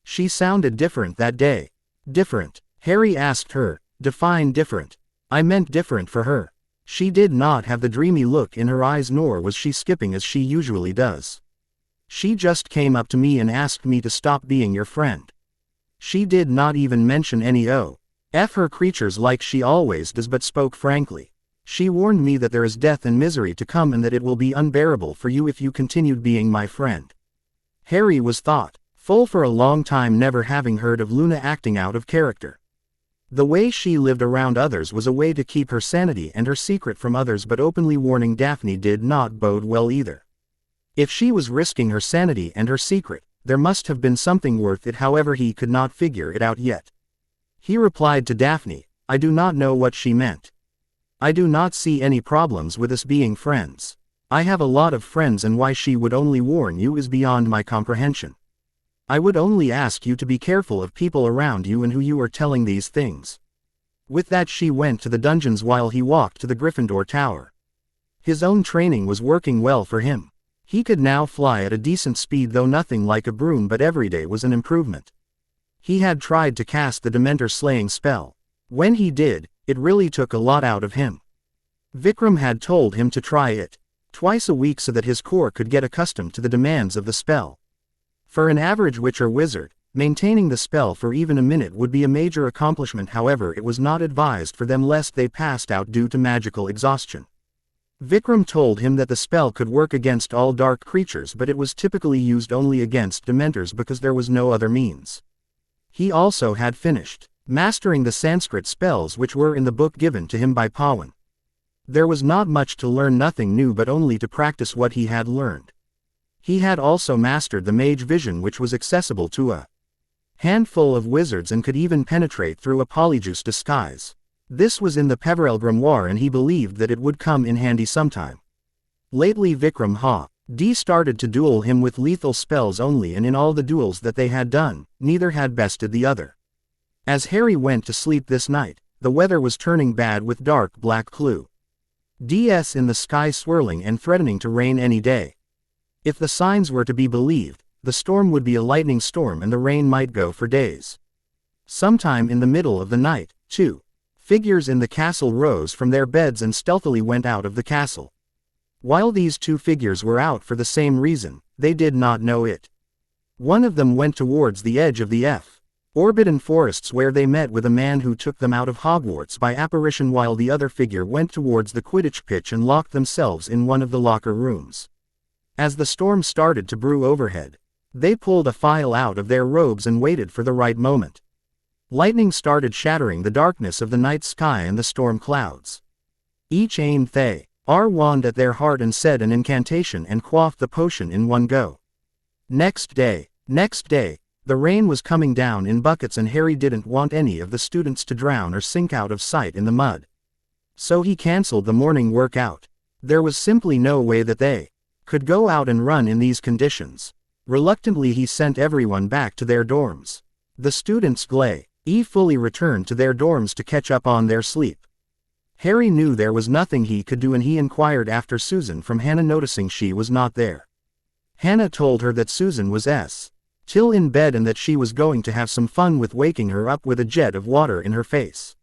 She sounded different that day. Different. Harry asked her. Define different. I meant different for her. She did not have the dreamy look in her eyes, nor was she skipping as she usually does. She just came up to me and asked me to stop being your friend. She did not even mention any her creatures like she always does, but spoke frankly. She warned me that there is death and misery to come and that it will be unbearable for you if you continued being my friend. Harry was thoughtful for a long time, never having heard of Luna acting out of character. The way she lived around others was a way to keep her sanity and her secret from others, but openly warning Daphne did not bode well either. If she was risking her sanity and her secret, there must have been something worth it, however he could not figure it out yet. He replied to Daphne, I do not know what she meant. I do not see any problems with us being friends. I have a lot of friends, and why she would only warn you is beyond my comprehension. I would only ask you to be careful of people around you and who you are telling these things. With that, she went to the dungeons while he walked to the Gryffindor Tower. His own training was working well for him. He could now fly at a decent speed, though nothing like a broom, but every day was an improvement. He had tried to cast the Dementor slaying spell. When he did, it really took a lot out of him. Vikram had told him to try it twice a week so that his core could get accustomed to the demands of the spell. For an average witch or wizard, maintaining the spell for even a minute would be a major accomplishment. However, it was not advised for them lest they passed out due to magical exhaustion. Vikram told him that the spell could work against all dark creatures, but it was typically used only against Dementors because there was no other means. He also had finished mastering the Sanskrit spells which were in the book given to him by Pawan. There was not much to learn, nothing new, but only to practice what he had learned. He had also mastered the mage vision, which was accessible to a handful of wizards and could even penetrate through a polyjuice disguise. This was in the Peverell Grimoire, and he believed that it would come in handy sometime. Lately Vikram had started to duel him with lethal spells only, and in all the duels that they had done, neither had bested the other. As Harry went to sleep this night, the weather was turning bad with dark black clouds in the sky, swirling and threatening to rain any day. If the signs were to be believed, the storm would be a lightning storm and the rain might go for days. Sometime in the middle of the night, two figures in the castle rose from their beds and stealthily went out of the castle. While these two figures were out for the same reason, they did not know it. One of them went towards the edge of the Forbidden Forests, where they met with a man who took them out of Hogwarts by apparition, while the other figure went towards the Quidditch pitch and locked themselves in one of the locker rooms. As the storm started to brew overhead, they pulled a file out of their robes and waited for the right moment. Lightning started shattering the darkness of the night sky and the storm clouds. Each aimed their wand at their heart and said an incantation and quaffed the potion in one go. Next day, the rain was coming down in buckets, and Harry didn't want any of the students to drown or sink out of sight in the mud. So he cancelled the morning workout. There was simply no way that they could go out and run in these conditions. Reluctantly he sent everyone back to their dorms. The students fully returned to their dorms to catch up on their sleep. Harry knew there was nothing he could do, and he inquired after Susan from Hannah, noticing she was not there. Hannah told her that Susan was still in bed and that she was going to have some fun with waking her up with a jet of water in her face.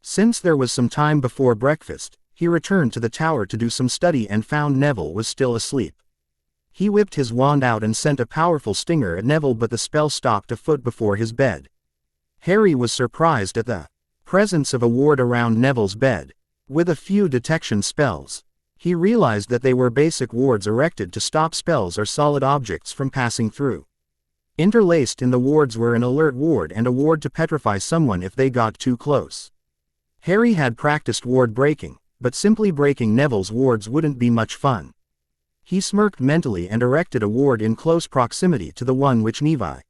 Since there was some time before breakfast, he returned to the tower to do some study and found Neville was still asleep. He whipped his wand out and sent a powerful stinger at Neville, but the spell stopped a foot before his bed. Harry was surprised at the presence of a ward around Neville's bed. With a few detection spells, he realized that they were basic wards erected to stop spells or solid objects from passing through. Interlaced in the wards were an alert ward and a ward to petrify someone if they got too close. Harry had practiced ward breaking, but simply breaking Neville's wards wouldn't be much fun. He smirked mentally and erected a ward in close proximity to the one which Levi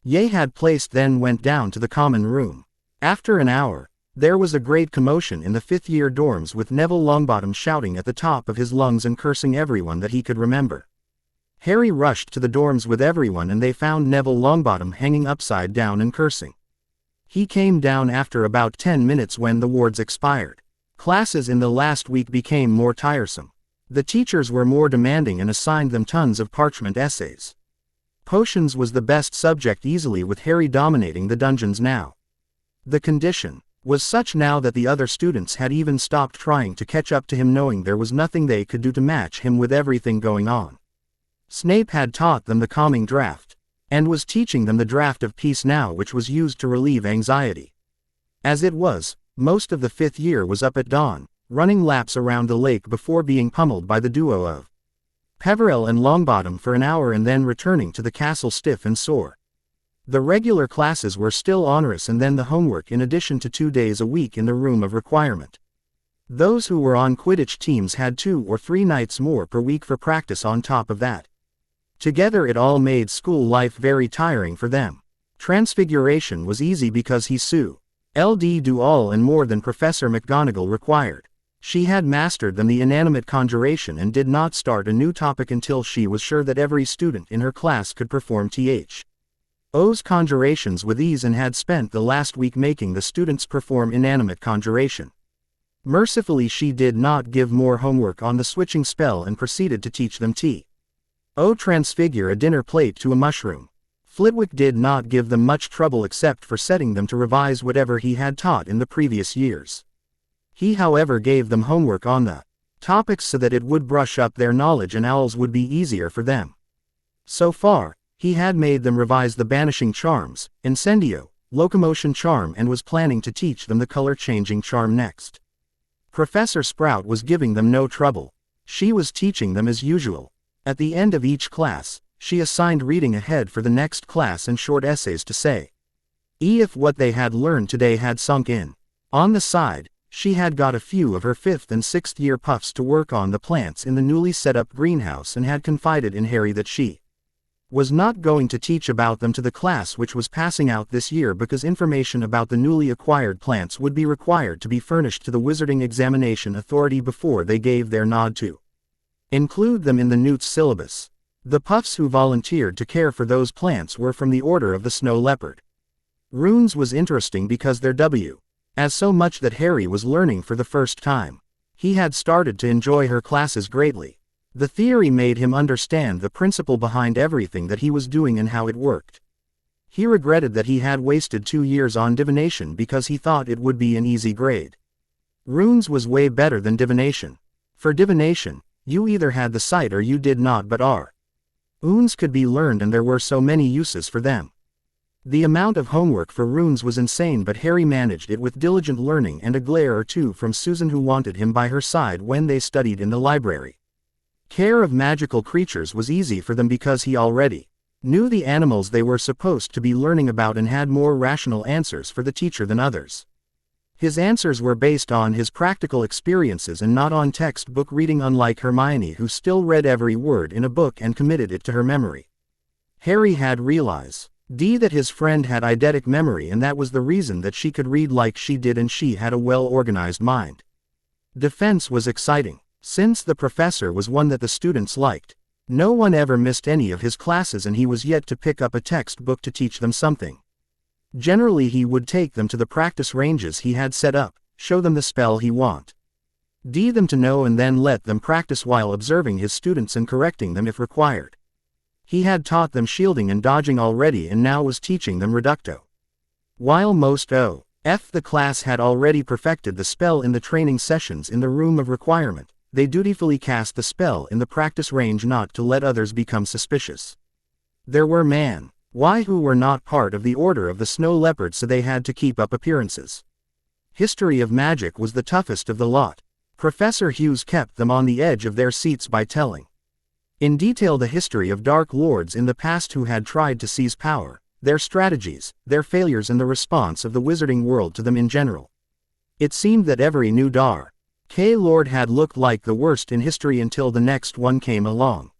had placed, then went down to the common room. After an hour, there was a great commotion in the fifth-year dorms, with Neville Longbottom shouting at the top of his lungs and cursing everyone that he could remember. Harry rushed to the dorms with everyone, and they found Neville Longbottom hanging upside down and cursing. He came down after about 10 minutes when the wards expired. Classes in the last week became more tiresome. The teachers were more demanding and assigned them tons of parchment essays. Potions was the best subject easily, with Harry dominating the dungeons now. The condition was such now that the other students had even stopped trying to catch up to him, knowing there was nothing they could do to match him with everything going on. Snape had taught them the calming draft, and was teaching them the draft of peace now, which was used to relieve anxiety. As it was, most of the 5th year was up at dawn, running laps around the lake before being pummeled by the duo of Peverell and Longbottom for an hour and then returning to the castle stiff and sore. The regular classes were still onerous, and then the homework in addition to 2 days a week in the room of requirement. Those who were on Quidditch teams had 2 or 3 nights more per week for practice on top of that. Together it all made school life very tiring for them. Transfiguration was easy because he LD do all and more than Professor McGonagall required. She had mastered them the inanimate conjuration and did not start a new topic until she was sure that every student in her class could perform THO's conjurations with ease, and had spent the last week making the students perform inanimate conjuration. Mercifully she did not give more homework on the switching spell and proceeded to teach them transfigure a dinner plate to a mushroom. Flitwick did not give them much trouble except for setting them to revise whatever he had taught in the previous years. He however gave them homework on the topics so that it would brush up their knowledge and owls would be easier for them. So far, he had made them revise the banishing charms, incendio, locomotion charm, and was planning to teach them the color-changing charm next. Professor Sprout was giving them no trouble. She was teaching them as usual. At the end of each class, she assigned reading ahead for the next class and short essays to say if what they had learned today had sunk in. On the side, she had got a few of her 5th and 6th year puffs to work on the plants in the newly set up greenhouse, and had confided in Harry that she was not going to teach about them to the class which was passing out this year, because information about the newly acquired plants would be required to be furnished to the Wizarding Examination Authority before they gave their nod to include them in the Newt's syllabus. The puffs who volunteered to care for those plants were from the Order of the Snow Leopard. Runes was interesting because their as so much that Harry was learning for the first time. He had started to enjoy her classes greatly. The theory made him understand the principle behind everything that he was doing and how it worked. He regretted that he had wasted 2 years on divination because he thought it would be an easy grade. Runes was way better than divination. For divination, you either had the sight or you did not, but runes could be learned and there were so many uses for them. The amount of homework for runes was insane, but Harry managed it with diligent learning and a glare or two from Susan, who wanted him by her side when they studied in the library. Care of magical creatures was easy for them because he already knew the animals they were supposed to be learning about and had more rational answers for the teacher than others. His answers were based on his practical experiences and not on textbook reading, unlike Hermione, who still read every word in a book and committed it to her memory. Harry had realized that his friend had eidetic memory, and that was the reason that she could read like she did, and she had a well-organized mind. Defense was exciting. Since the professor was one that the students liked, no one ever missed any of his classes, and he was yet to pick up a textbook to teach them something. Generally he would take them to the practice ranges he had set up, show them the spell he wanted them to know, and then let them practice while observing his students and correcting them if required. He had taught them shielding and dodging already, and now was teaching them reducto. While most the class had already perfected the spell in the training sessions in the room of requirement, they dutifully cast the spell in the practice range not to let others become suspicious. There were who were not part of the Order of the Snow Leopard, so they had to keep up appearances. History of magic was the toughest of the lot. Professor Hughes kept them on the edge of their seats by telling in detail the history of Dark Lords in the past who had tried to seize power, their strategies, their failures, and the response of the wizarding world to them in general. It seemed that every new Dark Lord had looked like the worst in history until the next one came along.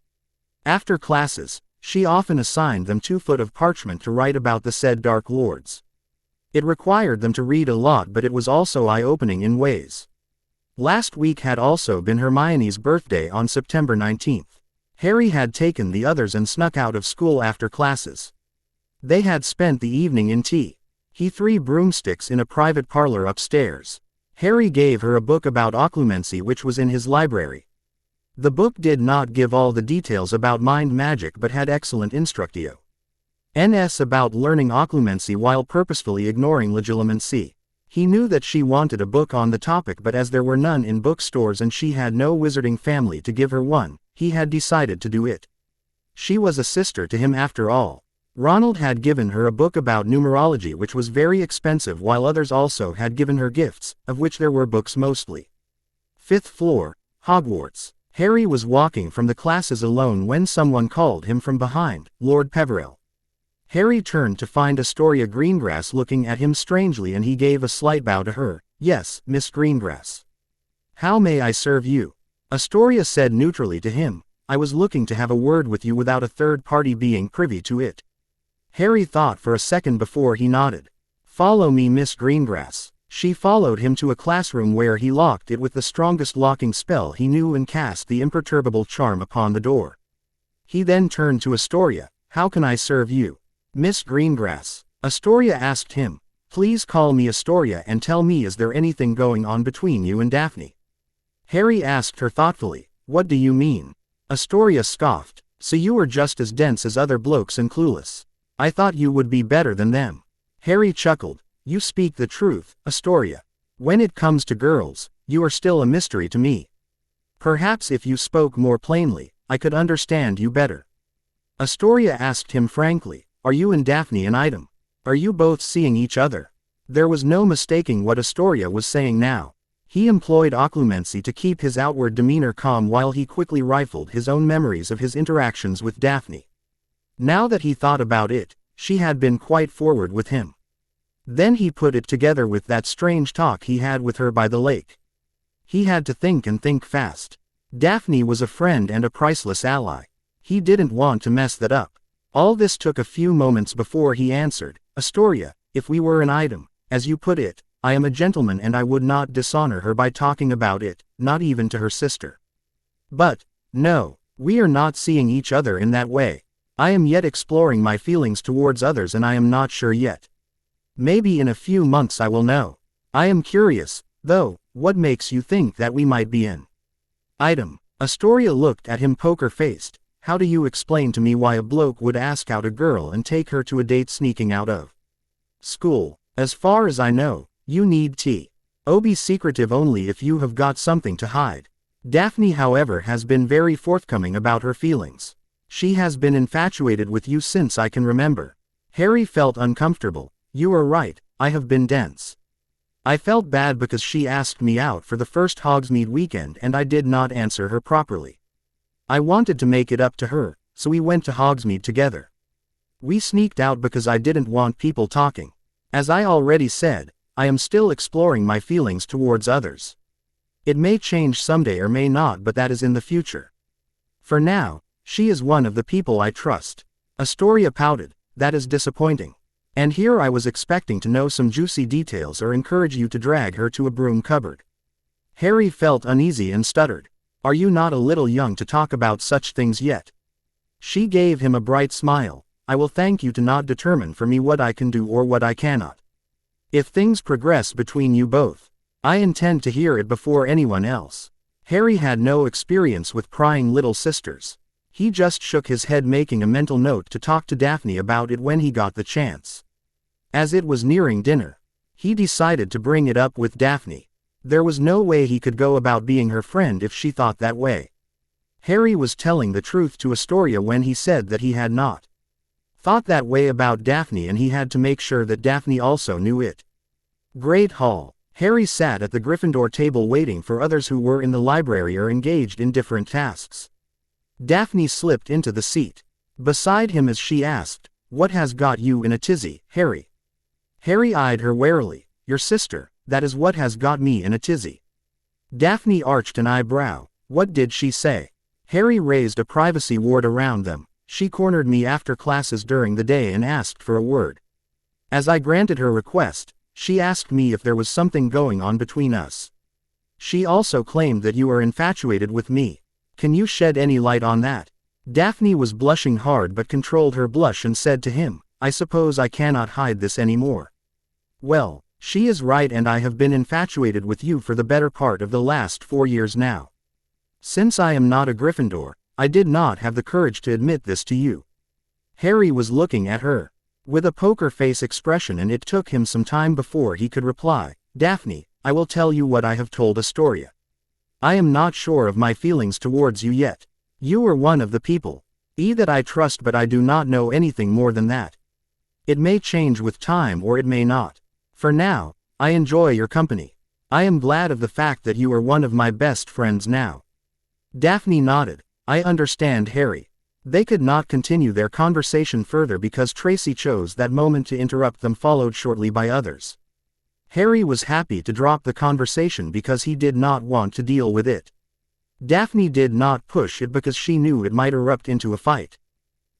After classes, she often assigned them 2 foot of parchment to write about the said Dark Lords. It required them to read a lot, but it was also eye-opening in ways. Last week had also been Hermione's birthday on September 19th. Harry had taken the others and snuck out of school after classes. They had spent the evening in three broomsticks in a private parlor upstairs. Harry gave her a book about occlumency which was in his library. The book did not give all the details about mind magic but had excellent instructio. NS about learning occlumency while purposefully ignoring legilimency. He knew that she wanted a book on the topic, but as there were none in bookstores and she had no wizarding family to give her one, he had decided to do it. She was a sister to him after all. Ronald had given her a book about numerology which was very expensive, while others also had given her gifts, of which there were books mostly. 5th floor, Hogwarts. Harry was walking from the classes alone when someone called him from behind, Lord Peverell. Harry turned to find Astoria Greengrass looking at him strangely, and he gave a slight bow to her. "Yes, Miss Greengrass. How may I serve you?" Astoria said neutrally to him. "I was looking to have a word with you without a third party being privy to it." Harry thought for a second before he nodded. "Follow me, Miss Greengrass." She followed him to a classroom where he locked it with the strongest locking spell he knew and cast the imperturbable charm upon the door. He then turned to Astoria. "How can I serve you, Miss Greengrass?" Astoria asked him. "Please call me Astoria and tell me, is there anything going on between you and Daphne?" Harry asked her thoughtfully. "What do you mean?" Astoria scoffed. "So you are just as dense as other blokes and clueless. I thought you would be better than them." Harry chuckled. "You speak the truth, Astoria. When it comes to girls, you are still a mystery to me. Perhaps if you spoke more plainly, I could understand you better." Astoria asked him frankly. "Are you and Daphne an item? Are you both seeing each other?" There was no mistaking what Astoria was saying now. He employed occlumency to keep his outward demeanor calm while he quickly rifled his own memories of his interactions with Daphne. Now that he thought about it, she had been quite forward with him. Then he put it together with that strange talk he had with her by the lake. He had to think and think fast. Daphne was a friend and a priceless ally. He didn't want to mess that up. All this took a few moments before he answered. "Astoria, if we were an item, as you put it, I am a gentleman and I would not dishonor her by talking about it, not even to her sister. But, no, we are not seeing each other in that way. I am yet exploring my feelings towards others and I am not sure yet. Maybe in a few months I will know. I am curious, though, what makes you think that we might be an item?" Astoria looked at him poker-faced. "How do you explain to me why a bloke would ask out a girl and take her to a date sneaking out of school? As far as I know, you need be secretive only if you have got something to hide. Daphne, however, has been very forthcoming about her feelings. She has been infatuated with you since I can remember." Harry felt uncomfortable. "You are right, I have been dense. I felt bad because she asked me out for the first Hogsmeade weekend and I did not answer her properly. I wanted to make it up to her, so we went to Hogsmeade together. We sneaked out because I didn't want people talking. As I already said, I am still exploring my feelings towards others. It may change someday or may not, but that is in the future. For now, she is one of the people I trust." Astoria pouted. "That is disappointing. And here I was expecting to know some juicy details or encourage you to drag her to a broom cupboard." Harry felt uneasy and stuttered. "Are you not a little young to talk about such things yet?" She gave him a bright smile. "I will thank you to not determine for me what I can do or what I cannot. If things progress between you both, I intend to hear it before anyone else." Harry had no experience with prying little sisters. He just shook his head, making a mental note to talk to Daphne about it when he got the chance. As it was nearing dinner, he decided to bring it up with Daphne. There was no way he could go about being her friend if she thought that way. Harry was telling the truth to Astoria when he said that he had not thought that way about Daphne, and he had to make sure that Daphne also knew it. Great Hall. Harry sat at the Gryffindor table waiting for others who were in the library or engaged in different tasks. Daphne slipped into the seat beside him as she asked, "What has got you in a tizzy, Harry?" Harry eyed her warily. "Your sister, that is what has got me in a tizzy." Daphne arched an eyebrow. "What did she say?" Harry raised a privacy ward around them. "She cornered me after classes during the day and asked for a word. As I granted her request, she asked me if there was something going on between us. She also claimed that you are infatuated with me. Can you shed any light on that?" Daphne was blushing hard but controlled her blush and said to him, "I suppose I cannot hide this anymore. Well, she is right, and I have been infatuated with you for the better part of the last 4 years now. Since I am not a Gryffindor, I did not have the courage to admit this to you." Harry was looking at her with a poker face expression, and it took him some time before he could reply. Daphne, I will tell you what I have told Astoria. I am not sure of my feelings towards you yet. You are one of the people that I trust, but I do not know anything more than that. It may change with time or it may not. For now, I enjoy your company. I am glad of the fact that you are one of my best friends now. Daphne nodded. I understand, Harry. They could not continue their conversation further because Tracy chose that moment to interrupt them, followed shortly by others. Harry was happy to drop the conversation because he did not want to deal with it. Daphne did not push it because she knew it might erupt into a fight.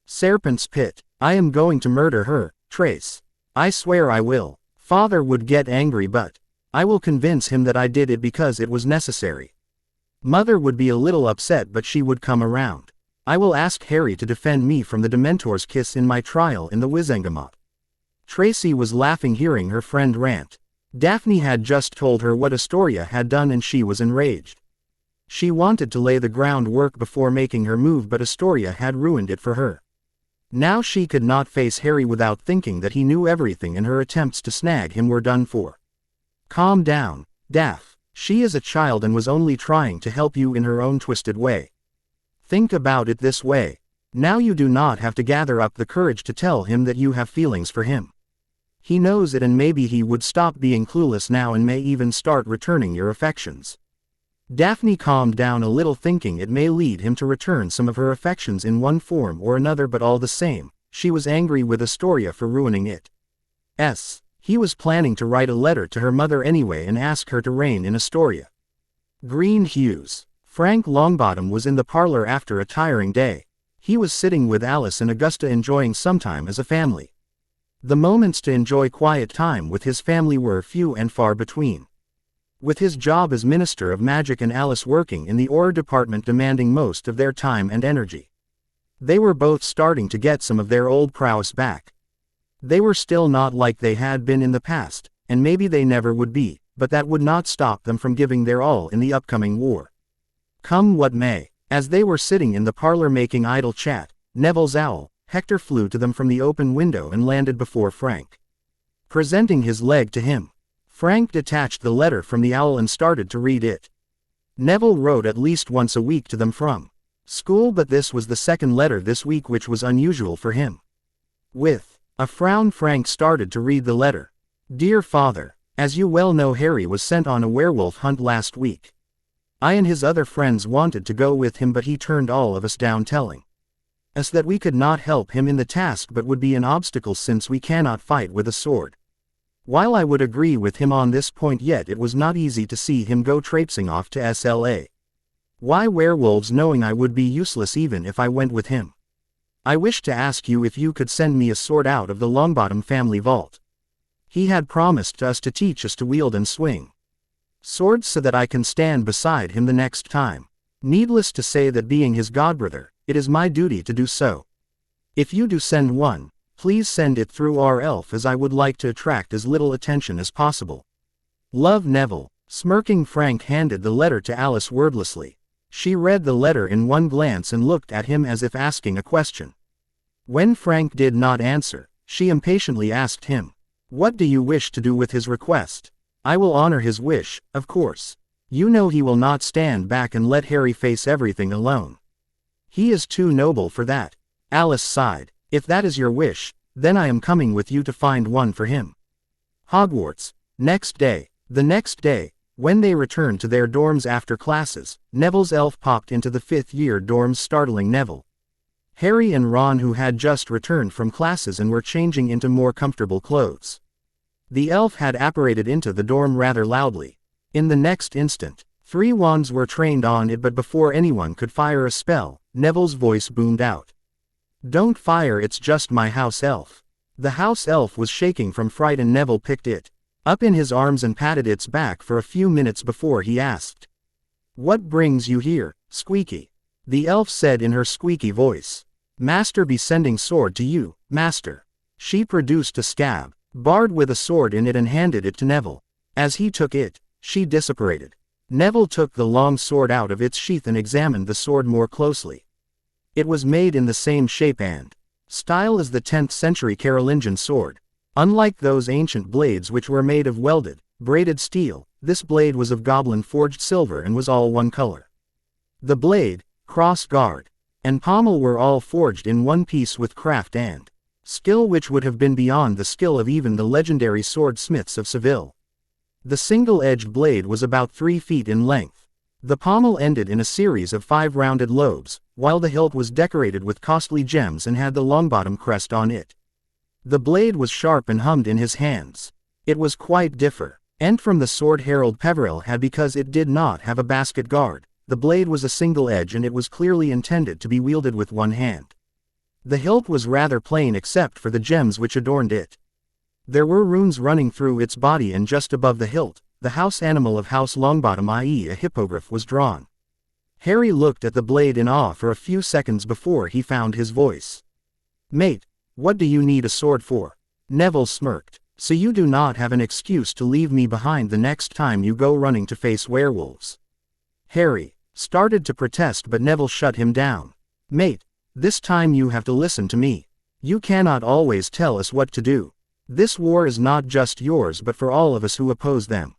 Serpent's Pit. I am going to murder her, Trace. I swear I will. Father would get angry, but I will convince him that I did it because it was necessary. Mother would be a little upset, but she would come around. I will ask Harry to defend me from the Dementor's kiss in my trial in the Wizengamot. Tracy was laughing hearing her friend rant. Daphne had just told her what Astoria had done and she was enraged. She wanted to lay the groundwork before making her move, but Astoria had ruined it for her. Now she could not face Harry without thinking that he knew everything and her attempts to snag him were done for. Calm down, Daph. She is a child and was only trying to help you in her own twisted way. Think about it this way. Now you do not have to gather up the courage to tell him that you have feelings for him. He knows it, and maybe he would stop being clueless now and may even start returning your affections. Daphne calmed down a little, thinking it may lead him to return some of her affections in one form or another, but all the same, she was angry with Astoria for ruining it. He was planning to write a letter to her mother anyway and ask her to reign in Astoria. Green hues. Frank Longbottom was in the parlor after a tiring day. He was sitting with Alice and Augusta enjoying some time as a family. The moments to enjoy quiet time with his family were few and far between. With his job as Minister of Magic and Alice working in the Aura department demanding most of their time and energy, they were both starting to get some of their old prowess back. They were still not like they had been in the past, and maybe they never would be, but that would not stop them from giving their all in the upcoming war. Come what may. As they were sitting in the parlor making idle chat, Neville's owl, Hector, flew to them from the open window and landed before Frank. Presenting his leg to him, Frank detached the letter from the owl and started to read it. Neville wrote at least once a week to them from school, but this was the second letter this week, which was unusual for him. With a frown, Frank started to read the letter. Dear Father, as you well know, Harry was sent on a werewolf hunt last week. I and his other friends wanted to go with him, but he turned all of us down, telling us that we could not help him in the task but would be an obstacle since we cannot fight with a sword. While I would agree with him on this point, yet it was not easy to see him go traipsing off to SLA. Why werewolves, knowing I would be useless even if I went with him? I wish to ask you if you could send me a sword out of the Longbottom family vault. He had promised us to teach us to wield and swing swords so that I can stand beside him the next time. Needless to say that being his godbrother, it is my duty to do so. If you do send one, please send it through our elf, as I would like to attract as little attention as possible. Love, Neville. Smirking, Frank handed the letter to Alice wordlessly. She read the letter in one glance and looked at him as if asking a question. When Frank did not answer, she impatiently asked him, "What do you wish to do with his request?" "I will honor his wish, of course. You know he will not stand back and let Harry face everything alone. He is too noble for that." Alice sighed. "If that is your wish, then I am coming with you to find one for him." Hogwarts. Next day. The next day, when they returned to their dorms after classes, Neville's elf popped into the fifth-year dorms, startling Neville, Harry and Ron, who had just returned from classes and were changing into more comfortable clothes. The elf had apparated into the dorm rather loudly. In the next instant, 3 wands were trained on it, but before anyone could fire a spell, Neville's voice boomed out. "Don't fire, it's just my house elf." The house elf was shaking from fright and Neville picked it up in his arms and patted its back for a few minutes before he asked, "What brings you here, Squeaky?" The elf said in her squeaky voice, "Master be sending sword to you, Master." She produced a scab, barred with a sword in it, and handed it to Neville. As he took it, she disapparated. Neville took the long sword out of its sheath and examined the sword more closely. It was made in the same shape and Style is the 10th century Carolingian sword. Unlike those ancient blades which were made of welded, braided steel, this blade was of goblin-forged silver and was all one color. The blade, cross guard, and pommel were all forged in one piece with craft and skill which would have been beyond the skill of even the legendary swordsmiths of Seville. The single-edged blade was about 3 feet in length. The pommel ended in a series of 5 rounded lobes, while the hilt was decorated with costly gems and had the Longbottom crest on it. The blade was sharp and hummed in his hands. It was quite different from the sword Harold Peveril had because it did not have a basket guard. The blade was a single edge and it was clearly intended to be wielded with one hand. The hilt was rather plain except for the gems which adorned it. There were runes running through its body and just above the hilt, the house animal of House Longbottom, i.e. a hippogriff, was drawn. Harry looked at the blade in awe for a few seconds before he found his voice. "Mate, what do you need a sword for?" Neville smirked. "So you do not have an excuse to leave me behind the next time you go running to face werewolves." Harry started to protest but Neville shut him down. "Mate, this time you have to listen to me. You cannot always tell us what to do. This war is not just yours but for all of us who oppose them.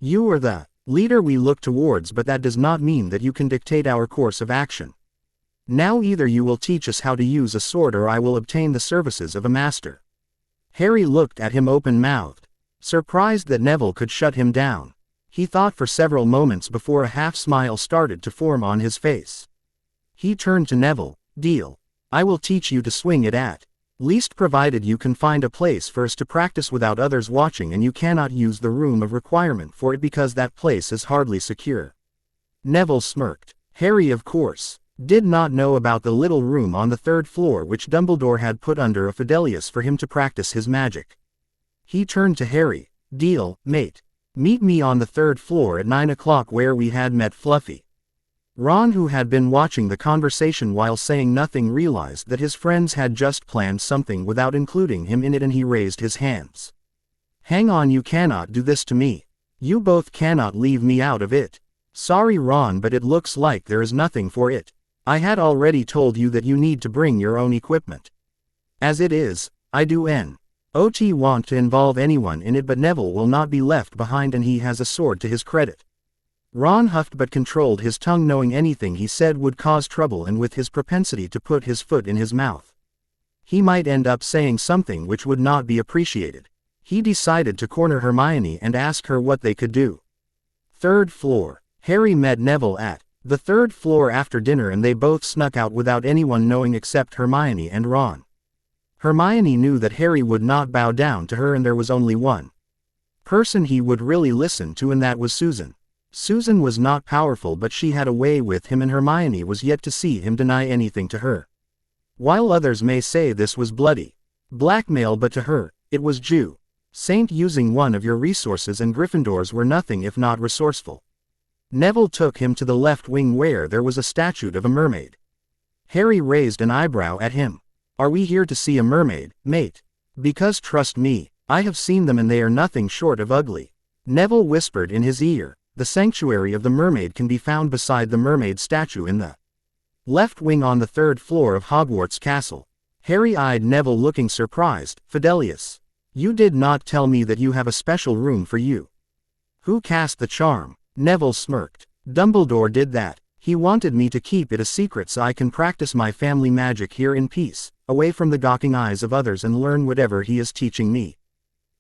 You are the leader we look towards, but that does not mean that you can dictate our course of action. Now either you will teach us how to use a sword or I will obtain the services of a master." Harry looked at him open-mouthed, surprised that Neville could shut him down. He thought for several moments before a half-smile started to form on his face. He turned to Neville. "Deal. I will teach you to swing it at least provided you can find a place first to practice without others watching, and you cannot use the room of requirement for it because that place is hardly secure." Neville smirked. Harry, of course, did not know about the little room on the 3rd floor which Dumbledore had put under a Fidelius for him to practice his magic. He turned to Harry. "Deal, mate. Meet me on the 3rd floor at 9 o'clock where we had met Fluffy." Ron, who had been watching the conversation while saying nothing, realized that his friends had just planned something without including him in it, and he raised his hands. "Hang on, you cannot do this to me. You both cannot leave me out of it." "Sorry Ron, but it looks like there is nothing for it. I had already told you that you need to bring your own equipment. As it is, I do not want to involve anyone in it, but Neville will not be left behind and he has a sword to his credit." Ron huffed but controlled his tongue, knowing anything he said would cause trouble, and with his propensity to put his foot in his mouth, he might end up saying something which would not be appreciated. He decided to corner Hermione and ask her what they could do. 3rd floor. Harry met Neville at the 3rd floor after dinner and they both snuck out without anyone knowing except Hermione and Ron. Hermione knew that Harry would not bow down to her, and there was only one person he would really listen to, and that was Susan. Susan was not powerful, but she had a way with him, and Hermione was yet to see him deny anything to her. While others may say this was bloody blackmail, but to her, it was Saint using one of your resources, and Gryffindors were nothing if not resourceful. Neville took him to the left wing where there was a statue of a mermaid. Harry raised an eyebrow at him. "Are we here to see a mermaid, mate?" "Because trust me, I have seen them and they are nothing short of ugly." Neville whispered in his ear. "The sanctuary of the mermaid can be found beside the mermaid statue in the left wing on the 3rd floor of Hogwarts Castle." Harry eyed Neville, looking surprised. "Fidelius, you did not tell me that you have a special room for you. Who cast the charm?" Neville smirked. "Dumbledore did that. He wanted me to keep it a secret so I can practice my family magic here in peace, away from the gawking eyes of others, and learn whatever he is teaching me."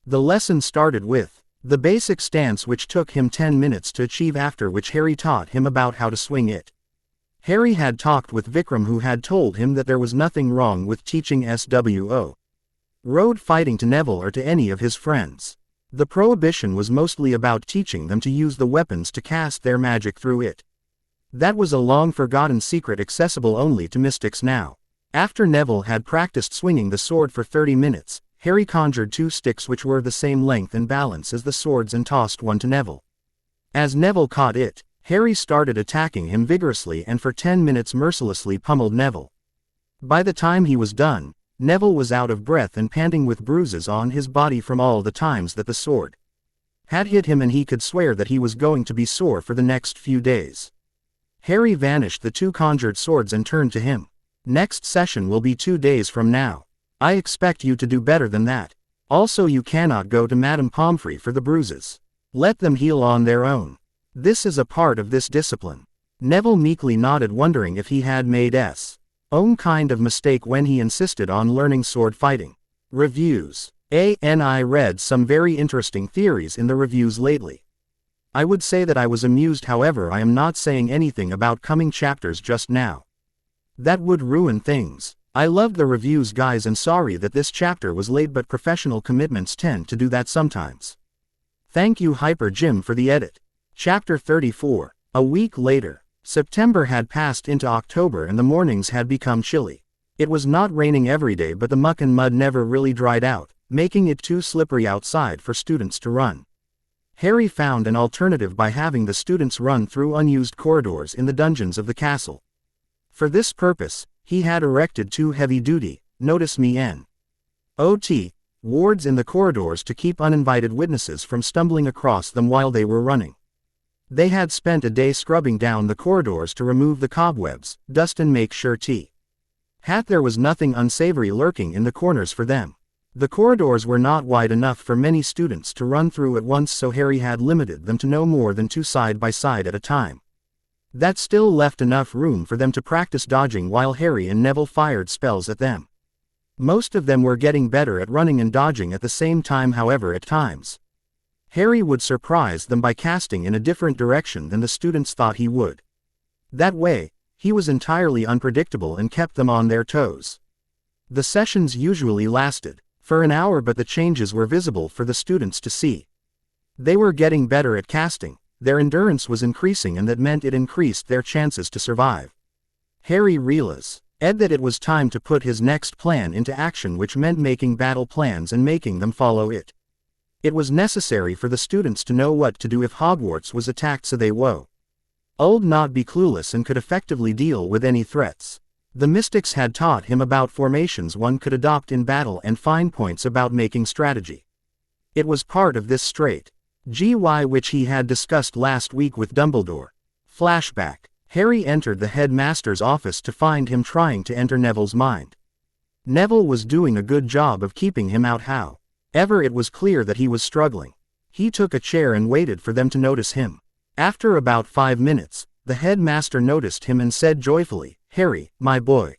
The lesson started with the basic stance, which took him 10 minutes to achieve, after which Harry taught him about how to swing it. Harry had talked with Vikram, who had told him that there was nothing wrong with teaching SWO road fighting to Neville or to any of his friends. The prohibition was mostly about teaching them to use the weapons to cast their magic through it. That was a long-forgotten secret accessible only to mystics now. After Neville had practiced swinging the sword for 30 minutes, Harry conjured 2 sticks which were the same length and balance as the swords and tossed one to Neville. As Neville caught it, Harry started attacking him vigorously and for 10 minutes mercilessly pummeled Neville. By the time he was done, Neville was out of breath and panting with bruises on his body from all the times that the sword had hit him, and he could swear that he was going to be sore for the next few days. Harry vanished the 2 conjured swords and turned to him. Next session will be 2 days from now. I expect you to do better than that. Also, you cannot go to Madame Pomfrey for the bruises. Let them heal on their own. This is a part of this discipline. Neville meekly nodded, wondering if he had made S. own kind of mistake when he insisted on learning sword fighting. Reviews. I read some very interesting theories in the reviews lately. I would say that I was amused, however I am not saying anything about coming chapters just now. That would ruin things. I loved the reviews, guys, and sorry that this chapter was late, but professional commitments tend to do that sometimes. Thank you Hyper Jim for the edit. Chapter 34. A week later. September had passed into October and the mornings had become chilly. It was not raining every day, but the muck and mud never really dried out, making it too slippery outside for students to run. Harry found an alternative by having the students run through unused corridors in the dungeons of the castle. For this purpose, he had erected 2 heavy-duty, notice me N.O.T. wards in the corridors to keep uninvited witnesses from stumbling across them while they were running. They had spent a day scrubbing down the corridors to remove the cobwebs, dust, and make sure there was nothing unsavory lurking in the corners for them. The corridors were not wide enough for many students to run through at once, so Harry had limited them to no more than 2 side by side at a time. That still left enough room for them to practice dodging while Harry and Neville fired spells at them. Most of them were getting better at running and dodging at the same time, however at times Harry would surprise them by casting in a different direction than the students thought he would. That way, he was entirely unpredictable and kept them on their toes. The sessions usually lasted for an hour, but the changes were visible for the students to see. They were getting better at casting, their endurance was increasing, and that meant it increased their chances to survive. Harry realized that it was time to put his next plan into action, which meant making battle plans and making them follow it. It was necessary for the students to know what to do if Hogwarts was attacked, so they would not be clueless and could effectively deal with any threats. The mystics had taught him about formations one could adopt in battle and fine points about making strategy. It was part of this strategy which he had discussed last week with Dumbledore. Flashback. Harry entered the headmaster's office to find him trying to enter Neville's mind. Neville was doing a good job of keeping him out, however it was clear that he was struggling. He took a chair and waited for them to notice him. After about 5 minutes, the headmaster noticed him and said joyfully, "Harry, my boy.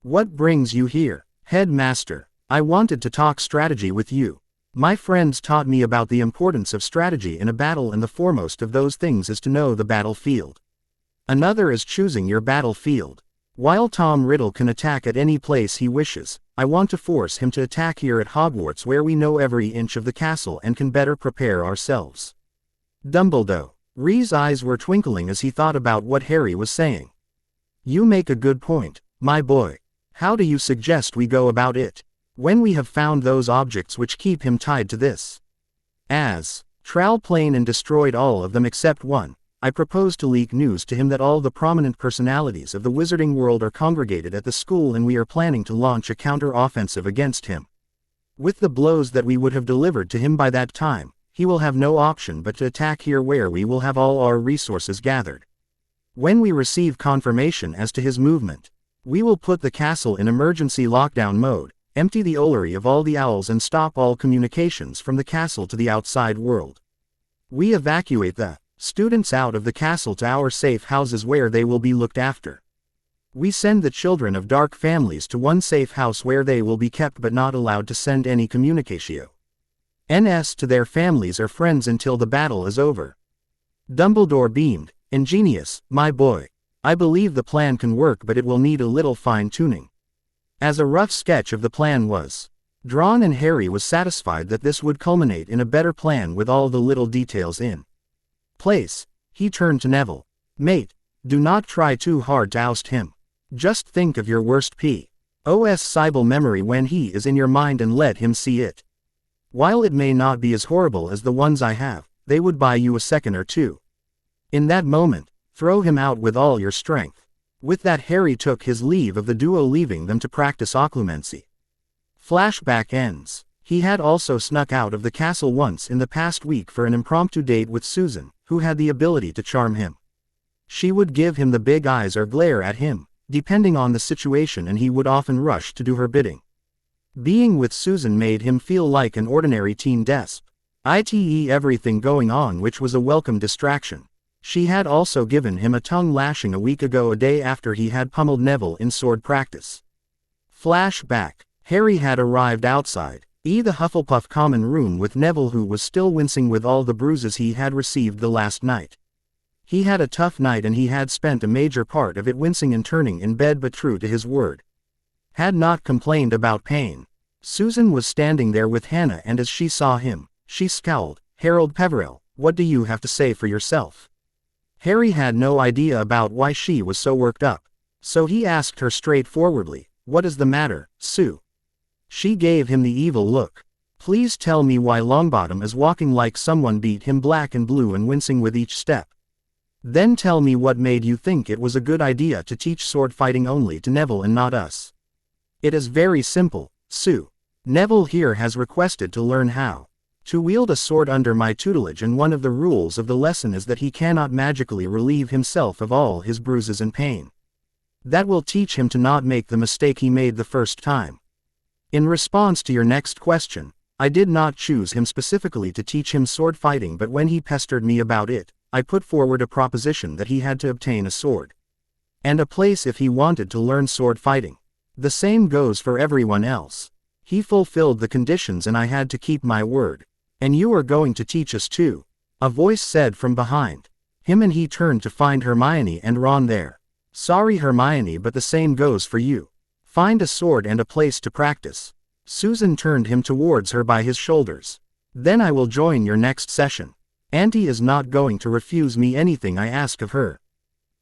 What brings you here?" "Headmaster, I wanted to talk strategy with you. My friends taught me about the importance of strategy in a battle, and the foremost of those things is to know the battlefield. Another is choosing your battlefield. While Tom Riddle can attack at any place he wishes, I want to force him to attack here at Hogwarts, where we know every inch of the castle and can better prepare ourselves." Dumbledore's eyes were twinkling as he thought about what Harry was saying. "You make a good point, my boy. How do you suggest we go about it? When we have found those objects which keep him tied to this astral plane and destroyed all of them except one, I propose to leak news to him that all the prominent personalities of the wizarding world are congregated at the school, and we are planning to launch a counter-offensive against him. With the blows that we would have delivered to him by that time, he will have no option but to attack here, where we will have all our resources gathered. When we receive confirmation as to his movement, we will put the castle in emergency lockdown mode, empty the Ollery of all the owls, and stop all communications from the castle to the outside world. We evacuate the students out of the castle to our safe houses, where they will be looked after. We send the children of dark families to one safe house where they will be kept but not allowed to send any communications to their families or friends until the battle is over." Dumbledore beamed. "Ingenious, my boy. I believe the plan can work, but it will need a little fine-tuning." As a rough sketch of the plan was drawn, and Harry was satisfied that this would culminate in a better plan with all the little details in place, he turned to Neville. "Mate, do not try too hard to oust him. Just think of your worst possible memory when he is in your mind and let him see it. While it may not be as horrible as the ones I have, they would buy you a second or two. In that moment, throw him out with all your strength." With that, Harry took his leave of the duo, leaving them to practice occlumency. Flashback ends. He had also snuck out of the castle once in the past week for an impromptu date with Susan, who had the ability to charm him. She would give him the big eyes or glare at him, depending on the situation, and he would often rush to do her bidding. Being with Susan made him feel like an ordinary teen desp. Ite everything going on, which was a welcome distraction. She had also given him a tongue lashing a week ago, a day after he had pummeled Neville in sword practice. Flashback. Harry had arrived outside the Hufflepuff common room with Neville, who was still wincing with all the bruises he had received the last night. He had a tough night, and he had spent a major part of it wincing and turning in bed, but true to his word, had not complained about pain. Susan was standing there with Hannah, and as she saw him, she scowled. "Harold Peverell, what do you have to say for yourself?" Harry had no idea about why she was so worked up, so he asked her straightforwardly, "What is the matter, Sue?" She gave him the evil look. "Please tell me why Longbottom is walking like someone beat him black and blue and wincing with each step. Then tell me what made you think it was a good idea to teach sword fighting only to Neville and not us." "It is very simple, Sue. Neville here has requested to learn how to wield a sword under my tutelage, and one of the rules of the lesson is that he cannot magically relieve himself of all his bruises and pain. That will teach him to not make the mistake he made the first time. In response to your next question, I did not choose him specifically to teach him sword fighting, but when he pestered me about it, I put forward a proposition that he had to obtain a sword and a place if he wanted to learn sword fighting. The same goes for everyone else. He fulfilled the conditions and I had to keep my word. And you are going to teach us too," a voice said from behind him, and he turned to find Hermione and Ron there. "Sorry, Hermione, but the same goes for you. Find a sword and a place to practice." Susan turned him towards her by his shoulders. "Then I will join your next session. Auntie is not going to refuse me anything I ask of her."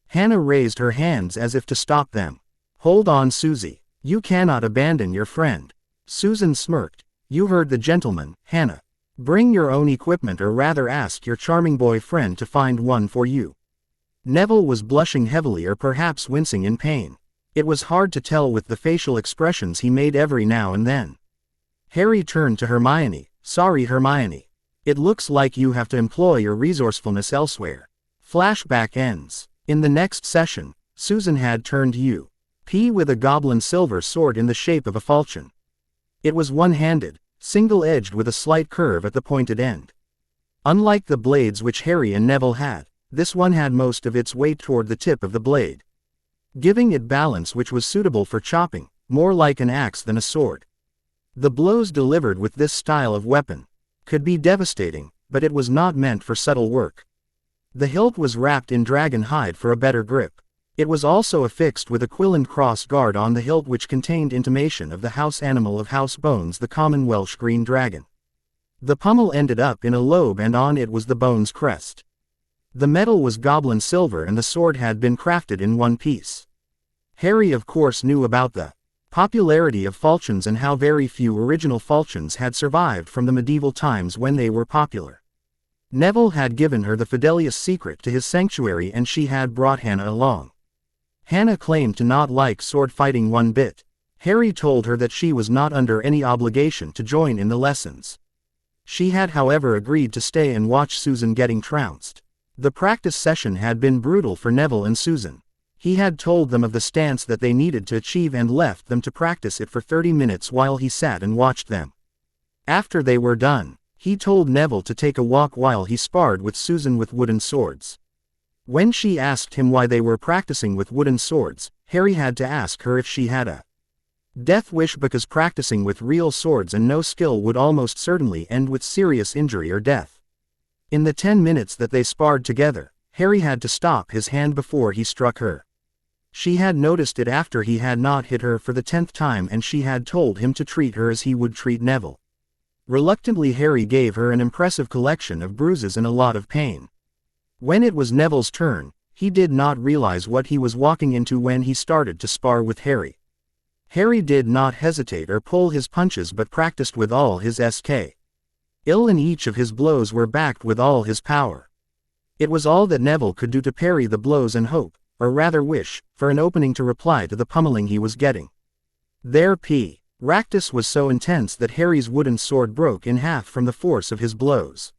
Hannah raised her hands as if to stop them. "Hold on, Susie. You cannot abandon your friend." Susan smirked. "You heard the gentleman, Hannah. Bring your own equipment, or rather ask your charming boyfriend to find one for you." Neville was blushing heavily, or perhaps wincing in pain. It was hard to tell with the facial expressions he made every now and then. Harry turned to Hermione. "Sorry, Hermione. It looks like you have to employ your resourcefulness elsewhere." Flashback ends. In the next session, Susan had turned U.P. with a goblin silver sword in the shape of a falchion. It was one-handed, single-edged with a slight curve at the pointed end. Unlike the blades which Harry and Neville had, this one had most of its weight toward the tip of the blade, giving it balance which was suitable for chopping, more like an axe than a sword. The blows delivered with this style of weapon could be devastating, but it was not meant for subtle work. The hilt was wrapped in dragon hide for a better grip. It was also affixed with a quillined cross guard on the hilt which contained intimation of the house animal of House Bones, the common Welsh green dragon. The pommel ended up in a lobe, and on it was the Bones crest. The metal was goblin silver, and the sword had been crafted in one piece. Harry of course knew about the popularity of falchions and how very few original falchions had survived from the medieval times when they were popular. Neville had given her the Fidelius secret to his sanctuary, and she had brought Hannah along. Hannah claimed to not like sword fighting one bit. Harry told her that she was not under any obligation to join in the lessons. She had however agreed to stay and watch Susan getting trounced. The practice session had been brutal for Neville and Susan. He had told them of the stance that they needed to achieve and left them to practice it for 30 minutes while he sat and watched them. After they were done, he told Neville to take a walk while he sparred with Susan with wooden swords. When she asked him why they were practicing with wooden swords, Harry had to ask her if she had a death wish, because practicing with real swords and no skill would almost certainly end with serious injury or death. In the 10 minutes that they sparred together, Harry had to stop his hand before he struck her. She had noticed it after he had not hit her for the 10th time, and she had told him to treat her as he would treat Neville. Reluctantly, Harry gave her an impressive collection of bruises and a lot of pain. When it was Neville's turn, he did not realize what he was walking into when he started to spar with Harry. Harry did not hesitate or pull his punches, but practiced with all his skill, and each of his blows were backed with all his power. It was all that Neville could do to parry the blows and hope, or rather wish, for an opening to reply to the pummeling he was getting. Their practice was so intense that Harry's wooden sword broke in half from the force of his blows.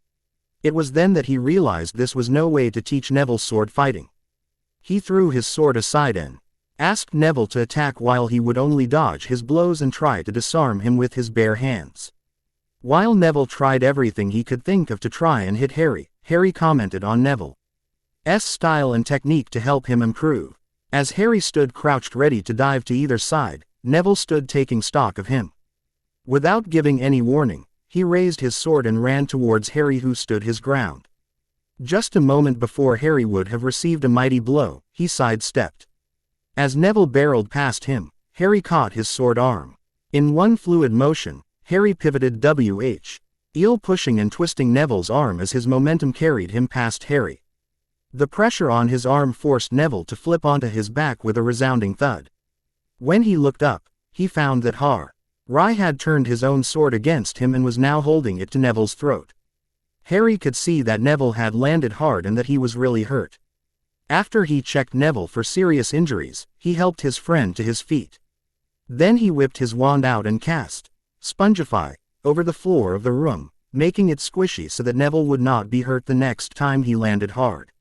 It was then that he realized this was no way to teach Neville sword fighting. He threw his sword aside and Asked Neville to attack while he would only dodge his blows and try to disarm him with his bare hands. While Neville tried everything he could think of to try and hit Harry, Harry commented on Neville's style and technique to help him improve. As Harry stood crouched ready to dive to either side, Neville stood taking stock of him. Without giving any warning, he raised his sword and ran towards Harry, who stood his ground. Just a moment before Harry would have received a mighty blow, he sidestepped. As Neville barreled past him, Harry caught his sword arm. In one fluid motion, Harry pivoted eel pushing and twisting Neville's arm as his momentum carried him past Harry. The pressure on his arm forced Neville to flip onto his back with a resounding thud. When he looked up, he found that Harry had turned his own sword against him and was now holding it to Neville's throat. Harry could see that Neville had landed hard and that he was really hurt. After he checked Neville for serious injuries, he helped his friend to his feet. Then he whipped his wand out and cast Spongify over the floor of the room, making it squishy so that Neville would not be hurt the next time he landed hard.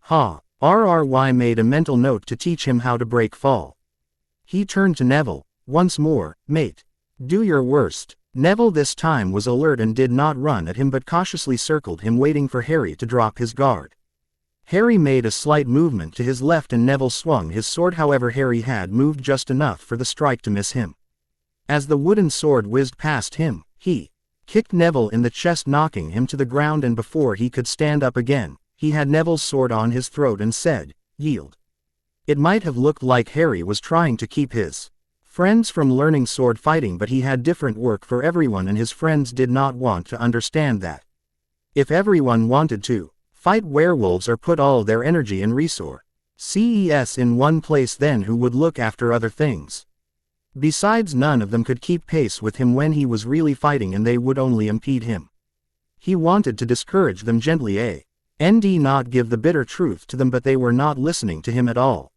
RRY made a mental note to teach him how to break fall. He turned to Neville, once more, mate. Do your worst. Neville this time was alert and did not run at him but cautiously circled him, waiting for Harry to drop his guard. Harry made a slight movement to his left and Neville swung his sword, however Harry had moved just enough for the strike to miss him. As the wooden sword whizzed past him, he kicked Neville in the chest, knocking him to the ground, and before he could stand up again, he had Neville's sword on his throat and said, "Yield." It might have looked like Harry was trying to keep his friends from learning sword fighting, but he had different work for everyone and his friends did not want to understand that. If everyone wanted to fight werewolves or put all their energy and resources in one place, then who would look after other things? Besides, none of them could keep pace with him when he was really fighting and they would only impede him. He wanted to discourage them gently, not give the bitter truth to them, but they were not listening to him at all.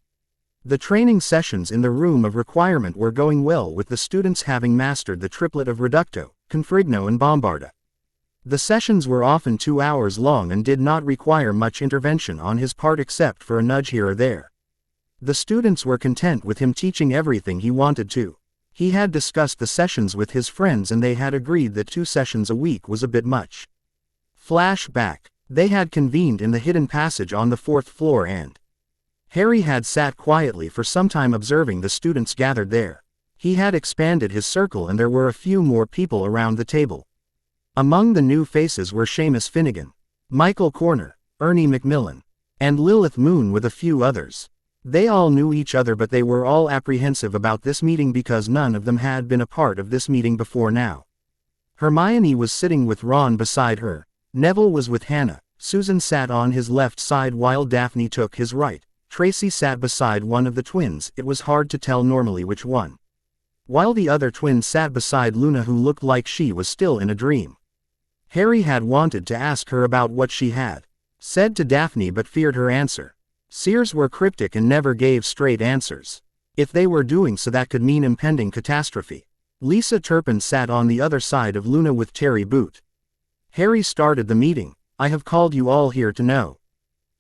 The training sessions in the room of requirement were going well, with the students having mastered the triplet of Reducto, Confrigno and Bombarda. The sessions were often 2 hours long and did not require much intervention on his part except for a nudge here or there. The students were content with him teaching everything he wanted to. He had discussed the sessions with his friends and they had agreed that 2 sessions a week was a bit much. Flashback. They had convened in the hidden passage on the 4th floor and Harry had sat quietly for some time observing the students gathered there. He had expanded his circle and there were a few more people around the table. Among the new faces were Seamus Finnegan, Michael Corner, Ernie Macmillan, and Lilith Moon, with a few others. They all knew each other, but they were all apprehensive about this meeting because none of them had been a part of this meeting before now. Hermione was sitting with Ron beside her, Neville was with Hannah, Susan sat on his left side while Daphne took his right, Tracy sat beside one of the twins, it was hard to tell normally which one, while the other twin sat beside Luna, who looked like she was still in a dream. Harry had wanted to ask her about what she had said to Daphne but feared her answer. Seers were cryptic and never gave straight answers. If they were doing so, that could mean impending catastrophe. Lisa Turpin sat on the other side of Luna with Terry Boot. Harry started the meeting. I have called you all here to know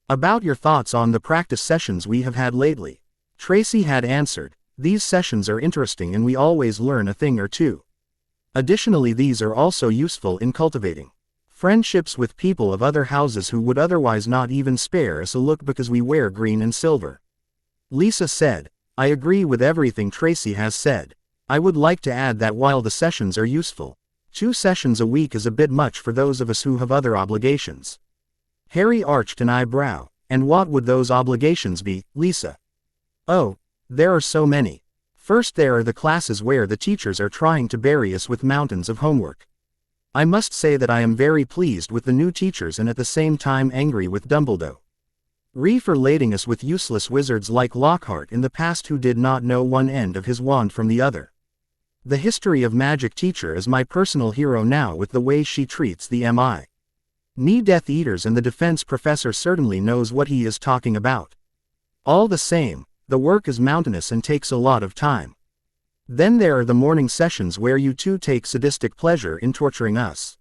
about your thoughts on the practice sessions we have had lately. Tracy had answered, these sessions are interesting and we always learn a thing or two. Additionally, these are also useful in cultivating friendships with people of other houses who would otherwise not even spare us a look because we wear green and silver. Lisa said, I agree with everything Tracy has said. I would like to add that while the sessions are useful, 2 sessions a week is a bit much for those of us who have other obligations. Harry arched an eyebrow. And what would those obligations be, Lisa? Oh, there are so many. First, there are the classes where the teachers are trying to bury us with mountains of homework. I must say that I am very pleased with the new teachers and at the same time angry with Dumbledore for lading us with useless wizards like Lockhart in the past who did not know one end of his wand from the other. The history of magic teacher is my personal hero now with the way she treats the Death Eaters, and the defense professor certainly knows what he is talking about. All the same, the work is mountainous and takes a lot of time. Then there are the morning sessions where you two take sadistic pleasure in torturing us.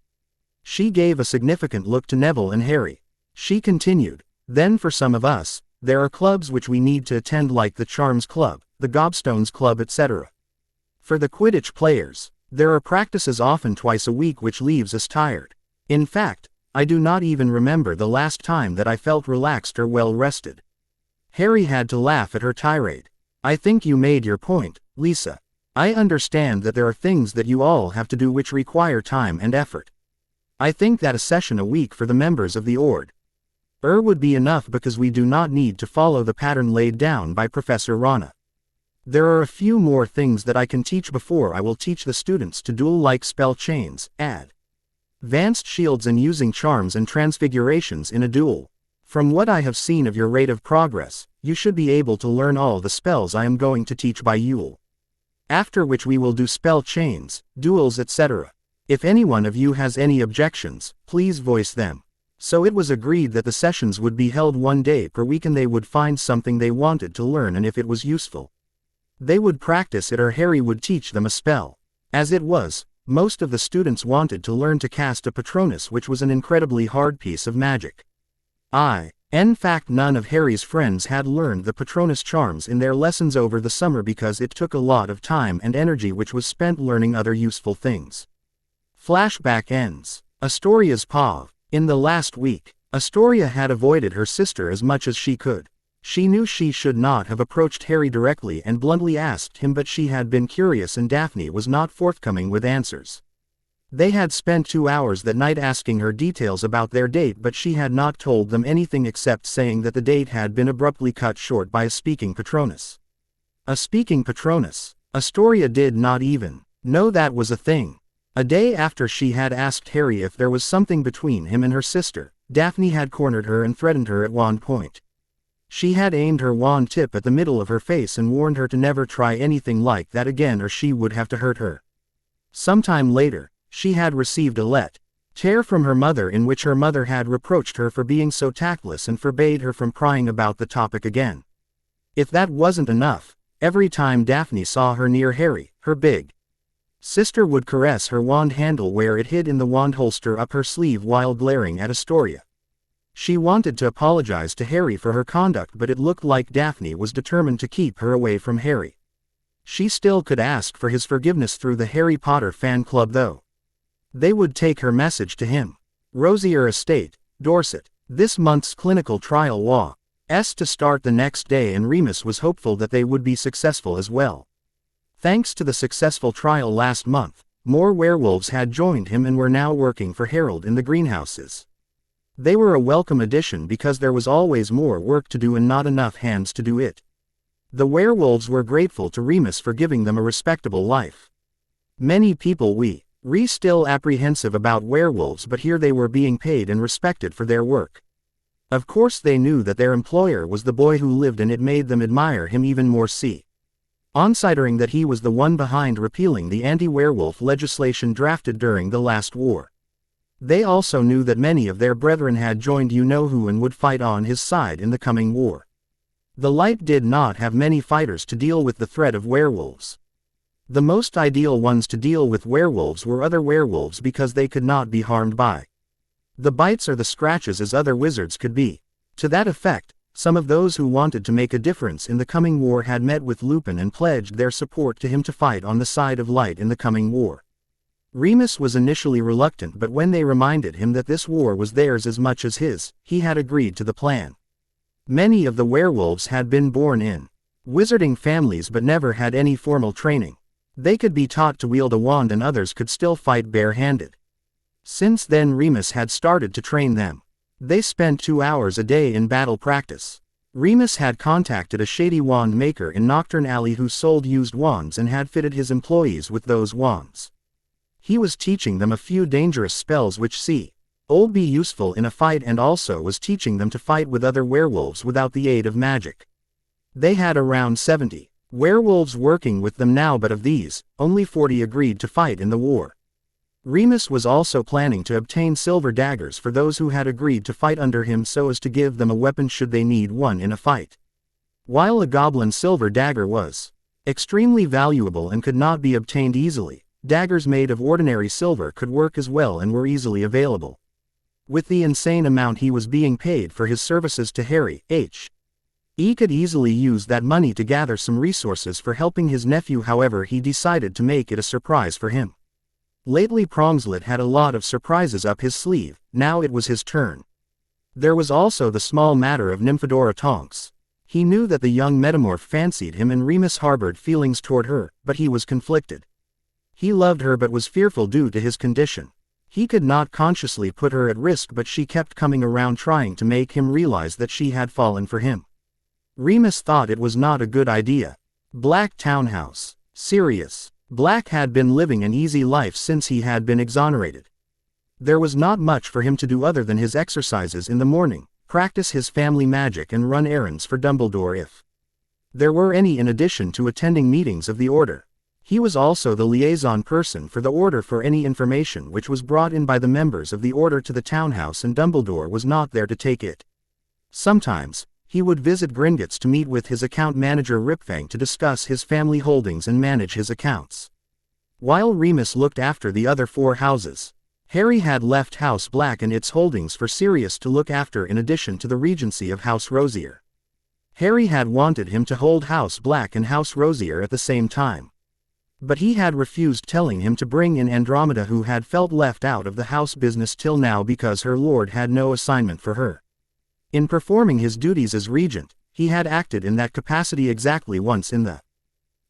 She gave a significant look to Neville and Harry. She continued, then for some of us, There are clubs which we need to attend like the Charms Club, the Gobstones Club, etc. For the Quidditch players, there are practices often twice a week which leaves us tired. In fact, I do not even remember the last time that I felt relaxed or well rested. Harry had to laugh at her tirade. I think you made your point, Lisa. I understand that there are things that you all have to do which require time and effort. I think that a session a week for the members of the Ord would be enough because we do not need to follow the pattern laid down by Professor Rana. There are a few more things that I can teach before I will teach the students to duel like spell chains, advanced shields and using charms and transfigurations in a duel. From what I have seen of your rate of progress, you should be able to learn all the spells I am going to teach by Yule. After which we will do spell chains, duels, etc. If anyone of you has any objections, please voice them. So it was agreed that the sessions would be held one day per week and they would find something they wanted to learn, and if it was useful, they would practice it or Harry would teach them a spell. As it was, most of the students wanted to learn to cast a Patronus, which was an incredibly hard piece of magic. In fact, none of Harry's friends had learned the Patronus charms in their lessons over the summer because it took a lot of time and energy which was spent learning other useful things. Flashback ends. Astoria's POV. In the last week, Astoria had avoided her sister as much as she could. She knew she should not have approached Harry directly and bluntly asked him, but she had been curious and Daphne was not forthcoming with answers. They had spent 2 hours that night asking her details about their date, but she had not told them anything except saying that the date had been abruptly cut short by a speaking Patronus. A speaking Patronus. Astoria did not even know that was a thing. A day after she had asked Harry if there was something between him and her sister, Daphne had cornered her and threatened her at wand point. She had aimed her wand tip at the middle of her face and warned her to never try anything like that again or she would have to hurt her. Sometime later, she had received a letter from her mother in which her mother had reproached her for being so tactless and forbade her from prying about the topic again. If that wasn't enough, every time Daphne saw her near Harry, her big sister would caress her wand handle where it hid in the wand holster up her sleeve while glaring at Astoria. She wanted to apologize to Harry for her conduct, but it looked like Daphne was determined to keep her away from Harry. She still could ask for his forgiveness through the Harry Potter fan club though. They would take her message to him. Rosier Estate, Dorset. This month's clinical trial was to start the next day and Remus was hopeful that they would be successful as well. Thanks to the successful trial last month, more werewolves had joined him and were now working for Harold in the greenhouses. They were a welcome addition because there was always more work to do and not enough hands to do it. The werewolves were grateful to Remus for giving them a respectable life. Many people were still apprehensive about werewolves, but here they were being paid and respected for their work. Of course they knew that their employer was the boy who lived, and it made them admire him even more. Considering that he was the one behind repealing the anti-werewolf legislation drafted during the last war. They also knew that many of their brethren had joined you-know-who and would fight on his side in the coming war. The Light did not have many fighters to deal with the threat of werewolves. The most ideal ones to deal with werewolves were other werewolves because they could not be harmed by the bites or the scratches as other wizards could be. To that effect, some of those who wanted to make a difference in the coming war had met with Lupin and pledged their support to him to fight on the side of Light in the coming war. Remus was initially reluctant, but when they reminded him that this war was theirs as much as his, he had agreed to the plan. Many of the werewolves had been born in wizarding families but never had any formal training. They could be taught to wield a wand and others could still fight bare-handed. Since then Remus had started to train them. They spent 2 hours a day in battle practice. Remus had contacted a shady wand maker in Nocturne Alley who sold used wands and had fitted his employees with those wands. He was teaching them a few dangerous spells which would be useful in a fight, and also was teaching them to fight with other werewolves without the aid of magic. They had around 70 werewolves working with them now, but of these, only 40 agreed to fight in the war. Remus was also planning to obtain silver daggers for those who had agreed to fight under him so as to give them a weapon should they need one in a fight. While a goblin silver dagger was extremely valuable and could not be obtained easily, daggers made of ordinary silver could work as well and were easily available. With the insane amount he was being paid for his services to Harry, He could easily use that money to gather some resources for helping his nephew, however he decided to make it a surprise for him. Lately Promslet had a lot of surprises up his sleeve, now it was his turn. There was also the small matter of Nymphadora Tonks. He knew that the young metamorph fancied him and Remus harbored feelings toward her, but he was conflicted. He loved her but was fearful due to his condition. He could not consciously put her at risk, but she kept coming around trying to make him realize that she had fallen for him. Remus thought it was not a good idea. Black Townhouse. Sirius Black had been living an easy life since he had been exonerated. There was not much for him to do other than his exercises in the morning, practice his family magic and run errands for Dumbledore if there were any, in addition to attending meetings of the Order. He was also the liaison person for the Order for any information which was brought in by the members of the Order to the townhouse, and Dumbledore was not there to take it. Sometimes, he would visit Gringotts to meet with his account manager Ripfang to discuss his family holdings and manage his accounts. While Remus looked after the other 4 houses, Harry had left House Black and its holdings for Sirius to look after in addition to the regency of House Rosier. Harry had wanted him to hold House Black and House Rosier at the same time. But he had refused telling him to bring in Andromeda, who had felt left out of the house business till now because her lord had no assignment for her. In performing his duties as regent, he had acted in that capacity exactly once in the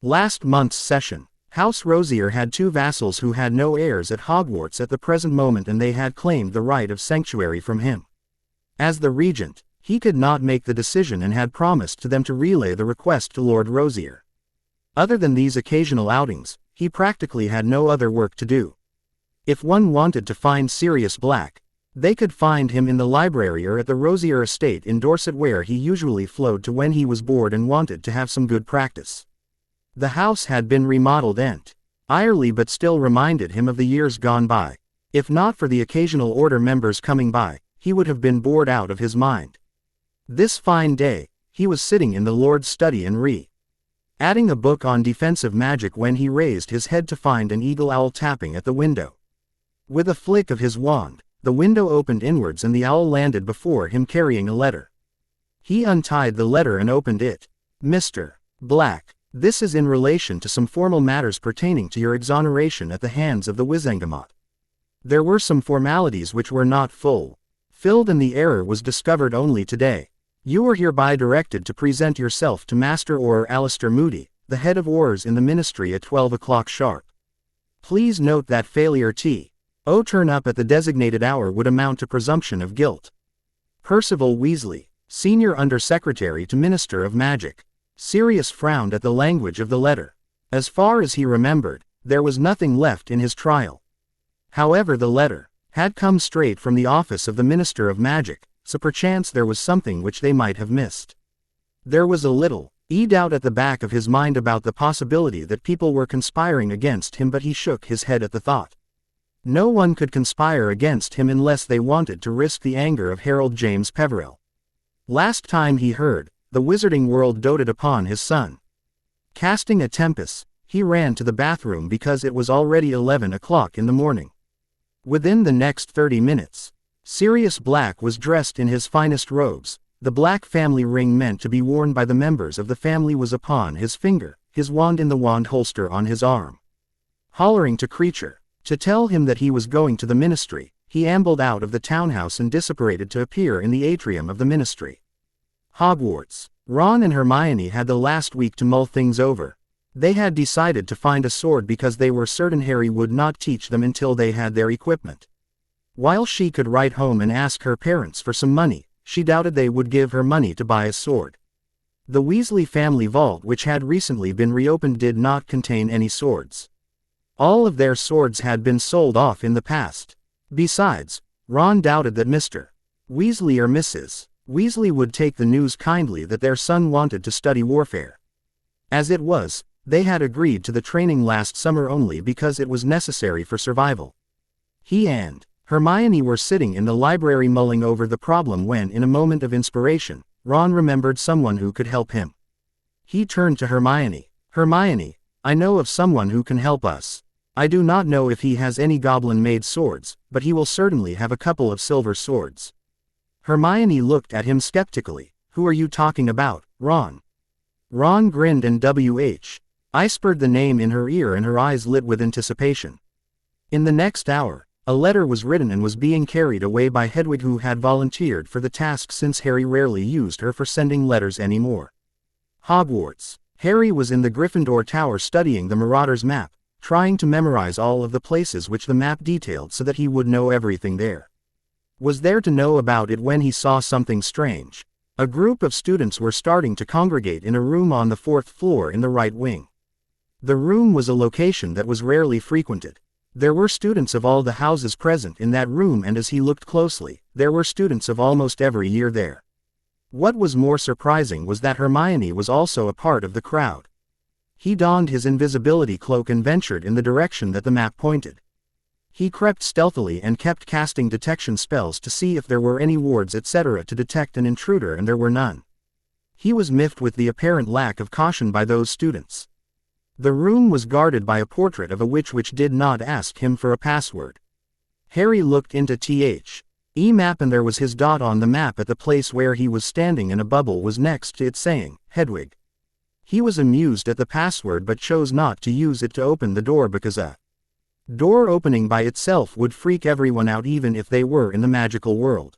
last month's session. House Rosier had 2 vassals who had no heirs at Hogwarts at the present moment, and they had claimed the right of sanctuary from him. As the regent, he could not make the decision and had promised to them to relay the request to Lord Rosier. Other than these occasional outings, he practically had no other work to do. If one wanted to find Sirius Black, they could find him in the library or at the Rosier estate in Dorset, where he usually flowed to when he was bored and wanted to have some good practice. The house had been remodeled entirely, but still reminded him of the years gone by. If not for the occasional Order members coming by, he would have been bored out of his mind. This fine day, he was sitting in the Lord's study and adding a book on defensive magic when he raised his head to find an eagle owl tapping at the window. With a flick of his wand, the window opened inwards and the owl landed before him carrying a letter. He untied the letter and opened it. Mr. Black, this is in relation to some formal matters pertaining to your exoneration at the hands of the Wizengamot. There were some formalities which were not filled and the error was discovered only today. You are hereby directed to present yourself to Master Auror Alistair Moody, the head of Aurors in the Ministry, at 12 o'clock sharp. Please note that failure to turn up at the designated hour would amount to presumption of guilt. Percival Weasley, Senior Under-Secretary to Minister of Magic. Sirius frowned at the language of the letter. As far as he remembered, there was nothing left in his trial. However, the letter had come straight from the office of the Minister of Magic, so perchance there was something which they might have missed. There was a little doubt at the back of his mind about the possibility that people were conspiring against him, but he shook his head at the thought. No one could conspire against him unless they wanted to risk the anger of Harold James Peverell. Last time he heard, the wizarding world doted upon his son. Casting a tempest, he ran to the bathroom because it was already 11 o'clock in the morning. Within the next 30 minutes, Sirius Black was dressed in his finest robes. The black family ring meant to be worn by the members of the family was upon his finger, his wand in the wand holster on his arm. Hollering to Kreacher to tell him that he was going to the Ministry, he ambled out of the townhouse and disapparated to appear in the atrium of the Ministry. Hogwarts. Ron and Hermione had the last week to mull things over. They had decided to find a sword because they were certain Harry would not teach them until they had their equipment. While she could write home and ask her parents for some money, she doubted they would give her money to buy a sword. The Weasley family vault, which had recently been reopened, did not contain any swords. All of their swords had been sold off in the past. Besides, Ron doubted that Mr. Weasley or Mrs. Weasley would take the news kindly that their son wanted to study warfare. As it was, they had agreed to the training last summer only because it was necessary for survival. He and Hermione were sitting in the library mulling over the problem when, in a moment of inspiration, Ron remembered someone who could help him. He turned to Hermione. Hermione, I know of someone who can help us. I do not know if he has any goblin-made swords, but he will certainly have a couple of silver swords. Hermione looked at him skeptically. Who are you talking about, Ron? Ron grinned and I whispered the name in her ear and her eyes lit with anticipation. In the next hour, a letter was written and was being carried away by Hedwig, who had volunteered for the task since Harry rarely used her for sending letters anymore. Hogwarts. Harry was in the Gryffindor Tower studying the Marauders map, trying to memorize all of the places which the map detailed so that he would know everything there was there to know about it when he saw something strange. A group of students were starting to congregate in a room on the 4th floor in the right wing. The room was a location that was rarely frequented. There were students of all the houses present in that room, and as he looked closely, there were students of almost every year there. What was more surprising was that Hermione was also a part of the crowd. He donned his invisibility cloak and ventured in the direction that the map pointed. He crept stealthily and kept casting detection spells to see if there were any wards etc. to detect an intruder, and there were none. He was miffed with the apparent lack of caution by those students. The room was guarded by a portrait of a witch which did not ask him for a password. Harry looked into the map and there was his dot on the map at the place where he was standing, and a bubble was next to it saying, Hedwig. He was amused at the password but chose not to use it to open the door because a door opening by itself would freak everyone out even if they were in the magical world.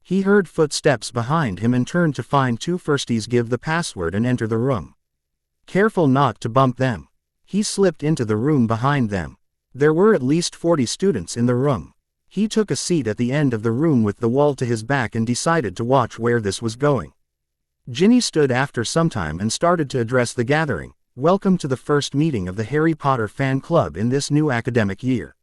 He heard footsteps behind him and turned to find two firsties give the password and enter the room. Careful not to bump them. He slipped into the room behind them. There were at least 40 students in the room. He took a seat at the end of the room with the wall to his back and decided to watch where this was going. Ginny stood after some time and started to address the gathering. Welcome to the first meeting of the Harry Potter fan club in this new academic year.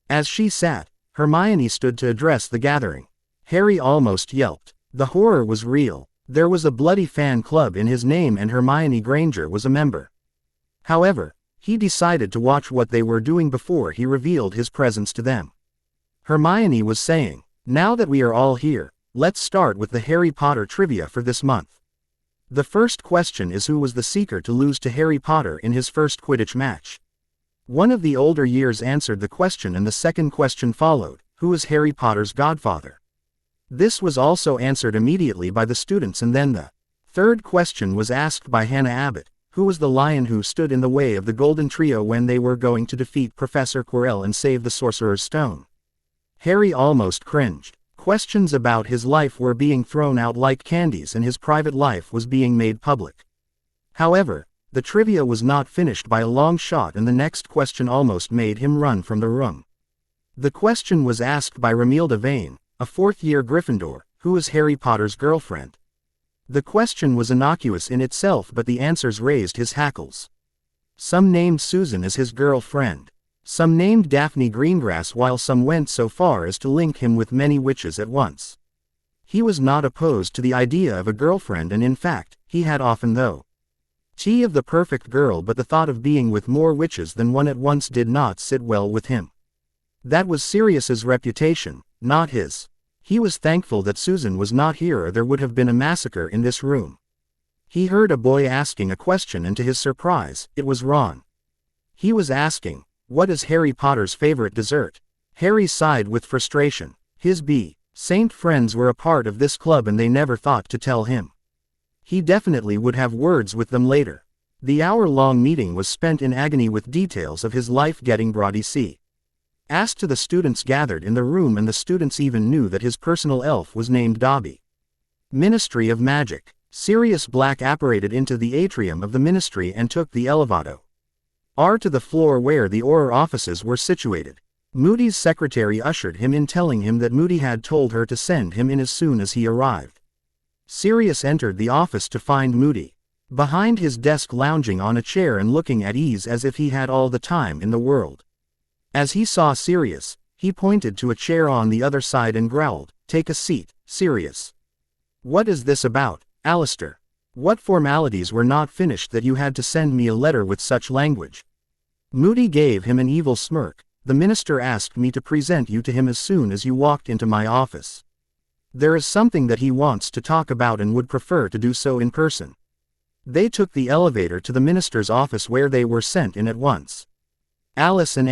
As she sat, Hermione stood to address the gathering. Harry almost yelped. The horror was real. There was a bloody fan club in his name and Hermione Granger was a member. However, he decided to watch what they were doing before he revealed his presence to them. Hermione was saying, now that we are all here, let's start with the Harry Potter trivia for this month. The first question is, who was the seeker to lose to Harry Potter in his first Quidditch match? One of the older years answered the question and the second question followed, who is Harry Potter's godfather? This was also answered immediately by the students, and then the third question was asked by Hannah Abbott, who was the lion who stood in the way of the Golden Trio when they were going to defeat Professor Quirrell and save the Sorcerer's Stone. Harry almost cringed. Questions about his life were being thrown out like candies and his private life was being made public. However, the trivia was not finished by a long shot and the next question almost made him run from the room. The question was asked by Romilda Vane, a fourth-year Gryffindor, who is Harry Potter's girlfriend. The question was innocuous in itself but the answers raised his hackles. Some named Susan as his girlfriend. Some named Daphne Greengrass, while some went so far as to link him with many witches at once. He was not opposed to the idea of a girlfriend, and in fact, he had often of the perfect girl, but the thought of being with more witches than one at once did not sit well with him. That was Sirius's reputation, not his. He was thankful that Susan was not here or there would have been a massacre in this room. He heard a boy asking a question and to his surprise, it was Ron. He was asking, what is Harry Potter's favorite dessert? Harry sighed with frustration. His Saint friends were a part of this club and they never thought to tell him. He definitely would have words with them later. The hour-long meeting was spent in agony with details of his life getting brought asked to the students gathered in the room, and the students even knew that his personal elf was named Dobby. Ministry of Magic. Sirius Black apparated into the atrium of the ministry and took the elevator to the floor where the Auror offices were situated. Moody's secretary ushered him in, telling him that Moody had told her to send him in as soon as he arrived. Sirius entered the office to find Moody behind his desk, lounging on a chair and looking at ease as if he had all the time in the world. As he saw Sirius, he pointed to a chair on the other side and growled, "Take a seat, Sirius." "What is this about, Alistair? What formalities were not finished that you had to send me a letter with such language?" Moody gave him an evil smirk. "The minister asked me to present you to him as soon as you walked into my office. There is something that he wants to talk about and would prefer to do so in person." They took the elevator to the minister's office where they were sent in at once. Alice and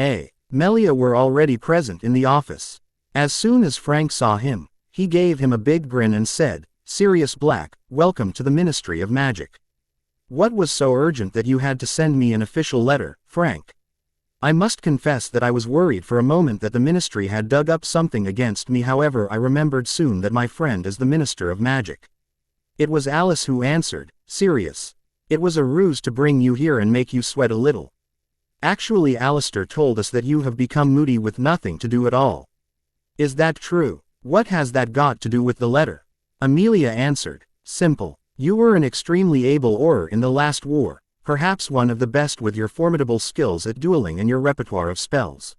Melia were already present in the office. As soon as Frank saw him, he gave him a big grin and said, "Sirius Black, welcome to the Ministry of Magic. What was so urgent that you had to send me an official letter, Frank? I must confess that I was worried for a moment that the ministry had dug up something against me. However, I remembered soon that my friend is the Minister of Magic. It was Alice who answered, Sirius. It was a ruse to bring you here and make you sweat a little. Actually, Alistair told us that you have become moody with nothing to do at all. Is that true? What has that got to do with the letter? Amelia answered, simple. You were an extremely able Auror in the last war, perhaps one of the best with your formidable skills at dueling and your repertoire of spells.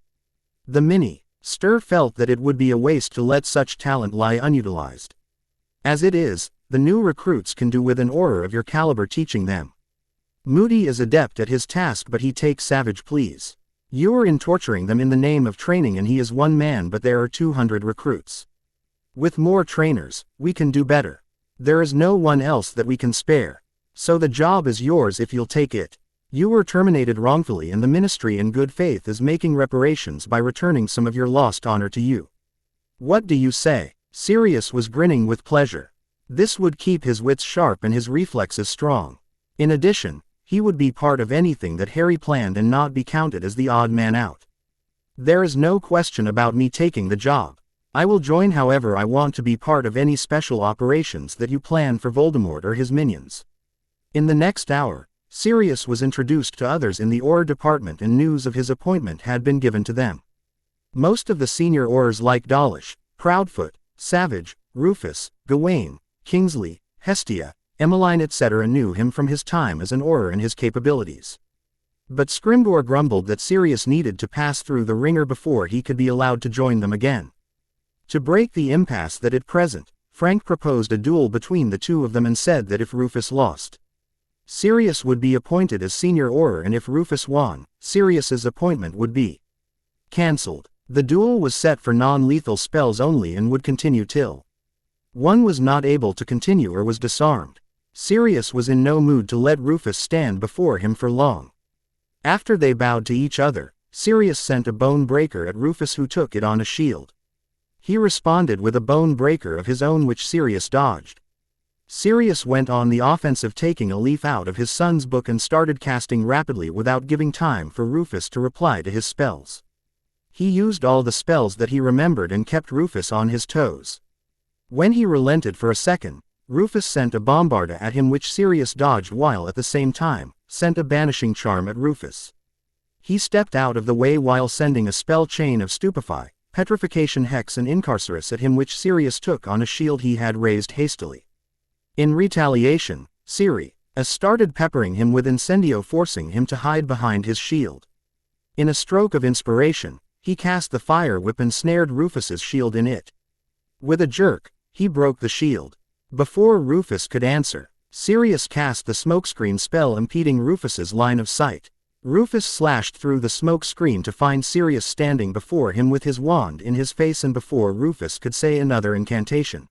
The Minister felt that it would be a waste to let such talent lie unutilized. As it is, the new recruits can do with an Auror of your caliber teaching them. Moody is adept at his task, but he takes savage pleas. You are in torturing them in the name of training, and he is one man, but there are 200 recruits. With more trainers, we can do better. There is no one else that we can spare. So the job is yours if you'll take it. You were terminated wrongfully, and the ministry in good faith is making reparations by returning some of your lost honor to you. What do you say? Sirius was grinning with pleasure. This would keep his wits sharp and his reflexes strong. In addition, he would be part of anything that Harry planned and not be counted as the odd man out. There is no question about me taking the job. I will join, however I want to be part of any special operations that you plan for Voldemort or his minions. In the next hour, Sirius was introduced to others in the Auror department, and news of his appointment had been given to them. Most of the senior Aurors like Dawlish, Proudfoot, Savage, Rufus, Gawain, Kingsley, Hestia, Emmeline etc. knew him from his time as an Auror and his capabilities. But Scrimgeour grumbled that Sirius needed to pass through the ringer before he could be allowed to join them again. To break the impasse that at present, Frank proposed a duel between the two of them and said that if Rufus lost, Sirius would be appointed as senior Auror, and if Rufus won, Sirius's appointment would be cancelled. The duel was set for non-lethal spells only and would continue till one was not able to continue or was disarmed. Sirius was in no mood to let Rufus stand before him for long. After they bowed to each other, Sirius sent a bone breaker at Rufus, who took it on a shield. He responded with a bone breaker of his own, which Sirius dodged. Sirius went on the offensive, taking a leaf out of his son's book and started casting rapidly without giving time for Rufus to reply to his spells. He used all the spells that he remembered and kept Rufus on his toes. When he relented for a second, Rufus sent a bombarda at him, which Sirius dodged, while at the same time sent a banishing charm at Rufus. He stepped out of the way while sending a spell chain of Stupefy, Petrification, Hex and Incarcerus at him, which Sirius took on a shield he had raised hastily. In retaliation, Sirius started peppering him with Incendio, forcing him to hide behind his shield. In a stroke of inspiration, he cast the Fire Whip and snared Rufus's shield in it. With a jerk, he broke the shield. Before Rufus could answer, Sirius cast the smokescreen spell, impeding Rufus's line of sight. Rufus slashed through the smoke screen to find Sirius standing before him with his wand in his face, and before Rufus could say another incantation,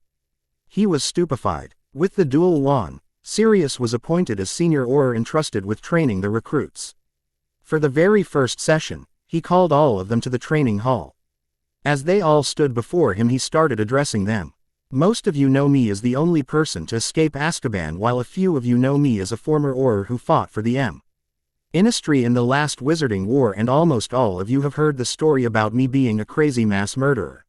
he was stupefied. With the duel won, Sirius was appointed as senior Auror, entrusted with training the recruits. For the very first session, he called all of them to the training hall. As they all stood before him, he started addressing them. Most of you know me as the only person to escape Azkaban, while a few of you know me as a former Auror who fought for the Ministry in the last Wizarding War, and almost all of you have heard the story about me being a crazy mass murderer.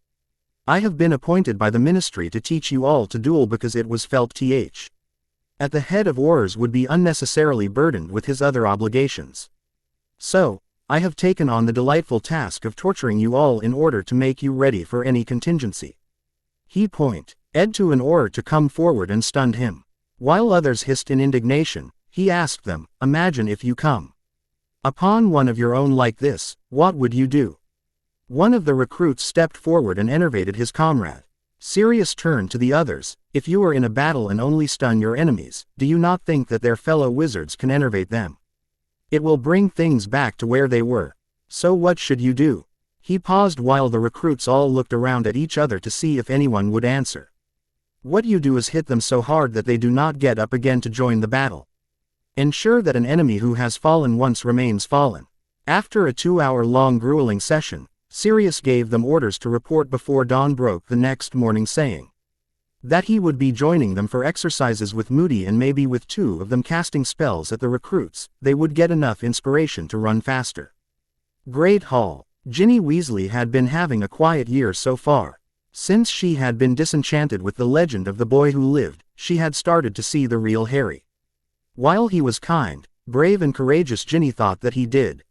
I have been appointed by the Ministry to teach you all to duel because it was felt at the head of Aurors would be unnecessarily burdened with his other obligations. So, I have taken on the delightful task of torturing you all in order to make you ready for any contingency. He pointed to an Auror to come forward and stunned him. While others hissed in indignation, he asked them, imagine if you come upon one of your own like this, what would you do? One of the recruits stepped forward and enervated his comrade. Sirius turned to the others, if you are in a battle and only stun your enemies, do you not think that their fellow wizards can enervate them? It will bring things back to where they were. So what should you do? He paused while the recruits all looked around at each other to see if anyone would answer. What you do is hit them so hard that they do not get up again to join the battle. Ensure that an enemy who has fallen once remains fallen. After a 2-hour-long grueling session, Sirius gave them orders to report before dawn broke the next morning, saying, That he would be joining them for exercises with Moody and maybe with two of them casting spells at the recruits, they would get enough inspiration to run faster. Great Hall. Ginny Weasley had been having a quiet year so far. Since she had been disenchanted with the legend of the boy who lived, she had started to see the real Harry. While he was kind, brave and courageous, Ginny thought that he did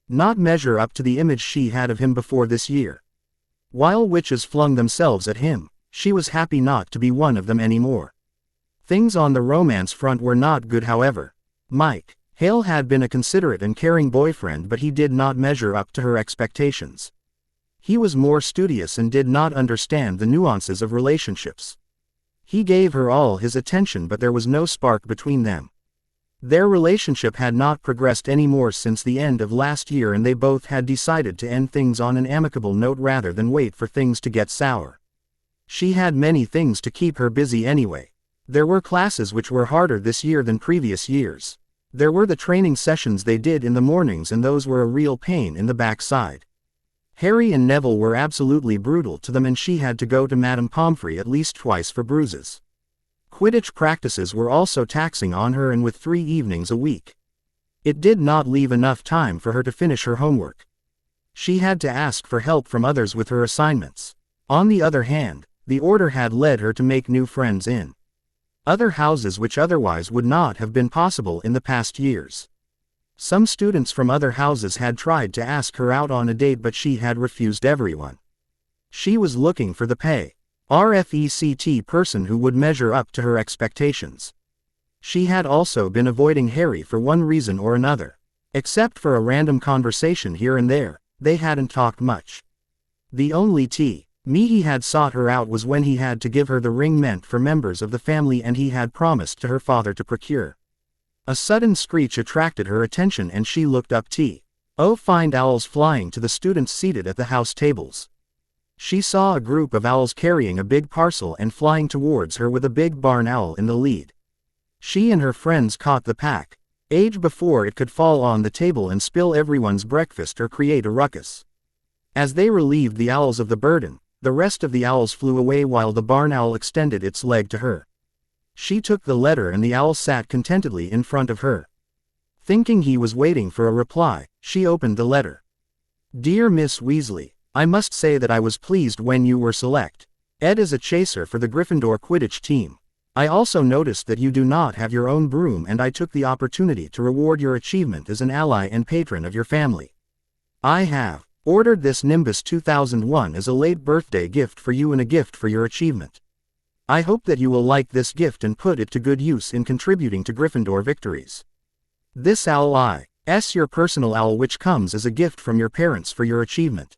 not measure up to the image she had of him before this year. While witches flung themselves at him, she was happy not to be one of them anymore. Things on the romance front were not good, however. Mike Hale had been a considerate and caring boyfriend, but he did not measure up to her expectations. He was more studious and did not understand the nuances of relationships. He gave her all his attention, but there was no spark between them. Their relationship had not progressed any more since the end of last year, and they both had decided to end things on an amicable note rather than wait for things to get sour. She had many things to keep her busy anyway. There were classes which were harder this year than previous years. There were the training sessions they did in the mornings, and those were a real pain in the backside. Harry and Neville were absolutely brutal to them, and she had to go to Madame Pomfrey at least twice for bruises. Quidditch practices were also taxing on her, and with 3 evenings a week, it did not leave enough time for her to finish her homework. She had to ask for help from others with her assignments. On the other hand, the Order had led her to make new friends in other houses which otherwise would not have been possible in the past years. Some students from other houses had tried to ask her out on a date, but she had refused everyone. She was looking for the RFECT person who would measure up to her expectations. She had also been avoiding Harry for one reason or another. Except for a random conversation here and there, they hadn't talked much. The only me he had sought her out was when he had to give her the ring meant for members of the family, and he had promised to her father to procure. A sudden screech attracted her attention, and she looked up. Find owls flying to the students seated at the house tables. She saw a group of owls carrying a big parcel and flying towards her with a big barn owl in the lead. She and her friends caught the pack age before it could fall on the table and spill everyone's breakfast or create a ruckus. As they relieved the owls of the burden, the rest of the owls flew away while the barn owl extended its leg to her. She took the letter, and the owl sat contentedly in front of her. Thinking he was waiting for a reply, she opened the letter. Dear Miss Weasley, I must say that I was pleased when you were selected as a chaser for the Gryffindor Quidditch team. I also noticed that you do not have your own broom, and I took the opportunity to reward your achievement as an ally and patron of your family. I have ordered this Nimbus 2001 as a late birthday gift for you and a gift for your achievement. I hope that you will like this gift and put it to good use in contributing to Gryffindor victories. This owl is your personal owl, which comes as a gift from your parents for your achievement.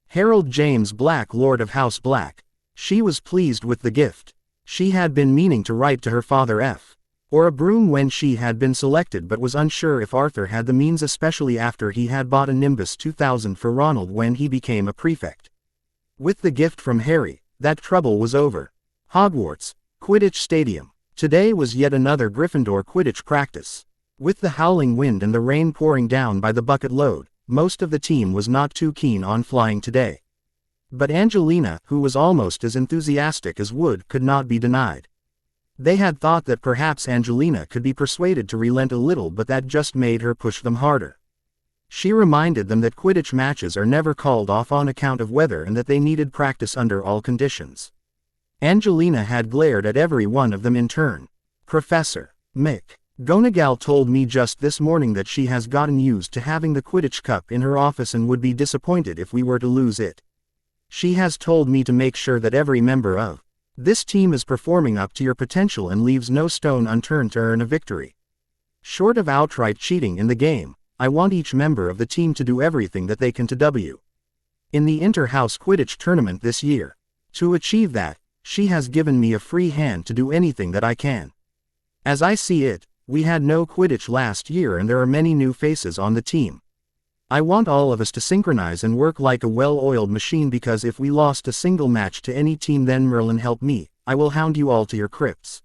Harold James Black, Lord of House Black. She was pleased with the gift. She had been meaning to write to her father or a broom when she had been selected, but was unsure if Arthur had the means, especially after he had bought a Nimbus 2000 for Ronald when he became a prefect. With the gift from Harry, that trouble was over. Hogwarts Quidditch Stadium. Today was yet another Gryffindor Quidditch practice. With the howling wind and the rain pouring down by the bucket load, most of the team was not too keen on flying today. But Angelina, who was almost as enthusiastic as Wood, could not be denied. They had thought that perhaps Angelina could be persuaded to relent a little, but that just made her push them harder. She reminded them that Quidditch matches are never called off on account of weather and that they needed practice under all conditions. Angelina had glared at every one of them in turn. Professor McGonagall told me just this morning that she has gotten used to having the Quidditch Cup in her office and would be disappointed if we were to lose it. She has told me to make sure that every member of this team is performing up to your potential and leaves no stone unturned to earn a victory. Short of outright cheating in the game, I want each member of the team to do everything that they can to W in the Inter-House Quidditch tournament this year. To achieve that, she has given me a free hand to do anything that I can. As I see it, we had no Quidditch last year and there are many new faces on the team. I want all of us to synchronize and work like a well-oiled machine, because if we lost a single match to any team, then Merlin help me, I will hound you all to your crypts.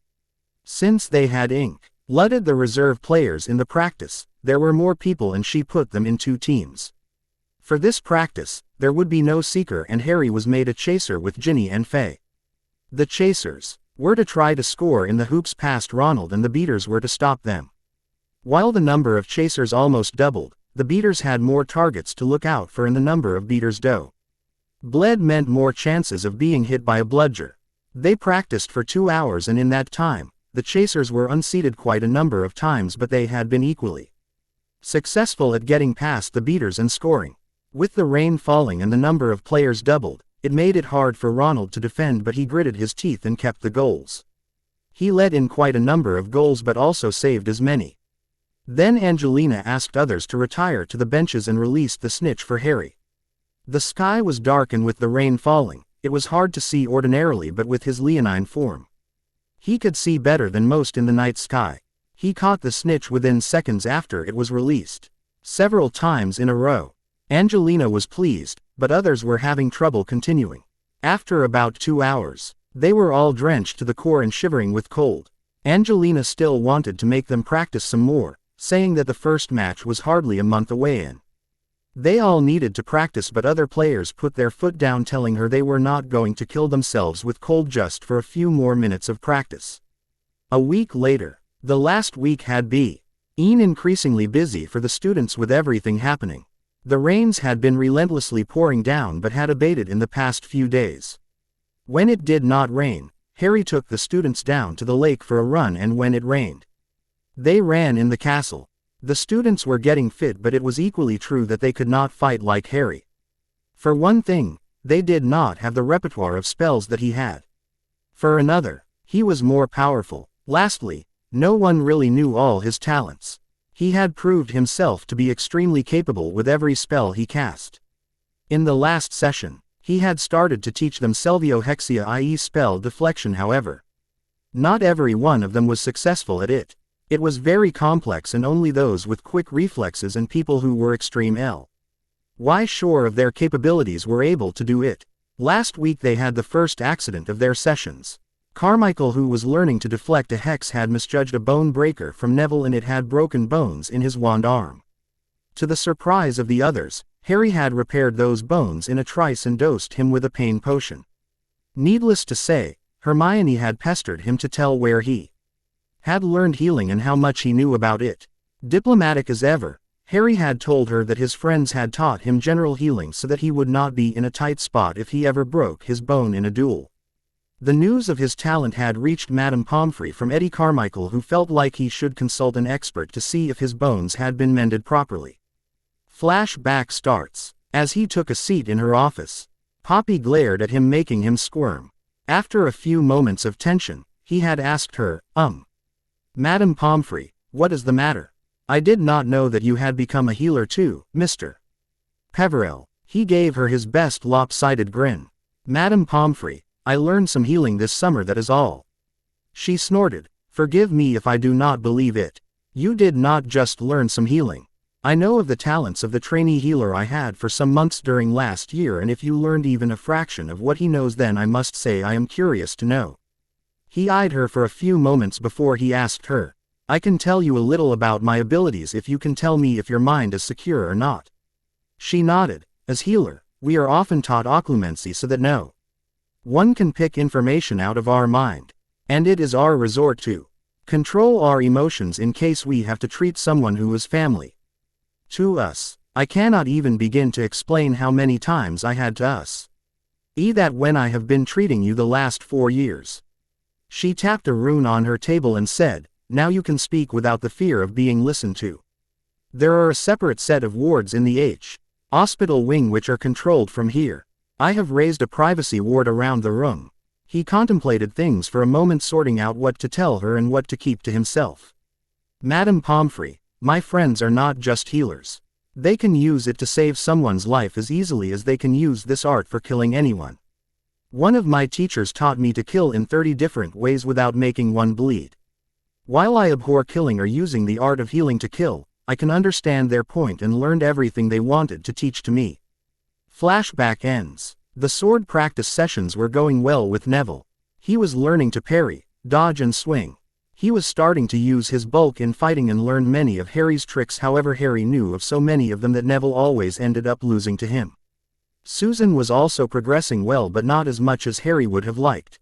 Since they had included the reserve players in the practice, there were more people and she put them in 2 teams. For this practice, there would be no seeker and Harry was made a chaser with Ginny and Faye. The chasers were to try to score in the hoops past Ronald and the beaters were to stop them. While the number of chasers almost doubled, the beaters had more targets to look out for and the number of beaters bled meant more chances of being hit by a bludger. They practiced for 2 hours and in that time, the chasers were unseated quite a number of times but they had been equally successful at getting past the beaters and scoring. With the rain falling and the number of players doubled, it made it hard for Ronald to defend but he gritted his teeth and kept the goals. He let in quite a number of goals but also saved as many. Then Angelina asked others to retire to the benches and released the snitch for Harry. The sky was dark and with the rain falling, it was hard to see ordinarily but with his leonine form, he could see better than most in the night sky. He caught the snitch within seconds after it was released. Several times in a row. Angelina was pleased, but others were having trouble continuing. After about 2 hours, they were all drenched to the core and shivering with cold. Angelina still wanted to make them practice some more, saying that the first match was hardly a month away and they all needed to practice but other players put their foot down telling her they were not going to kill themselves with cold just for a few more minutes of practice. A week later, the last week had been increasingly busy for the students with everything happening. The rains had been relentlessly pouring down but had abated in the past few days. When it did not rain, Harry took the students down to the lake for a run and when it rained, they ran in the castle. The students were getting fit but it was equally true that they could not fight like Harry. For one thing, they did not have the repertoire of spells that he had. For another, he was more powerful. Lastly, no one really knew all his talents. He had proved himself to be extremely capable with every spell he cast. In the last session, he had started to teach them Selvio Hexia, i.e. spell deflection. However, not every one of them was successful at it. It was very complex and only those with quick reflexes and people who were extreme sure of their capabilities were able to do it. Last week they had the first accident of their sessions. Carmichael, who was learning to deflect a hex, had misjudged a bone breaker from Neville and it had broken bones in his wand arm. To the surprise of the others, Harry had repaired those bones in a trice and dosed him with a pain potion. Needless to say, Hermione had pestered him to tell where he had learned healing and how much he knew about it. Diplomatic as ever, Harry had told her that his friends had taught him general healing so that he would not be in a tight spot if he ever broke his bone in a duel. The news of his talent had reached Madame Pomfrey from Eddie Carmichael, who felt like he should consult an expert to see if his bones had been mended properly. Flashback starts. As he took a seat in her office, Poppy glared at him, making him squirm. After a few moments of tension, he had asked her, Madame Pomfrey, what is the matter? I did not know that you had become a healer too, Mr. Peverell. He gave her his best lopsided grin. Madame Pomfrey, I learned some healing this summer, that is all. She snorted. Forgive me if I do not believe it. You did not just learn some healing. I know of the talents of the trainee healer I had for some months during last year, and if you learned even a fraction of what he knows, then I must say I am curious to know. He eyed her for a few moments before he asked her, I can tell you a little about my abilities if you can tell me if your mind is secure or not. She nodded. As healer, we are often taught occlumency so that no one can pick information out of our mind. And it is our resort to control our emotions in case we have to treat someone who is family to us. I cannot even begin to explain how many times I had to that when I have been treating you the last 4 years. She tapped a rune on her table and said, now you can speak without the fear of being listened to. There are a separate set of wards in the hospital wing which are controlled from here. I have raised a privacy ward around the room. He contemplated things for a moment, sorting out what to tell her and what to keep to himself. Madame Pomfrey, my friends are not just healers. They can use it to save someone's life as easily as they can use this art for killing anyone. One of my teachers taught me to kill in 30 different ways without making one bleed. While I abhor killing or using the art of healing to kill, I can understand their point and learned everything they wanted to teach to me. Flashback ends. The sword practice sessions were going well with Neville. He was learning to parry, dodge and swing. He was starting to use his bulk in fighting and learned many of Harry's tricks. However, Harry knew of so many of them that Neville always ended up losing to him. Susan was also progressing well, but not as much as Harry would have liked.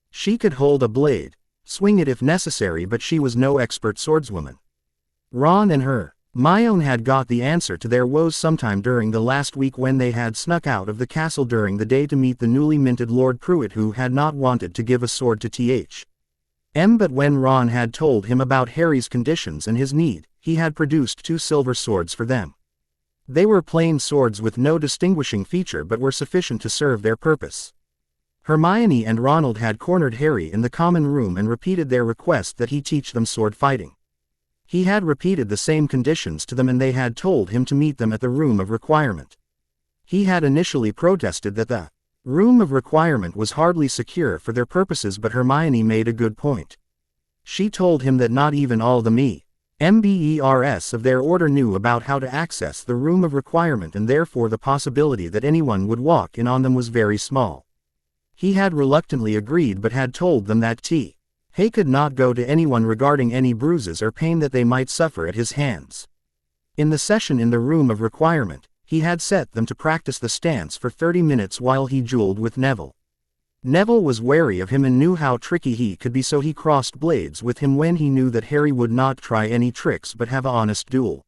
She could hold a blade, swing it if necessary, but she was no expert swordswoman. Ron and Hermione had got the answer to their woes sometime during the last week when they had snuck out of the castle during the day to meet the newly minted Lord Pruitt, who had not wanted to give a sword to Th.M. But when Ron had told him about Harry's conditions and his need, he had produced 2 silver swords for them. They were plain swords with no distinguishing feature but were sufficient to serve their purpose. Hermione and Ronald had cornered Harry in the common room and repeated their request that he teach them sword fighting. He had repeated the same conditions to them and they had told him to meet them at the Room of Requirement. He had initially protested that the Room of Requirement was hardly secure for their purposes, but Hermione made a good point. She told him that not even all the members of their order knew about how to access the Room of Requirement, and therefore the possibility that anyone would walk in on them was very small. He had reluctantly agreed but had told them that Hay could not go to anyone regarding any bruises or pain that they might suffer at his hands. In the session in the Room of Requirement, he had set them to practice the stance for 30 minutes while he dueled with Neville. Neville was wary of him and knew how tricky he could be, so he crossed blades with him when he knew that Harry would not try any tricks but have an honest duel.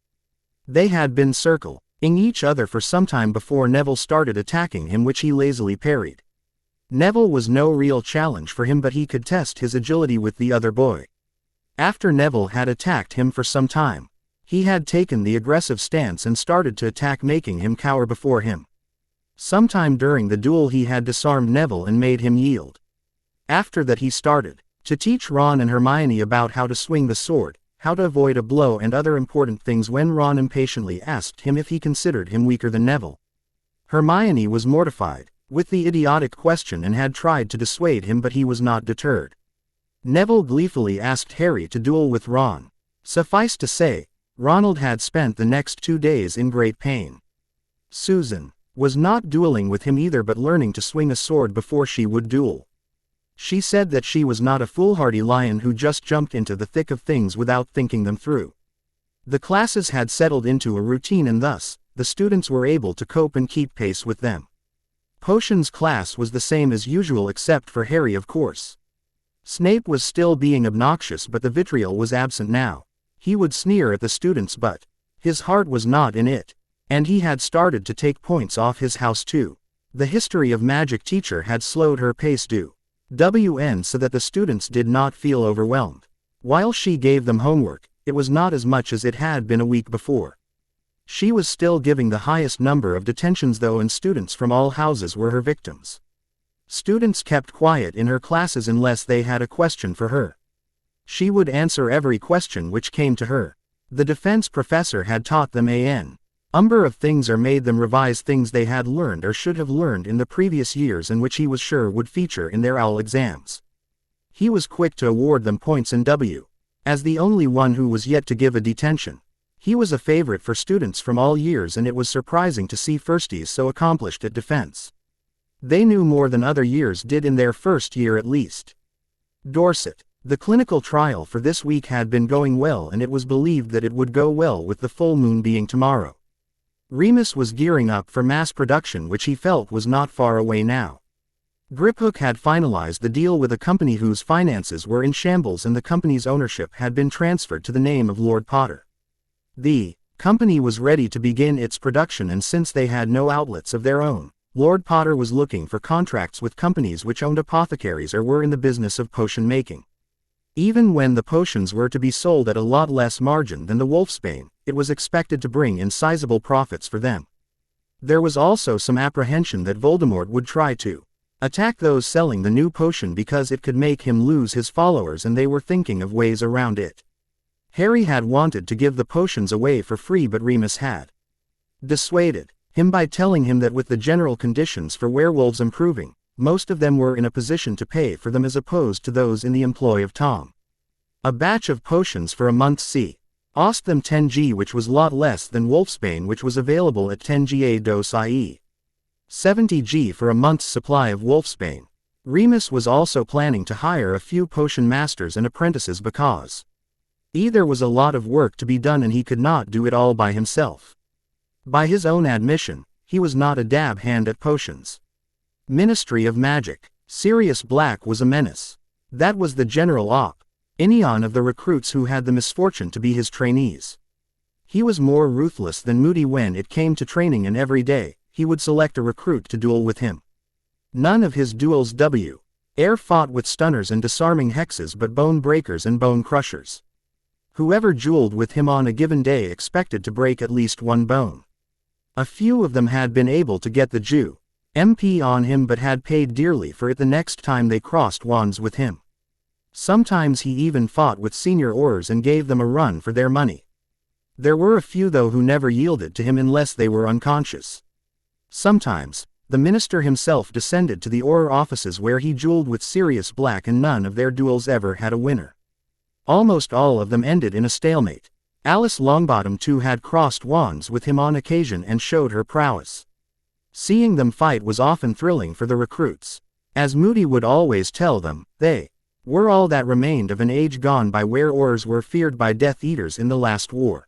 They had been circling each other for some time before Neville started attacking him, which he lazily parried. Neville was no real challenge for him, but he could test his agility with the other boy. After Neville had attacked him for some time, he had taken the aggressive stance and started to attack, making him cower before him. Sometime during the duel he had disarmed Neville and made him yield. After that he started to teach Ron and Hermione about how to swing the sword, how to avoid a blow and other important things when Ron impatiently asked him if he considered him weaker than Neville. Hermione was mortified with the idiotic question and had tried to dissuade him, but he was not deterred. Neville gleefully asked Harry to duel with Ron. Suffice to say, Ronald had spent the next 2 days in great pain. Susan was not dueling with him either, but learning to swing a sword before she would duel. She said that she was not a foolhardy lion who just jumped into the thick of things without thinking them through. The classes had settled into a routine and thus, the students were able to cope and keep pace with them. Potions class was the same as usual except for Harry, of course. Snape was still being obnoxious, but the vitriol was absent now. He would sneer at the students, but his heart was not in it. And he had started to take points off his house too. The history of magic teacher had slowed her pace so that the students did not feel overwhelmed. While she gave them homework, it was not as much as it had been a week before. She was still giving the highest number of detentions though, and students from all houses were her victims. Students kept quiet in her classes unless they had a question for her. She would answer every question which came to her. The defense professor had taught them a number of things or made them revise things they had learned or should have learned in the previous years and which he was sure would feature in their OWL exams. He was quick to award them points and as the only one who was yet to give a detention. He was a favorite for students from all years, and it was surprising to see firsties so accomplished at defense. They knew more than other years did in their first year at least. Dorset. The clinical trial for this week had been going well, and it was believed that it would go well with the full moon being tomorrow. Remus was gearing up for mass production, which he felt was not far away now. Griphook had finalized the deal with a company whose finances were in shambles, and the company's ownership had been transferred to the name of Lord Potter. The company was ready to begin its production, and since they had no outlets of their own, Lord Potter was looking for contracts with companies which owned apothecaries or were in the business of potion making. Even when the potions were to be sold at a lot less margin than the Wolfsbane, it was expected to bring in sizable profits for them. There was also some apprehension that Voldemort would try to attack those selling the new potion because it could make him lose his followers, and they were thinking of ways around it. Harry had wanted to give the potions away for free, but Remus had dissuaded him by telling him that with the general conditions for werewolves improving, most of them were in a position to pay for them as opposed to those in the employ of Tom. A batch of potions for a month cost them 10G, which was lot less than Wolfsbane, which was available at 10Ga dose, i.e. 70G for a month's supply of Wolfsbane. Remus was also planning to hire a few potion masters and apprentices because there was a lot of work to be done and he could not do it all by himself. By his own admission, he was not a dab hand at potions. Ministry of Magic. Sirius Black was a menace. That was the general opinion of the recruits who had the misfortune to be his trainees. He was more ruthless than Moody when it came to training, and every day, he would select a recruit to duel with him. None of his duels ever fought with stunners and disarming hexes, but bone breakers and bone crushers. Whoever dueled with him on a given day expected to break at least one bone. A few of them had been able to get the MP on him, but had paid dearly for it the next time they crossed wands with him. Sometimes he even fought with senior Aurors and gave them a run for their money. There were a few though who never yielded to him unless they were unconscious. Sometimes, the minister himself descended to the Auror offices where he dueled with Sirius Black, and none of their duels ever had a winner. Almost all of them ended in a stalemate. Alice Longbottom too had crossed wands with him on occasion and showed her prowess. Seeing them fight was often thrilling for the recruits. As Moody would always tell them, they were all that remained of an age gone by where Aurors were feared by Death Eaters in the last war.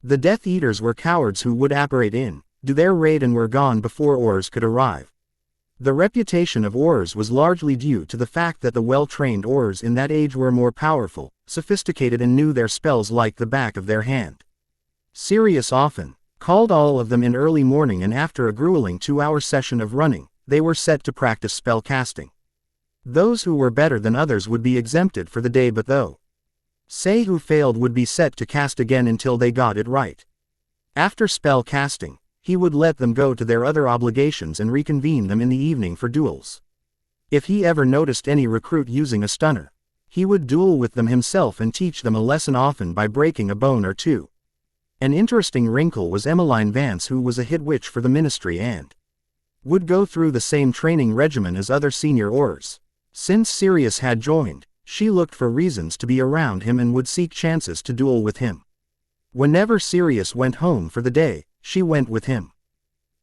The Death Eaters were cowards who would apparate in, do their raid and were gone before Aurors could arrive. The reputation of Aurors was largely due to the fact that the well-trained Aurors in that age were more powerful, sophisticated, and knew their spells like the back of their hand. Sirius often called all of them in early morning, and after a grueling 2-hour session of running, they were set to practice spell casting. Those who were better than others would be exempted for the day, but those who failed would be set to cast again until they got it right. After spell casting, he would let them go to their other obligations and reconvene them in the evening for duels. If he ever noticed any recruit using a stunner, he would duel with them himself and teach them a lesson, often by breaking a bone or two. An interesting wrinkle was Emmeline Vance, who was a hit witch for the ministry and would go through the same training regimen as other senior Aurors. Since Sirius had joined, she looked for reasons to be around him and would seek chances to duel with him. Whenever Sirius went home for the day, she went with him.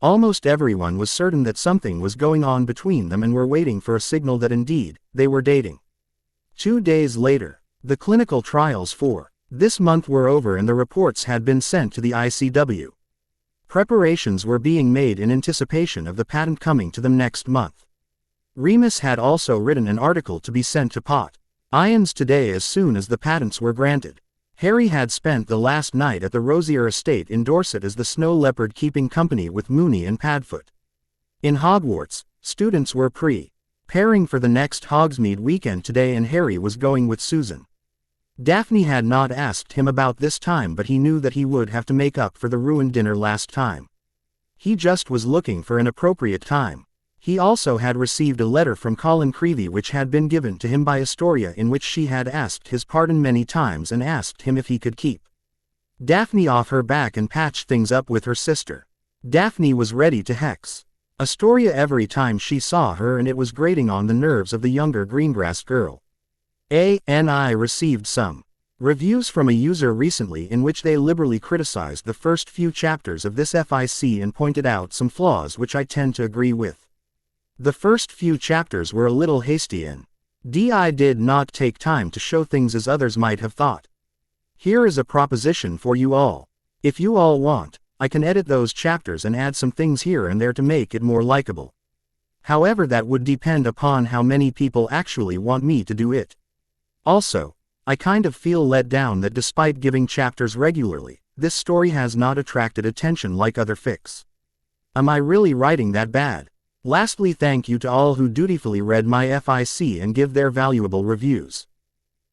Almost everyone was certain that something was going on between them and were waiting for a signal that indeed, they were dating. 2 days later, the clinical trials for this month were over and the reports had been sent to the ICW. Preparations were being made in anticipation of the patent coming to them next month. Remus had also written an article to be sent to Pot Ions today as soon as the patents were granted. Harry had spent the last night at the Rosier estate in Dorset as the Snow Leopard keeping company with Moony and Padfoot. In Hogwarts, students were preparing for the next Hogsmeade weekend today, and Harry was going with Susan. Daphne had not asked him about this time, but he knew that he would have to make up for the ruined dinner last time. He just was looking for an appropriate time. He also had received a letter from Colin Creevey which had been given to him by Astoria, in which she had asked his pardon many times and asked him if he could keep Daphne off her back and patch things up with her sister. Daphne was ready to hex Astoria every time she saw her, and it was grating on the nerves of the younger Greengrass girl. ANI received some reviews from a user recently in which they liberally criticized the first few chapters of this FIC and pointed out some flaws which I tend to agree with. The first few chapters were a little hasty and DI did not take time to show things as others might have thought. Here is a proposition for you all. If you all want, I can edit those chapters and add some things here and there to make it more likable. However, that would depend upon how many people actually want me to do it. Also, I kind of feel let down that despite giving chapters regularly, this story has not attracted attention like other fics. Am I really writing that bad? Lastly, thank you to all who dutifully read my FIC and give their valuable reviews.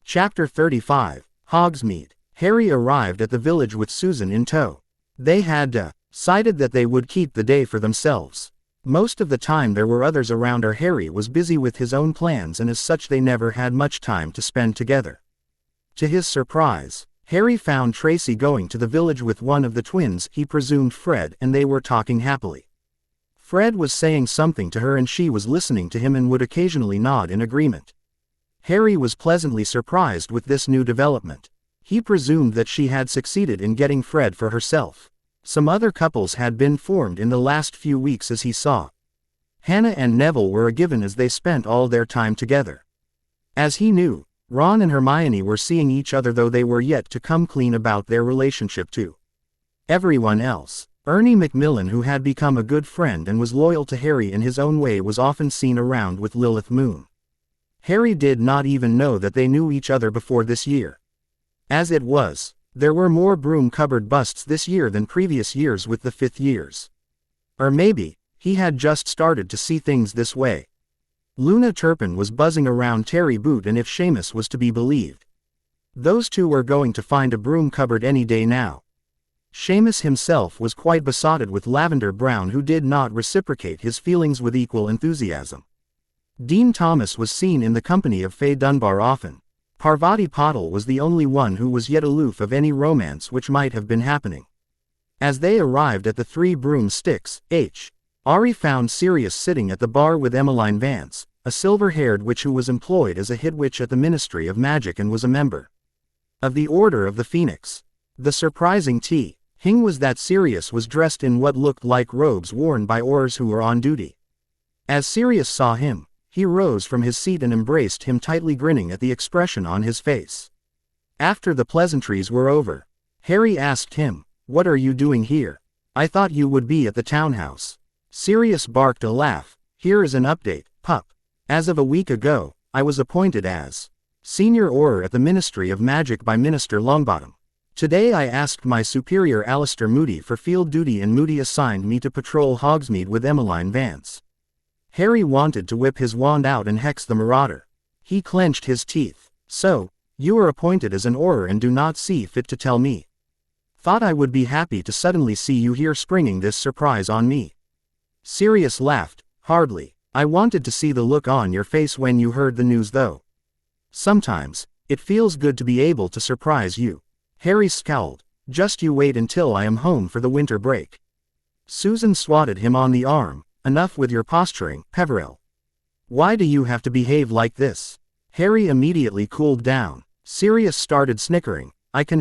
Chapter 35, Hogsmeade. Harry arrived at the village with Susan in tow. They had decided that they would keep the day for themselves. Most of the time there were others around, or Harry was busy with his own plans, and as such they never had much time to spend together. To his surprise, Harry found Tracy going to the village with one of the twins, he presumed Fred, and they were talking happily. Fred was saying something to her and she was listening to him and would occasionally nod in agreement. Harry was pleasantly surprised with this new development. He presumed that she had succeeded in getting Fred for herself. Some other couples had been formed in the last few weeks, as he saw. Hannah and Neville were a given as they spent all their time together. As he knew, Ron and Hermione were seeing each other, though they were yet to come clean about their relationship to everyone else. Ernie Macmillan, who had become a good friend and was loyal to Harry in his own way, was often seen around with Lilith Moon. Harry did not even know that they knew each other before this year. As it was, there were more broom cupboard busts this year than previous years with the 5th years. Or maybe, he had just started to see things this way. Luna Turpin was buzzing around Terry Boot, and if Seamus was to be believed, those two were going to find a broom cupboard any day now. Seamus himself was quite besotted with Lavender Brown, who did not reciprocate his feelings with equal enthusiasm. Dean Thomas was seen in the company of Faye Dunbar often. Parvati Patil was the only one who was yet aloof of any romance which might have been happening. As they arrived at the Three Broomsticks, Ari found Sirius sitting at the bar with Emmeline Vance, a silver-haired witch who was employed as a head witch at the Ministry of Magic and was a member of the Order of the Phoenix. The surprising thing was that Sirius was dressed in what looked like robes worn by Aurors who were on duty. As Sirius saw him, he rose from his seat and embraced him tightly, grinning at the expression on his face. After the pleasantries were over, Harry asked him, "What are you doing here? I thought you would be at the townhouse." Sirius barked a laugh. "Here is an update, pup. As of a week ago, I was appointed as Senior Auror at the Ministry of Magic by Minister Longbottom. Today I asked my superior Alistair Moody for field duty, and Moody assigned me to patrol Hogsmeade with Emmeline Vance." Harry wanted to whip his wand out and hex the marauder. He clenched his teeth. "So, you are appointed as an Auror and do not see fit to tell me? Thought I would be happy to suddenly see you here springing this surprise on me." Sirius laughed. "Hardly. I wanted to see the look on your face when you heard the news, though. Sometimes, it feels good to be able to surprise you." Harry scowled. "Just you wait until I am home for the winter break." Susan swatted him on the arm. "Enough with your posturing, Peverell. Why do you have to behave like this?" Harry immediately cooled down. Sirius started snickering. "I can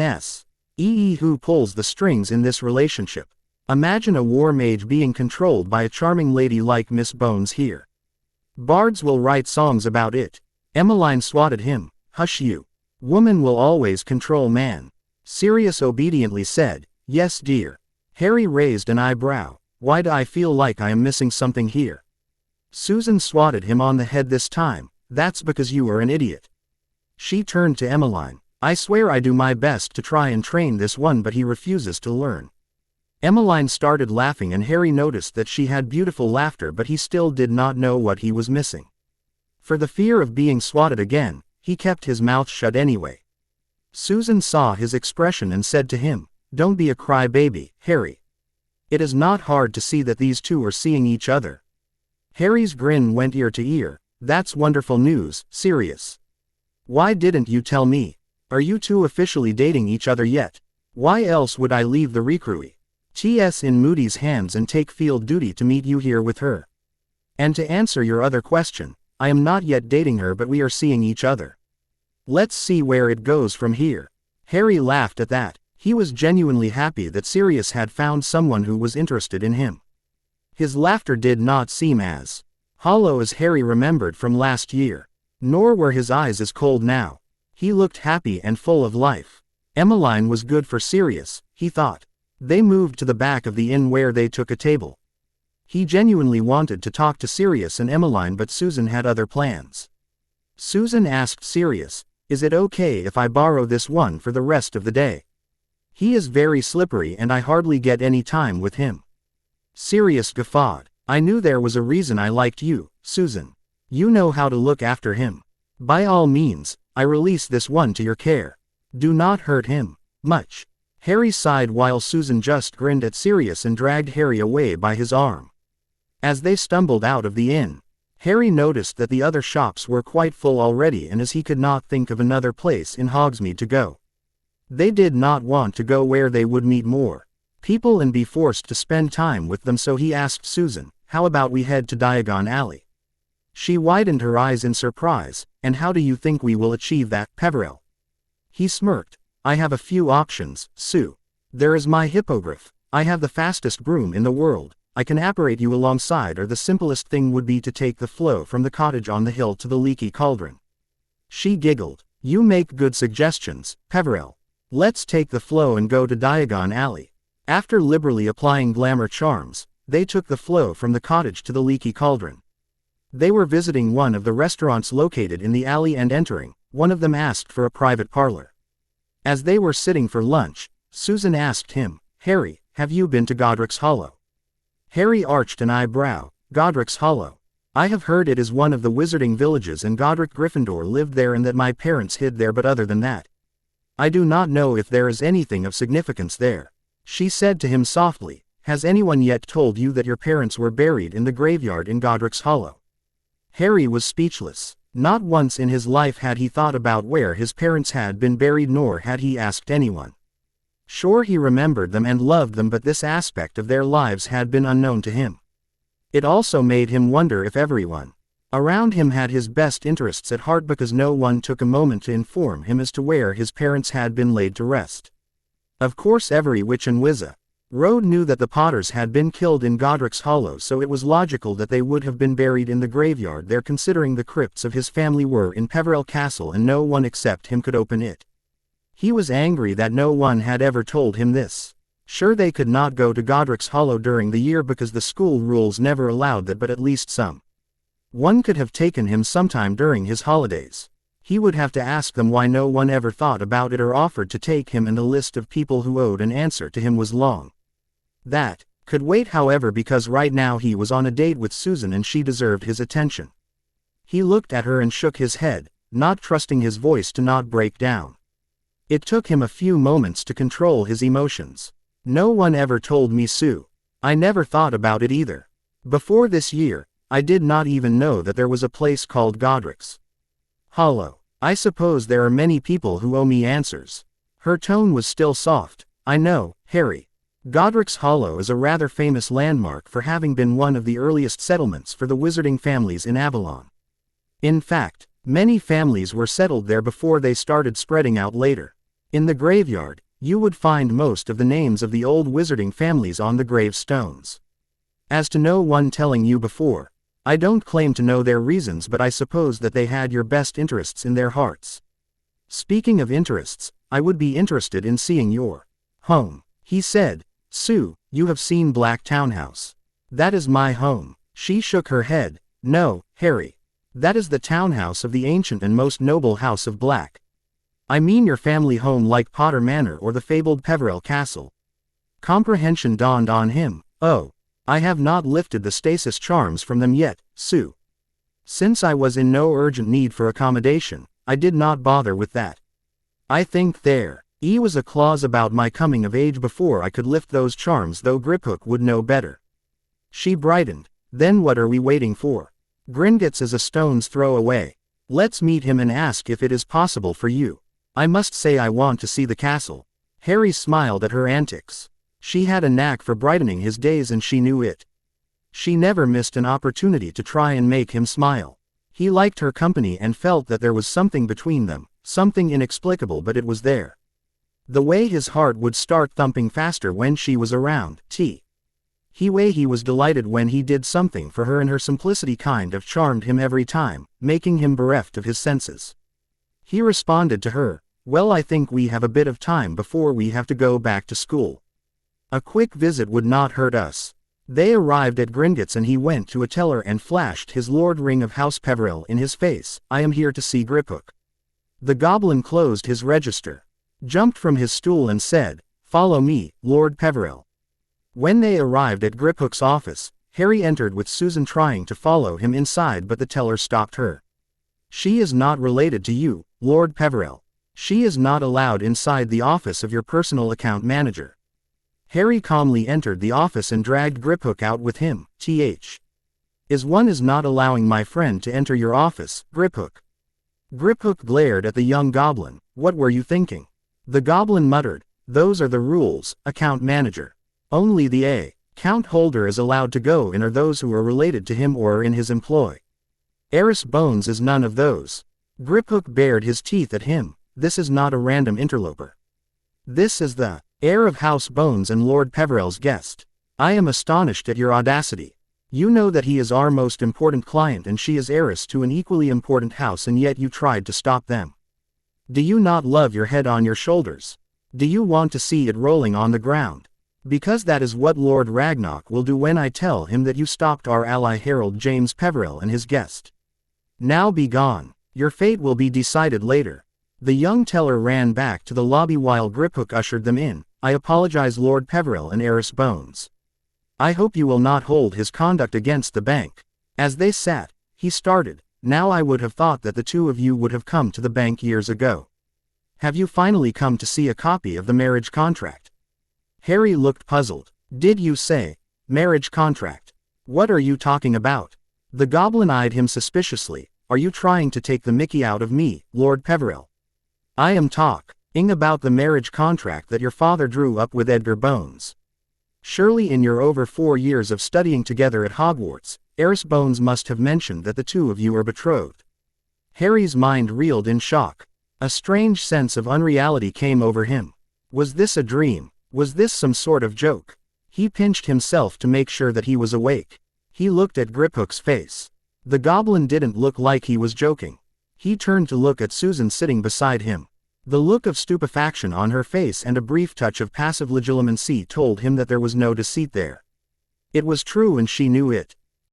who pulls the strings in this relationship. Imagine a war mage being controlled by a charming lady like Miss Bones here. Bards will write songs about it." Emmeline swatted him. "Hush you. Woman will always control man." Sirius obediently said, "Yes, dear." Harry raised an eyebrow. "Why do I feel like I am missing something here?" Susan swatted him on the head this time. "That's because you are an idiot." She turned to Emmeline. "I swear I do my best to try and train this one, but he refuses to learn." Emmeline started laughing, and Harry noticed that she had beautiful laughter, but he still did not know what he was missing. For the fear of being swatted again, he kept his mouth shut anyway. Susan saw his expression and said to him, "Don't be a crybaby, Harry. It is not hard to see that these two are seeing each other." Harry's grin went ear to ear. "That's wonderful news, Sirius. Why didn't you tell me? Are you two officially dating each other yet? Why else would I leave the recruits in Moody's hands and take field duty to meet you here with her? And to answer your other question, I am not yet dating her, but we are seeing each other. Let's see where it goes from here." Harry laughed at that. He was genuinely happy that Sirius had found someone who was interested in him. His laughter did not seem as hollow as Harry remembered from last year. Nor were his eyes as cold now. He looked happy and full of life. Emmeline was good for Sirius, he thought. They moved to the back of the inn where they took a table. He genuinely wanted to talk to Sirius and Emmeline, but Susan had other plans. Susan asked Sirius, "Is it okay if I borrow this one for the rest of the day? He is very slippery and I hardly get any time with him." Sirius guffawed. "I knew there was a reason I liked you, Susan. You know how to look after him. By all means, I release this one to your care. Do not hurt him much." Harry sighed while Susan just grinned at Sirius and dragged Harry away by his arm. As they stumbled out of the inn, Harry noticed that the other shops were quite full already, and as he could not think of another place in Hogsmeade to go. They did not want to go where they would meet more people and be forced to spend time with them, so he asked Susan, "How about we head to Diagon Alley?" She widened her eyes in surprise. "And how do you think we will achieve that, Peverell?" He smirked. "I have a few options, Sue. There is my hippogriff. I have the fastest broom in the world. I can apparate you alongside, or the simplest thing would be to take the flow from the cottage on the hill to the Leaky Cauldron." She giggled. "You make good suggestions, Peverell. Let's take the flow and go to Diagon Alley." After liberally applying glamour charms, they took the flow from the cottage to the leaky cauldron. They were visiting one of the restaurants located in the alley and entering, one of them asked for a private parlor. As they were sitting for lunch, Susan asked him, "Harry, have you been to Godric's Hollow?" Harry arched an eyebrow. "Godric's Hollow? I have heard it is one of the wizarding villages and Godric Gryffindor lived there and that my parents hid there, but other than that, I do not know if there is anything of significance there." She said to him softly, "Has anyone yet told you that your parents were buried in the graveyard in Godric's Hollow?" Harry was speechless. Not once in his life had he thought about where his parents had been buried, nor had he asked anyone. Sure, he remembered them and loved them, but this aspect of their lives had been unknown to him. It also made him wonder if everyone around him had his best interests at heart, because no one took a moment to inform him as to where his parents had been laid to rest. Of course every witch and wizard knew that the Potters had been killed in Godric's Hollow, so it was logical that they would have been buried in the graveyard there, considering the crypts of his family were in Peverell Castle and no one except him could open it. He was angry that no one had ever told him this. Sure, they could not go to Godric's Hollow during the year because the school rules never allowed that, but at least one could have taken him sometime during his holidays. He would have to ask them why no one ever thought about it or offered to take him, and the list of people who owed an answer to him was long. That could wait, however, because right now he was on a date with Susan and she deserved his attention. He looked at her and shook his head, not trusting his voice to not break down. It took him a few moments to control his emotions. "No one ever told me, Sue. I never thought about it either. Before this year, I did not even know that there was a place called Godric's Hollow. I suppose there are many people who owe me answers." Her tone was still soft. "I know, Harry. Godric's Hollow is a rather famous landmark for having been one of the earliest settlements for the wizarding families in Avalon. In fact, many families were settled there before they started spreading out later. In the graveyard, you would find most of the names of the old wizarding families on the gravestones. As to no one telling you before, I don't claim to know their reasons, but I suppose that they had your best interests in their hearts. Speaking of interests, I would be interested in seeing your home," he said. "Sue, you have seen Black Townhouse. That is my home." She shook her head. "No, Harry. That is the townhouse of the ancient and most noble House of Black. I mean your family home, like Potter Manor or the fabled Peverell Castle." Comprehension dawned on him. "Oh, I have not lifted the stasis charms from them yet, Sue. Since I was in no urgent need for accommodation, I did not bother with that. I think there was a clause about my coming of age before I could lift those charms, though Griphook would know better." She brightened. "Then what are we waiting for? Gringotts is a stone's throw away. Let's meet him and ask if it is possible for you. I must say I want to see the castle." Harry smiled at her antics. She had a knack for brightening his days and she knew it. She never missed an opportunity to try and make him smile. He liked her company and felt that there was something between them, something inexplicable, but it was there. The way his heart would start thumping faster when she was around. He was delighted when he did something for her, and her simplicity kind of charmed him every time, making him bereft of his senses. He responded to her, "Well, I think we have a bit of time before we have to go back to school. A quick visit would not hurt us." They arrived at Gringotts and he went to a teller and flashed his lord ring of House Peverell in his face. "I am here to see Griphook." The goblin closed his register, jumped from his stool and said, "Follow me, Lord Peverell." When they arrived at Griphook's office, Harry entered with Susan trying to follow him inside, but the teller stopped her. "She is not related to you, Lord Peverell. She is not allowed inside the office of your personal account manager." Harry calmly entered the office and dragged Griphook out with him. Is not allowing my friend to enter your office, Griphook." Griphook glared at the young goblin. "What were you thinking?" The goblin muttered, "Those are the rules, account manager. Only the account holder is allowed to go in, or those who are related to him or are in his employ. Eris Bones is none of those." Griphook bared his teeth at him. "This is not a random interloper. This is the heir of House Bones and Lord Peverell's guest. I am astonished at your audacity. You know that he is our most important client and she is heiress to an equally important house, and yet you tried to stop them. Do you not love your head on your shoulders? Do you want to see it rolling on the ground?" Because that is what Lord Ragnarok will do when I tell him that you stopped our ally Harold James Peveril and his guest. Now be gone. Your fate will be decided later. The young teller ran back to the lobby while Griphook ushered them in. I apologize, Lord Peveril and Heiress Bones. I hope you will not hold his conduct against the bank. As they sat, he started. Now I would have thought that the two of you would have come to the bank years ago. Have you finally come to see a copy of the marriage contract? Harry looked puzzled. Did you say, marriage contract? What are you talking about? The goblin eyed him suspiciously. Are you trying to take the mickey out of me, Lord Peveril? I am talking about the marriage contract that your father drew up with Edgar Bones. Surely in your over 4 years of studying together at Hogwarts, Heiress Bones must have mentioned that the two of you are betrothed. Harry's mind reeled in shock. A strange sense of unreality came over him. Was this a dream? Was this some sort of joke? He pinched himself to make sure that he was awake. He looked at Griphook's face. The goblin didn't look like he was joking. He turned to look at Susan sitting beside him. The look of stupefaction on her face and a brief touch of passive legitimacy told him that there was no deceit there. It was true and she knew it.